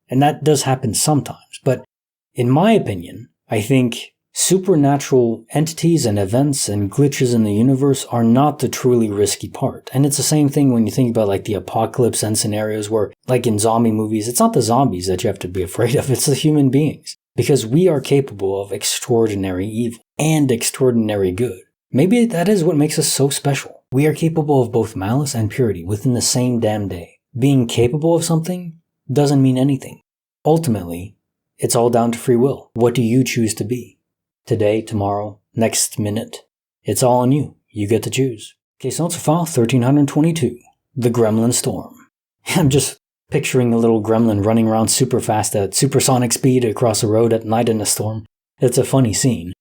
And that does happen sometimes. But in my opinion, I think supernatural entities and events and glitches in the universe are not the truly risky part. And it's the same thing when you think about like the apocalypse and scenarios where, like in zombie movies, it's not the zombies that you have to be afraid of, it's the human beings. Because we are capable of extraordinary evil and extraordinary good. Maybe that is what makes us so special. We are capable of both malice and purity within the same damn day. Being capable of something doesn't mean anything. Ultimately, it's all down to free will. What do you choose to be? Today, tomorrow, next minute. It's all on you. You get to choose. Case notes for file 1322. The Gremlin Storm. I'm just picturing a little gremlin running around super fast at supersonic speed across a road at night in a storm. It's a funny scene.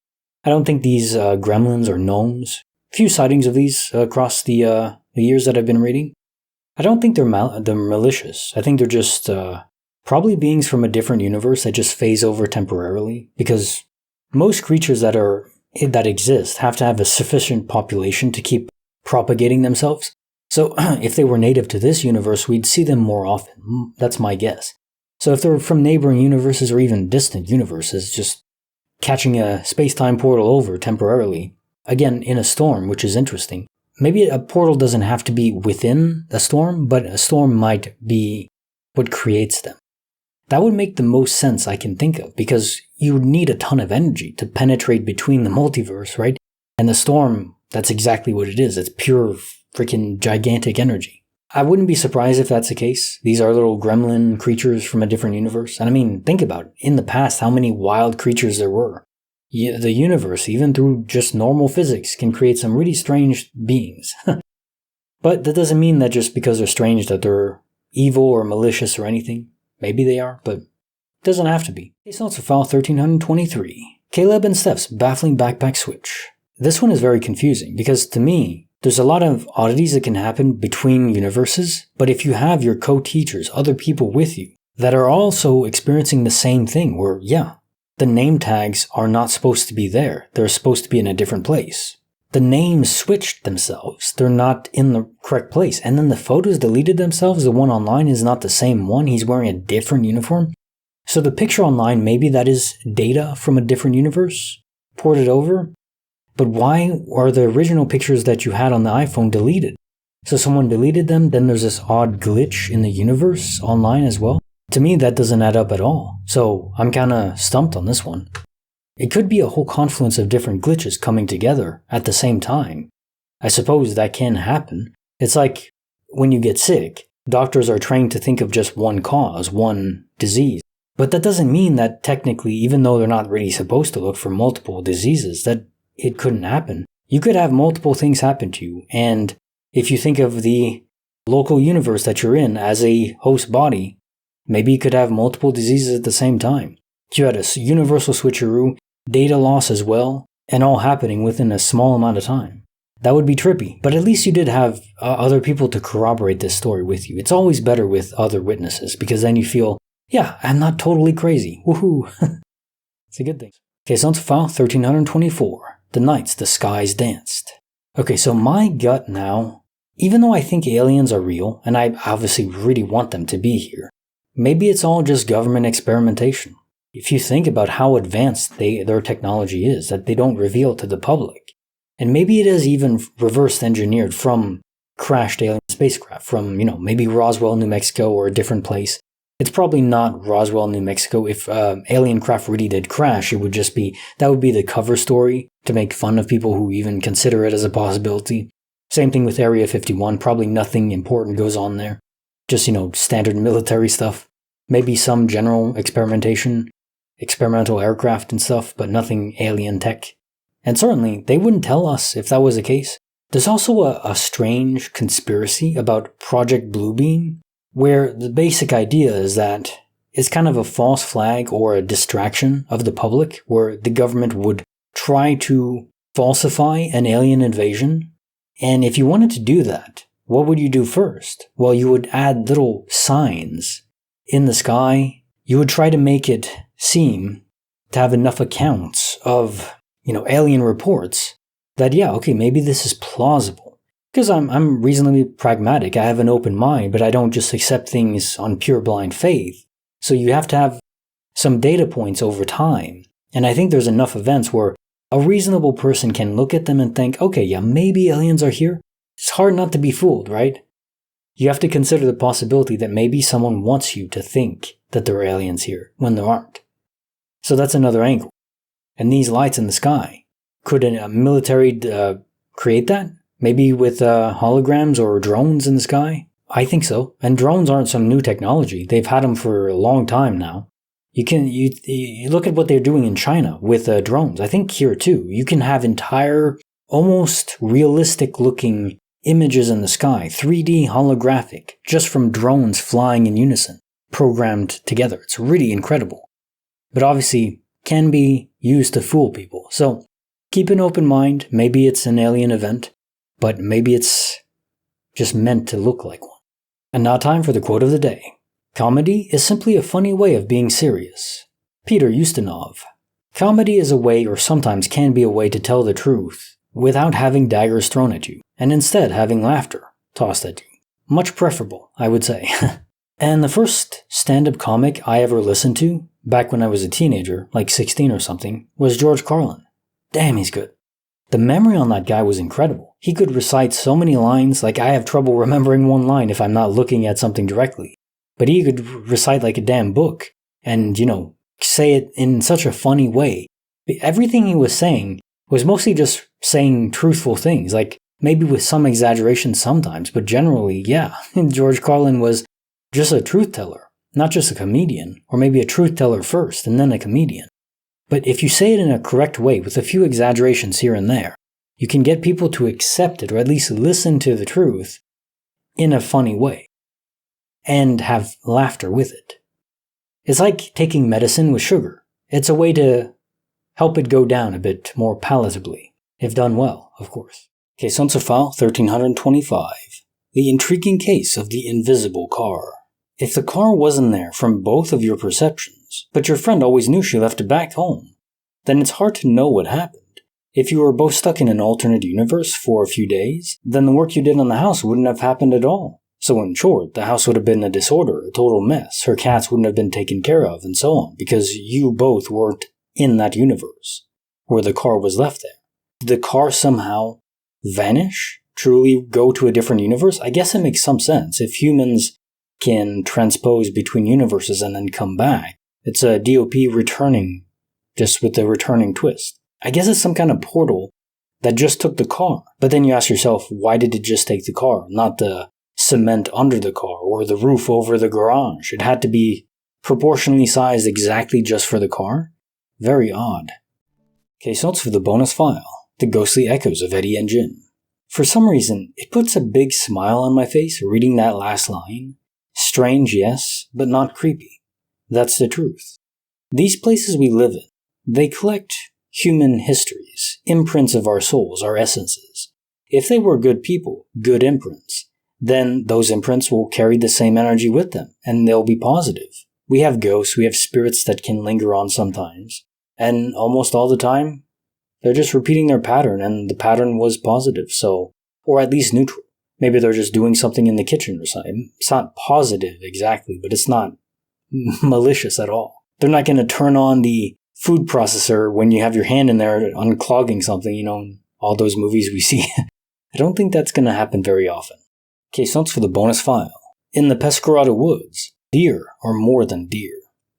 I don't think these gremlins are gnomes. Few sightings of these across the years that I've been reading. I don't think they're malicious. I think they're just probably beings from a different universe that just phase over temporarily. Because most creatures that exist have to have a sufficient population to keep propagating themselves. So if they were native to this universe, we'd see them more often. That's my guess. So if they're from neighboring universes or even distant universes, just catching a space-time portal over temporarily, again, in a storm, which is interesting. Maybe a portal doesn't have to be within a storm, but a storm might be what creates them. That would make the most sense I can think of, because you would need a ton of energy to penetrate between the multiverse, right? And the storm, that's exactly what it is. It's pure freaking gigantic energy. I wouldn't be surprised if that's the case. These are little gremlin creatures from a different universe. And I mean, think about it. In the past, how many wild creatures there were. The universe, even through just normal physics, can create some really strange beings. But that doesn't mean that just because they're strange that they're evil or malicious or anything. Maybe they are, but it doesn't have to be. Case notes for file 1323. Caleb and Steph's baffling backpack switch. This one is very confusing because to me, there's a lot of oddities that can happen between universes, but if you have your co-teachers, other people with you, that are also experiencing the same thing where, yeah, the name tags are not supposed to be there. They're supposed to be in a different place. The names switched themselves. They're not in the correct place. And then the photos deleted themselves. The one online is not the same one. He's wearing a different uniform. So the picture online, maybe that is data from a different universe ported over. But why are the original pictures that you had on the iPhone deleted? So someone deleted them, then there's this odd glitch in the universe online as well. To me, that doesn't add up at all, so I'm kinda stumped on this one. It could be a whole confluence of different glitches coming together at the same time. I suppose that can happen. It's like when you get sick, doctors are trained to think of just one cause, one disease. But that doesn't mean that technically, even though they're not really supposed to look for multiple diseases, that it couldn't happen. You could have multiple things happen to you, and if you think of the local universe that you're in as a host body, maybe you could have multiple diseases at the same time. You had a universal switcheroo, data loss as well, and all happening within a small amount of time. That would be trippy, but at least you did have other people to corroborate this story with you. It's always better with other witnesses, because then you feel, yeah, I'm not totally crazy. Woohoo! It's a good thing. Case on file 1324. The nights the skies danced. Okay, so my gut now, even though I think aliens are real, and I obviously really want them to be here, maybe it's all just government experimentation. If you think about how advanced their technology is, that they don't reveal to the public, and maybe it is even reverse engineered from crashed alien spacecraft, from, maybe Roswell, New Mexico, or a different place. It's probably not Roswell, New Mexico. If alien craft really did crash, it would just be, that would be the cover story to make fun of people who even consider it as a possibility. Same thing with Area 51, probably nothing important goes on there. Just, standard military stuff. Maybe some general experimentation, experimental aircraft and stuff, but nothing alien tech. And certainly, they wouldn't tell us if that was the case. There's also a strange conspiracy about Project Bluebeam, where the basic idea is that it's kind of a false flag or a distraction of the public, where the government would try to falsify an alien invasion. And if you wanted to do that, what would you do first? Well, you would add little signs in the sky. You would try to make it seem to have enough accounts of, alien reports that, yeah, okay, maybe this is plausible. Because I'm reasonably pragmatic. I have an open mind, but I don't just accept things on pure blind faith. So you have to have some data points over time. And I think there's enough events where a reasonable person can look at them and think, okay, yeah, maybe aliens are here. It's hard not to be fooled, right? You have to consider the possibility that maybe someone wants you to think that there are aliens here when there aren't. So that's another angle. And these lights in the sky, could a military create that? Maybe with holograms or drones in the sky? I think so. And drones aren't some new technology. They've had them for a long time now. You look at what they're doing in China with drones. I think here too, you can have entire, almost realistic looking images in the sky, 3D holographic, just from drones flying in unison, programmed together. It's really incredible. But obviously can be used to fool people. So keep an open mind. Maybe it's an alien event, but maybe it's just meant to look like one. And now time for the quote of the day. Comedy is simply a funny way of being serious. Peter Ustinov. Comedy is a way, or sometimes can be a way, to tell the truth without having daggers thrown at you, and instead having laughter tossed at you. Much preferable, I would say. And the first stand-up comic I ever listened to, back when I was a teenager, like 16 or something, was George Carlin. Damn, he's good. The memory on that guy was incredible. He could recite so many lines, like I have trouble remembering one line if I'm not looking at something directly. But he could recite like a damn book and, say it in such a funny way. Everything he was saying was mostly just saying truthful things, like maybe with some exaggeration sometimes, but generally, yeah, George Carlin was just a truth teller, not just a comedian, or maybe a truth teller first and then a comedian. But if you say it in a correct way with a few exaggerations here and there, you can get people to accept it or at least listen to the truth in a funny way and have laughter with it. It's like taking medicine with sugar. It's a way to help it go down a bit more palatably, if done well, of course. Case on file 1325. The intriguing case of the invisible car. If the car wasn't there from both of your perceptions, but your friend always knew she left it back home, then it's hard to know what happened. If you were both stuck in an alternate universe for a few days, then the work you did on the house wouldn't have happened at all. So in short, the house would have been a disorder, a total mess, her cats wouldn't have been taken care of, and so on, because you both weren't in that universe, where the car was left there. Did the car somehow vanish? Truly go to a different universe? I guess it makes some sense. If humans can transpose between universes and then come back. It's a DOP returning, just with a returning twist. I guess it's some kind of portal that just took the car. But then you ask yourself, why did it just take the car, not the cement under the car or the roof over the garage? It had to be proportionally sized exactly just for the car? Very odd. Case notes for the bonus file, The Ghostly Echoes of Eddie and Jim. For some reason, it puts a big smile on my face reading that last line. Strange, yes, but not creepy. That's the truth. These places we live in, they collect human histories, imprints of our souls, our essences. If they were good people, good imprints, then those imprints will carry the same energy with them, and they'll be positive. We have ghosts, we have spirits that can linger on sometimes, and almost all the time, they're just repeating their pattern, and the pattern was positive, so, or at least neutral. Maybe they're just doing something in the kitchen or something. It's not positive exactly, but it's not malicious at all. They're not going to turn on the food processor when you have your hand in there unclogging something, in all those movies we see. I don't think that's going to happen very often. Case notes for the bonus file. In the Pescarado Woods, deer are more than deer.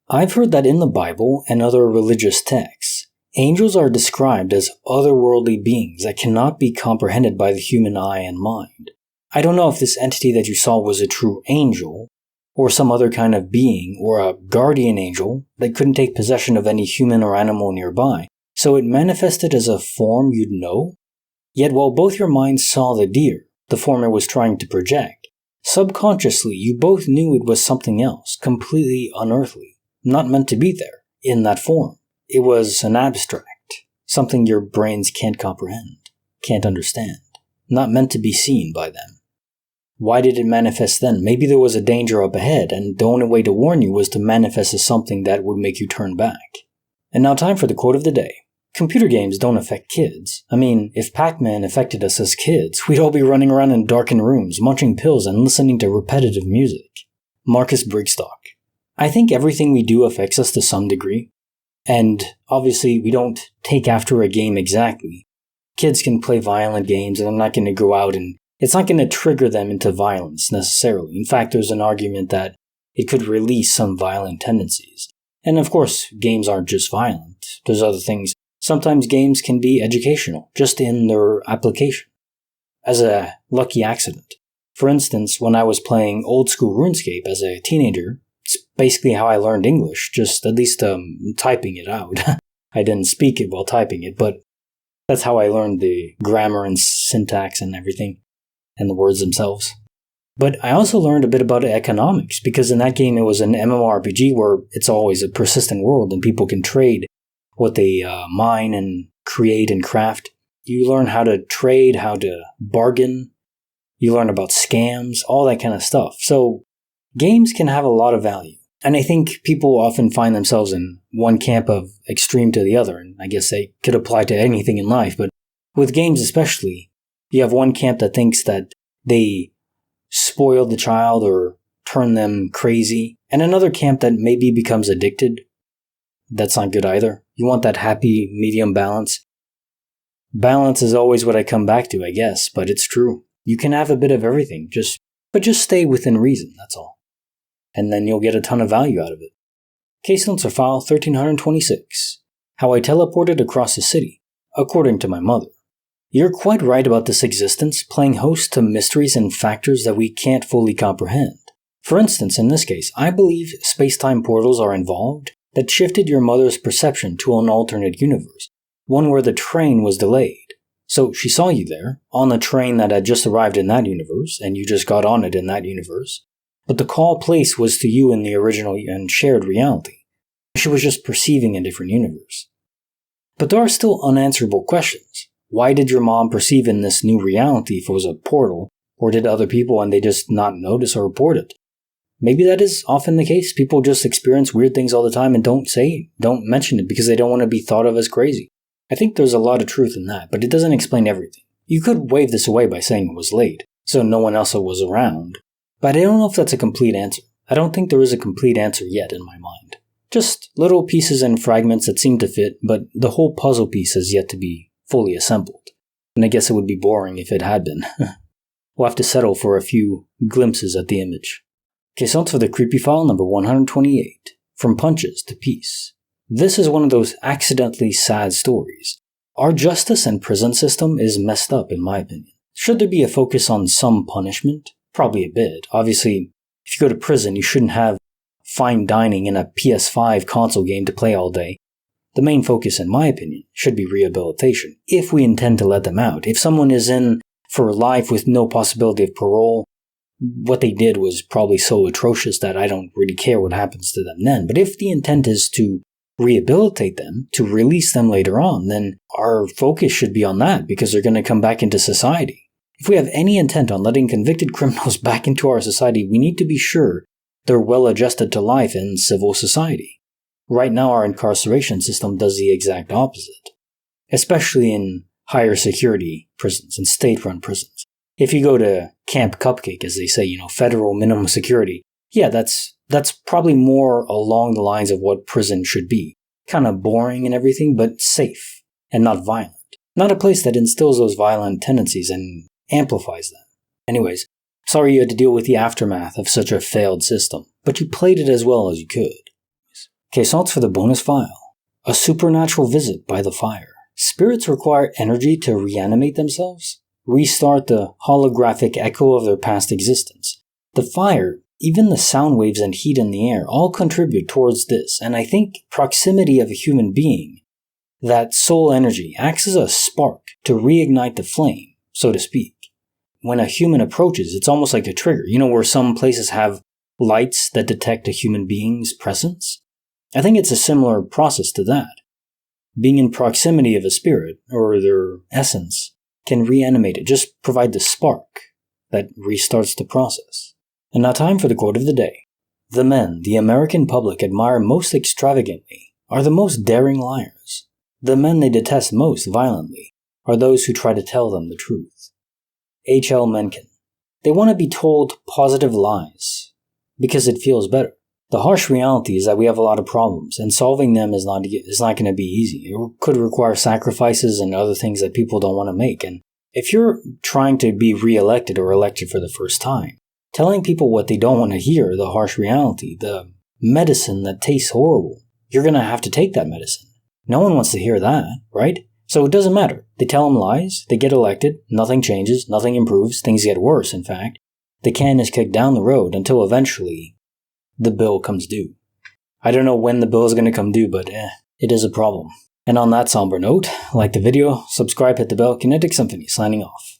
I've heard that in the Bible and other religious texts, angels are described as otherworldly beings that cannot be comprehended by the human eye and mind. I don't know if this entity that you saw was a true angel, or some other kind of being, or a guardian angel that couldn't take possession of any human or animal nearby, so it manifested as a form you'd know. Yet while both your minds saw the deer, the form it was trying to project, subconsciously you both knew it was something else, completely unearthly, not meant to be there, in that form. It was an abstract, something your brains can't comprehend, can't understand, not meant to be seen by them. Why did it manifest then? Maybe there was a danger up ahead, and the only way to warn you was to manifest as something that would make you turn back. And now time for the quote of the day. Computer games don't affect kids. I mean, if Pac-Man affected us as kids, we'd all be running around in darkened rooms, munching pills and listening to repetitive music. Marcus Brigstock. I think everything we do affects us to some degree. And obviously, we don't take after a game exactly. Kids can play violent games and they're not going to go out and it's not going to trigger them into violence necessarily. In fact, there's an argument that it could release some violent tendencies. And of course, games aren't just violent. There's other things. Sometimes games can be educational, just in their application. As a lucky accident. For instance, when I was playing old school RuneScape as a teenager, it's basically how I learned English, just at least typing it out. I didn't speak it while typing it, but that's how I learned the grammar and syntax and everything. And the words themselves. But I also learned a bit about economics, because in that game it was an MMORPG where it's always a persistent world and people can trade what they mine and create and craft. You learn how to trade, how to bargain, you learn about scams, all that kind of stuff. So games can have a lot of value. And I think people often find themselves in one camp of extreme to the other, and I guess they could apply to anything in life, but with games especially, you have one camp that thinks that they spoil the child or turn them crazy, and another camp that maybe becomes addicted. That's not good either. You want that happy medium balance. Balance is always what I come back to, I guess, but it's true. You can have a bit of everything, just stay within reason, that's all. And then you'll get a ton of value out of it. Case notes for file 1326. How I teleported across the city, according to my mother. You're quite right about this existence, playing host to mysteries and factors that we can't fully comprehend. For instance, in this case, I believe space-time portals are involved that shifted your mother's perception to an alternate universe, one where the train was delayed. So she saw you there, on a train that had just arrived in that universe, and you just got on it in that universe, but the call place was to you in the original and shared reality. She was just perceiving a different universe. But there are still unanswerable questions. Why did your mom perceive in this new reality if it was a portal, or did other people and they just not notice or report it? Maybe that is often the case. People just experience weird things all the time and don't mention it because they don't want to be thought of as crazy. I think there's a lot of truth in that, but it doesn't explain everything. You could wave this away by saying it was late, so no one else was around. But I don't know if that's a complete answer. I don't think there is a complete answer yet in my mind. Just little pieces and fragments that seem to fit, but the whole puzzle piece has yet to be fully assembled. And I guess it would be boring if it had been. We'll have to settle for a few glimpses at the image. Okay, so for the creepy file number 128, From Punches to Peace. This is one of those accidentally sad stories. Our justice and prison system is messed up in my opinion. Should there be a focus on some punishment? Probably a bit. Obviously, if you go to prison, you shouldn't have fine dining in a PS5 console game to play all day. The main focus, in my opinion, should be rehabilitation, if we intend to let them out. If someone is in for life with no possibility of parole, what they did was probably so atrocious that I don't really care what happens to them then. But if the intent is to rehabilitate them, to release them later on, then our focus should be on that, because they're going to come back into society. If we have any intent on letting convicted criminals back into our society, we need to be sure they're well adjusted to life in civil society. Right now, our incarceration system does the exact opposite, especially in higher security prisons and state-run prisons. If you go to Camp Cupcake, as they say, federal minimum security, yeah, that's probably more along the lines of what prison should be. Kind of boring and everything, but safe and not violent. Not a place that instills those violent tendencies and amplifies them. Anyways, sorry you had to deal with the aftermath of such a failed system, but you played it as well as you could. Okay, so for the bonus file. A supernatural visit by the fire. Spirits require energy to reanimate themselves, restart the holographic echo of their past existence. The fire, even the sound waves and heat in the air, all contribute towards this, and I think proximity of a human being, that soul energy, acts as a spark to reignite the flame, so to speak. When a human approaches, it's almost like a trigger. Where some places have lights that detect a human being's presence? I think it's a similar process to that. Being in proximity of a spirit, or their essence, can reanimate it, just provide the spark that restarts the process. And now time for the quote of the day. The men the American public admire most extravagantly are the most daring liars. The men they detest most violently are those who try to tell them the truth. H.L. Mencken. They want to be told positive lies because it feels better. The harsh reality is that we have a lot of problems, and solving them is not going to be easy. It could require sacrifices and other things that people don't want to make. And if you're trying to be re-elected or elected for the first time, telling people what they don't want to hear, the harsh reality, the medicine that tastes horrible, you're going to have to take that medicine. No one wants to hear that, right? So it doesn't matter. They tell them lies, they get elected, nothing changes, nothing improves, things get worse, in fact. The can is kicked down the road until eventually the bill comes due. I don't know when the bill is going to come due, but it is a problem. And on that somber note, like the video, subscribe, hit the bell. Kinetic Symphony signing off.